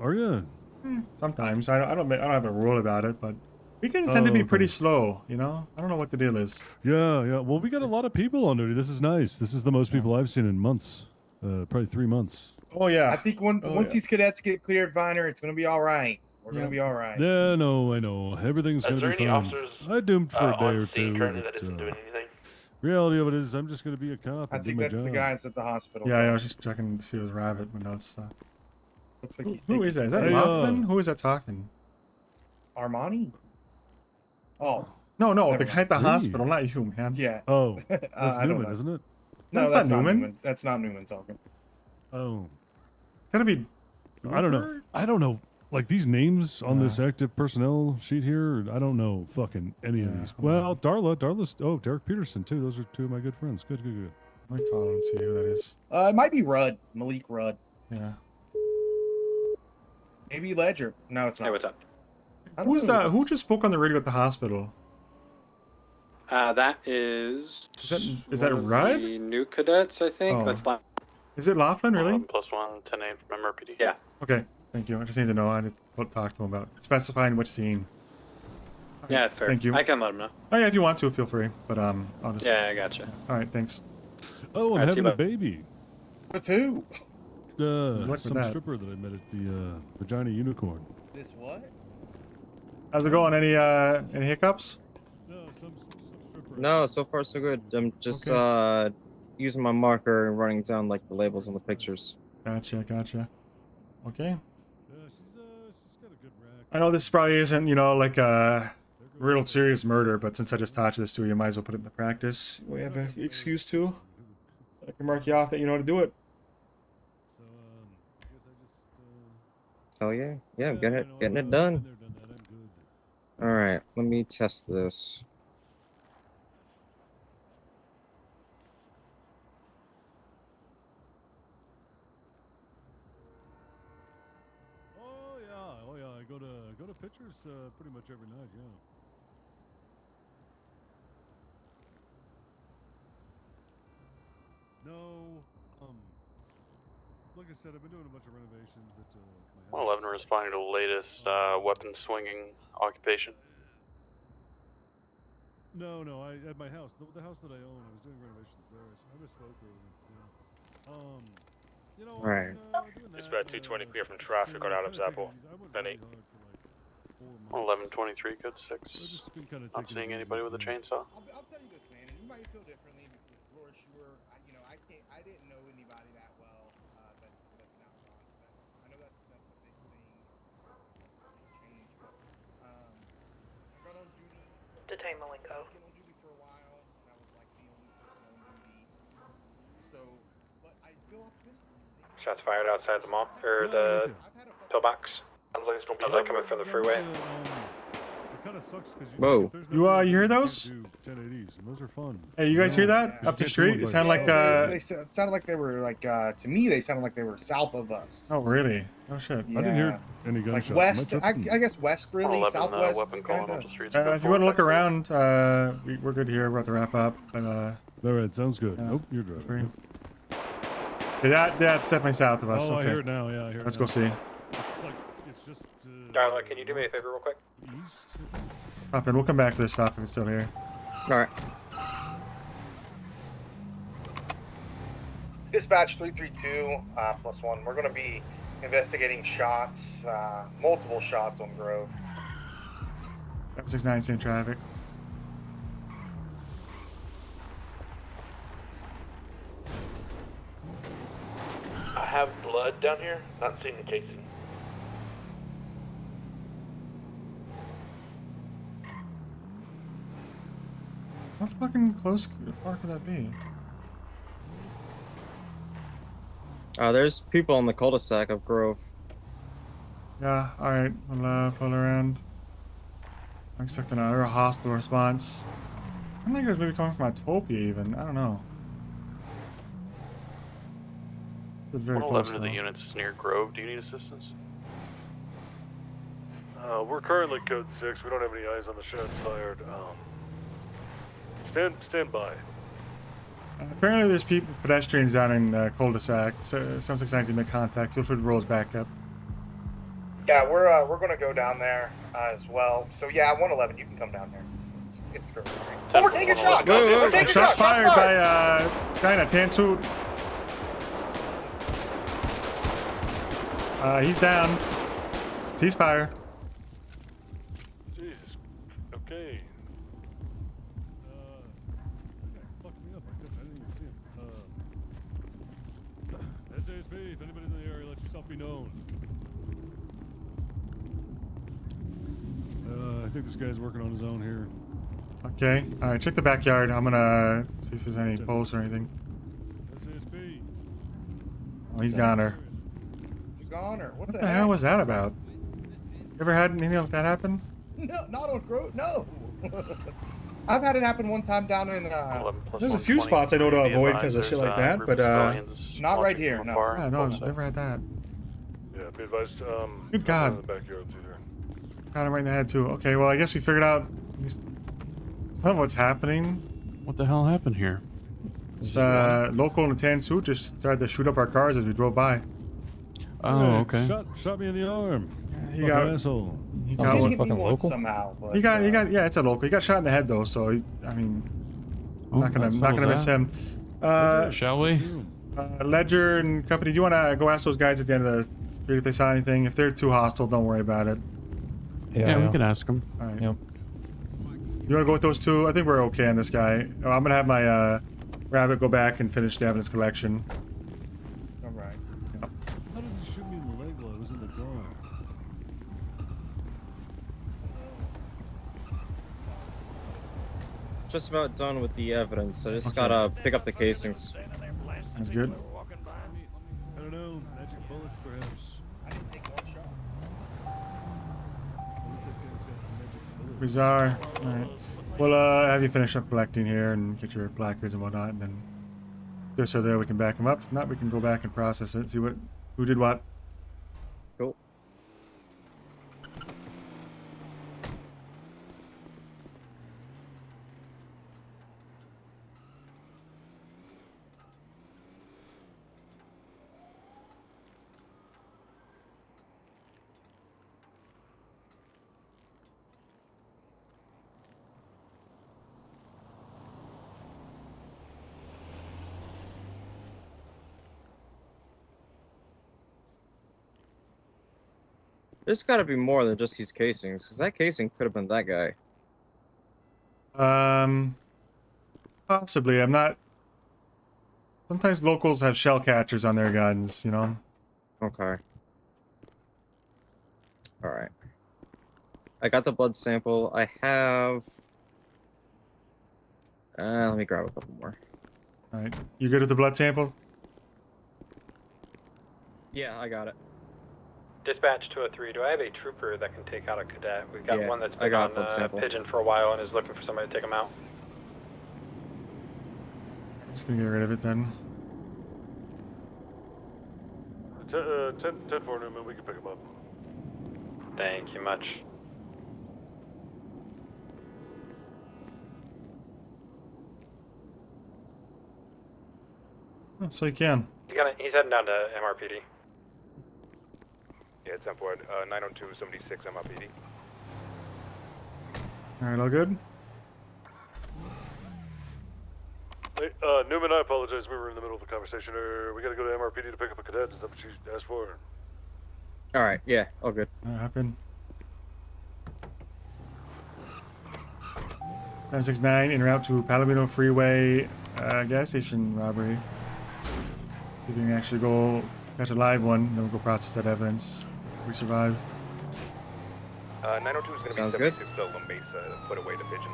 are you? Sometimes I don't have a rule about it, but weekends tend to be pretty slow. You know, I don't know what the deal is. Yeah. Well, we got a lot of people on duty. This is nice. This is the most people I've seen in months. Probably 3 months. Oh yeah. I think once these cadets get cleared, Viner, it's gonna be all right. We're gonna be all right. Yeah, no, I know. Everything's gonna be fine. I doomed for a day or two. Reality of it is, I'm just gonna be a cop. I think that's the guys at the hospital. Yeah, I was just checking to see if it was Rabbit, but no, it's looks like he's who is that? Is that Laughlin? Who is that talking? Armani? Oh. No, the guy at the hospital, not you, man. Yeah. Oh, that's Newman, isn't it? No, that's not Newman. That's not Newman talking. Oh. It's gotta be. I don't know. Like these names on this active personnel sheet here, I don't know fucking any of these. Well, Darla's. Oh, Derek Peterson too. Those are 2 of my good friends. Good. I might call him and see who that is. It might be Rudd, Malik Rudd. Yeah. Maybe Ledger. No, it's not. Hey, what's up? Who's that? Who just spoke on the radio at the hospital? That is. Is that Rudd? The new cadets, I think. Oh. That's fine. Is it Laughlin, really? +1, 10-8 from MRPD. Yeah. Okay, thank you. I just need to know. I need to talk to him about specifying which scene. Yeah, fair. Thank you. I can let him know. Oh yeah, if you want to, feel free. But I'll just. Yeah, I gotcha. All right, thanks. Oh, I'm having a baby. With who? Some stripper that I met at the Vagina Unicorn. This what? How's it going? Any hiccups? No, some stripper. No, so far so good. I'm just using my marker and running down like the labels on the pictures. Gotcha. Okay. Yeah, she's got a good rack. I know this probably isn't, you know, like a real serious murder, but since I just taught you this to you, might as well put it into practice. We have an excuse to. I can mark you off that you know how to do it. So, I guess I just. Oh yeah, I'm getting it done. All right, let me test this. Oh yeah. I go to pictures pretty much every night. Yeah. No, like I said, I've been doing a bunch of renovations at my house. 11 responding to the latest weapon swinging occupation. No, at my house, the house that I own, I was doing renovations there. I misspoke earlier. Yeah. You know, right. It's about 220 clear from traffic on Adams Apple. 10-8. 1123, good 6. Not seeing anybody with a chainsaw. I'll tell you this, man, and you might feel differently because, of course, I didn't know anybody that well. That's now gone. I know that's Detain Malenko. Shots fired outside the mall, or the pillbox. Sounds like it's gonna be. Sounds like coming from the freeway. It kind of sucks because Whoa. there's You, no you hear those? do 1080s, and those are fun. Hey, you guys hear that? Yeah. Up the street? It sounded like They sounded like they were like to me. They sounded like they were south of us. Oh, really? Oh shit. I didn't hear any gunshots. Like west. I guess west, really. 11, Southwest. weapon call on Ultra Streets. If you want to look around, we're good here. We're about to wrap up. But, all right, sounds good. Nope, you're driving. Yeah, that's definitely south of us. Oh, okay. I hear it now. Yeah, I hear it. Let's now. go see. It's like it's just. Darla, can you do me a favor real quick? East. Stop it. We'll come back to this stop if it's still here. All right. Dispatch 332 +1. We're going to be investigating shots, multiple shots on Grove. 769, same traffic. I have blood down here. Not seeing the casing. How fucking close far could that be? There's people on the cul-de-sac of Grove. Yeah, alright. We'll pull around. I'm expecting another hostile response. I think it was maybe coming from Atopia even. I don't know. It's very close 111 to the though. units near Grove. Do you need assistance? We're currently code 6. We don't have any eyes on the shots fired. Stand by. Apparently there's pedestrians down in cul-de-sac. So 769 to make contact. Feel free to roll us back up. Yeah, we're going to go down there as well. So yeah, 111. You can come down there. It's great. Oh, we're taking shots. We're taking Shots fired by guy in a tan suit. He's down. Ceasefire. Jesus. Okay. Fucked me up. I didn't even see him. SASB, if anybody's in the area, let yourself be known. I think this guy's working on his own here. Okay. Alright, check the backyard. I'm gonna see if there's any posts or anything. SASB. Oh, he's goner. It's a goner. What What the the heck? hell was that about? You ever had anything like that happen? No, not on Grove. No. I've had it happen one time down in. There's a few spots I know to avoid because of shit like that, but not right here. No. Yeah, no, I've never had that. Yeah, be advised. Good God. In the backyards either. Got him right in the head too. Okay, well I guess we figured out some of what's happening. What the hell happened here? This local in the tan suit just tried to shoot up our cars as we drove by. Oh, okay. Shot me in the arm. He got asshole. He got one fucking local somehow. But, he got yeah, it's a local. He got shot in the head though, so I mean, I'm not gonna miss him. Shall we? Ledger and company, do you want to go ask those guys at the end of the street if they saw anything? If they're too hostile, don't worry about it. Yeah, we can ask them. All right. Yep. You want to go with those two? I think we're okay on this guy. Oh, I'm gonna have my rabbit go back and finish the evidence collection. All right. How did you shoot me in the leg while I was in the groin? Just about done with the evidence. I just gotta pick up the casings. That's good. I don't know. Magic bullets, perhaps. Bizarre. All right. We'll have you finish up collecting here and get your placards and whatnot, and then just so there we can back them up. If not, we can go back and process it, see who did what. Cool. There's got to be more than just these casings, because that casing could have been that guy. Possibly. I'm not. Sometimes locals have shell catchers on their guns, you know. Okay. All right. I got the blood sample. I have Let me grab a couple more. All right. You good with the blood sample? Yeah, I got it. Dispatch 203, do I have a trooper that can take out a cadet? We've got Yeah, one that's I been got on blood sample. Pigeon for a while and is looking for somebody to take him out. I'm just gonna get rid of it then. 10-4 Newman, we can pick him up. Thank you much. Oh, so you can. He's heading down to MRPD. Yeah, 10-4, 902-76 MRPD. All right, all good. Hey, Newman, I apologize. We were in the middle of a conversation. We gotta go to MRPD to pick up a cadet. Is that what you asked for? All right, yeah, all good. What happened? 769 en route to Palomino Freeway gas station robbery. See if we can actually go catch a live one, then we'll go process that evidence. If we survive. 902 is going to be Sounds good. 76 Mesa, put away the Pigeon.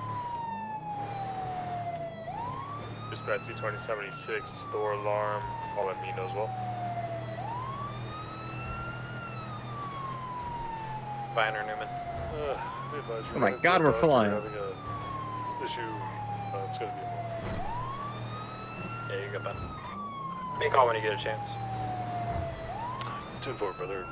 Dispatch C-2076, store alarm, all at Mino as well. Finer Newman. Oh my God, we're flying. Having a issue. It's gonna be Yeah, you got Ben. Make a call when you get a chance. 10-4, brother.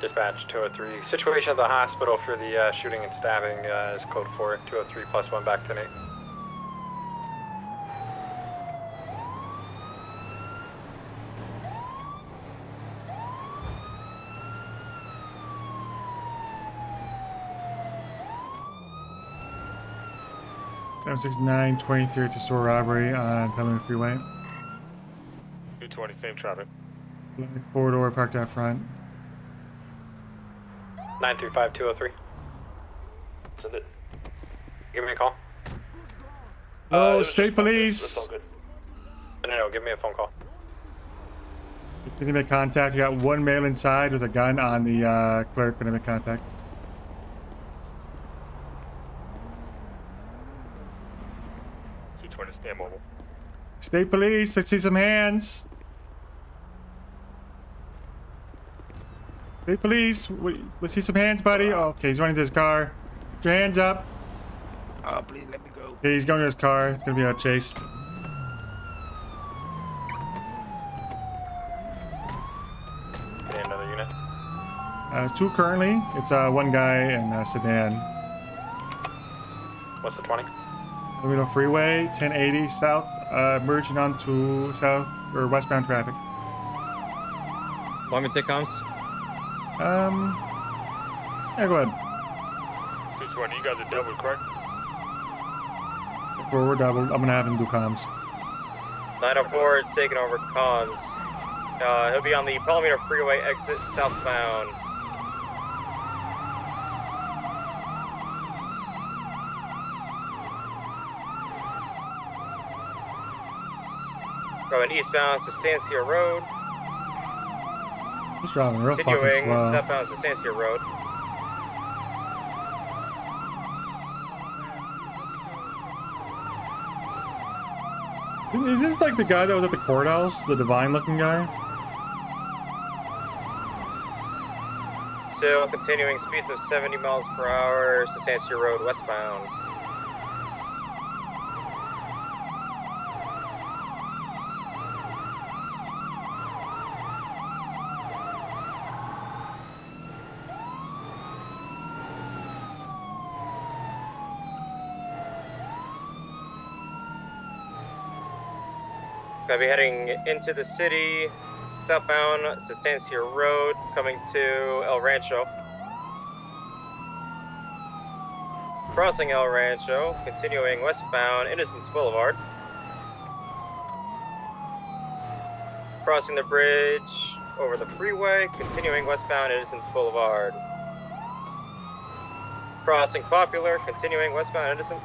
Dispatch 203. Situation at the hospital for the shooting and stabbing is code 4. 203 plus 1 back to Nate. Seven 69 23 to store robbery on Palomino Freeway. 220, same traffic. Corridor parked out front. 935-203. Send it. Give me a call. Oh, state police! That's all good. No, give me a phone call. Can you make contact? You got one male inside with a gun on the clerk. Gonna make contact. Stand mobile. State police, let's see some hands. State police, let's see some hands, buddy. Oh, okay, he's running to his car. Put your hands up. Oh, please let me go. Okay, he's going to his car. It's gonna be a chase. Need another unit. 2 currently. It's one guy and a sedan. What's the 20? Palomino Freeway, 1080 south, merging onto south or westbound traffic. Want me to take comms? Yeah, go ahead. 220, you guys are double, correct? We're double. I'm gonna have him do comms. 904 taking over comms. He'll be on the Palomino Freeway exit southbound. Going eastbound to Stancia Road. He's driving real fucking Continuing slow. southbound to Stancia Road. Is this like the guy that was at the courthouse? The divine looking guy? Still continuing speeds of 70 miles per hour to Stancia Road westbound. Gonna be heading into the city southbound Sustancia Road, coming to El Rancho. Crossing El Rancho, continuing westbound Innocence Boulevard. Crossing the bridge over the freeway, continuing westbound Innocence Boulevard. Crossing Popular, continuing westbound Innocence.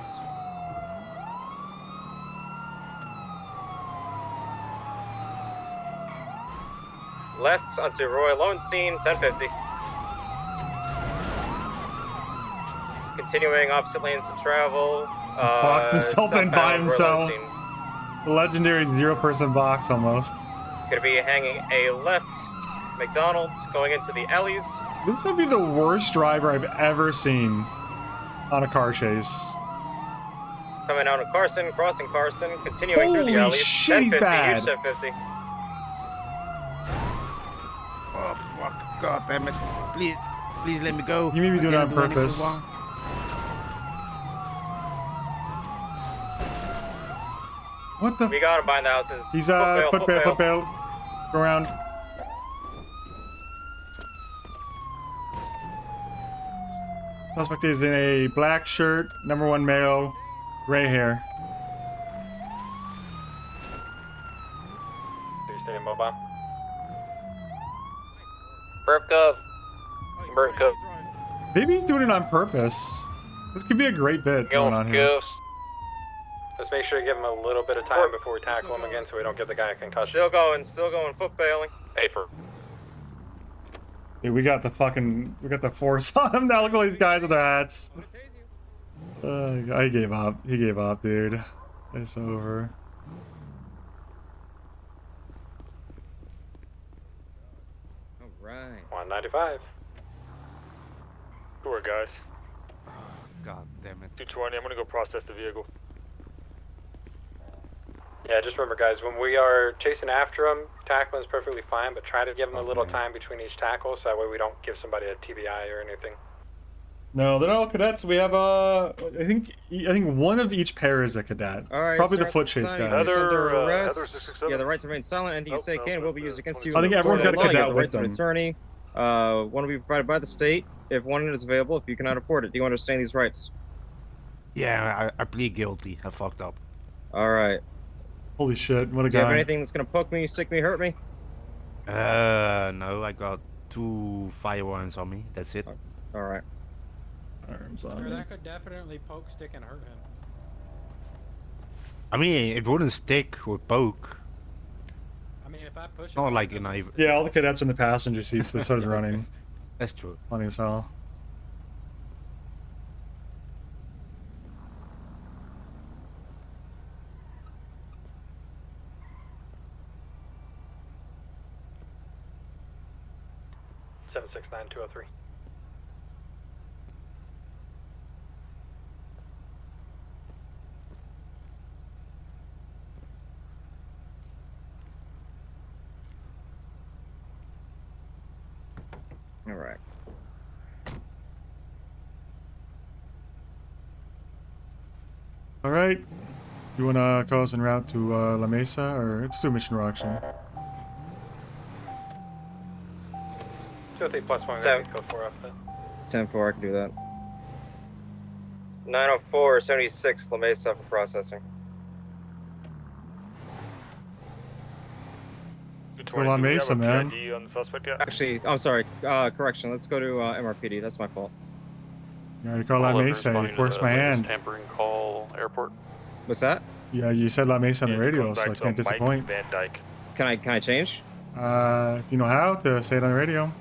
Left onto Roy Lowenstein, 1050. Continuing opposite lanes of travel. Boxed himself in by southbound Roy himself. Lowenstein. The legendary 0-person box almost. Gonna be hanging a left McDonald's, going into the alleys. This might be the worst driver I've ever seen on a car chase. Coming out of Carson, crossing Carson, continuing through the Holy alleys. shit, he's 1050, bad. huge 1050. Oh fuck! God damn it! Please let me go. You may be doing it on purpose. What the? We got him behind the houses. He's foot bail. Go around. Suspect is in a black shirt, #1 male, gray hair. Do you stay mobile? Burp Gov. Burp Gov. Maybe he's doing it on purpose. This could be a great bit going on here. Ghost. Let's make sure to give him a little bit of time before we tackle him again so we don't give the guy a concussion. Still going, foot bailing. Paper. Dude, we got the force on him now. Look at all these guys with their hats. I gave up. He gave up, dude. It's over. Alright. 195. Sure, guys. God damn it. 220, I'm gonna go process the vehicle. Yeah, just remember, guys, when we are chasing after him, tackling is perfectly fine, but try to give him a little time between each tackle so that way we don't give somebody a TBI or anything. No, they're not all cadets. We have I think one of each pair is a cadet. All right, probably sir, the foot chase time guys. under arrest. Heather 667. Yeah, the right to remain silent. Anything you say can will be used against you. I think everyone's got a You have cadet the with right to an them. attorney. One will be provided by the state if one is available. If you cannot afford it, do you understand these rights? Yeah, I plead guilty. I fucked up. All right. Holy shit! What a Do you have guy. anything that's gonna poke me, stick me, hurt me? No, I got 2 firearms on me. That's it. All right. Arms Sir, on me. that could definitely poke, stick, and hurt him. I mean, it wouldn't stick or poke. I mean, if I push Not him, like a knife. Yeah, all the cadets in the passenger seats. They started running. That's true. Funny as hell. Seven 769-203. All right. All right. You wanna call us en route to La Mesa, or let's do Mission Row actually? 203 plus 1, So- code 4 off that. 10-4, I can do that. 904-76 La Mesa for processing. Go La Mesa, man. PID on the suspect yet? Actually, I'm sorry. Correction. Let's go to MRPD. That's my fault. You already called La Mesa. You forced my hand. Tampering call airport. What's that? Yeah, you said La Mesa on the radio, Going so I back to can't Mike disappoint. Van Dyke. Can I change? You know how to say it on the radio?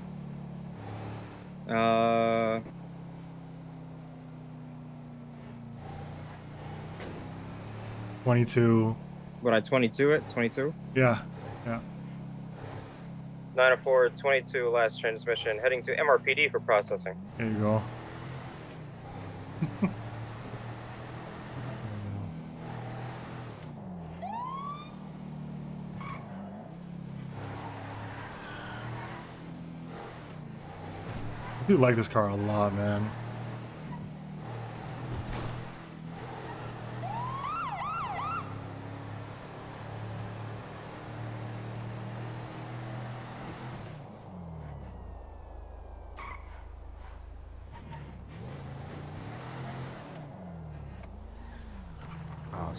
22. Would I 22 it? 22? Yeah, yeah. 904-22 last transmission. Heading to MRPD for processing. There you go. I do like this car a lot, man.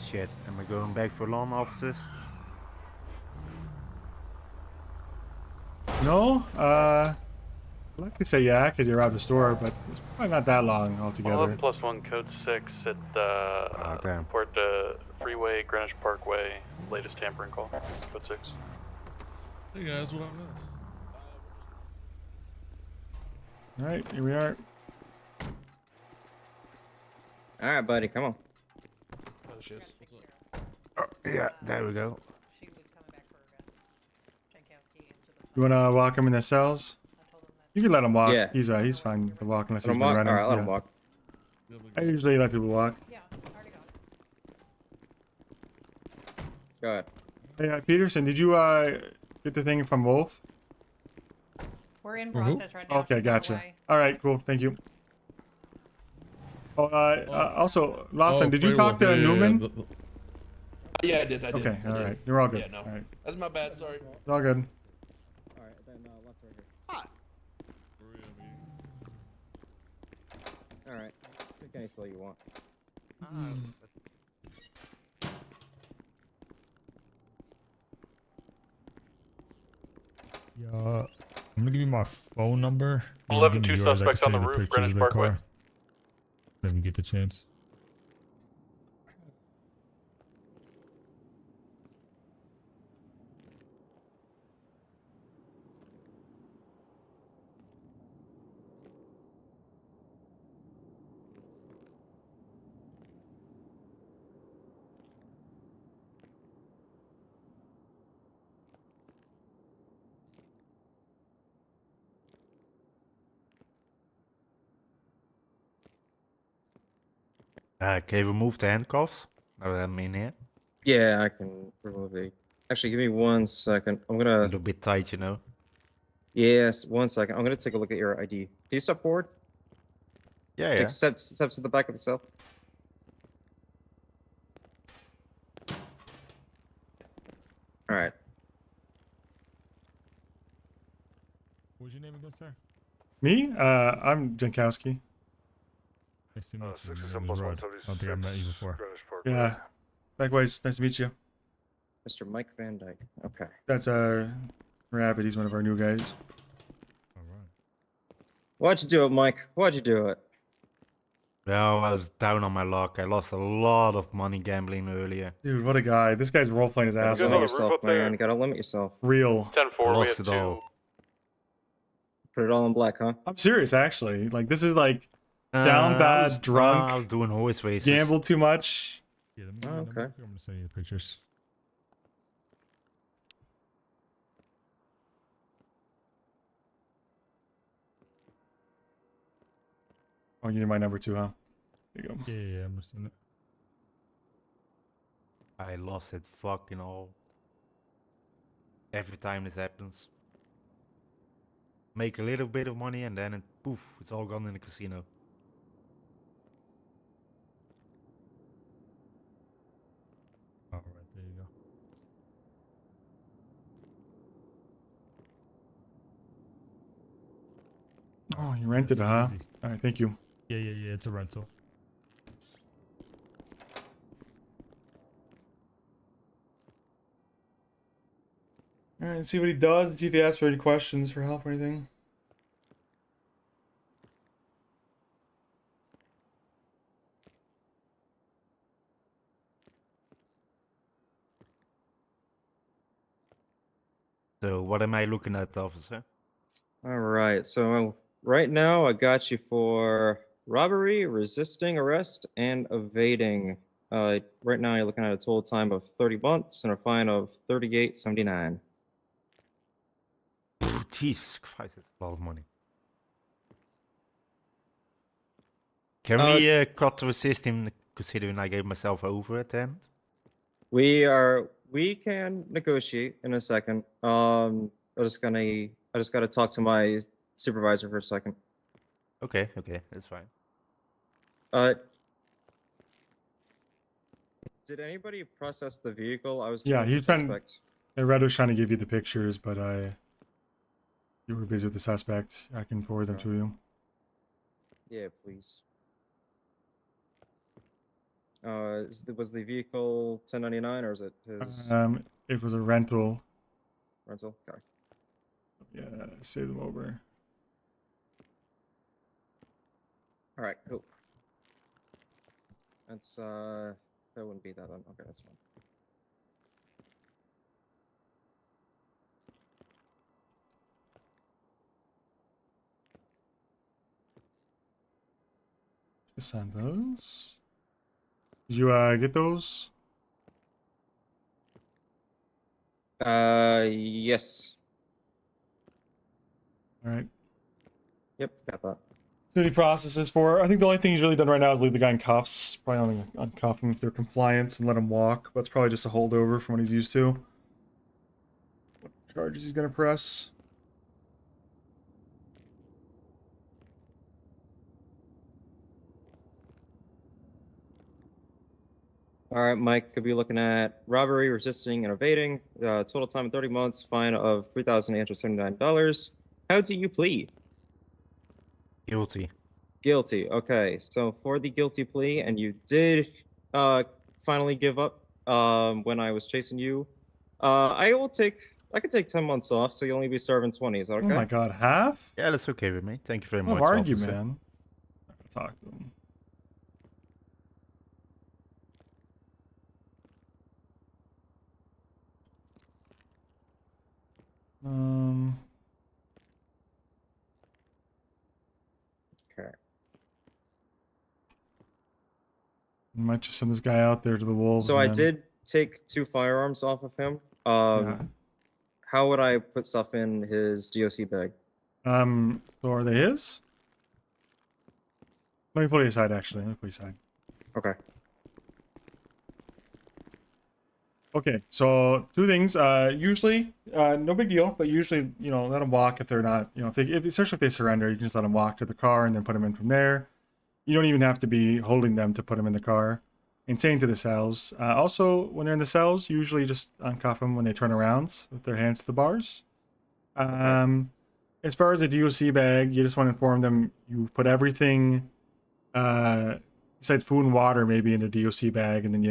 shit. Am I going back for lawn officers? No? I'd like to say yeah, because you robbed a store, but it's probably not that long altogether. 11+1 code 6 at damn. Port Freeway, Greenwich Parkway, latest tampering call, code 6. Hey guys, what I missed? Alright, here we are. Alright, buddy, come on. Oh, shit. What's up? Oh, yeah, there we go. You wanna walk him in the cells? You can let him walk. Yeah. He's fine to walk unless Let he's him been walk? running. Alright, let him Yeah. walk. I usually let people walk. Go ahead. Hey, Peterson, did you get the thing from Wolf? We're in process right now. Okay, She's on the gotcha. way. All right, cool. Thank you. Oh, also, Laughlin, did you talk to Newman? Yeah, I did. Okay, all right. You're all good. Yeah, no. All right. That's my bad. Sorry. It's all good. Alright, then left right here. Hi. Alright. Pick any cell you want. Yeah, I'm gonna give you my phone number. 11-2 suspects on the roof, Greenwich Parkway. Let me get the chance. Can you remove the handcuffs? I'm in here. Yeah, I can remove the... Actually, give me 1 second. I'm gonna... A little bit tight, you know. Yes, 1 second. I'm gonna take a look at your ID. Can you step forward? Yeah, yeah. Take steps to the back of the cell. Alright. What's your name again, sir? Me? I'm Jankowski. Nice to meet you. My name is Rod. I don't think I've met you before. Yeah. Likewise, nice to meet you. Mr. Mike Van Dyke. Okay. That's Rabbit. He's one of our new guys. Why'd you do it, Mike? Why'd you do it? Well, I was down on my luck. I lost a lot of money gambling earlier. Dude, what a guy. This guy's role playing his ass Limit off. yourself, man. You gotta limit yourself. Real. 10-4, we lost have it all. Put it all in black, huh? I'm serious, actually. Like, this is like down bad, drunk. I was doing horse races. Gambled too much. Yeah, okay. I'm gonna send you the pictures. Oh, you need my number too, huh? There you go. Yeah, I'm gonna send it. I lost it fucking all. Every time this happens. Make a little bit of money and then poof, it's all gone in the casino. All right, there you go. Oh, you rented it, huh? Easy. All right, thank you. Yeah, it's a rental. All right, see what he does. See if he asks for any questions for help or anything. So what am I looking at, officer? Alright, so right now I got you for robbery, resisting arrest, and evading. Right now you're looking at a total time of 30 months and a fine of $38.79. Jesus Christ, that's a lot of money. Can we cut the system considering I gave myself over at the end? We can negotiate in a second. I just gotta talk to my supervisor for a second. Okay, that's fine. Did anybody process the vehicle? I was Yeah, he's he's been. Red was trying to give you the pictures, but you were busy with the suspect. I can forward them to you. Yeah, please. Was the vehicle 1099 or is it his It was a rental. rental? Okay. Yeah, save them over. All right, cool. That's that wouldn't be that then. Okay, that's fine. Just sign those. Did you get those? Yes. All right. Yep, got that. City processes for. I think the only thing he's really done right now is leave the guy in cuffs. Probably only uncuff him if they're compliance and let him walk. But it's probably just a holdover from what he's used to. What charges he's gonna press? All right, Mike could be looking at robbery, resisting, and evading. Total time of 30 months, fine of $3,879. How do you plead? Guilty. Guilty. Okay, so for the guilty plea, and you did finally give up when I was chasing you. I could take 10 months off, so you'll only be serving 20. Is that okay? Oh my god, half? Yeah, that's okay with me. Thank you very What much. argue, officer. man? I'll talk to him. Okay. Might just send this guy out there to the wolves. So man. I did take 2 firearms off of him. Yeah. How would I put stuff in his DOC bag? So are they his? Let me put it aside, actually. Let me put it aside. Okay. Okay, so 2 things. Usually, no big deal, but usually, you know, let them walk if they're not, you know, especially if they surrender, you can just let them walk to the car and then put them in from there. You don't even have to be holding them to put them in the car. And same to the cells. Also, when they're in the cells, usually just uncuff them when they turn around with their hands to the bars. As far as the DOC bag, you just want to inform them you put everything, besides food and water, maybe in the DOC bag, and then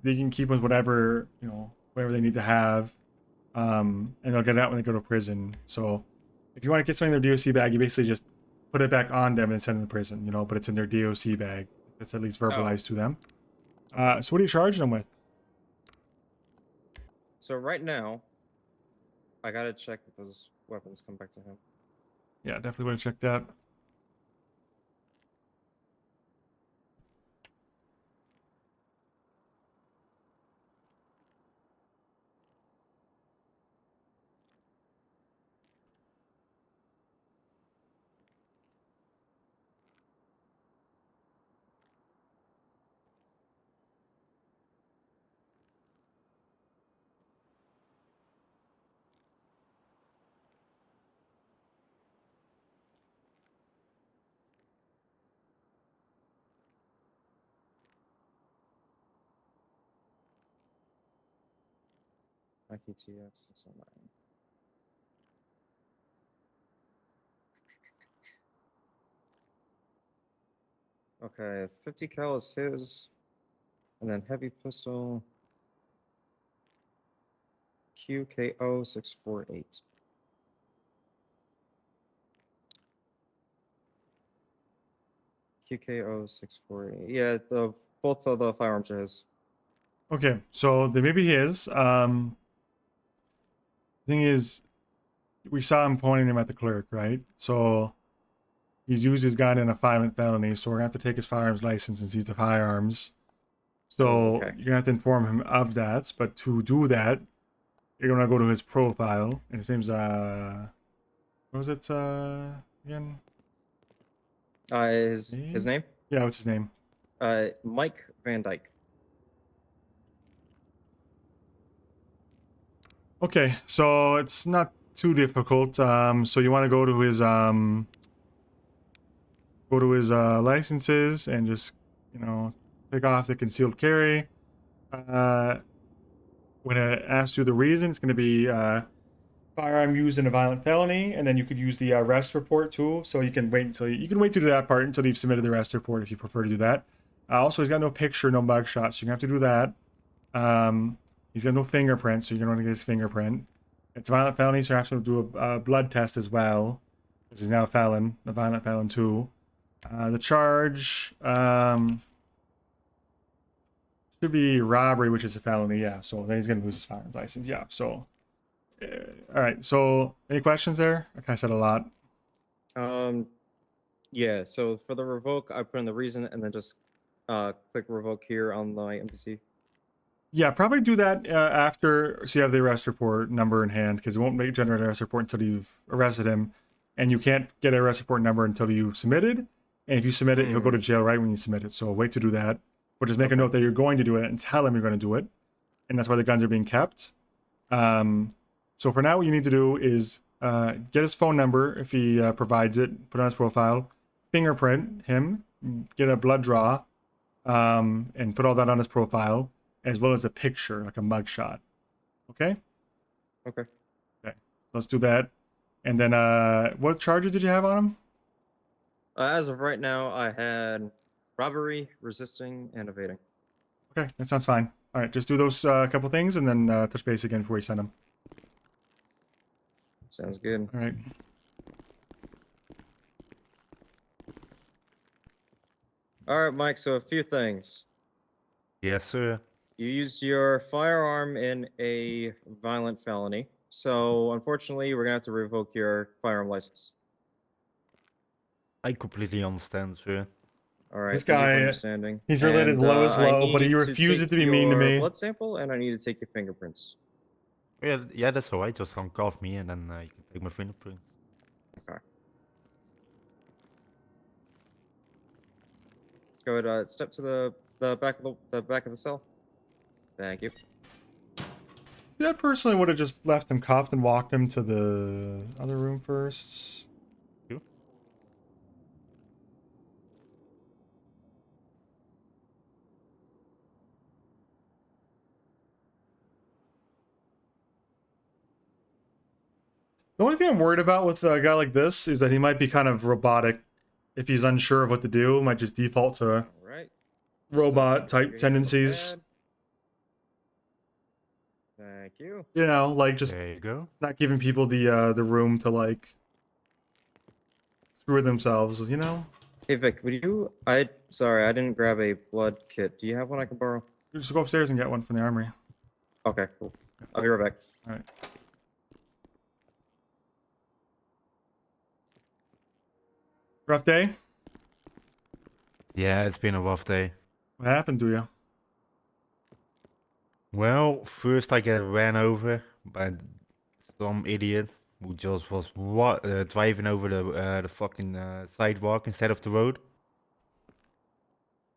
they can keep with whatever, you know, whatever they need to have, and they'll get it out when they go to prison. So if you want to get something in their DOC bag, you basically just put it back on them and send them to prison, you know, but it's in their DOC bag. It's at least verbalized to them. So what are you charging them with? So right now, I gotta check if those weapons come back to him. Yeah, definitely want to check that. IQTX 609. Okay, 50 cal is his, and then heavy pistol QKO 648. QKO 648. Yeah, both of the firearms are his. Okay, so they may be his. Thing is, we saw him pointing them at the clerk, right? So he's used his gun in a violent felony, so we're gonna have to take his firearms license and seize the firearms. So you're gonna have to inform him of that. But to do that, you're gonna go to his profile, and his name's what was it again? His name? Yeah, what's his name? Mike Van Dyke. Okay, so it's not too difficult. So you want to go to his licenses and just, you know, take off the concealed carry. When it asks you the reason, it's going to be firearm used in a violent felony, and then you could use the arrest report too. So you can wait to do that part until you've submitted the arrest report if you prefer to do that. Also, he's got no picture, no mugshot, so you're going to have to do that. He's got no fingerprint, so you're going to want to get his fingerprint. It's a violent felony, so you have to do a blood test as well, because he's now a felon, a violent felon too. The charge should be robbery, which is a felony, yeah. So then he's going to lose his firearms license, yeah. So, all right. So, any questions there? I kind of said a lot. Yeah. So for the revoke, I put in the reason and then just click revoke here on my MPC. Yeah, probably do that after, so you have the arrest report number in hand, because it won't generate an arrest report until you've arrested him, and you can't get an arrest report number until you've submitted. And if you submit it, he'll go to jail right when you submit it. So wait to do that. But just make a note that you're going to do it and tell him you're going to do it. And that's why the guns are being kept. So for now, what you need to do is get his phone number if he provides it, put it on his profile, fingerprint him, get a blood draw, and put all that on his profile, as well as a picture, like a mugshot. Okay? Okay. Okay. Let's do that. And then, what charges did you have on him? As of right now, I had robbery, resisting, and evading. Okay, that sounds fine. All right, just do those couple things and then touch base again before you send them. Sounds good. All right. All right, Mike, so a few things. Yes, sir. You used your firearm in a violent felony, so unfortunately, we're going to have to revoke your firearm license. I completely understand, sir. All right, This thank you for guy, understanding. he's related And, low as I low, but he need refused take to be mean to your me. blood sample, and I need to take your fingerprints. Yeah, that's alright. Just handcuff me and then you can take my fingerprints. Okay. Let's go ahead, step to the back of the back of the cell. Thank you. See, I personally would have just left him cuffed and walked him to the other room first. The only thing I'm worried about with a guy like this is that he might be kind of robotic. If he's unsure of what to do, might just default to robot type tendencies. Thank you. You know, like just there you go. Not giving people the room to like screw themselves. You know. Hey Vic, would you? Sorry, I didn't grab a blood kit. Do you have one I can borrow? Just go upstairs and get one from the armory. Okay, cool. I'll be right back. All right. Rough day? Yeah, it's been a rough day. What happened to you? Well, first I get ran over by some idiot who just was driving over the fucking sidewalk instead of the road.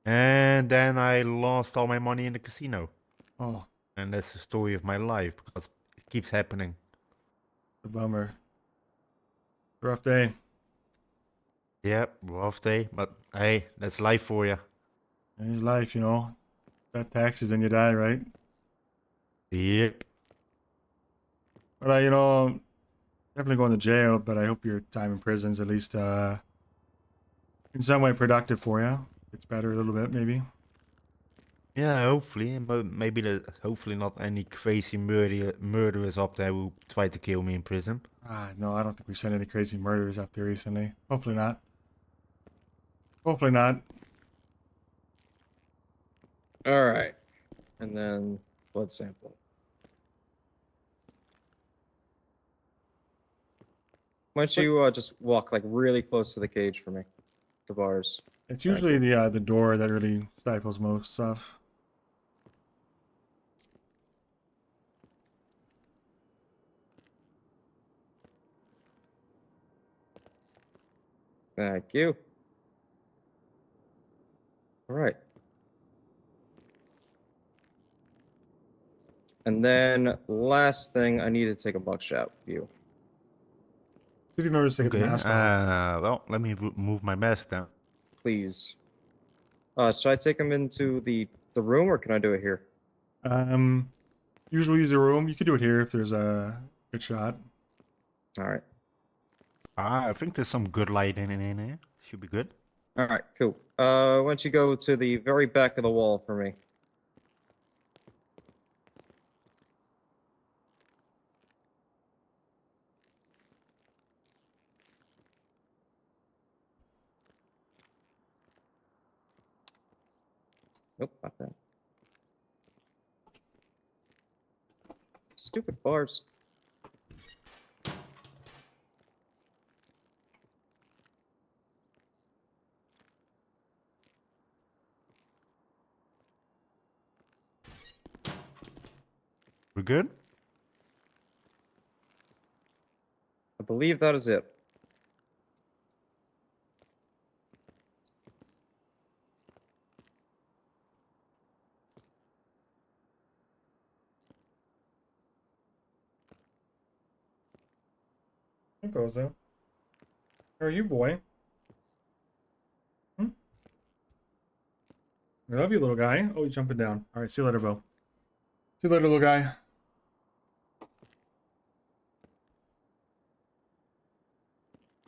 And then I lost all my money in the casino. Oh. And that's the story of my life because it keeps happening. A bummer. Rough day. Yep, rough day, but hey, that's life for you. It's life, you know. Got taxes and you die, right? Yep. But you know, definitely going to jail, but I hope your time in prison's at least in some way productive for you. It's better a little bit, maybe. Yeah, hopefully, but maybe hopefully not any crazy murderers up there who try to kill me in prison. No, I don't think we've sent any crazy murderers up there recently. Hopefully not. Hopefully not. All right, and then blood sample. Why don't you just walk like really close to the cage for me, the bars. It's usually the door that really stifles most stuff. Thank you. All right. And then last thing, I need to take a buckshot with you. See if you remember to take the mask off. Well, let me move my mask down. Please. Should I take him into the room or can I do it here? Usually use a room. You could do it here if there's a good shot. All right. I think there's some good lighting in here. Should be good. All right, cool. Why don't you go to the very back of the wall for me? Nope, not that. Stupid bars. We're good? I believe that is it. There goes though. How are you, boy? I love you, little guy. Oh, he's jumping down. All right, see you later, Bo. See you later, little guy.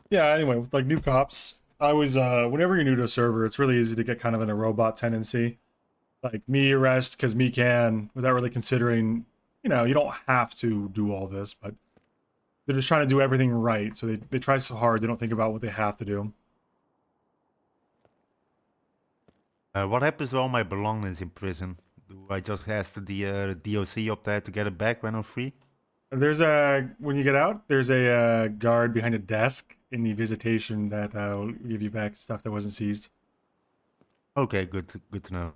Yeah, anyway, with like new cops, I always, whenever you're new to a server, it's really easy to get kind of in a robot tendency. Like, me arrest because me can, without really considering, you know, you don't have to do all this, but they're just trying to do everything right. So they try so hard, they don't think about what they have to do. What happens to all my belongings in prison? Do I just ask the DOC up there to get it back when I'm free? There's a, when you get out, there's a guard behind a desk in the visitation that will give you back stuff that wasn't seized. Okay, good to know.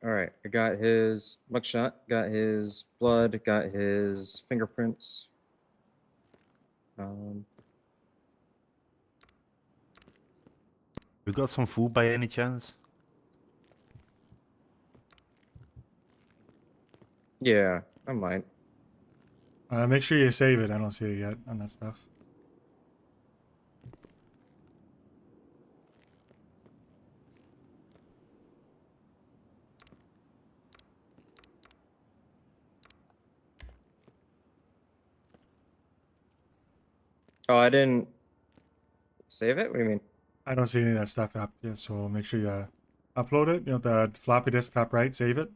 All right, I got his mugshot, got his blood, got his fingerprints. You got some food by any chance? Yeah, I might. Make sure you save it. I don't see it yet on that stuff. Oh, I didn't save it? What do you mean? I don't see any of that stuff up yet, so make sure you upload it. You know, the floppy disk top right, save it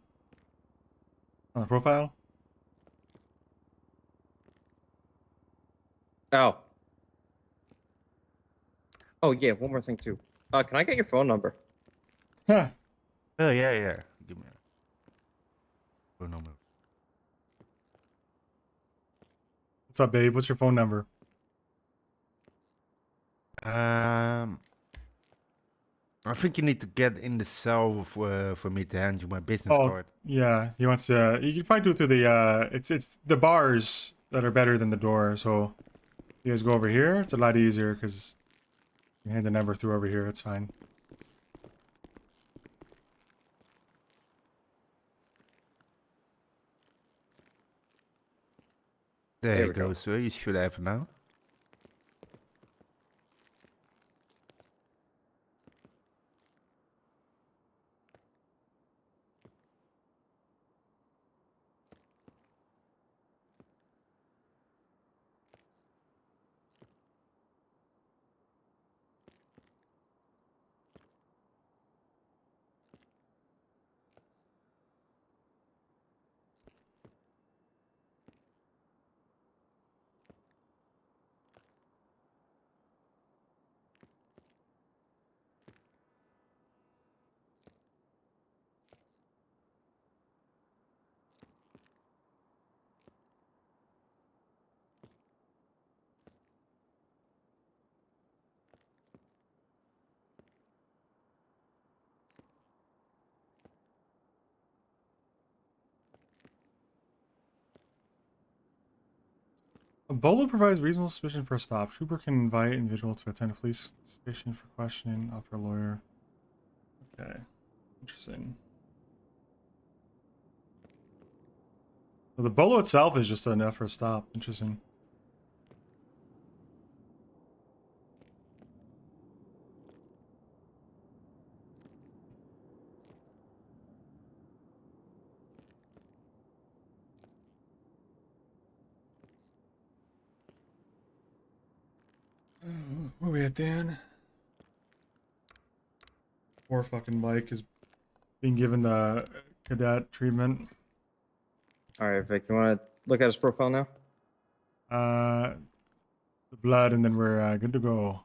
on the profile. Oh. Oh, yeah, one more thing, too. Can I get your phone number? Huh. Oh, yeah. Give me a phone number. What's up, babe? What's your phone number? I think you need to get in the cell for me to hand you my business card. Yeah, he wants to. You can probably do it through the. It's the bars that are better than the door. So you guys go over here. It's a lot easier because you hand the number through over here. It's fine. There you go, sir. You should have it now. A bolo provides reasonable suspicion for a stop. Trooper can invite individual to attend a police station for questioning, offer a lawyer. Okay, interesting. Well, the bolo itself is just enough for a stop. Interesting. Where we at, Dan? Poor fucking Mike is being given the cadet treatment. All right, Vic, you want to look at his profile now? The blood, and then we're good to go.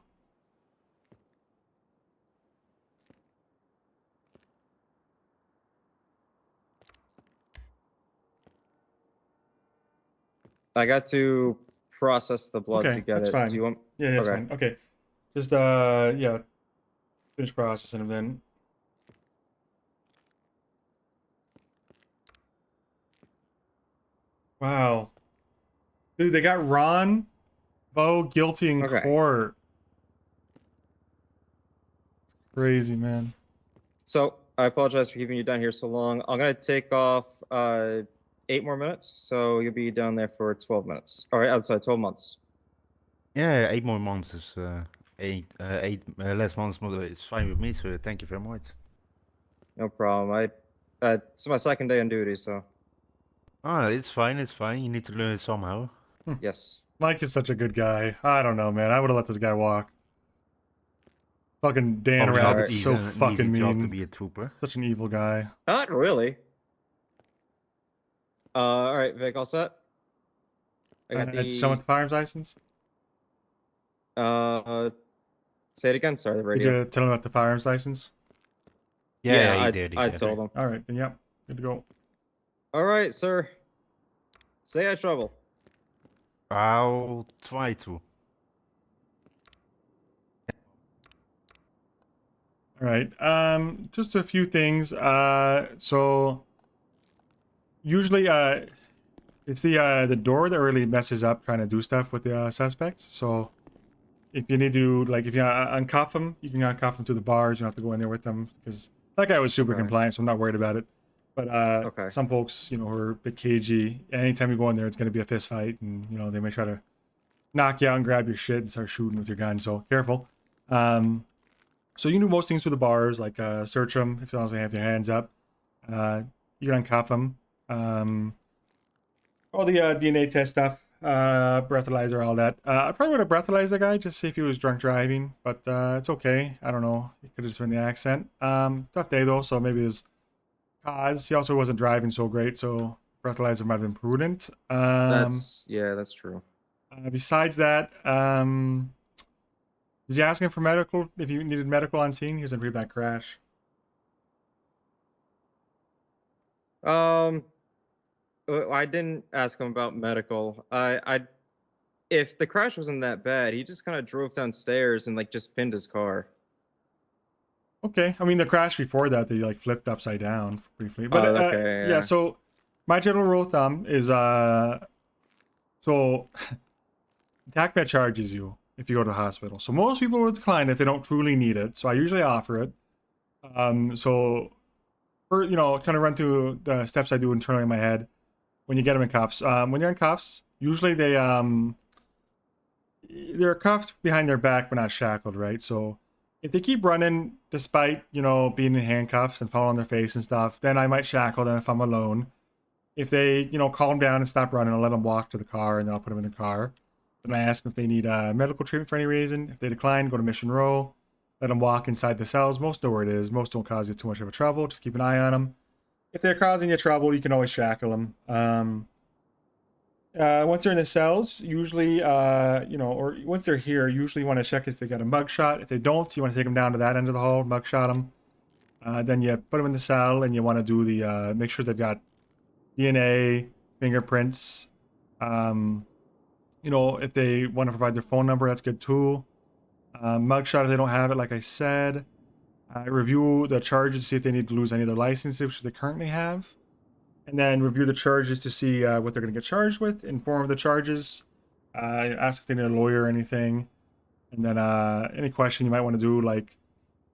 I got to process the blood Okay, to get that's it. fine. Do you want? Yeah, that's okay. fine. Okay, just yeah, finish processing and then. Wow, dude, they got Ron Bo guilty in court. Crazy, man. So I apologize for keeping you down here so long. I'm gonna take off 8 more minutes, so you'll be down there for 12 minutes. All right, outside 12 months. Yeah, 8 more months is eight less months. It's fine with me, so thank you very much. No problem. It's my second day on duty, so. Oh, it's fine. It's fine. You need to learn it somehow. Yes. Mike is such a good guy. I don't know, man. I would have let this guy walk. Fucking Dan Probably Rabbit's not so even an fucking easy job mean. to be a trooper. Such an evil guy. Not really. All right, Vic, all set? I got Did you with the firearms license? Say it again. Sorry, the Did radio. you tell him about the firearms license? Yeah, he did. I told him. All right, then yep, good to go. All right, sir. Say I trouble. I'll try to. All right. Just a few things. So usually, it's the door that really messes up trying to do stuff with the suspects. So if you need to, like, if you uncuff them, you can uncuff them to the bars. You don't have to go in there with them because that guy was super compliant, so I'm not worried about it. But some folks, you know, who are a bit cagey, anytime you go in there, it's going to be a fist fight, and you know they may try to knock you out and grab your shit and start shooting with your gun. So careful. So you can do most things with the bars, like search them if long as they have their hands up. You can uncuff them. All the DNA test stuff, breathalyzer, all that. I probably would have breathalyzed the guy just to see if he was drunk driving, but it's okay. I don't know. It could have just been the accent. Tough day though, so maybe there's cause. He also wasn't driving so great, so breathalyzer might have been prudent. That's true. Besides that, did you ask him for medical? If you needed medical on scene, he was in a pretty bad crash. I didn't ask him about medical. If the crash wasn't that bad, he just kind of drove downstairs and like just pinned his car. Okay, I mean the crash before that, they like flipped upside down briefly. But okay, yeah. So my general rule of thumb is so TACMED charges you if you go to the hospital. So most people will decline if they don't truly need it. So I usually offer it. So for, you know, kind of run through the steps I do internally in my head when you get them in cuffs. When you're in cuffs, usually they're cuffed behind their back but not shackled, right? So if they keep running despite, you know, being in handcuffs and falling on their face and stuff, then I might shackle them if I'm alone. If they, you know, calm down and stop running, I'll let them walk to the car and then I'll put them in the car. Then I ask them if they need medical treatment for any reason. If they decline, go to Mission Row. Let them walk inside the cells. Most know where it is. Most don't cause you too much of a trouble. Just keep an eye on them. If they're causing you trouble, you can always shackle them. Once they're in the cells, usually, you know, or once they're here, usually you want to check if they got a mug shot. If they don't, you want to take them down to that end of the hall, mug shot them. Then you put them in the cell and you want to do the, make sure they've got DNA, fingerprints. You know, if they want to provide their phone number, that's good too. Mugshot if they don't have it, like I said. Review the charges, see if they need to lose any of their licenses, which they currently have. And then review the charges to see what they're going to get charged with. Inform of the charges. Ask if they need a lawyer or anything. And then any question you might want to do, like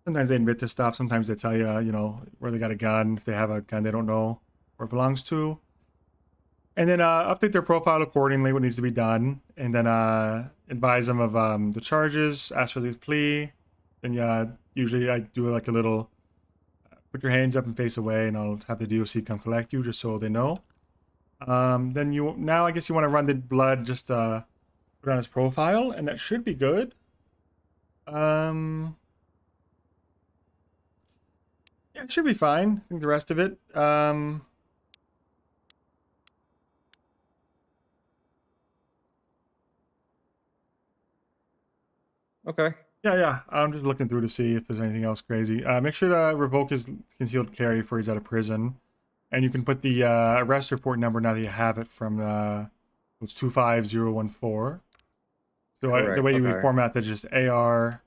sometimes they admit to stuff. Sometimes they tell you, you know, where they got a gun. If they have a gun they don't know where it belongs to. And then update their profile accordingly, what needs to be done. And then advise them of the charges, ask for the plea. Then usually I do like a little, put your hands up and face away, and I'll have the DOC come collect you just so they know. Then now I guess you want to run the blood, just put on his profile, and that should be good. Yeah, it should be fine. I think the rest of it. Okay. Yeah. I'm just looking through to see if there's anything else crazy. Make sure to revoke his concealed carry before he's out of prison. And you can put the arrest report number now that you have it from it's 25014. So Correct, the way you okay. format that, just AR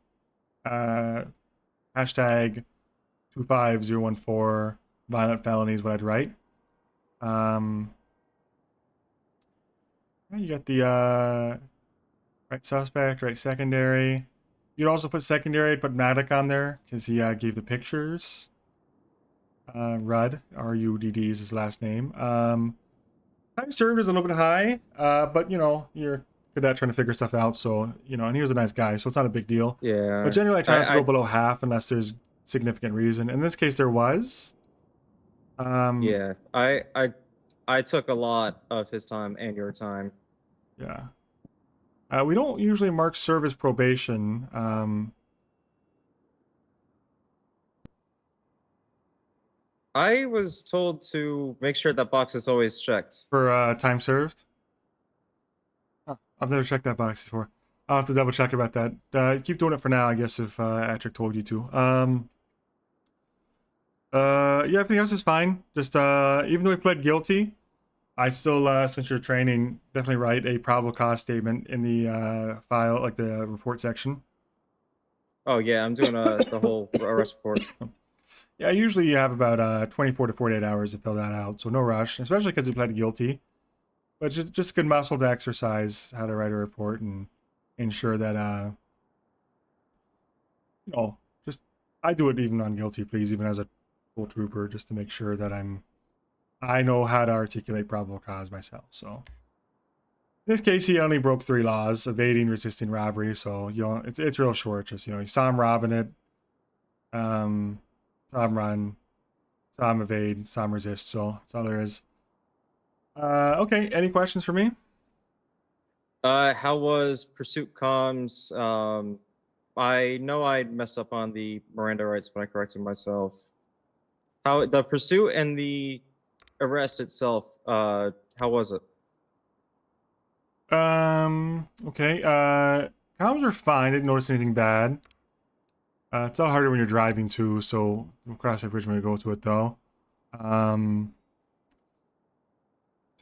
hashtag 25014 violent felonies, what I'd write. You got the right suspect, right secondary. You'd also put secondary, put Matic on there because he gave the pictures. Rudd, R-U-D-D is his last name. Time served is a little bit high, but you know, you're cadet trying to figure stuff out, so you know, and he was a nice guy, so it's not a big deal. Yeah. But generally I try not to go below half unless there's significant reason. In this case there was. Yeah. I took a lot of his time and your time. Yeah. We don't usually mark service probation. I was told to make sure that box is always checked. For time served? Huh, I've never checked that box before. I'll have to double check about that. Keep doing it for now, I guess, if Atrick told you to. Yeah, everything else is fine. Just, even though we pled guilty, I still, since you're training, definitely write a probable cause statement in the file, like the report section. Oh yeah, I'm doing the whole arrest report. Yeah, usually you have about 24 to 48 hours to fill that out, so no rush, especially because you pled guilty. But just good muscle to exercise how to write a report and ensure that, you know, just, I do it even on guilty pleas, even as a full trooper, just to make sure that I know how to articulate probable cause myself, so. In this case, he only broke 3 laws: evading, resisting, robbery, so, you know, it's real short, just, you know, you saw him robbing it, saw him run, saw him evade, saw him resist, so that's all there is. Okay, any questions for me? How was pursuit comms? I know I messed up on the Miranda rights, but I corrected myself. How the pursuit and the arrest itself, how was it? Okay, comms are fine. Didn't notice anything bad. It's a lot harder when you're driving too, so we'll cross that bridge when we go to it though. As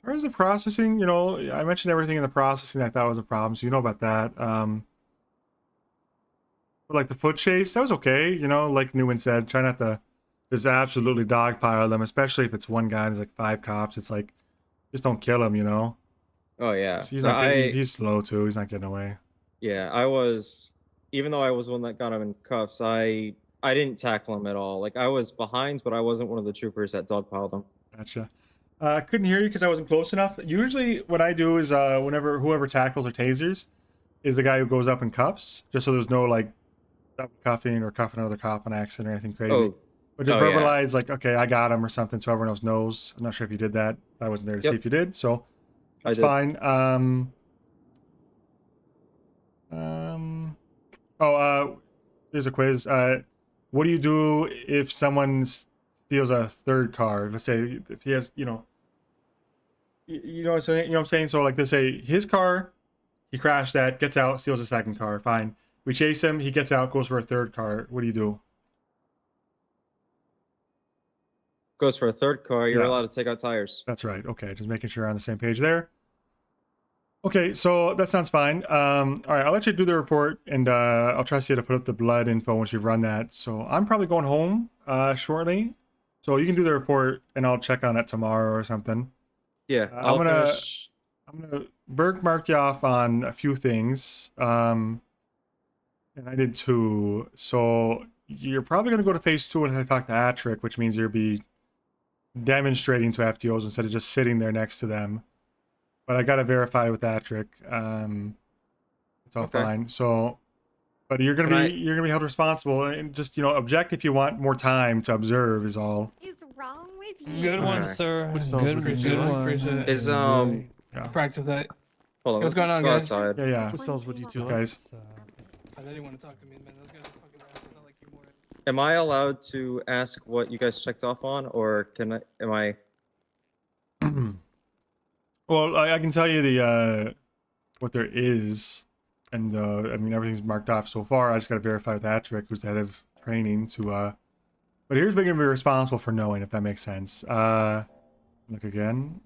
far as the processing, you know, I mentioned everything in the processing I thought was a problem, so you know about that. But like the foot chase, that was okay, you know, like Newman said, try not to just absolutely dogpile them, especially if it's one guy and there's like 5 cops. It's like, just don't kill him, you know? Oh yeah. He's not he's slow too, he's not getting away. Yeah, I was, even though I was one that got him in cuffs, I didn't tackle him at all. Like, I was behind, but I wasn't one of the troopers that dogpiled him. Gotcha. I couldn't hear you because I wasn't close enough. Usually what I do is whenever whoever tackles or tasers is the guy who goes up in cuffs, just so there's no like double cuffing or cuffing another cop on accident or anything crazy. Oh. But just Oh, yeah. verbalize like, okay, I got him or something, so everyone else knows. I'm not sure if you did that. I wasn't there to see if you did, so that's fine. There's a quiz. What do you do if someone steals a third car? Let's say if he has, you know what I'm saying? You know what I'm saying? So like, let's say his car, he crashed that, gets out, steals a second car. Fine. We chase him. He gets out, goes for a third car. What do you do? Goes for a third car, you're Yeah. allowed to take out tires. That's right. Okay, just making sure we're on the same page there. Okay, so that sounds fine. All right, I'll let you do the report, and I'll trust you to put up the blood info once you've run that. So I'm probably going home shortly. So you can do the report, and I'll check on it tomorrow or something. Yeah, I'm gonna Berg mark you off on a few things. And I did 2. So you're probably gonna go to phase 2 when I talk to Atrick, which means you'll be demonstrating to FTOs instead of just sitting there next to them. But I gotta verify with Atrick. It's all fine. So, but you're gonna be held responsible, and just, you know, object if you want more time to observe is all. Is wrong with you? Good one, sir. Good one. Is Yeah. Practice that. Hold on, What's going on, guys? Yeah. What cells would you two guys? They didn't want to talk to me, man. Those guys are fucking assholes. I like you more. Am I allowed to ask what you guys checked off on, or am I? Well, I can tell you the what there is, and I mean everything's marked off so far. I just got to verify with Patrick, who's the head of training, to. But here's going to be responsible for knowing, if that makes sense. Look again.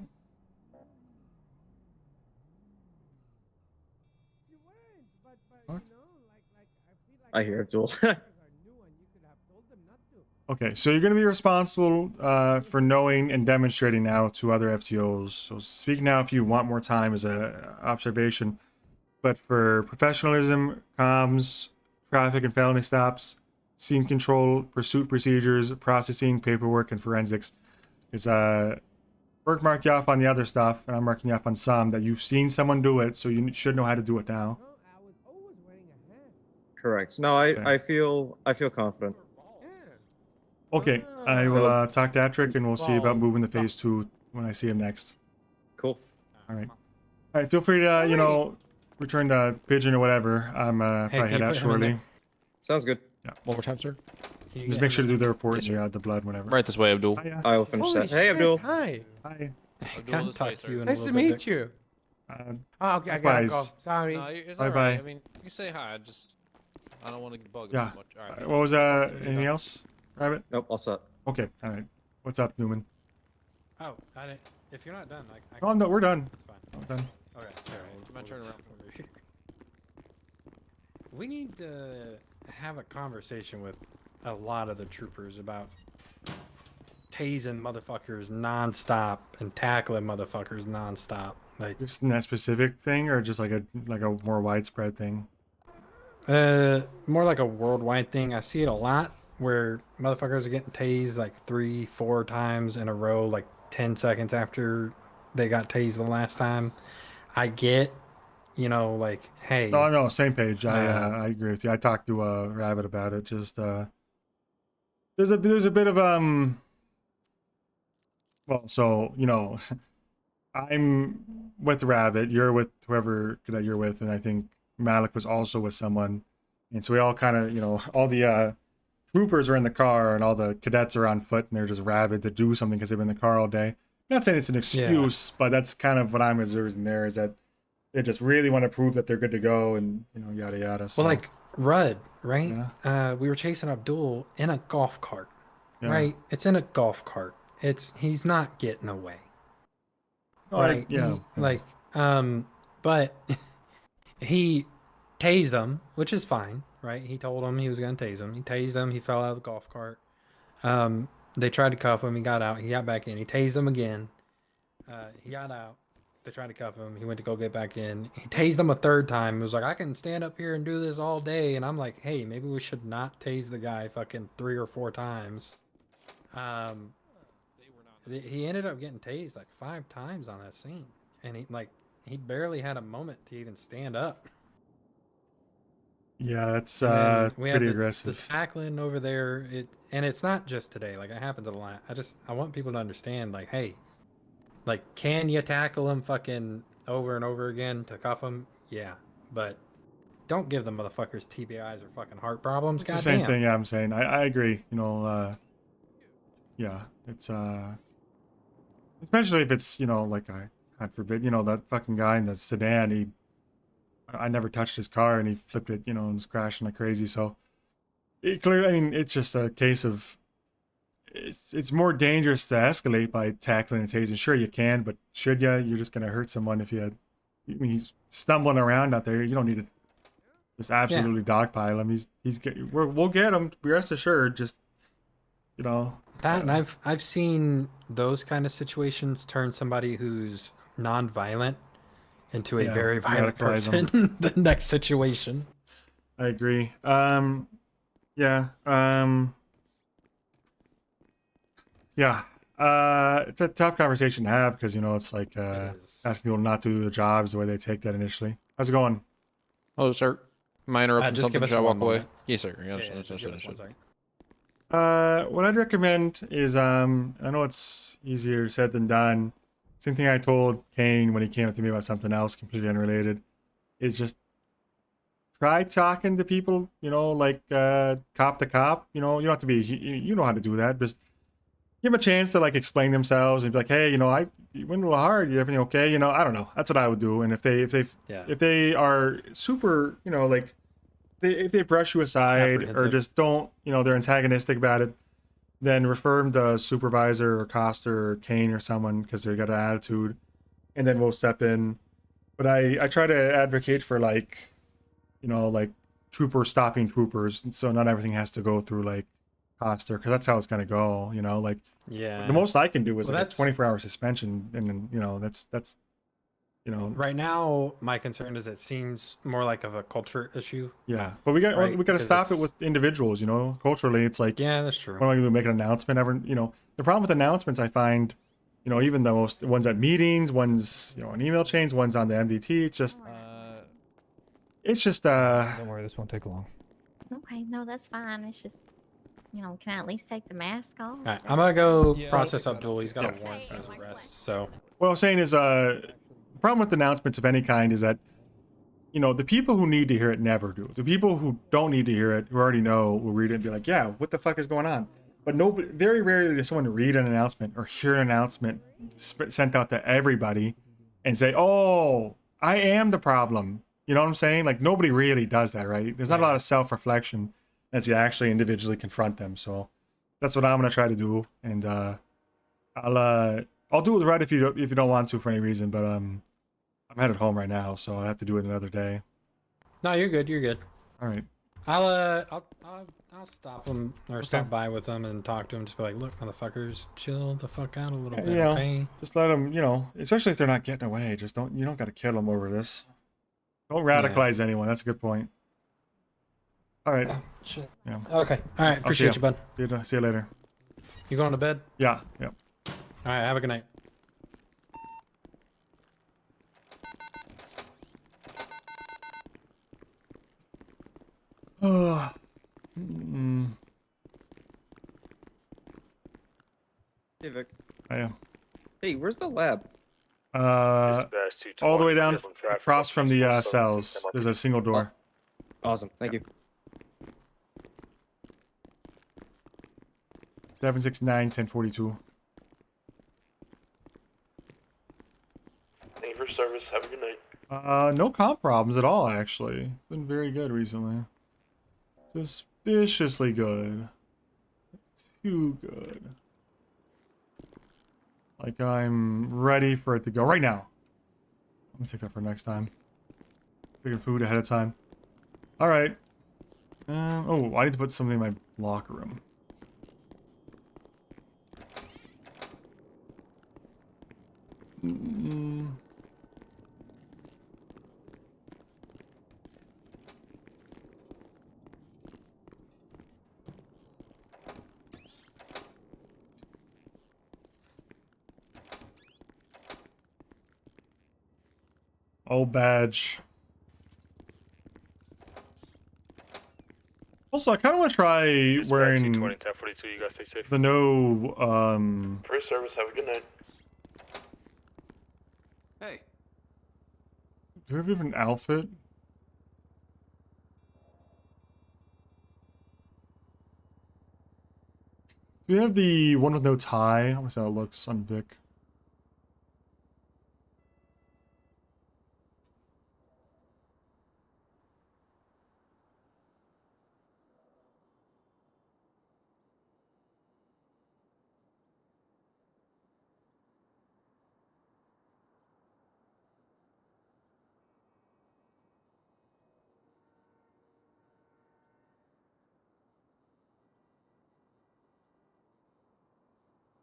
What? I hear Abdul. Okay, so you're going to be responsible for knowing and demonstrating now to other FTOs. So speak now if you want more time as a observation. But for professionalism, comms, traffic and felony stops, scene control, pursuit procedures, processing, paperwork, and forensics, is Burke marked you off on the other stuff, and I'm marking you off on some that you've seen someone do it, so you should know how to do it now. Correct. No, I feel confident. Okay, I will talk to Patrick, and we'll see about moving to phase 2 when I see him next. Cool. All right. All right, feel free to, return to Pigeon or whatever. I'm probably head out shortly. Sounds good. Yeah. One more time, sir. Just make sure to do the report, the blood, whatever. Right this way, Abdul. I will finish that. Hey, Abdul. Hi. Hi. Abdul, this way, sir. Nice to meet you. Oh, okay, I gotta go. Sorry. No, it's Bye all bye. right. I mean, you say hi. I don't want to bug you Yeah. too much. All right. What was anything else, Rabbit? Nope, all set. Okay, all right. What's up, Newman? Oh, if you're not done, I Oh, no, we're done. That's fine. I'm done. Okay, all right. I'm gonna turn around. We need to have a conversation with a lot of the troopers about tasing motherfuckers nonstop and tackling motherfuckers nonstop. Like just in that specific thing, or just like a more widespread thing? More like a worldwide thing. I see it a lot where motherfuckers are getting tased like 3-4 times in a row, like 10 seconds after they got tased the last time. I get, like, hey. No, same page. I agree with you. I talked to Rabbit about it. Just there's a bit of well, so I'm with Rabbit. You're with whoever that you're with, and I think Malik was also with someone, and so we all kind of all the troopers are in the car and all the cadets are on foot and they're just rabid to do something because they've been in the car all day. Not saying it's an excuse, but that's kind of what I'm observing there, is that they just really want to prove that they're good to go and yada yada. So. Well, like Rudd, right? Yeah. We were chasing Abdul in a golf cart, right? It's in a golf cart. He's not getting away, right? But he tased him, which is fine, right? He told him he was gonna tase him. He tased him. He fell out of the golf cart. They tried to cuff him. He got out. He got back in. He tased him again. He got out. They tried to cuff him. He went to go get back in. He tased him a third time. He was like, I can stand up here and do this all day. And I'm like, hey, maybe we should not tase the guy fucking 3 or 4 times. He ended up getting tased like 5 times on that scene. And he barely had a moment to even stand up. Yeah, that's we pretty have aggressive. The tackling over there, and it's not just today. Like, it happens a lot. I want people to understand, like, hey, like, can you tackle them fucking over and over again to cuff them? Yeah, but don't give the motherfuckers TBIs or fucking heart problems. It's the same thing. Yeah, I'm saying. I agree. Yeah, it's especially if it's like God forbid, that fucking guy in the sedan. I never touched his car and he flipped it, and was crashing like crazy. So it clearly, I mean, it's just a case of it's more dangerous to escalate by tackling and tasing. Sure, you can, but should you? You're just gonna hurt someone if you. I mean, he's stumbling around out there. You don't need to just absolutely dogpile him. We'll get him. Rest assured. Just that, and I've seen those kind of situations turn somebody who's non-violent into a very violent person. The next situation. I agree. It's a tough conversation to have because it's like asking people not to do their jobs the way they take that initially. How's it going? Hello, sir. Am I interrupting something? Should I walk away? Yes, sir. What I'd recommend is I know it's easier said than done. Same thing I told Kane when he came up to me about something else completely unrelated. Is just try talking to people, you know, like cop to cop. You know, you don't have to be, you know how to do that. Just give them a chance to like explain themselves and be like, hey, you know, you went a little hard. You everything okay? You know, I don't know. That's what I would do. And if they are super, you know, like if they brush you aside or just don't, you know, they're antagonistic about it, then refer them to supervisor or Coster or Kane or someone because they got an attitude, and then we'll step in. But I try to advocate for like, you know, like troopers stopping troopers, so not everything has to go through like Coster, because that's how it's gonna go. You know, like the most I can do is like a 24-hour suspension, and then you know that's you know. Right now, my concern is it seems more like of a culture issue. Yeah, but we got to stop it with individuals. You know, culturally, it's like that's true. What am I gonna do? Make an announcement? Ever? You know, the problem with announcements, I find, you know, even the most ones at meetings, ones you know on email chains, ones on the MDT. It's just Don't worry, this won't take long. Okay, no, that's fine. It's just, you know, can I at least take the mask off? All right, I'm gonna go process Abdul. He's got a warrant for his arrest. So what I'm saying is, the problem with announcements of any kind is that, you know, the people who need to hear it never do. The people who don't need to hear it, who already know, will read it and be like, yeah, what the fuck is going on? But nobody, very rarely does someone read an announcement or hear an announcement sent out to everybody and say, oh, I am the problem. You know what I'm saying? Like, nobody really does that, right? There's not a lot of self-reflection as you actually individually confront them. So that's what I'm gonna try to do, and I'll do it right if you don't want to for any reason. But I'm headed home right now, so I'll have to do it another day. no, you're good. You're good. All right. I'll stop him or stop by with him and talk to him. Just be like, look, motherfuckers, chill the fuck out a little bit, You know, okay? just let them, you know, especially if they're not getting away. Just you don't got to kill them over this. Don't radicalize anyone. That's a good point. All right. Shit. Yeah. Okay. All right. Appreciate you, bud. See you later. You going to bed? Yeah. Yep. All right. Have a good night. Hey, Vic. I am. Hey, where's the lab? All the way down across from the cells. There's a single door. Awesome. Thank you. 769-1042. Thank you for service. Have a good night. No comp problems at all, actually. Been very good recently. Suspiciously good. Too good. Like, I'm ready for it to go right now. I'm gonna take that for next time. Picking food ahead of time. Alright. Oh, I need to put something in my locker room. Oh, badge. Also, I kind of want to try wearing you guys stay safe. the no, For service, have a good night. Hey. do we have even an outfit? Do we have the one with no tie? I want to see how it looks on Vic.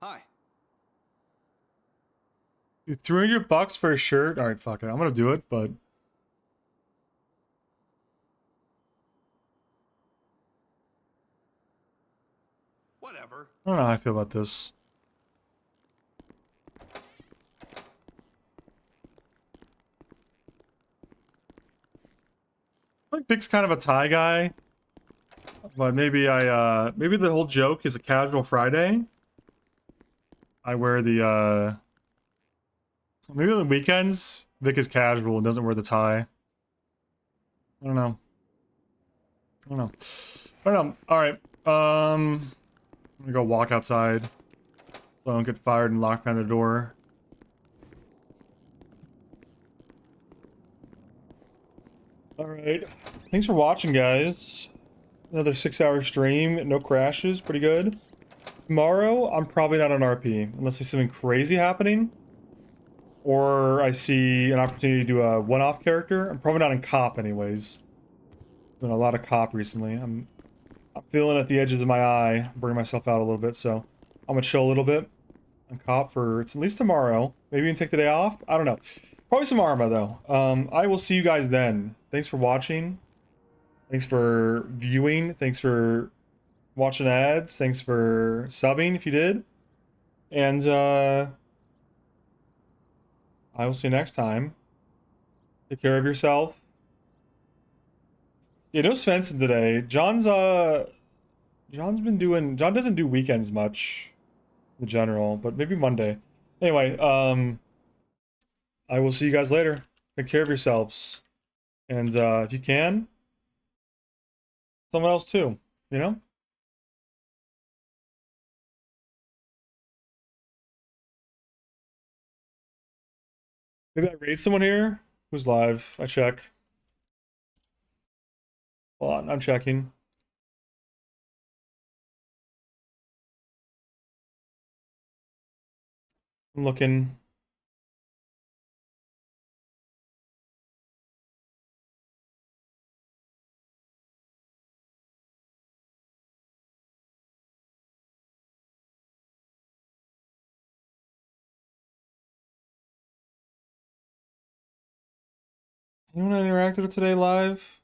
Hi. Dude, $300 for a shirt? Alright, fuck it. I'm gonna do it, but Whatever. I don't know how I feel about this. I think Vic's kind of a tie guy. But maybe maybe the whole joke is a casual Friday. I wear the, maybe on the weekends, Vic is casual and doesn't wear the tie. I don't know. I don't know. All right. I'm gonna go walk outside so I don't get fired and lock behind the door. All right. Thanks for watching, guys. Another 6-hour stream, no crashes, pretty good. Tomorrow, I'm probably not on RP unless there's something crazy happening, or I see an opportunity to do a one-off character. I'm probably not in cop, anyways. Been a lot of cop recently. I'm feeling at the edges of my eye, burning myself out a little bit, so I'm gonna chill a little bit on cop for it's at least tomorrow. Maybe even take the day off. I don't know. Probably some Arma though. I will see you guys then. Thanks for watching. Thanks for viewing. Thanks for watching ads. Thanks for subbing if you did. And I will see you next time. Take care of yourself. Yeah, no Svensson today. John doesn't do weekends much in general, but maybe Monday. Anyway, I will see you guys later. Take care of yourselves. And if you can, someone else too, you know? Maybe I raid someone here? Who's live? I check. Hold on, I'm checking. I'm looking. Anyone I interacted with today live?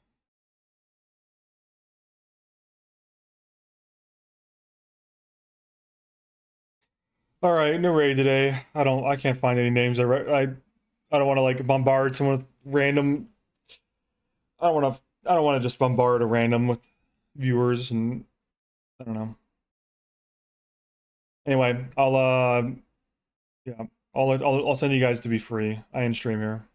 All right, no raid today. I can't find any names. I don't want to like bombard someone with random. I don't want to just bombard a random with viewers, and I don't know. Anyway, I'll send you guys to be free. I end stream here.